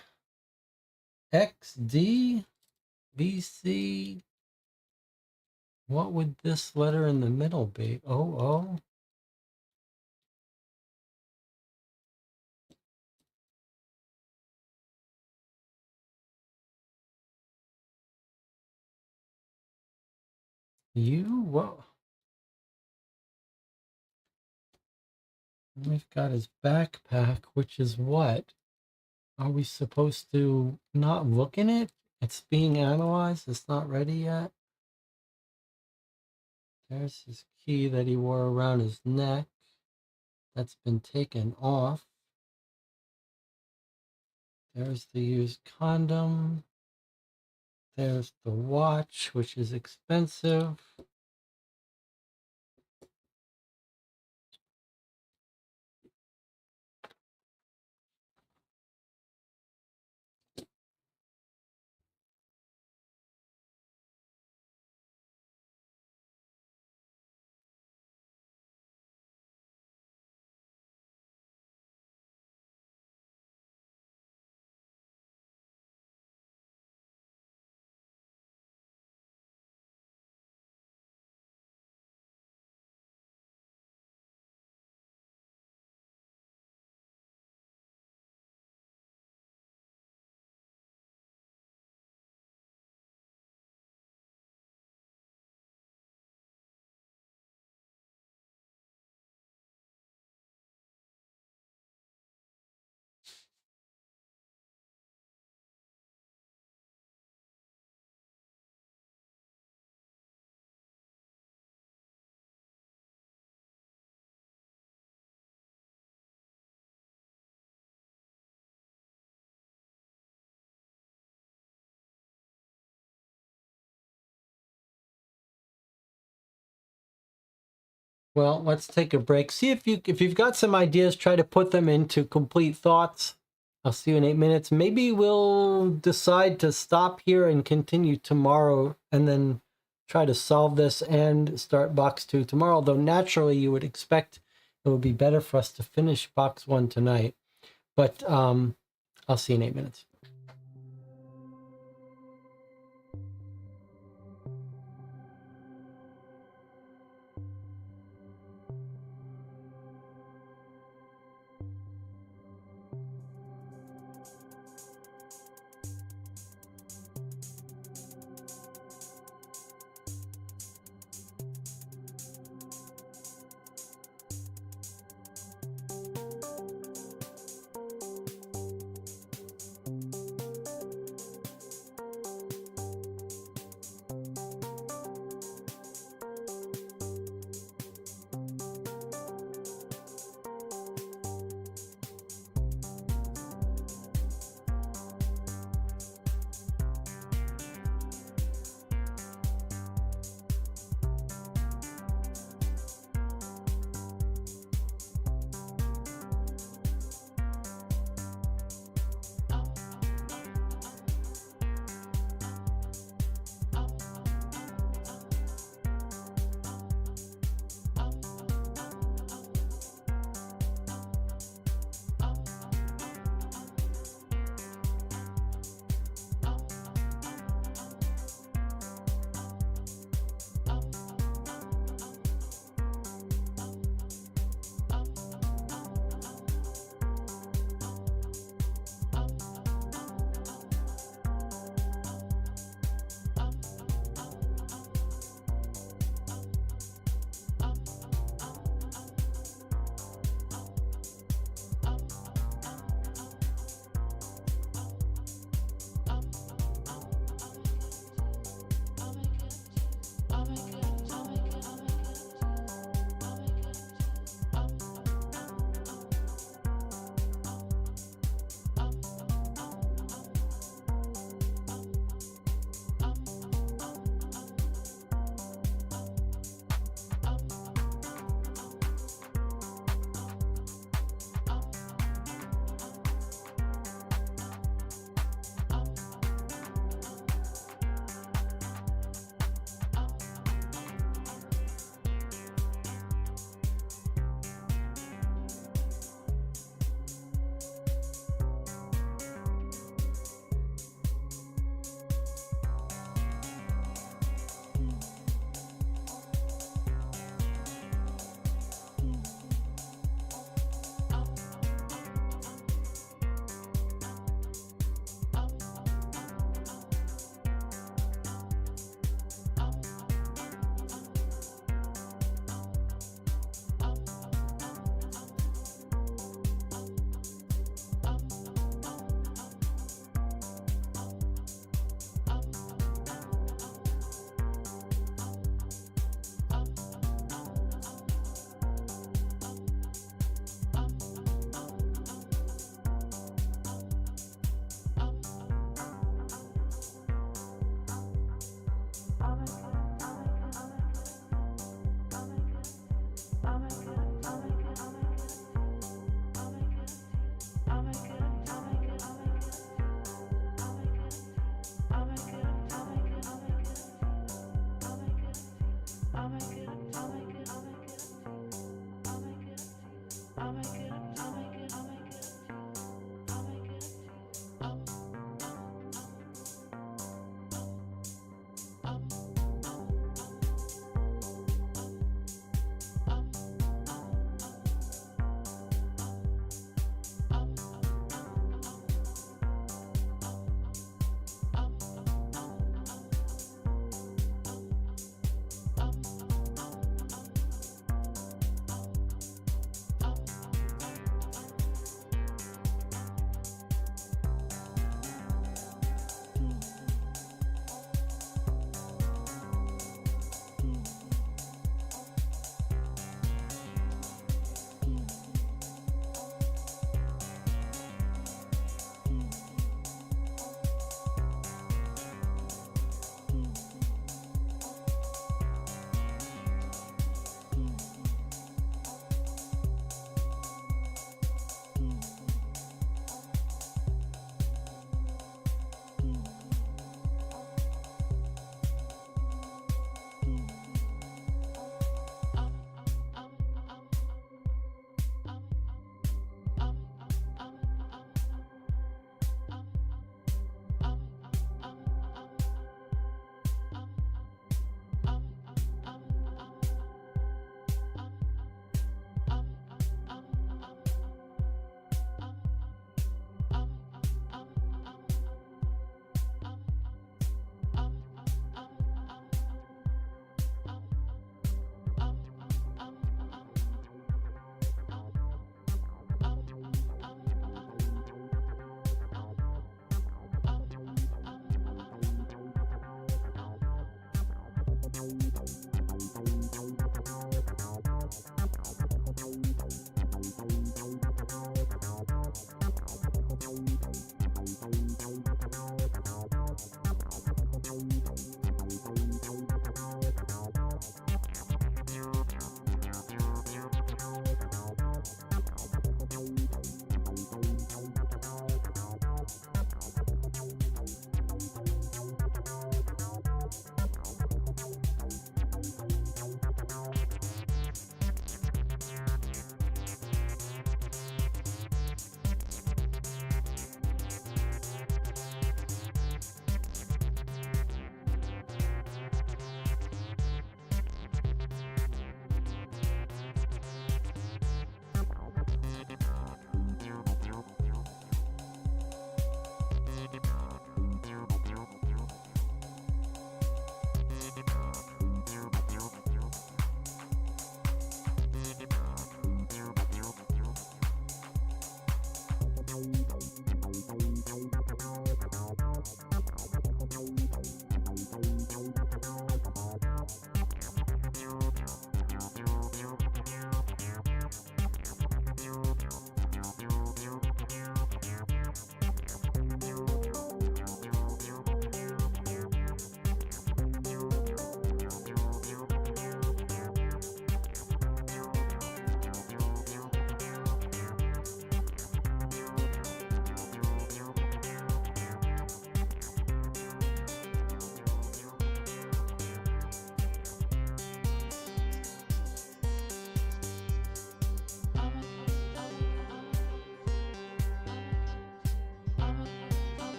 XD, VC. What would this letter in the middle be? OO? U? What? We've got his backpack, which is what? Are we supposed to not look in it? It's being analyzed. It's not ready yet. There's his key that he wore around his neck. That's been taken off. There's the used condom. There's the watch, which is expensive. Well, let's take a break. See if you've got some ideas, try to put them into complete thoughts. I'll see you in 8 minutes. Maybe we'll decide to stop here and continue tomorrow and then try to solve this and start box 2 tomorrow. Though naturally you would expect it would be better for us to finish box 1 tonight. But I'll see you in 8 minutes.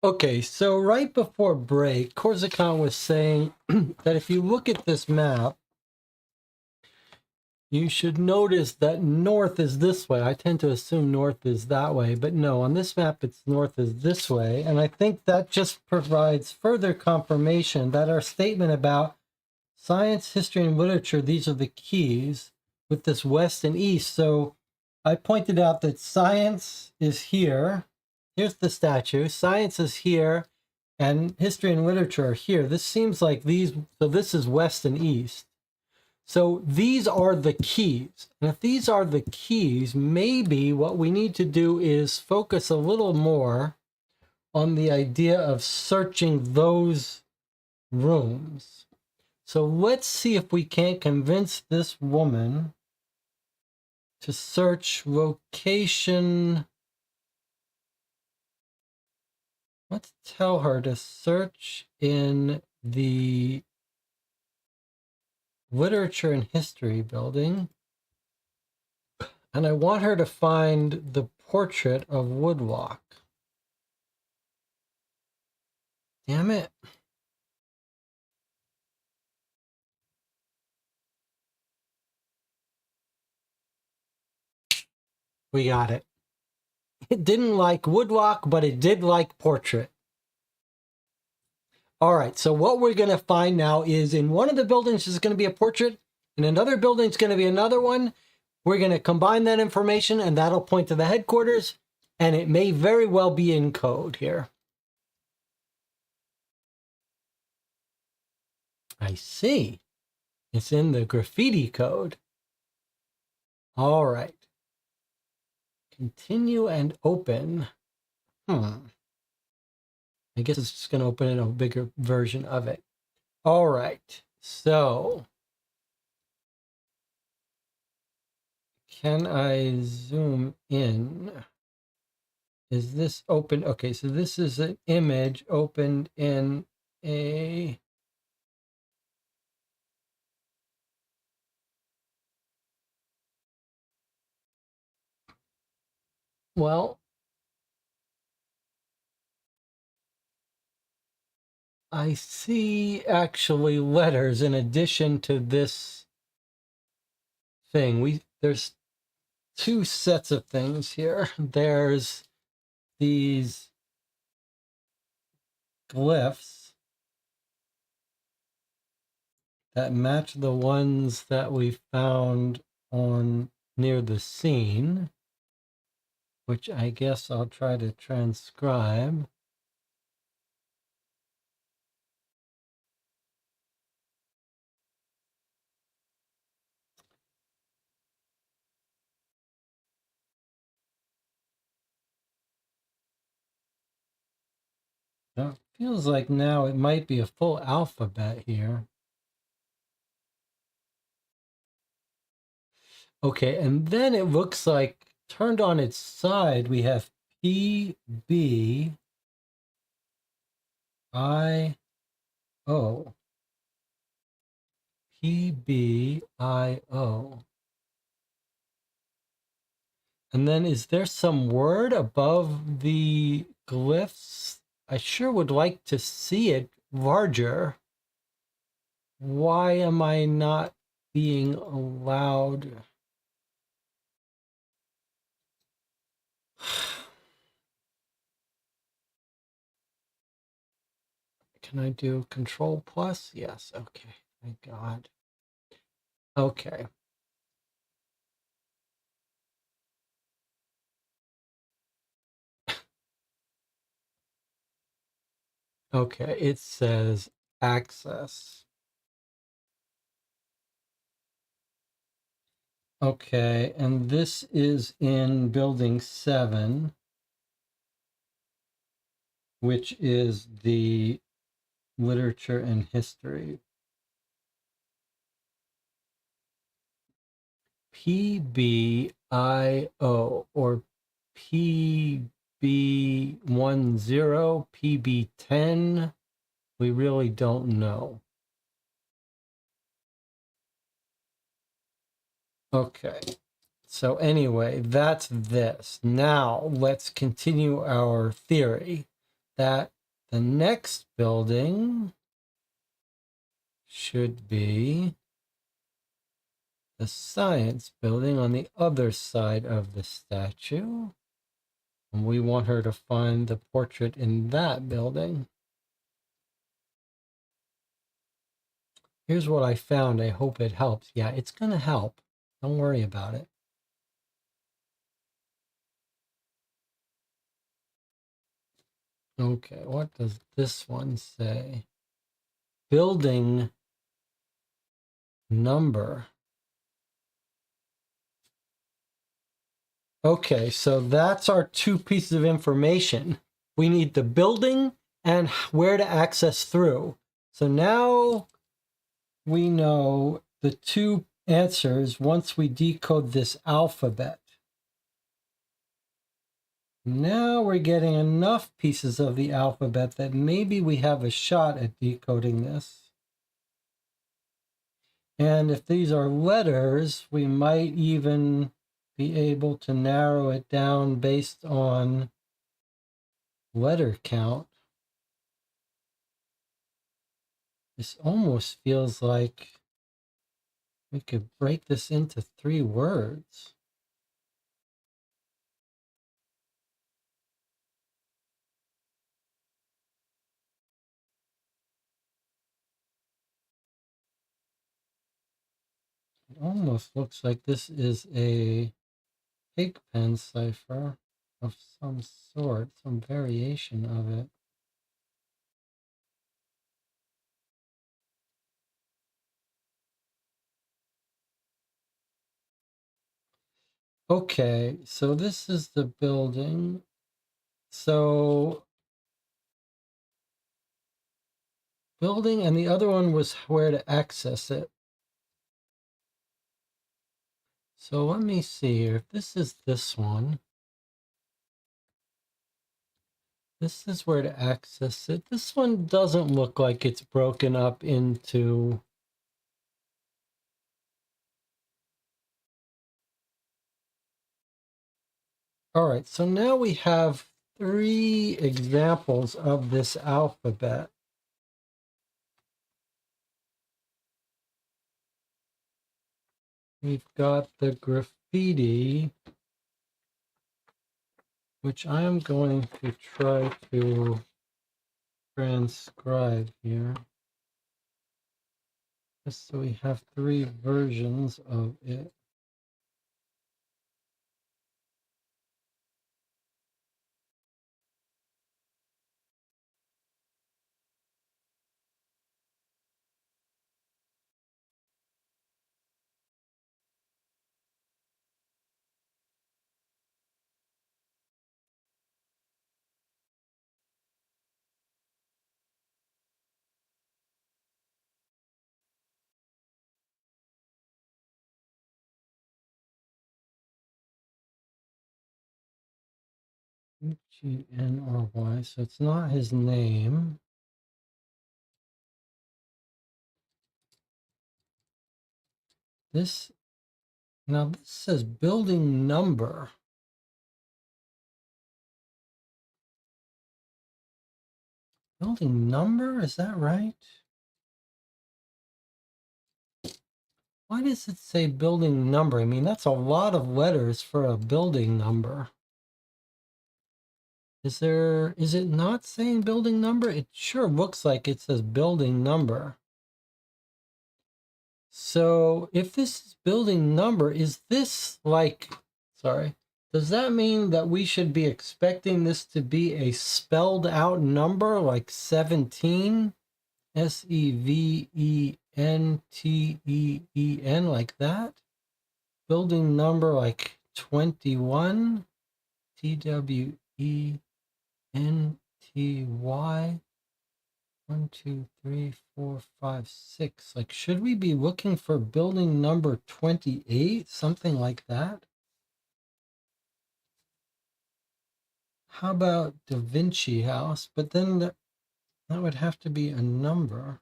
Okay, so right before break, Corsican was saying that if you look at this map, you should notice that north is this way. I tend to assume north is that way, but no, on this map, it's north is this way. And I think that just provides further confirmation that our statement about science, history, and literature, these are the keys with this west and east. So I pointed out that science is here. Here's the statue. Science is here, and history and literature are here. This seems like these, so this is west and east. So these are the keys. And if these are the keys, maybe what we need to do is focus a little more on the idea of searching those rooms. So let's see if we can't convince this woman to search location. Let's tell her to search in the literature and history building. And I want her to find the portrait of Woodlock. Damn it. We got it. It didn't like Woodlock, but it did like portrait. All right, so what we're going to find now is in one of the buildings is going to be a portrait, in another building is going to be another one. We're going to combine that information, and that'll point to the headquarters, and it may very well be in code here. I see. It's in the graffiti code. All right. Continue and open. I guess it's just going to open in a bigger version of it. All right. So can I zoom in? Is this open? Okay, so this is an image opened in a Well, I see actually letters in addition to this thing. There's two sets of things here. There's these glyphs that match the ones that we found on near the scene, which I guess I'll try to transcribe. Now, it feels like now it might be a full alphabet here. Okay, and then it looks like turned on its side, we have P, B, I, O. P, B, I, O. And then is there some word above the glyphs? I sure would like to see it larger. Why am I not being allowed? Can I do Control Plus? Yes. Okay. Thank God. Okay. Okay. It says access. Okay. And this is in building 7, which is the literature and history. PBIO or PB10, PB10. We really don't know. Okay. So anyway, that's this. Now let's continue our theory that the next building should be the science building on the other side of the statue. And we want her to find the portrait in that building. Here's what I found. I hope it helps. Yeah, it's going to help. Don't worry about it. Okay, what does this one say? Building number. Okay, so that's our two pieces of information. We need the building and where to access through. So now we know the two answers once we decode this alphabet. Now we're getting enough pieces of the alphabet that maybe we have a shot at decoding this. And if these are letters, we might even be able to narrow it down based on letter count. This almost feels like we could break this into 3 words. It almost looks like this is a pig pen cipher of some sort, some variation of it. Okay, so this is the building. So building, and the other one was where to access it. So let me see here. If this is this one, this is where to access it. This one doesn't look like it's broken up into All right, so now we have 3 examples of this alphabet. We've got the graffiti, which I am going to try to transcribe here. Just so we have 3 versions of it. Gnry, so it's not his name. This says building number. Building number, is that right? Why does it say building number? I mean, that's a lot of letters for a building number. Is it not saying building number? It sure looks like it says building number. So if this is building number, is this like, sorry, does that mean that we should be expecting this to be a spelled out number like 17? SEVENTEEN, like that? Building number like 21? TWENTY. 1, 2, 3, 4, 5, 6. Like, should we be looking for building number 28? Something like that? How about Da Vinci House? But then that would have to be a number.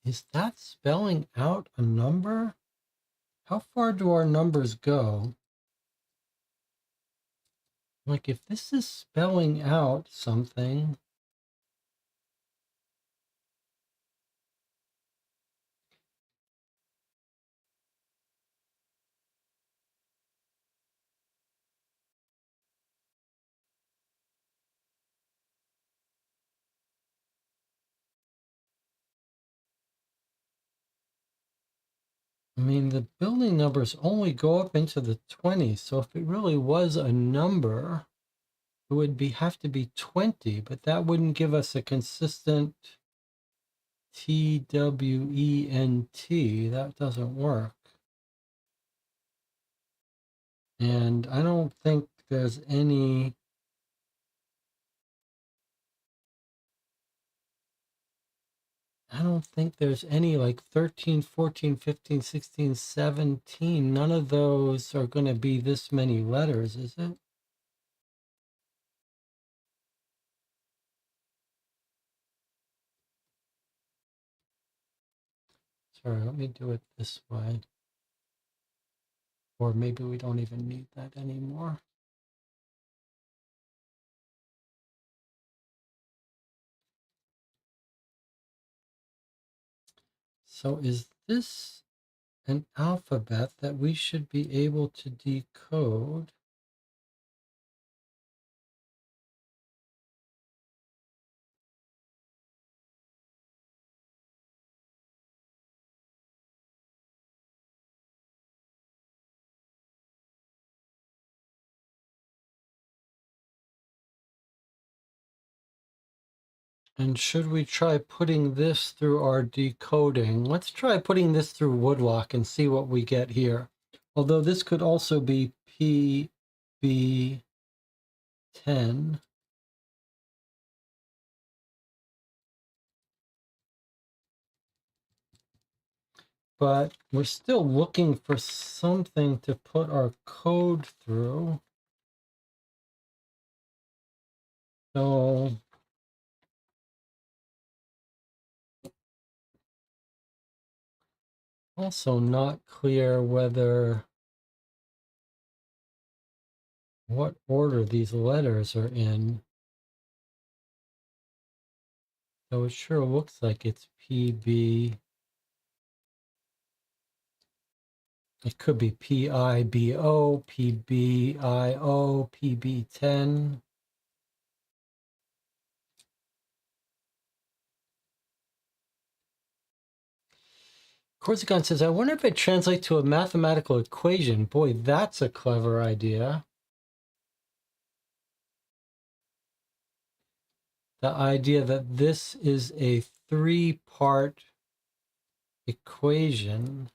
Is that spelling out a number? How far do our numbers go? Like, if this is spelling out something, I mean, the building numbers only go up into the 20s. So if it really was a number, it would have to be 20, but that wouldn't give us a consistent TWENT. That doesn't work. And I don't think there's any like 13, 14, 15, 16, 17. None of those are going to be this many letters, is it? Sorry, let me do it this way. Or maybe we don't even need that anymore. So is this an alphabet that we should be able to decode? And should we try putting this through our decoding? Let's try putting this through Woodlock and see what we get here. Although this could also be PB10. But we're still looking for something to put our code through. So Also not clear whether what order these letters are in. So it sure looks like it's PB. It could be PIBO, PBIO, PB10. Corsican says, I wonder if it translates to a mathematical equation. Boy, that's a clever idea. The idea that this is a three-part equation,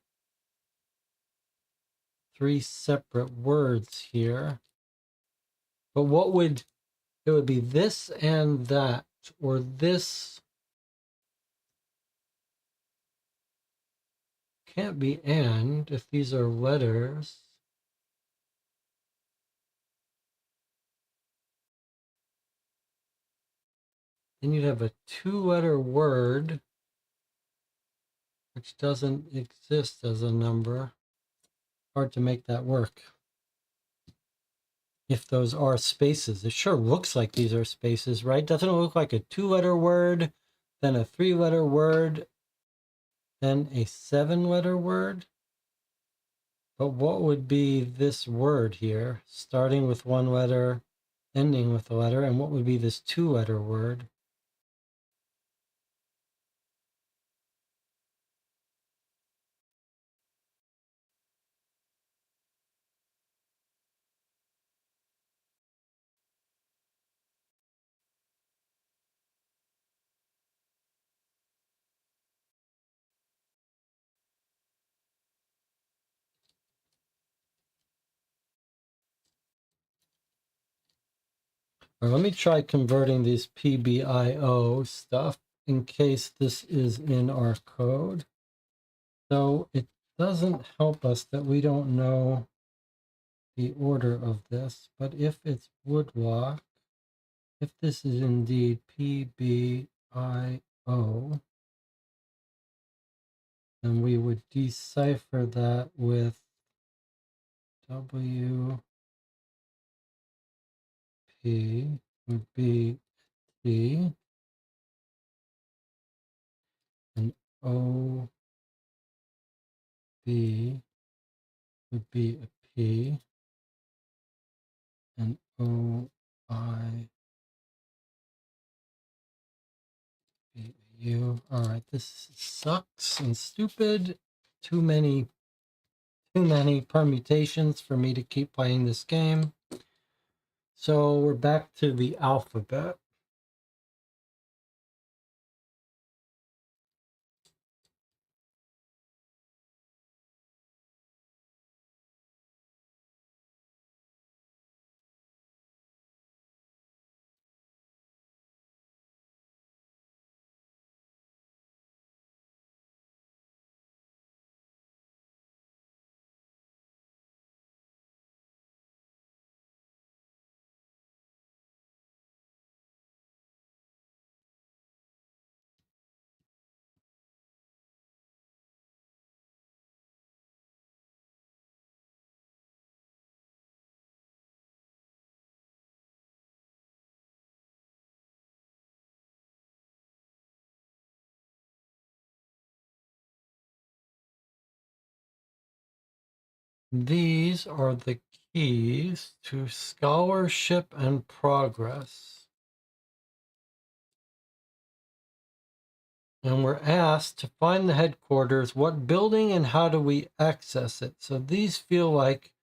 three separate words here. But what would, it would be this and that, or this can't be and if these are letters. Then you'd have a two-letter word, which doesn't exist as a number. Hard to make that work. If those are spaces, it sure looks like these are spaces, right? Doesn't it look like a two-letter word, then a three-letter word, then a seven-letter word? But what would be this word here, starting with one letter, ending with a letter, and what would be this two-letter word? Let me try converting these PBIO stuff in case this is in our code. So it doesn't help us that we don't know the order of this, but if it's Woodlock, if this is indeed PBIO, then we would decipher that with WP would be T, and OB would be a P, and OI be a U. All right, this sucks and stupid. Too many permutations for me to keep playing this game. So we're back to the alphabet. These are the keys to scholarship and progress. And we're asked to find the headquarters, what building and how do we access it? So these feel like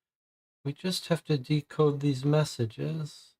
we just have to decode these messages.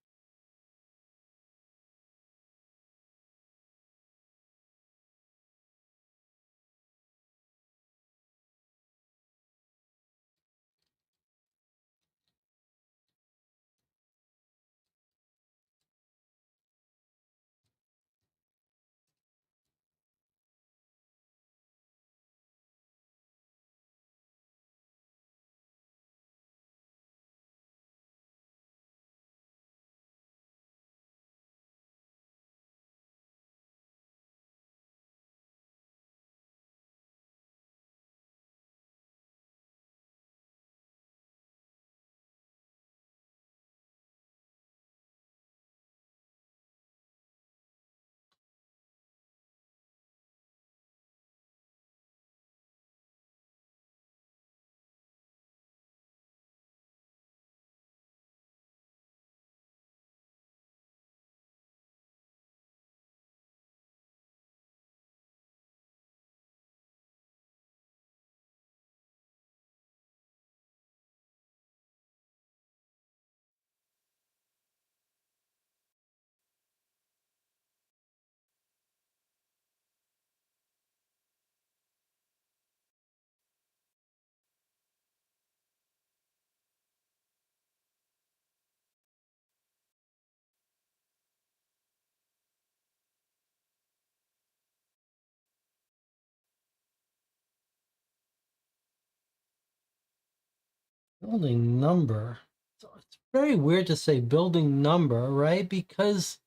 Building number. So it's very weird to say building number, right? Because,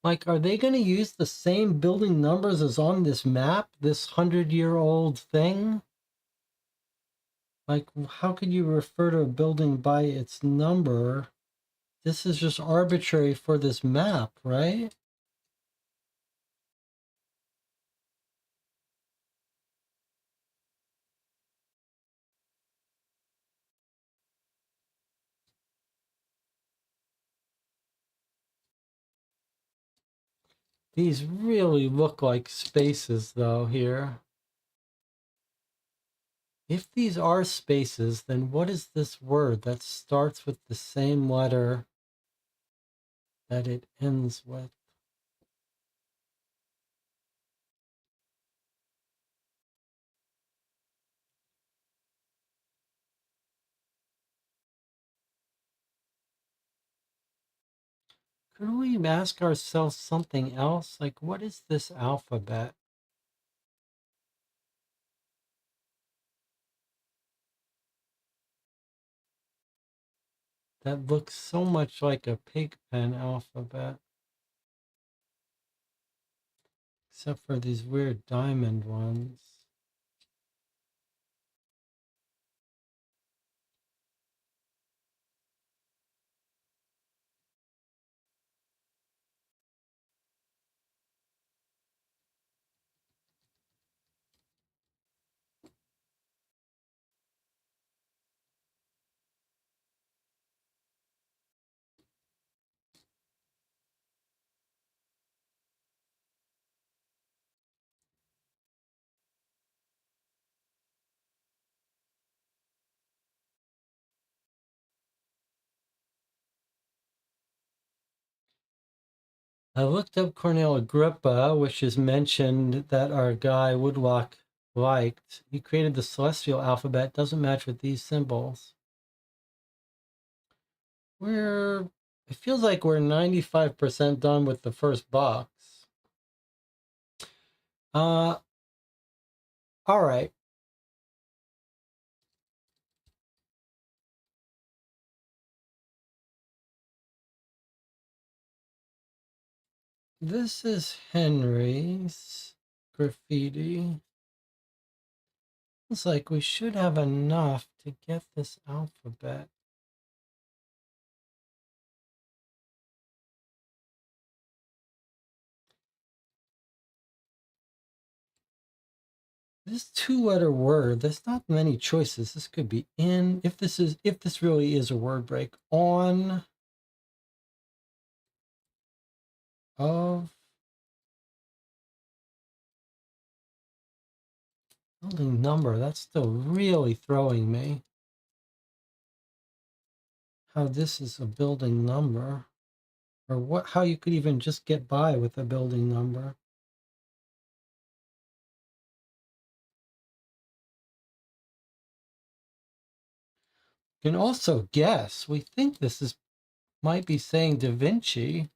like, are they going to use the same building numbers as on this map, this 100-year-old thing? Like, how could you refer to a building by its number? This is just arbitrary for this map, right? These really look like spaces, though, here. If these are spaces, then what is this word that starts with the same letter that it ends with? Could we ask ourselves something else? Like, what is this alphabet? That looks so much like a pig pen alphabet. Except for these weird diamond ones. I looked up Cornel Agrippa, which is mentioned that our guy Woodlock liked. He created the celestial alphabet. Doesn't match with these symbols. It feels like we're 95% done with the first box. All right. This is Henry's graffiti. It's like we should have enough to get this alphabet. This two-letter word, there's not many choices. This could be in, if this really is a word break, on, of, building number. That's still really throwing me. How this is a building number, or how you could even just get by with a building number. You can also guess. We think this might be saying Da Vinci.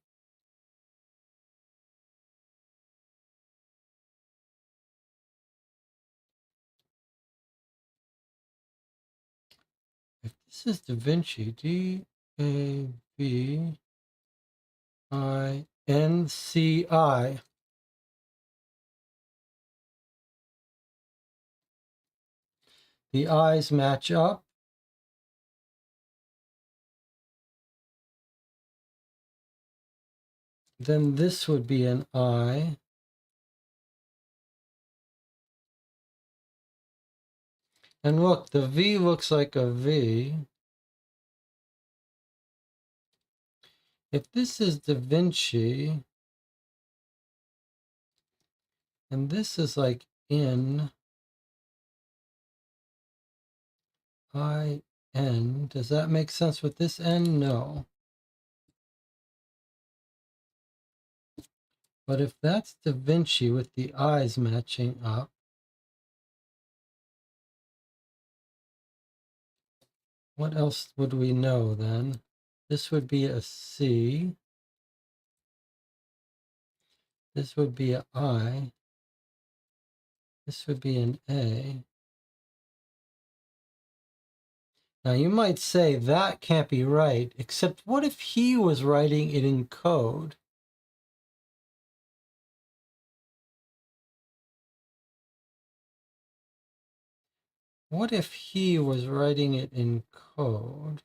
If this is Da Vinci, Davinci, the eyes match up. Then this would be an I. And look, the V looks like a V. If this is Da Vinci, and this is like in, I-N, does that make sense with this N? No. But if that's Da Vinci with the eyes matching up, what else would we know then? This would be a C. This would be an I. This would be an A. Now you might say that can't be right, except what if he was writing it in code? What if he was writing it in code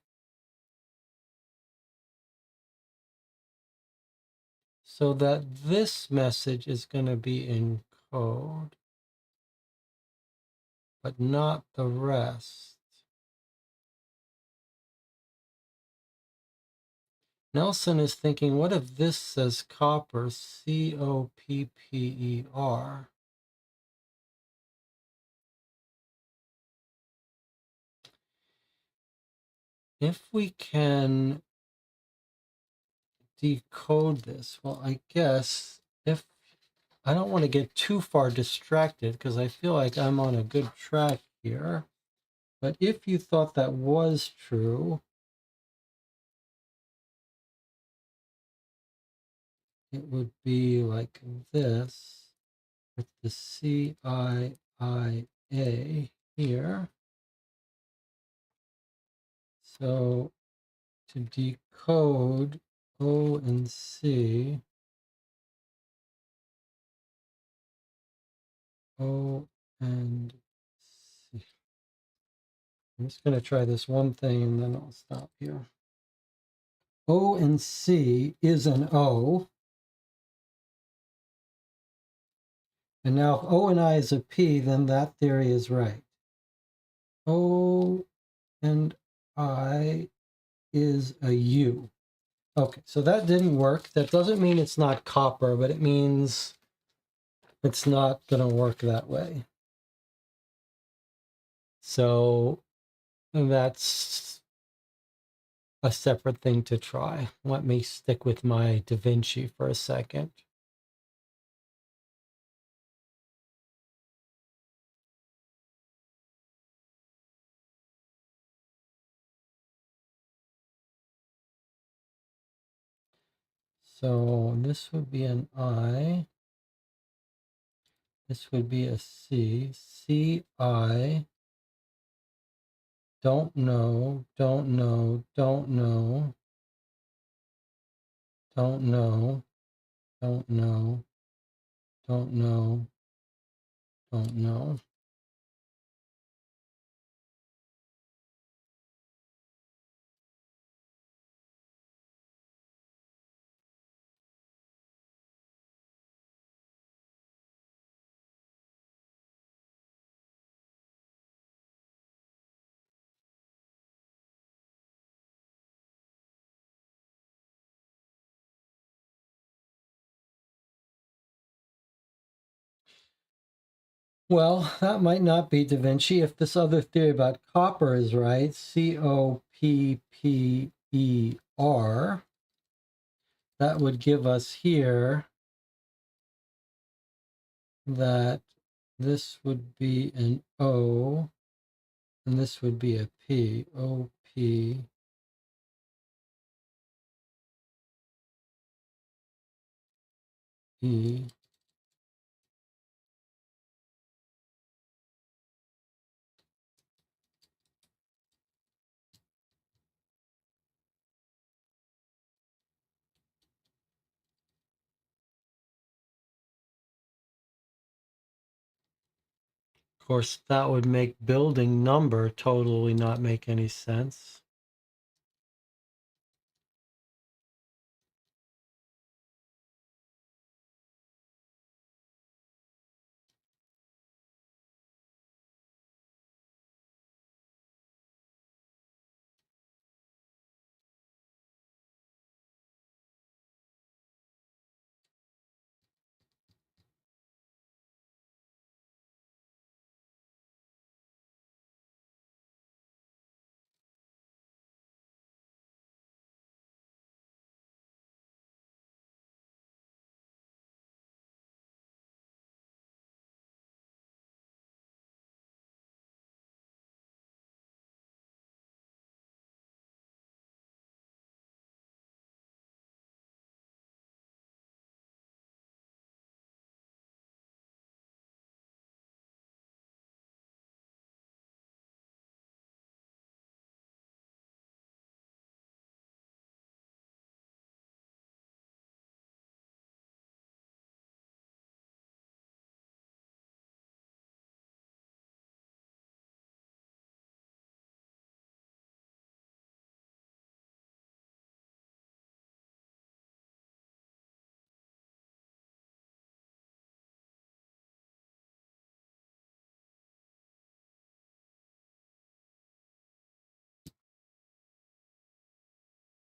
so that this message is going to be in code, but not the rest? Nelson is thinking, what if this says copper, Copper? If we can decode this, well, I guess if I don't want to get too far distracted because I feel like I'm on a good track here. But if you thought that was true, it would be like this with the CIA here. So to decode O and C, O and C. I'm just going to try this one thing and then I'll stop here. O and C is an O. And now if O and I is a P, then that theory is right. O and I is a U. Okay, so that didn't work. That doesn't mean it's not copper, but it means it's not going to work that way. So that's a separate thing to try. Let me stick with my Da Vinci for a second. So this would be an I. This would be a C. CI. Don't know, don't know, don't know, don't know, don't know, don't know, don't know. Well, that might not be Da Vinci if this other theory about copper is right. Copper. That would give us here that this would be an O and this would be a P. O, P, E. Of course, that would make building number totally not make any sense.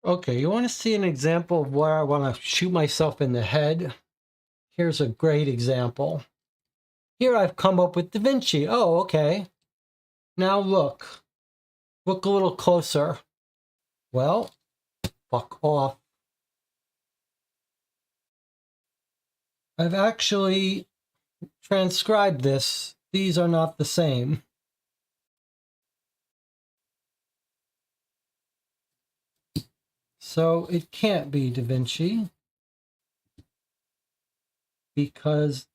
Okay, you want to see an example of where I want to shoot myself in the head? Here's a great example. Here I've come up with Da Vinci. Oh, okay. Now look. Look a little closer. Well, fuck off. I've actually transcribed this. These are not the same. So it can't be Da Vinci because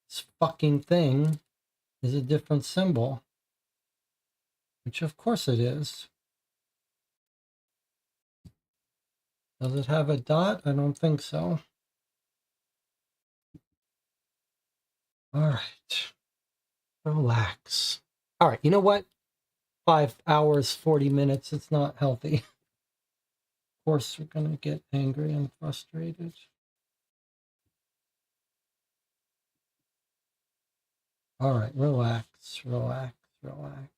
this fucking thing is a different symbol, which of course it is. Does it have a dot? I don't think so. All right. Relax. All right. You know what? 5 hours, 40 minutes. It's not healthy. Of course, we're going to get angry and frustrated. All right. Relax, relax, relax.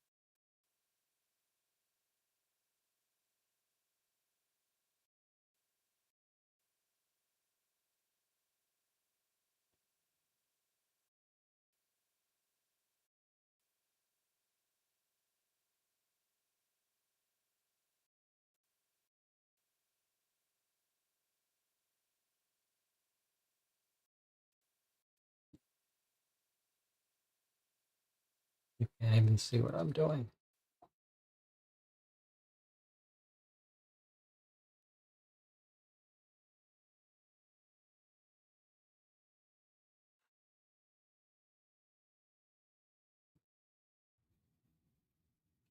You can't even see what I'm doing.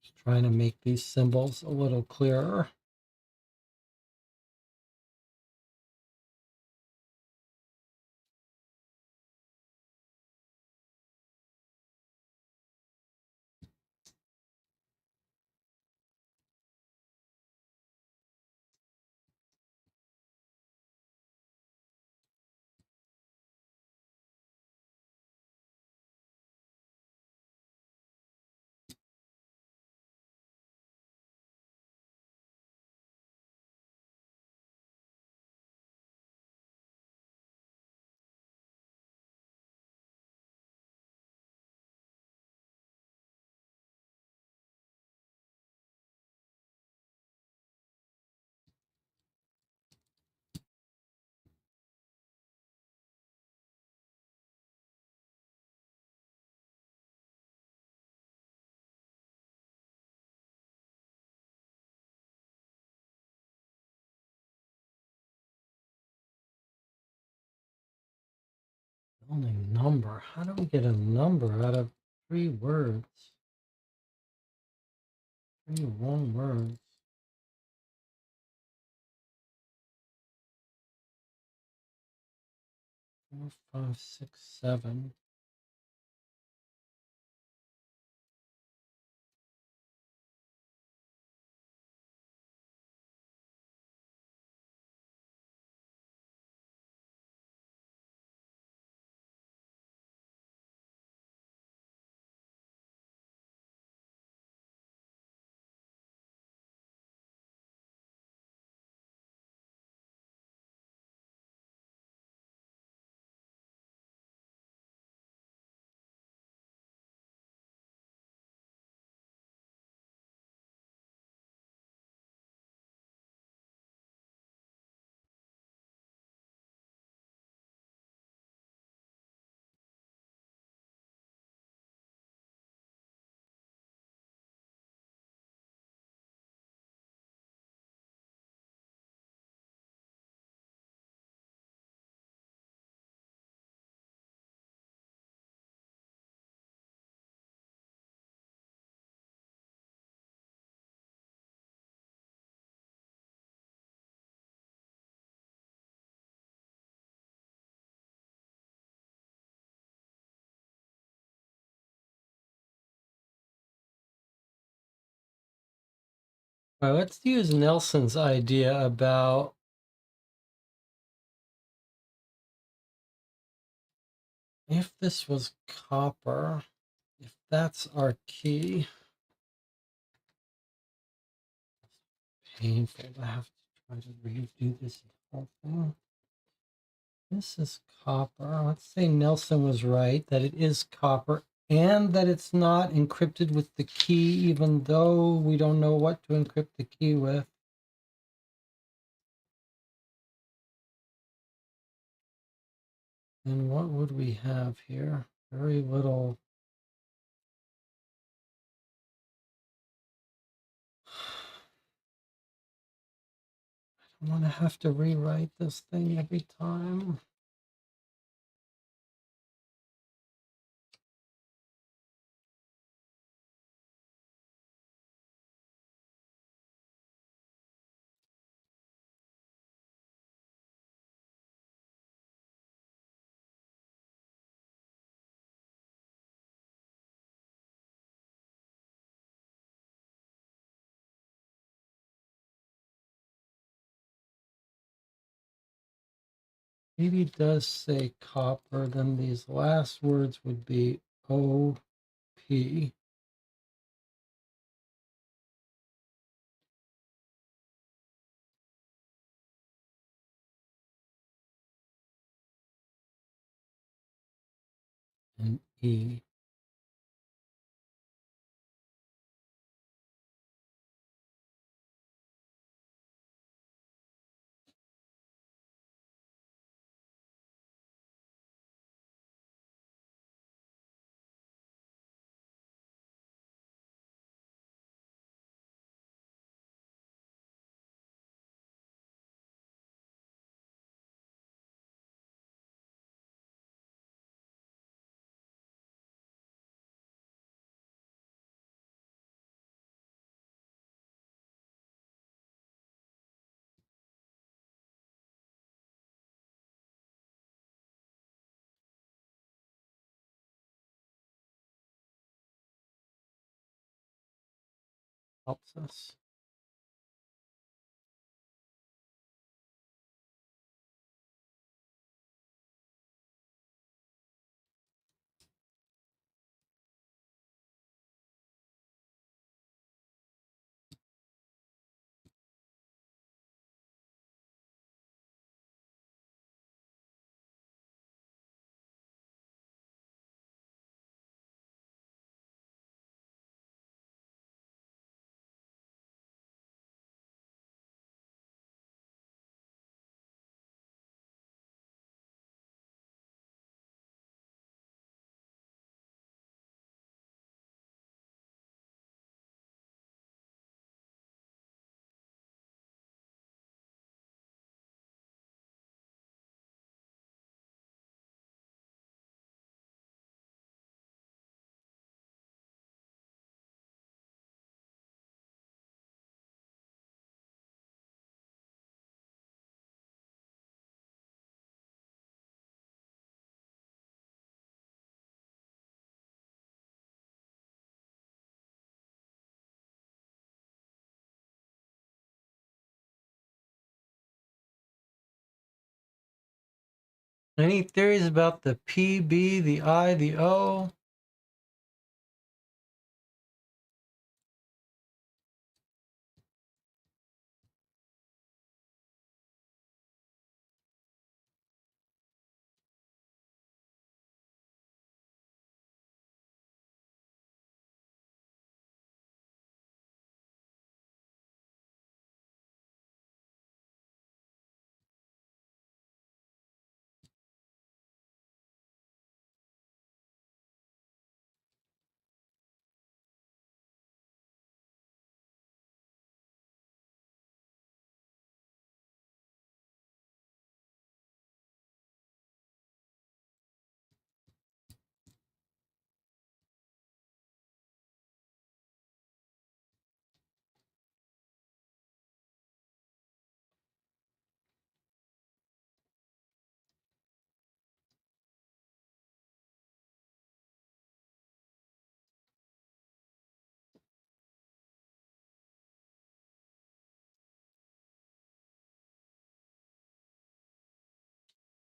Just trying to make these symbols a little clearer. Only number. How do we get a number out of 3 words? 3 1 words. 4, 5, 6, 7. All right, let's use Nelson's idea about if this was copper, if that's our key, painful to have to try to redo this whole thing. This is copper. Let's say Nelson was right, that it is copper and that it's not encrypted with the key, even though we don't know what to encrypt the key with. And what would we have here? Very little. I don't want to have to rewrite this thing every time. Maybe it does say copper, then these last words would be OP. And E. Helps us. Any theories about the PB, the I, the O?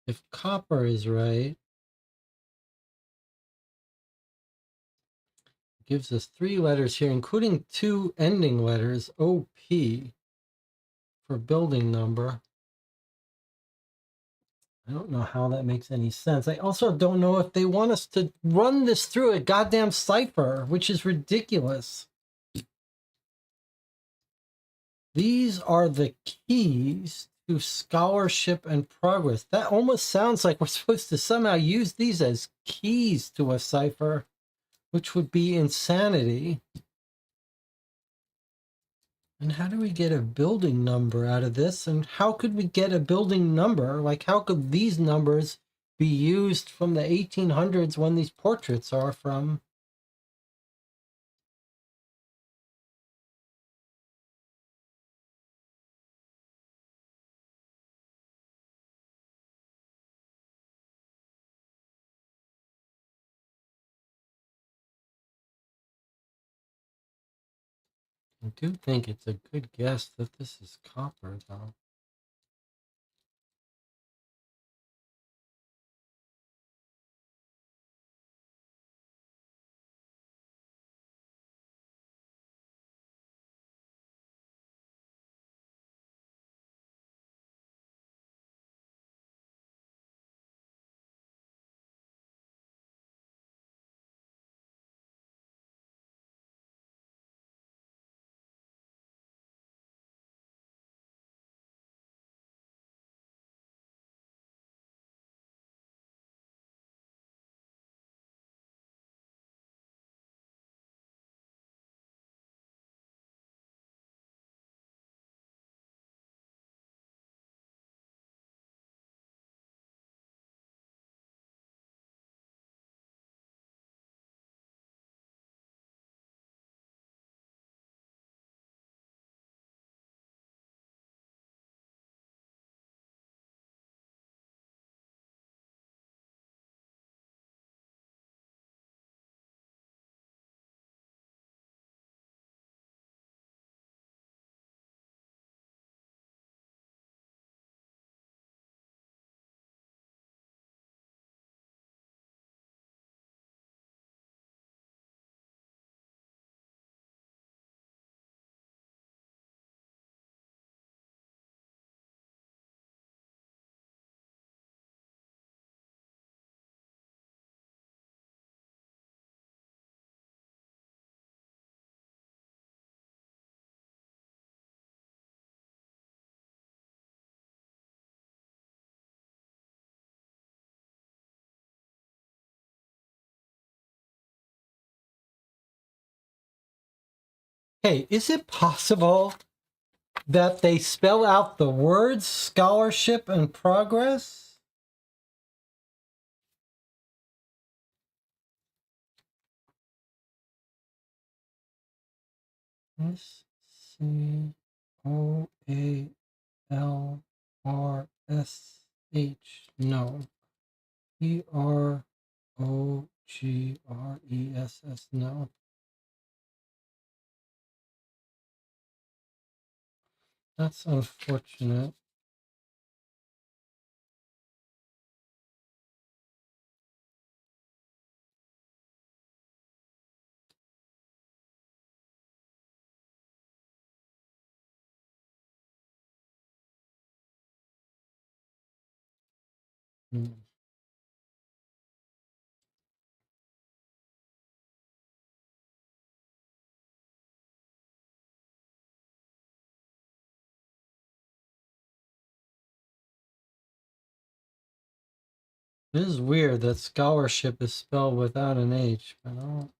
If copper is right, it gives us 3 letters here, including 2 ending letters, OP. for building number. I don't know how that makes any sense. I also don't know if they want us to run this through a goddamn cipher, which is ridiculous. These are the keys to scholarship and progress. That almost sounds like we're supposed to somehow use these as keys to a cipher, which would be insanity. And how do we get a building number out of this? And how could we get a building number? Like, how could these numbers be used from the 1800s when these portraits are from? I do think it's a good guess that this is copper, though. Hey, is it possible that they spell out the words scholarship and progress? SCOALRSH. No. PROGRESS. No. That's unfortunate. Hmm. It is weird that scholarship is spelled without an H, but I don't.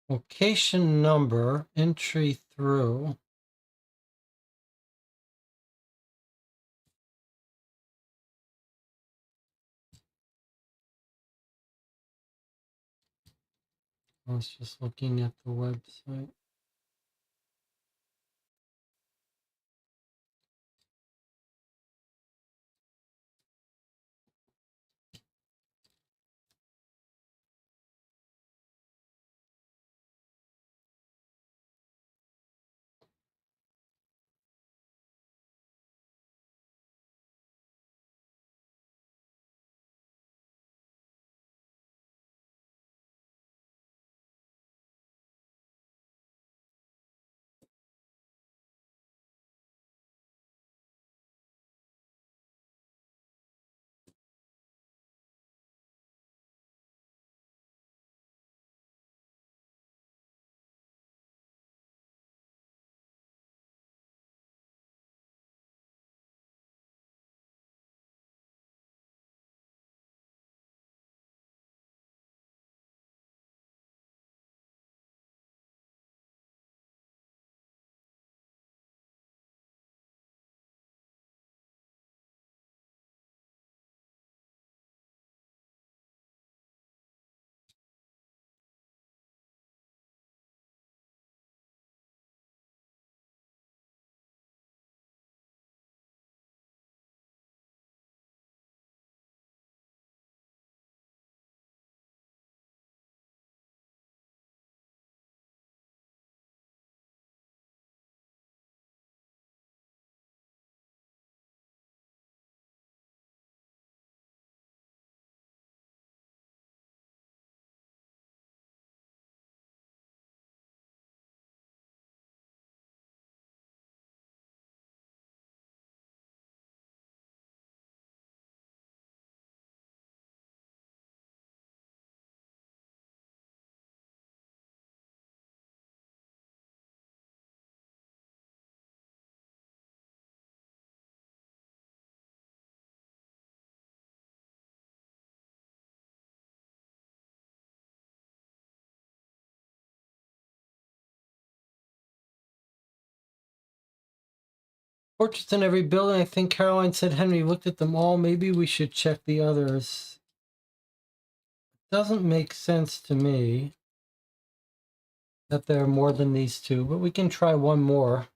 Location number, entry through. I was just looking at the website. Portraits in every building. I think Caroline said Henry looked at them all. Maybe we should check the others. Doesn't make sense to me that there are more than these two, but we can try one more.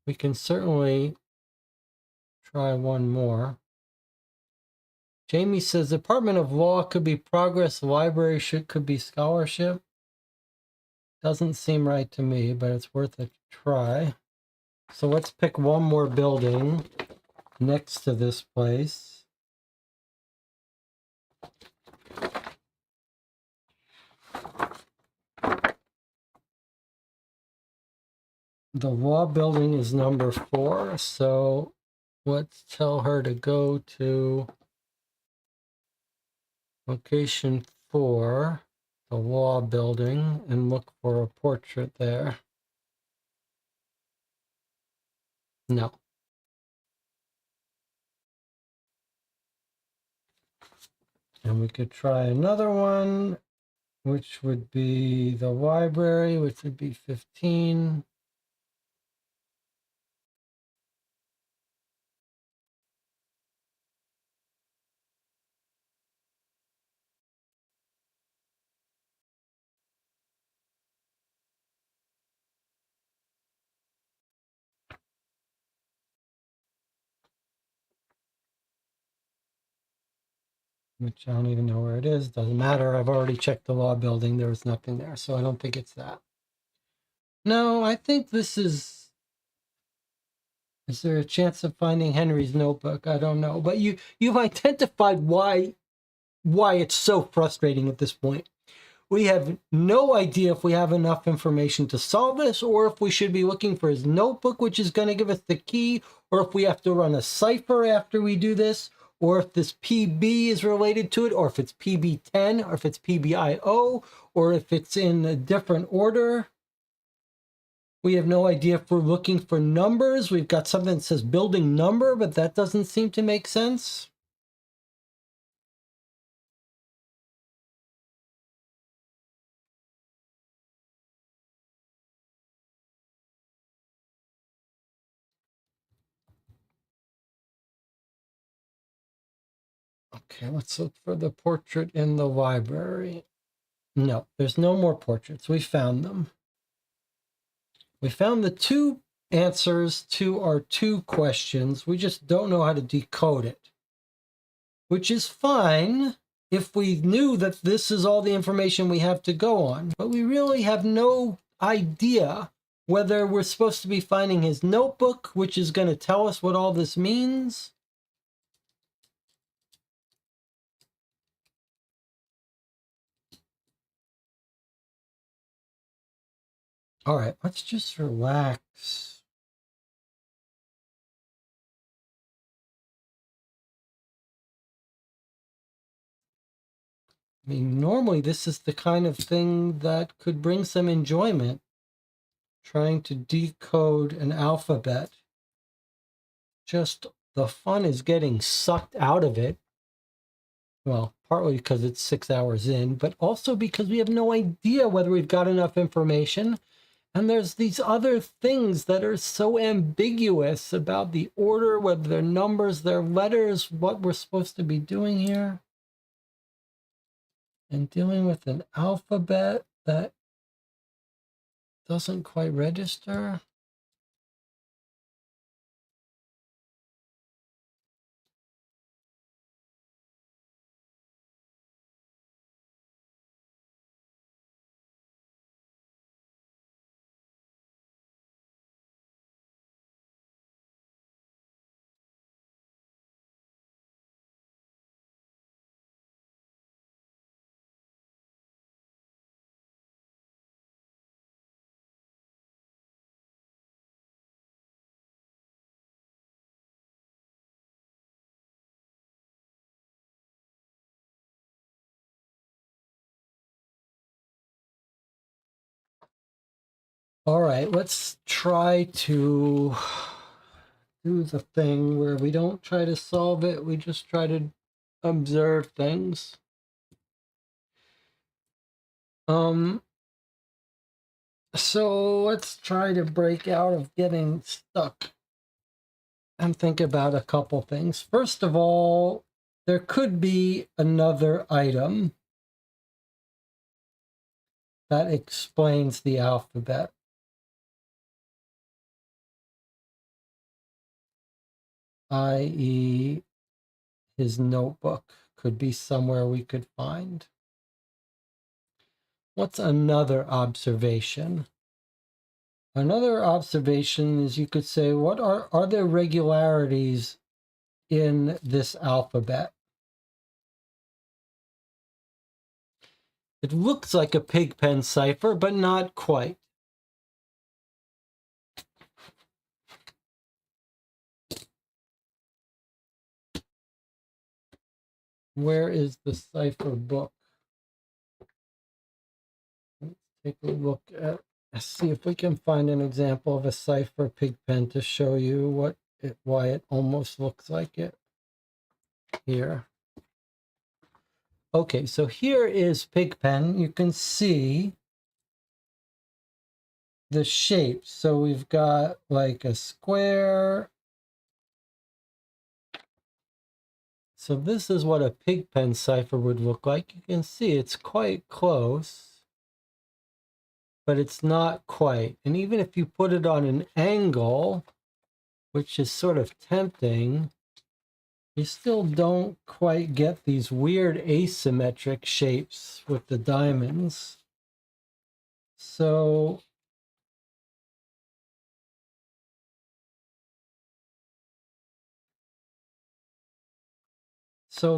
We can certainly try one more. Jamie says Department of Law could be Progress, Library could be Scholarship. Doesn't seem right to me, but it's worth a try. So let's pick one more building next to this place. The law building is number 4, so let's tell her to go to location 4, the law building, and look for a portrait there. No. And we could try another one, which would be the library, which would be 15. Which I don't even know where it is. Doesn't matter. I've already checked the law building. There was nothing there, so I don't think it's that. No, I think this is... Is there a chance of finding Henry's notebook? I don't know. But you've identified why it's so frustrating at this point. We have no idea if we have enough information to solve this, or if we should be looking for his notebook, which is going to give us the key, or if we have to run a cipher after we do this, or if this PB is related to it, or if it's PB10, or if it's PBIO, or if it's in a different order. We have no idea if we're looking for numbers. We've got something that says building number, but that doesn't seem to make sense. Okay, let's look for the portrait in the library. No, there's no more portraits. We found them. We found the two answers to our two questions. We just don't know how to decode it, which is fine if we knew that this is all the information we have to go on. But we really have no idea whether we're supposed to be finding his notebook, which is going to tell us what all this means. All right, let's just relax. I mean, normally this is the kind of thing that could bring some enjoyment, trying to decode an alphabet. Just the fun is getting sucked out of it. Well, partly because it's 6 hours in, but also because we have no idea whether we've got enough information. And there's these other things that are so ambiguous about the order, whether they're numbers, they're letters, what we're supposed to be doing here. And dealing with an alphabet that doesn't quite register. All right, let's try to do the thing where we don't try to solve it, we just try to observe things. So let's try to break out of getting stuck and think about a couple things. First of all, there could be another item that explains the alphabet. I.e., his notebook could be somewhere we could find. What's another observation? Another observation is you could say, what are there regularities in this alphabet? It looks like a pigpen cipher, but not quite. Where is the cipher book? Let's take a look at, see if we can find an example of a cipher pigpen to show you why it almost looks like it. Here. Okay, so here is pigpen. You can see the shapes. So we've got like a square. So this is what a pigpen cipher would look like. You can see it's quite close, but it's not quite. And even if you put it on an angle, which is sort of tempting, you still don't quite get these weird asymmetric shapes with the diamonds. So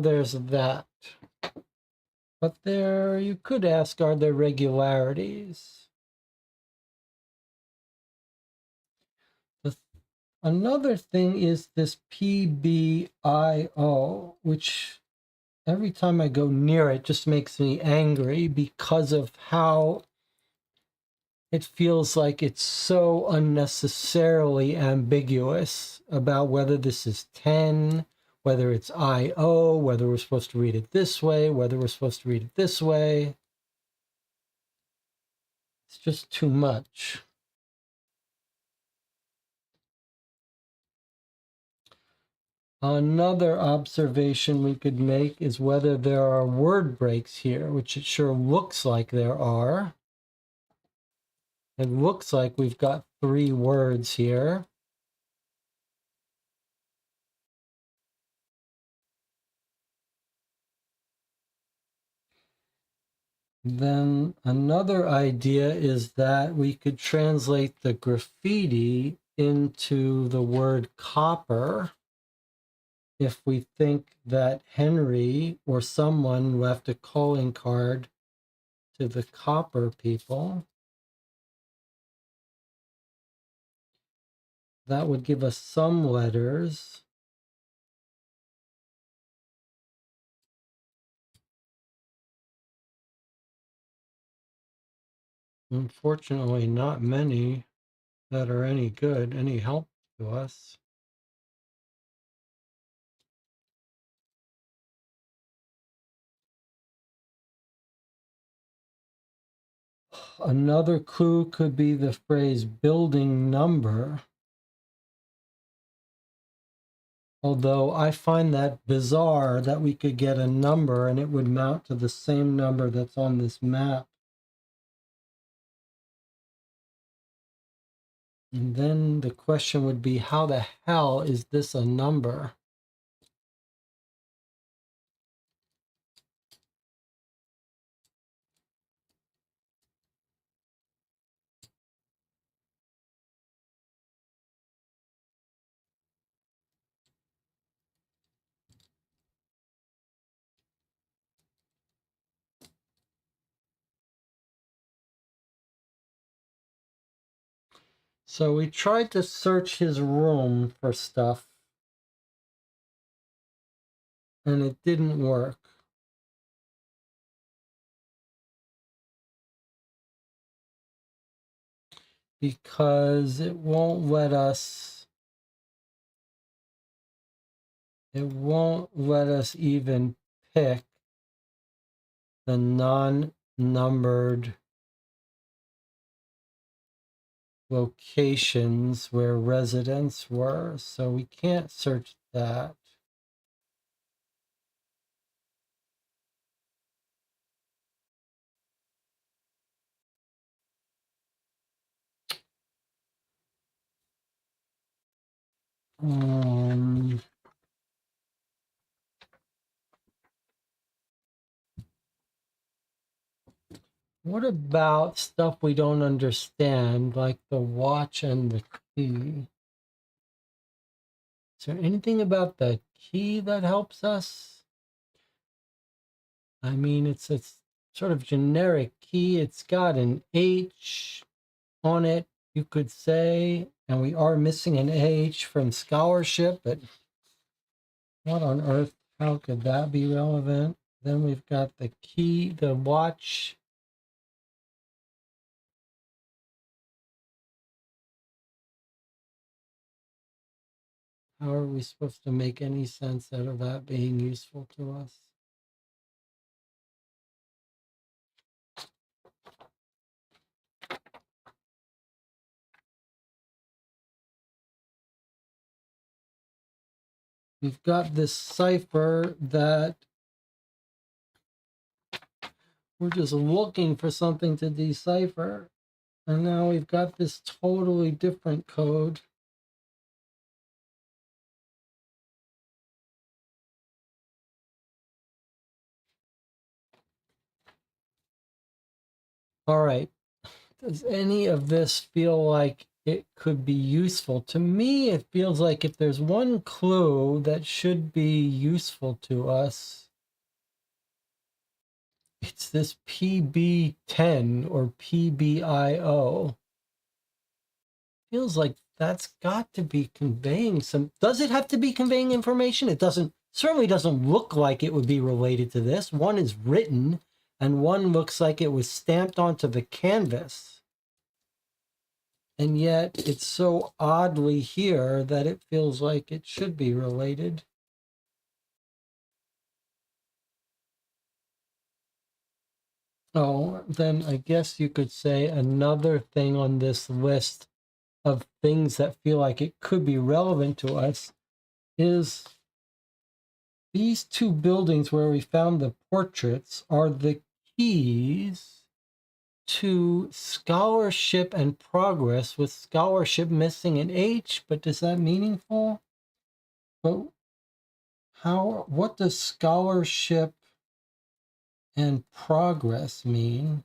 there's that. But there, you could ask, are there regularities? Another thing is this PBIO, which every time I go near it just makes me angry because of how it feels like it's so unnecessarily ambiguous about whether this is 10, whether it's IO, whether we're supposed to read it this way, whether we're supposed to read it this way. It's just too much. Another observation we could make is whether there are word breaks here, which it sure looks like there are. It looks like we've got 3 words here. Then another idea is that we could translate the graffiti into the word copper if we think that Henry or someone left a calling card to the copper people. That would give us some letters. Unfortunately, not many that are any good, any help to us. Another clue could be the phrase building number. Although I find that bizarre that we could get a number and it would mount to the same number that's on this map. And then the question would be, how the hell is this a number? So we tried to search his room for stuff, and it didn't work. Because it won't let us even pick the non-numbered locations where residents were, so we can't search that. What about stuff we don't understand, like the watch and the key? Is there anything about the key that helps us? I mean, it's sort of generic key. It's got an H on it, you could say, and we are missing an H from scholarship, but what on earth, how could that be relevant? Then we've got the key, the watch. How are we supposed to make any sense out of that being useful to us? We've got this cipher that we're just looking for something to decipher. And now we've got this totally different code. All right. Does any of this feel like it could be useful? To me, it feels like if there's one clue that should be useful to us, it's this PB10 or PBIO. Feels like that's got to be conveying some. Does it have to be conveying information? It certainly doesn't look like it would be related to this. One is written and one looks like it was stamped onto the canvas. And yet it's so oddly here that it feels like it should be related. Oh, then I guess you could say another thing on this list of things that feel like it could be relevant to us is these two buildings where we found the portraits are the keys to scholarship and progress, with scholarship missing an H, but is that meaningful? But what does scholarship and progress mean?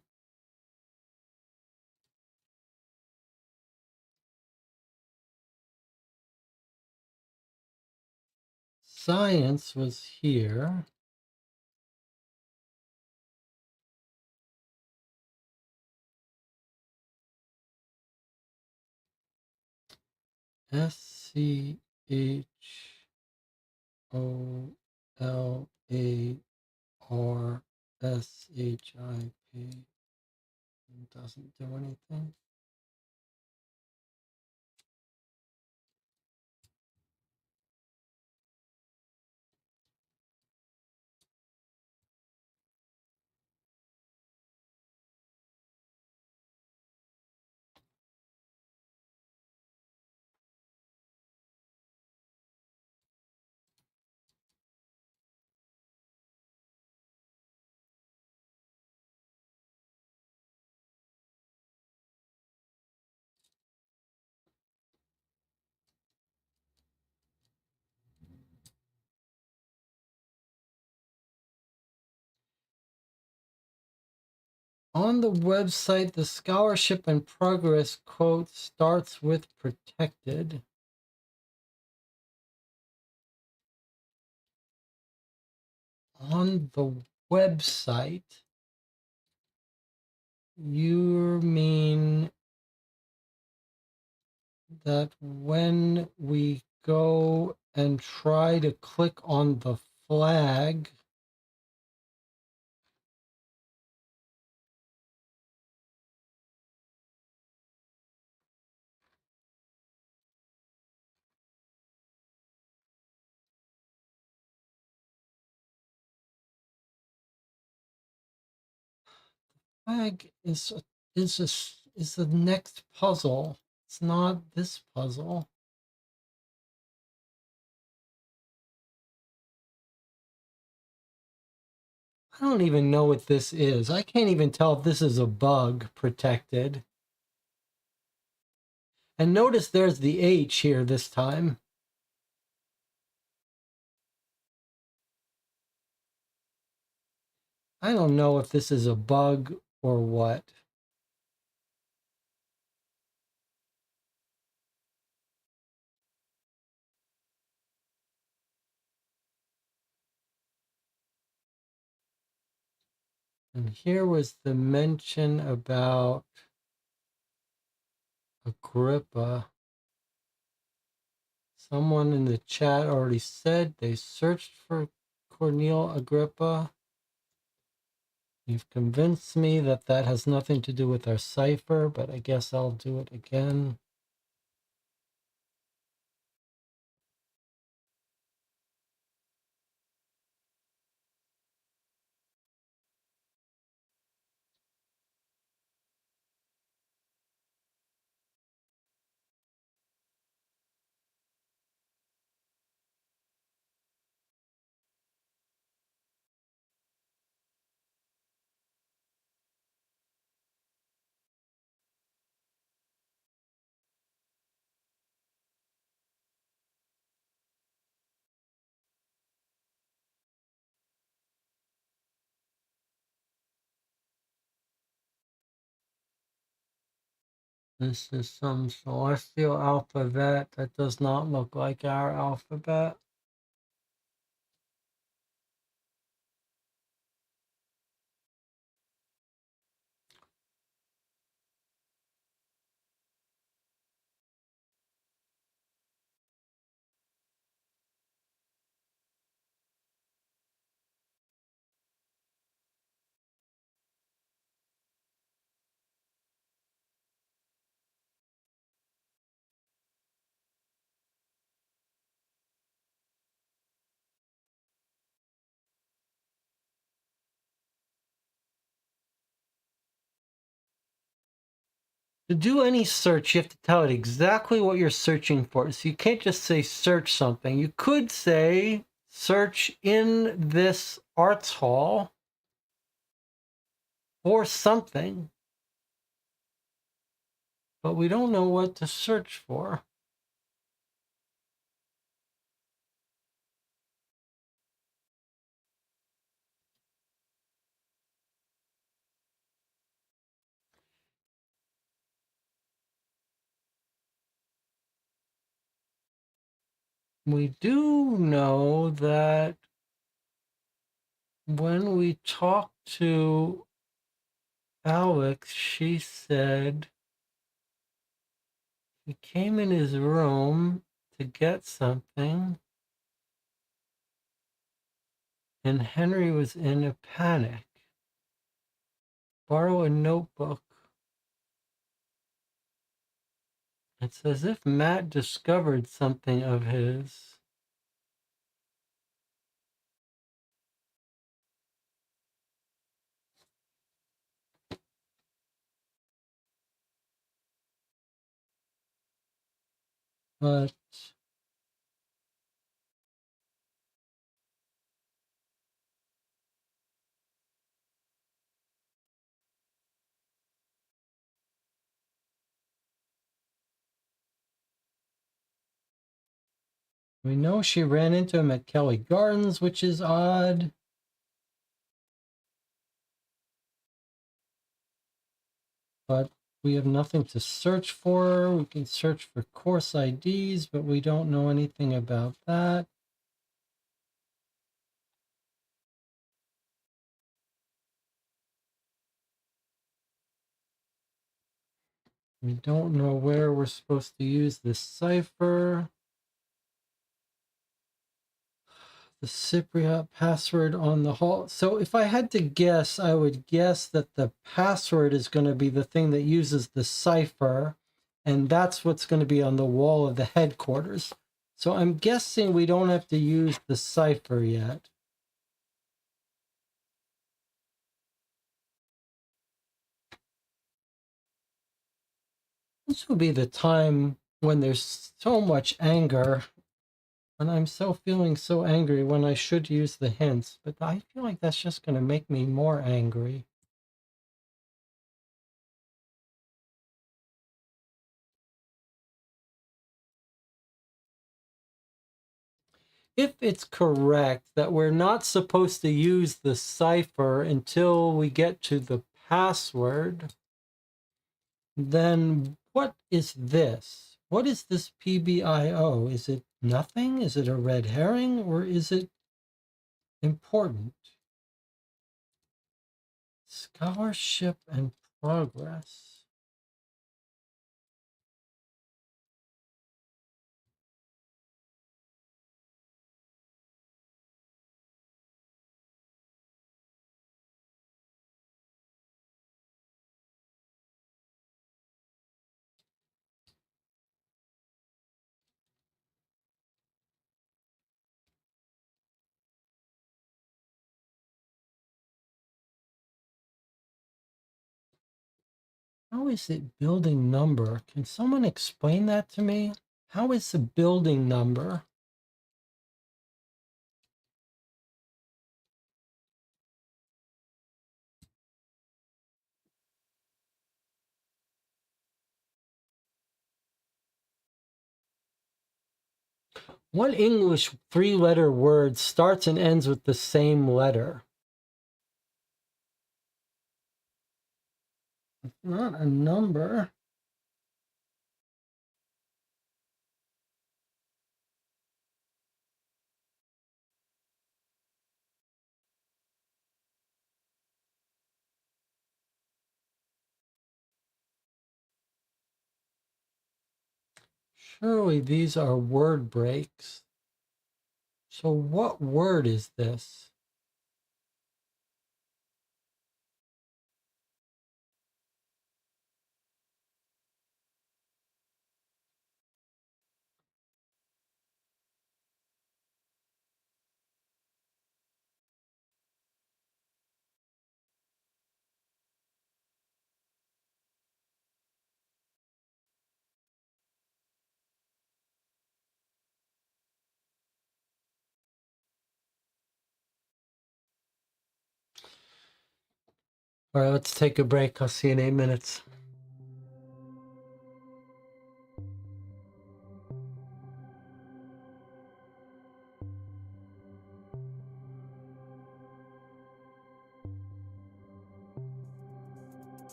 Science was here. SCHOLARSHIP. Doesn't do anything. On the website, the scholarship and progress quote starts with protected. On the website, you mean that when we go and try to click on the flag, flag is the next puzzle. It's not this puzzle. I don't even know what this is. I can't even tell if this is a bug protected. And notice there's the H here this time. I don't know if this is a bug or what. And here was the mention about Agrippa. Someone in the chat already said they searched for Cornel Agrippa. You've convinced me that that has nothing to do with our cipher, but I guess I'll do it again. This is some celestial alphabet that does not look like our alphabet. To do any search, you have to tell it exactly what you're searching for. So you can't just say search something. You could say search in this arts hall for something, but we don't know what to search for. We do know that when we talked to Alex, she said he came in his room to get something, and Henry was in a panic. Borrow a notebook. It's as if Matt discovered something of his. But we know she ran into him at Kelly Gardens, which is odd. But we have nothing to search for. We can search for course IDs, but we don't know anything about that. We don't know where we're supposed to use this cipher. The Cypriot password on the hall. So if I had to guess, I would guess that the password is going to be the thing that uses the cipher, and that's what's going to be on the wall of the headquarters. So I'm guessing we don't have to use the cipher yet. This will be the time when there's so much anger, when I'm feeling so angry when I should use the hints, but I feel like that's just going to make me more angry. If it's correct that we're not supposed to use the cipher until we get to the password, then what is this? What is this PBIO? Is it nothing? Is it a red herring? Or is it important? Scholarship and progress. How is it building number? Can someone explain that to me? How is the building number? What English three-letter word starts and ends with the same letter? It's not a number. Surely these are word breaks. So what word is this? All right, let's take a break. I'll see you in 8 minutes.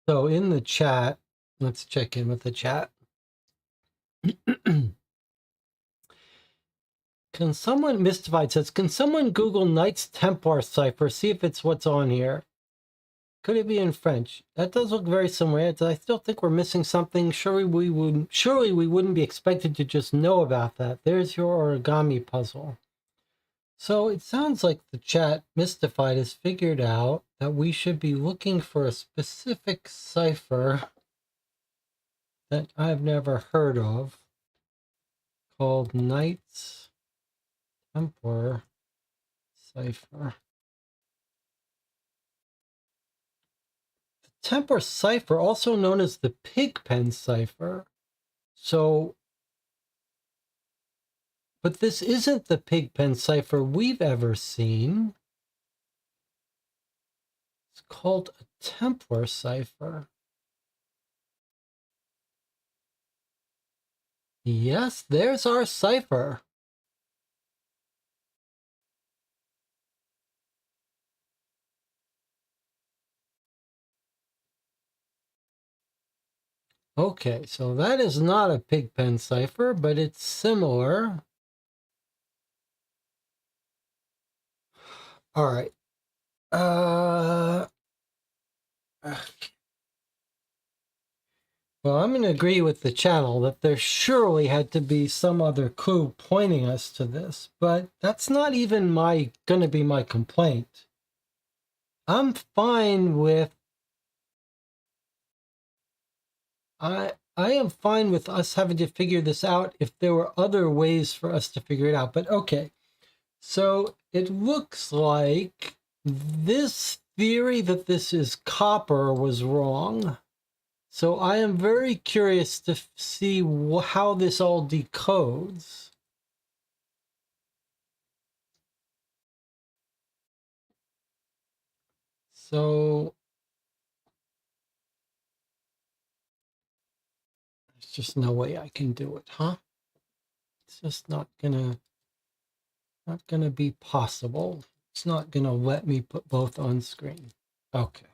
So in the chat, let's check in with the chat. Can someone, Mystified says, can someone Google Knights Templar cipher, see if it's what's on here? Could it be in French? That does look very similar. I still think we're missing something. Surely we wouldn't be expected to just know about that. There's your origami puzzle. So it sounds like the chat, Mystified, has figured out that we should be looking for a specific cipher that I've never heard of called Knights Templar cipher. The Templar cipher, also known as the Pigpen cipher. So, but this isn't the Pigpen cipher we've ever seen. It's called a Templar cipher. Yes, there's our cipher. Okay, so that is not a Pigpen cipher, but it's similar. All right. Well, I'm going to agree with the channel that there surely had to be some other clue pointing us to this, but that's not even going to be my complaint. I'm fine with I am fine with us having to figure this out if there were other ways for us to figure it out. But okay, so it looks like this theory that this is copper was wrong. So I am very curious to see how this all decodes. So there's just no way I can do it, huh? It's just not gonna. Not going to be possible. It's not going to let me put both on screen. Okay.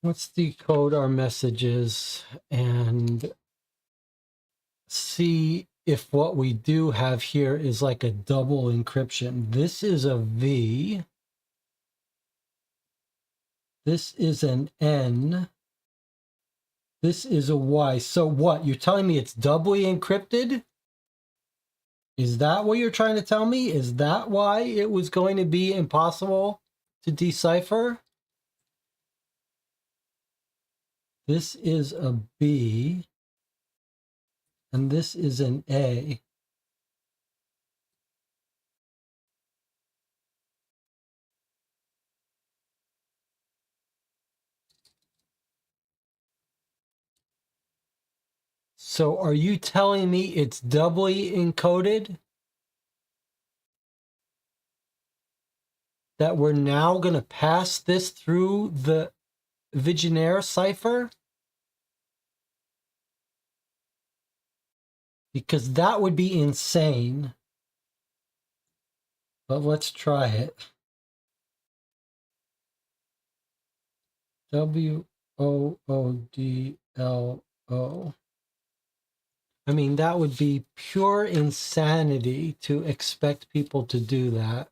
Let's decode our messages and see if what we do have here is like a double encryption. This is a V. This is an N. This is a Y. So what? You're telling me it's doubly encrypted? Is that what you're trying to tell me? Is that why it was going to be impossible to decipher? This is a B, and this is an A. So are you telling me it's doubly encoded? That we're now going to pass this through the Vigenère cipher? Because that would be insane. But let's try it. WOODLO. I mean, that would be pure insanity to expect people to do that.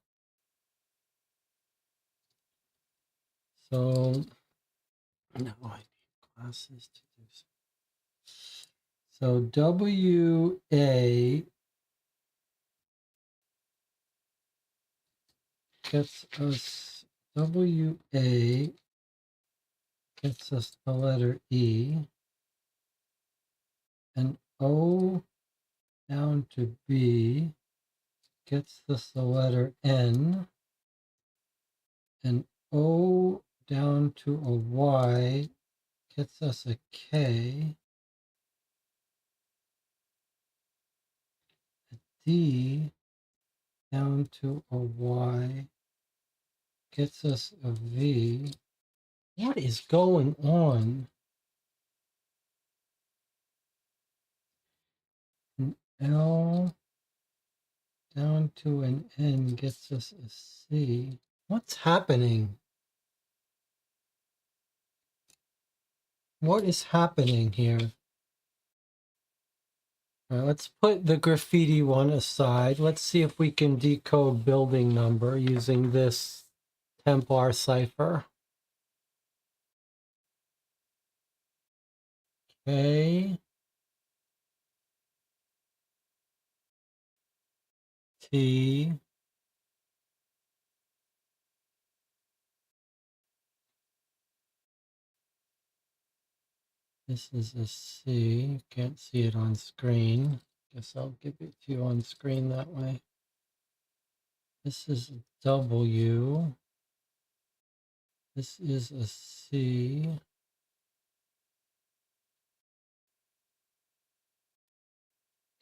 So, no, I need glasses to do so. So WA gets us, WA gets us the letter E, and O down to B gets us the letter N, and O down to a Y gets us a K, a D down to a Y gets us a V. What is going on? An L down to an N gets us a C. What's happening? What is happening here? All right, let's put the graffiti one aside. Let's see if we can decode building number using this Templar cipher. K T This is a C. Can't see it on screen. Guess I'll give it to you on screen that way. This is a W. This is a C.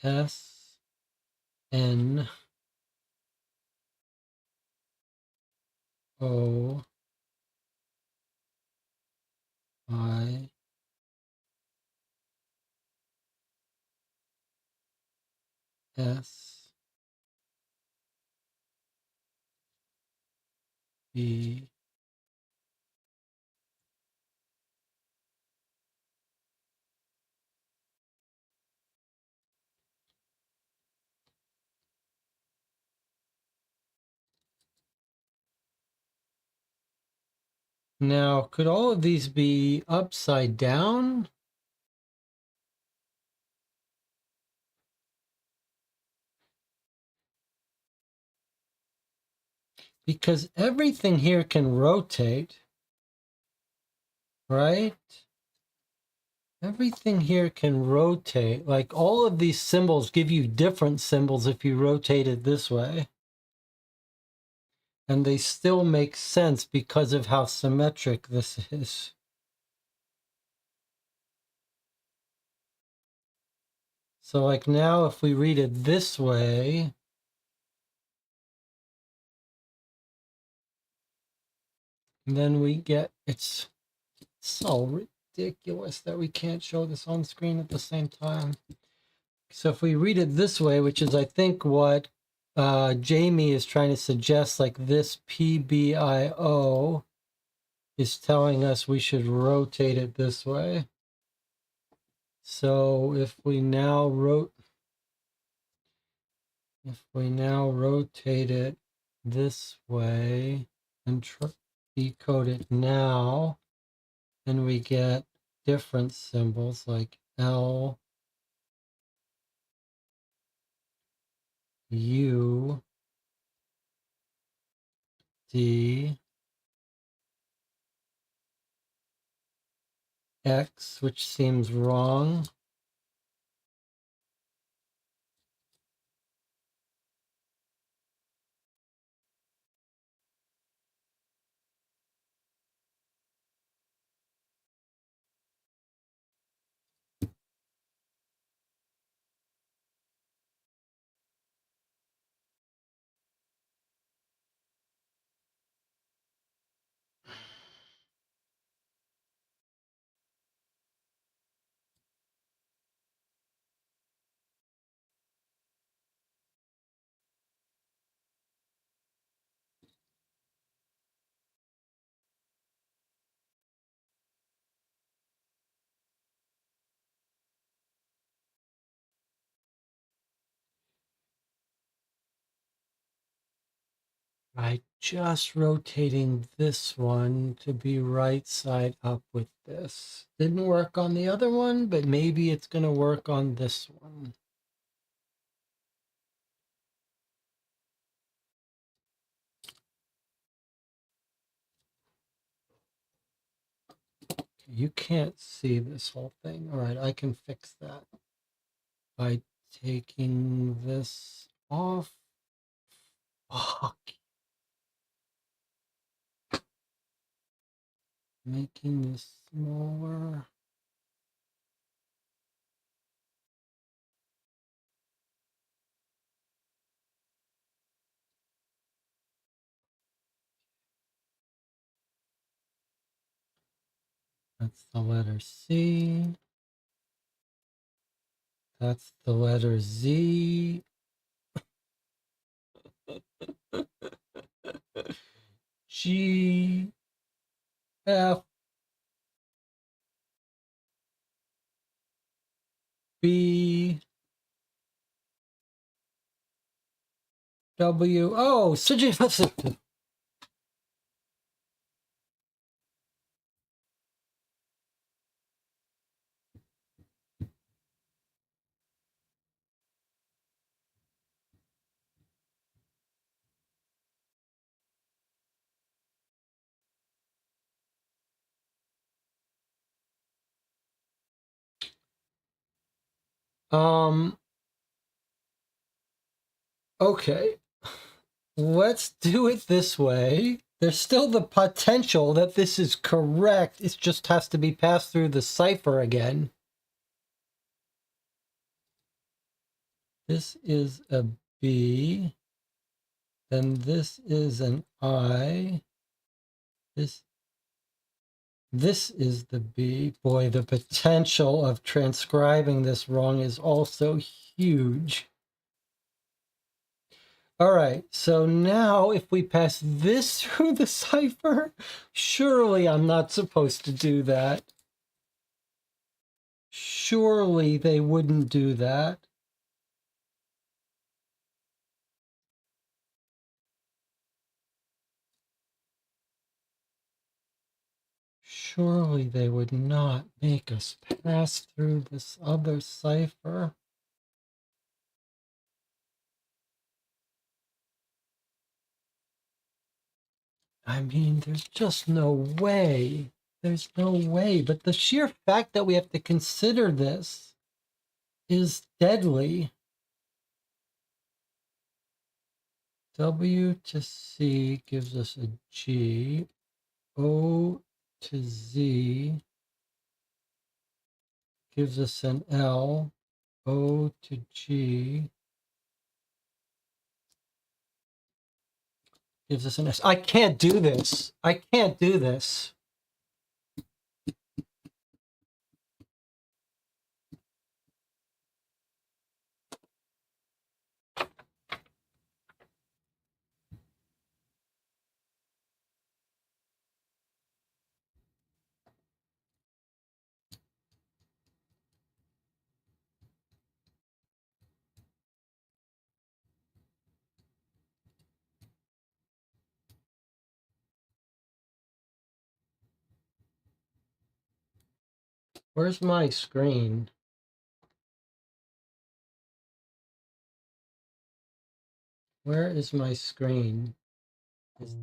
S. N. O. I. S. B. Now, could all of these be upside down? Because everything here can rotate, right? Everything here can rotate. Like all of these symbols give you different symbols if you rotate it this way. And they still make sense because of how symmetric this is. So like now if we read it this way, then we get, it's so ridiculous that we can't show this on screen at the same time. So if we read it this way, which is I think what Jamie is trying to suggest, like this PBIO is telling us we should rotate it this way. So if we now rotate it this way and decode it now, then we get different symbols like L, U, D, X, which seems wrong. By just rotating this one to be right side up with this. Didn't work on the other one, but maybe it's going to work on this one. You can't see this whole thing. All right, I can fix that by taking this off. Fuck. Making this smaller. That's the letter C. That's the letter Z. G, F, B, W. Oh, suggestion. Okay. Let's do it this way. There's still the potential that this is correct. It just has to be passed through the cipher again. This is a B. Then this is an I. This is the B. Boy, the potential of transcribing this wrong is also huge. All right, so now if we pass this through the cipher, surely I'm not supposed to do that. Surely they wouldn't do that. Surely they would not make us pass through this other cipher. I mean, there's just no way. There's no way. But the sheer fact that we have to consider this is deadly. W to C gives us a G. O to Z gives us an L. O to G gives us an S. I can't do this. I can't do this. Where's my screen? Where is my screen? Is-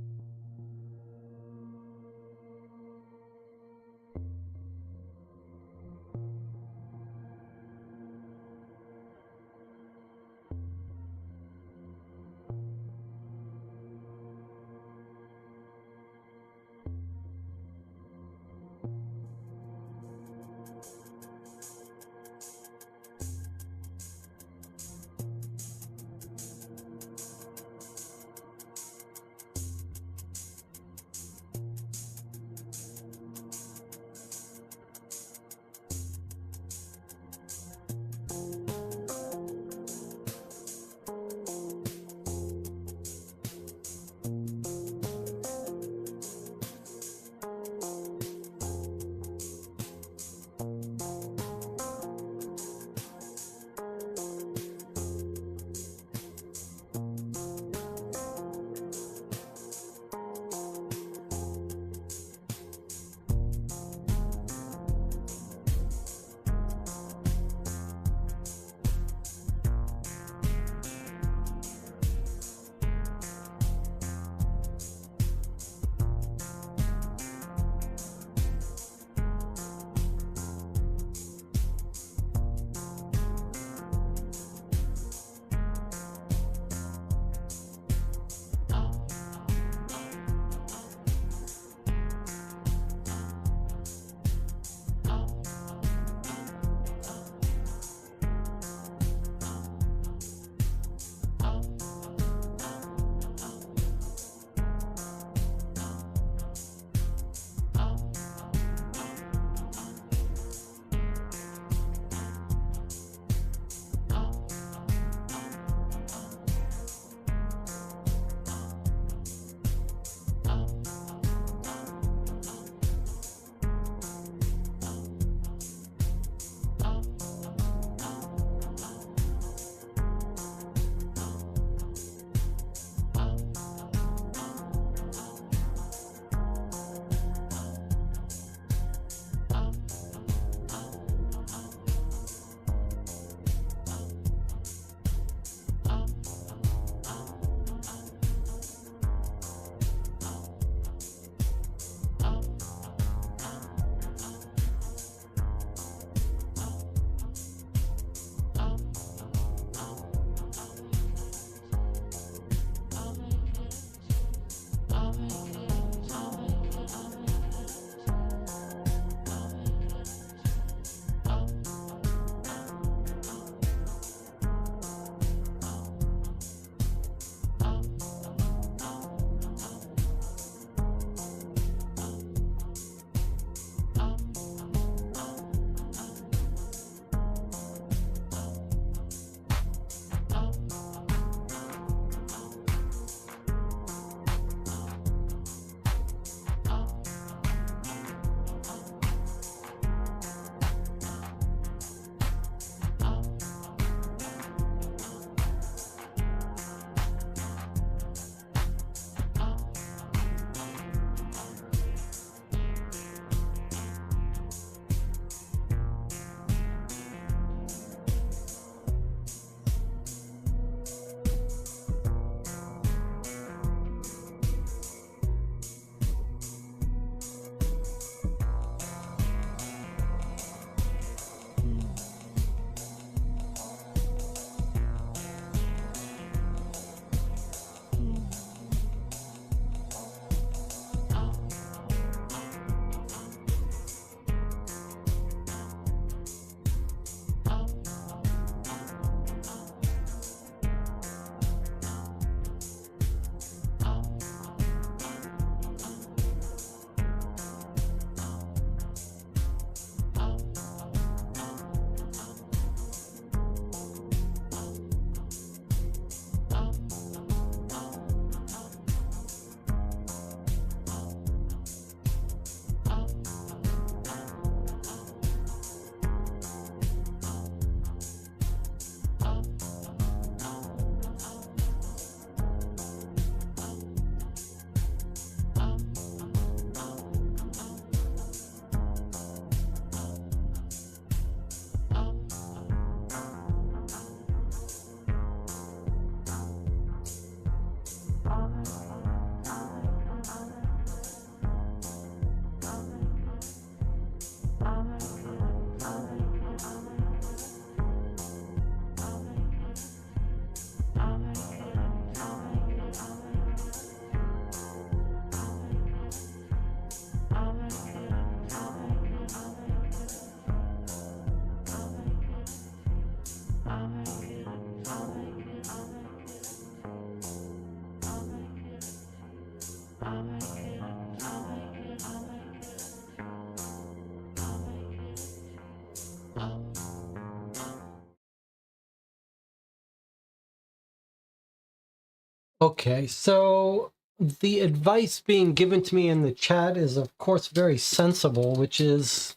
Okay, so the advice being given to me in the chat is, of course, very sensible, which is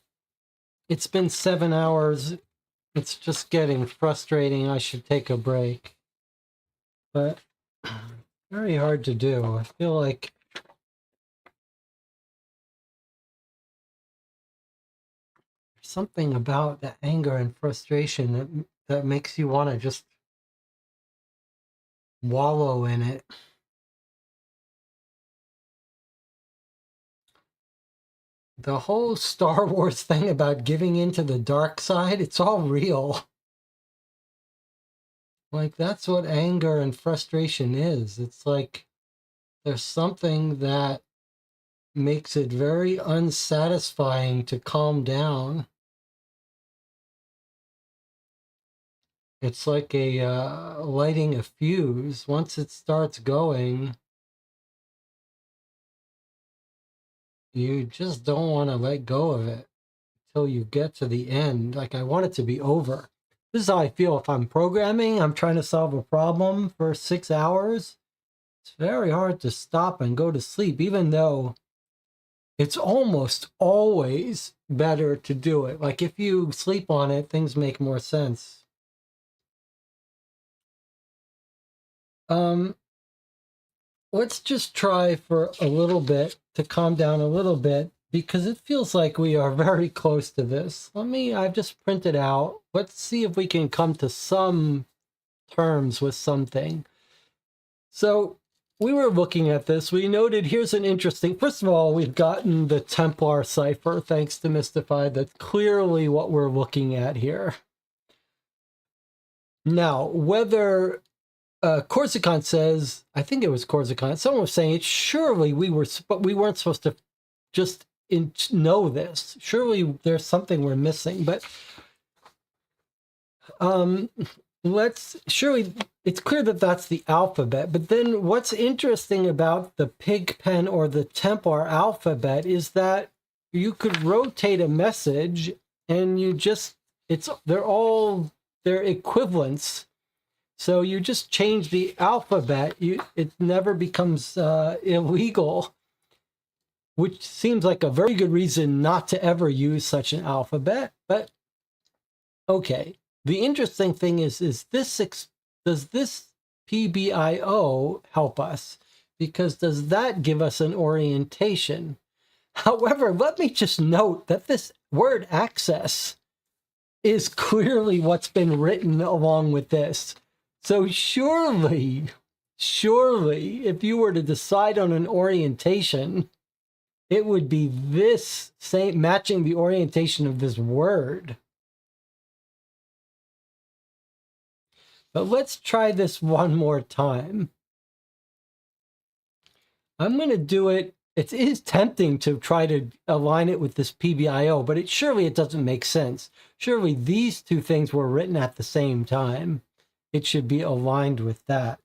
it's been 7 hours. It's just getting frustrating. I should take a break. But very hard to do. I feel like there's something about the anger and frustration that makes you want to just wallow in it. The whole Star Wars thing about giving into the dark side, it's all real. Like, that's what anger and frustration is. It's like there's something that makes it very unsatisfying to calm down. It's like a lighting a fuse. Once it starts going, you just don't want to let go of it until you get to the end. Like, I want it to be over. This is how I feel if I'm programming. I'm trying to solve a problem for 6 hours. It's very hard to stop and go to sleep, even though it's almost always better to do it. Like, if you sleep on it, things make more sense. Let's just try for a little bit to calm down a little bit, because it feels like we are very close to this. I've just printed out. Let's see if we can come to some terms with something. So we were looking at this. We noted here's an interesting, first of all, we've gotten the Templar cipher, thanks to Mystified. That's clearly what we're looking at here. Now, whether Corsican says, I think it was Corsican, someone was saying it, surely we weren't supposed to just know this. Surely there's something we're missing. But surely it's clear that that's the alphabet. But then what's interesting about the Pigpen or the Templar alphabet is that you could rotate a message and they're equivalents. So you just change the alphabet, it never becomes illegal, which seems like a very good reason not to ever use such an alphabet. But okay, the interesting thing is does this PBIO help us? Because does that give us an orientation? However, let me just note that this word access is clearly what's been written along with this. So surely, if you were to decide on an orientation, it would be this same, matching the orientation of this word. But let's try this one more time. I'm going to do it. It is tempting to try to align it with this PBIO, but surely it doesn't make sense. Surely these two things were written at the same time. It should be aligned with that.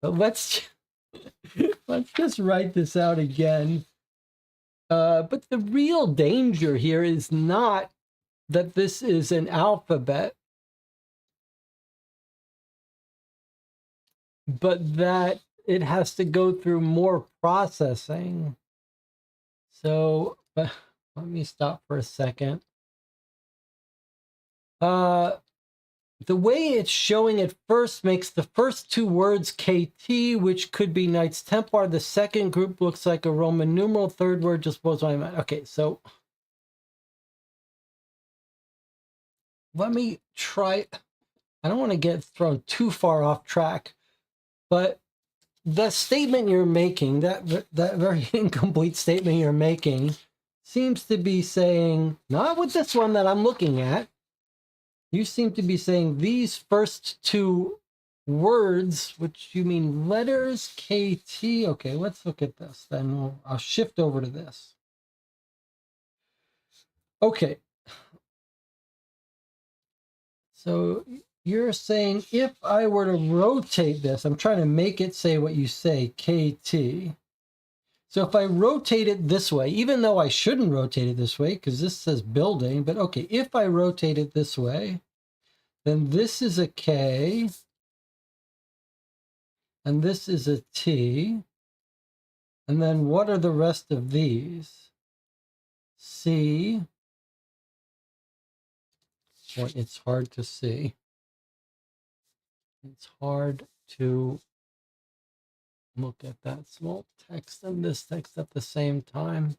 But let's just write this out again. But the real danger here is not that this is an alphabet, but that it has to go through more processing. So let me stop for a second. The way it's showing it first makes the first two words KT, which could be Knights Templar. The second group looks like a Roman numeral. Third word just blows my mind. Okay, so let me try. I don't want to get thrown too far off track, but the statement you're making, that very incomplete statement you're making, seems to be saying, not with this one that I'm looking at, you seem to be saying these first two words, which you mean letters, KT. Okay, let's look at this. Then I'll shift over to this. Okay. So you're saying if I were to rotate this, I'm trying to make it say what you say, KT. So if I rotate it this way, even though I shouldn't rotate it this way, because this says building, but okay, if I rotate it this way, then this is a K, And this is a T. And then what are the rest of these? C. Boy, it's hard to see. It's hard to look at that small text and this text at the same time.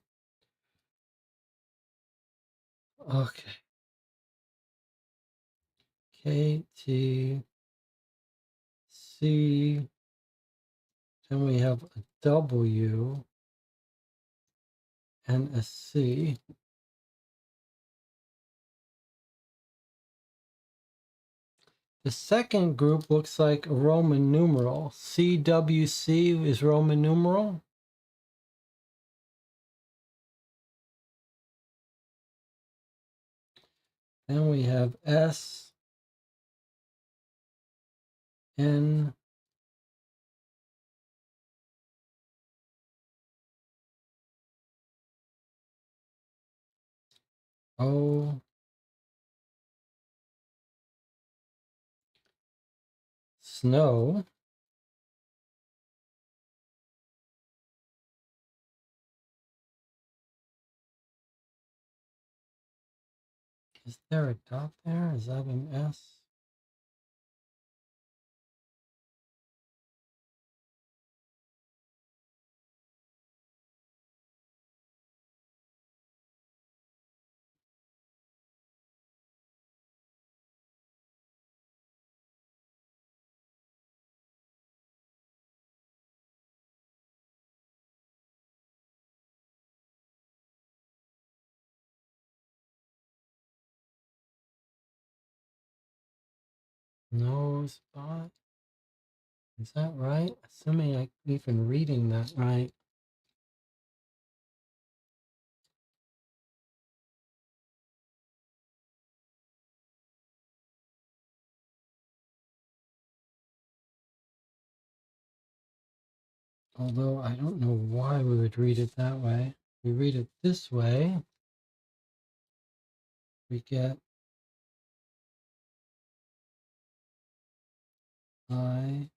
Okay. K, T, C. Then we have a W and a C. The second group looks like a Roman numeral. CWC is Roman numeral. Then we have S, N, O, snow. Is there a dot there? Is that an S? No spot. Is that right? Assuming I'm even reading that right. Although I don't know why we would read it that way. We read it this way. We get I,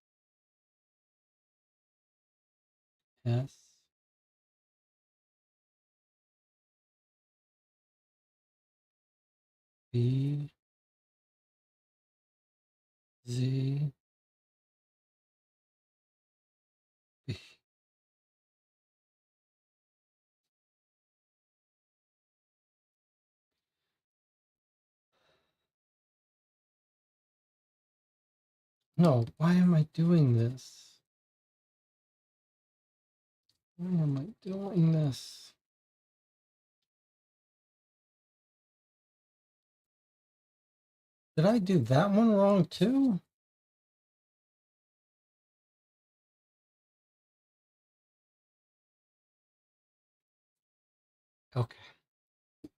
S, B, Z, B. No, why am I doing this? Why am I doing this? Did I do that one wrong too? Okay.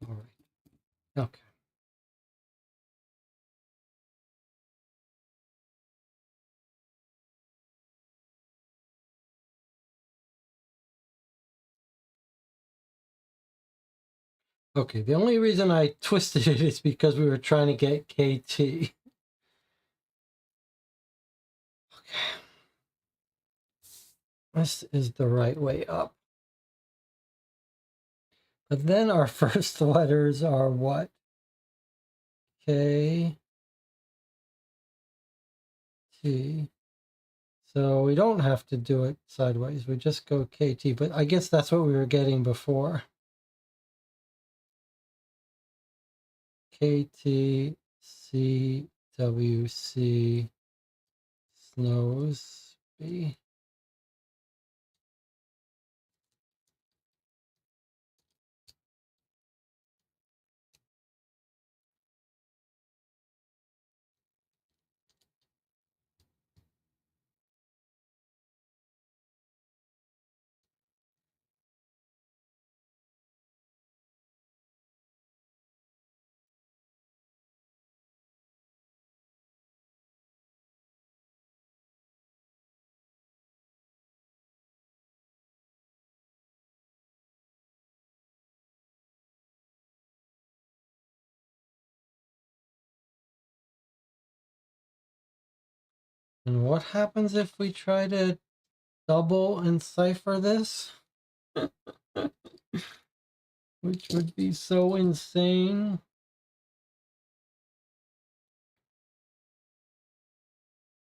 All right. Okay. Okay, the only reason I twisted it is because we were trying to get KT. Okay. This is the right way up. But then our first letters are what? K, T. So we don't have to do it sideways. We just go KT, but I guess that's what we were getting before. KT, C, W, C, snows, B. And what happens if we try to double encipher this? Which would be so insane.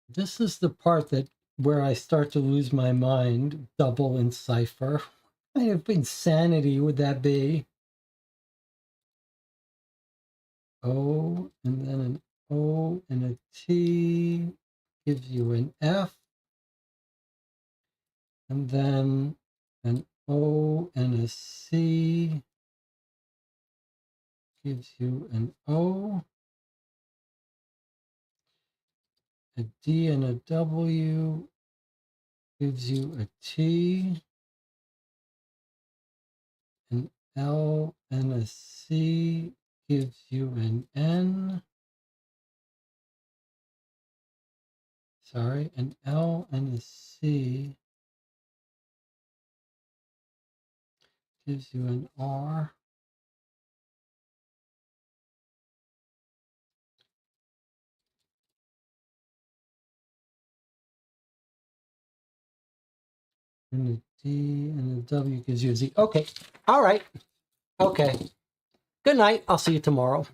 This is the part that where I start to lose my mind. Double encipher. What kind of insanity would that be? O and then an O and a T gives you an F, and then an O and a C gives you an O, a D and a W gives you a T, an L and a C gives you an N. Sorry, an L and a C gives you an R. And a D and a W gives you a Z. Okay. All right. Okay. Good night. I'll see you tomorrow.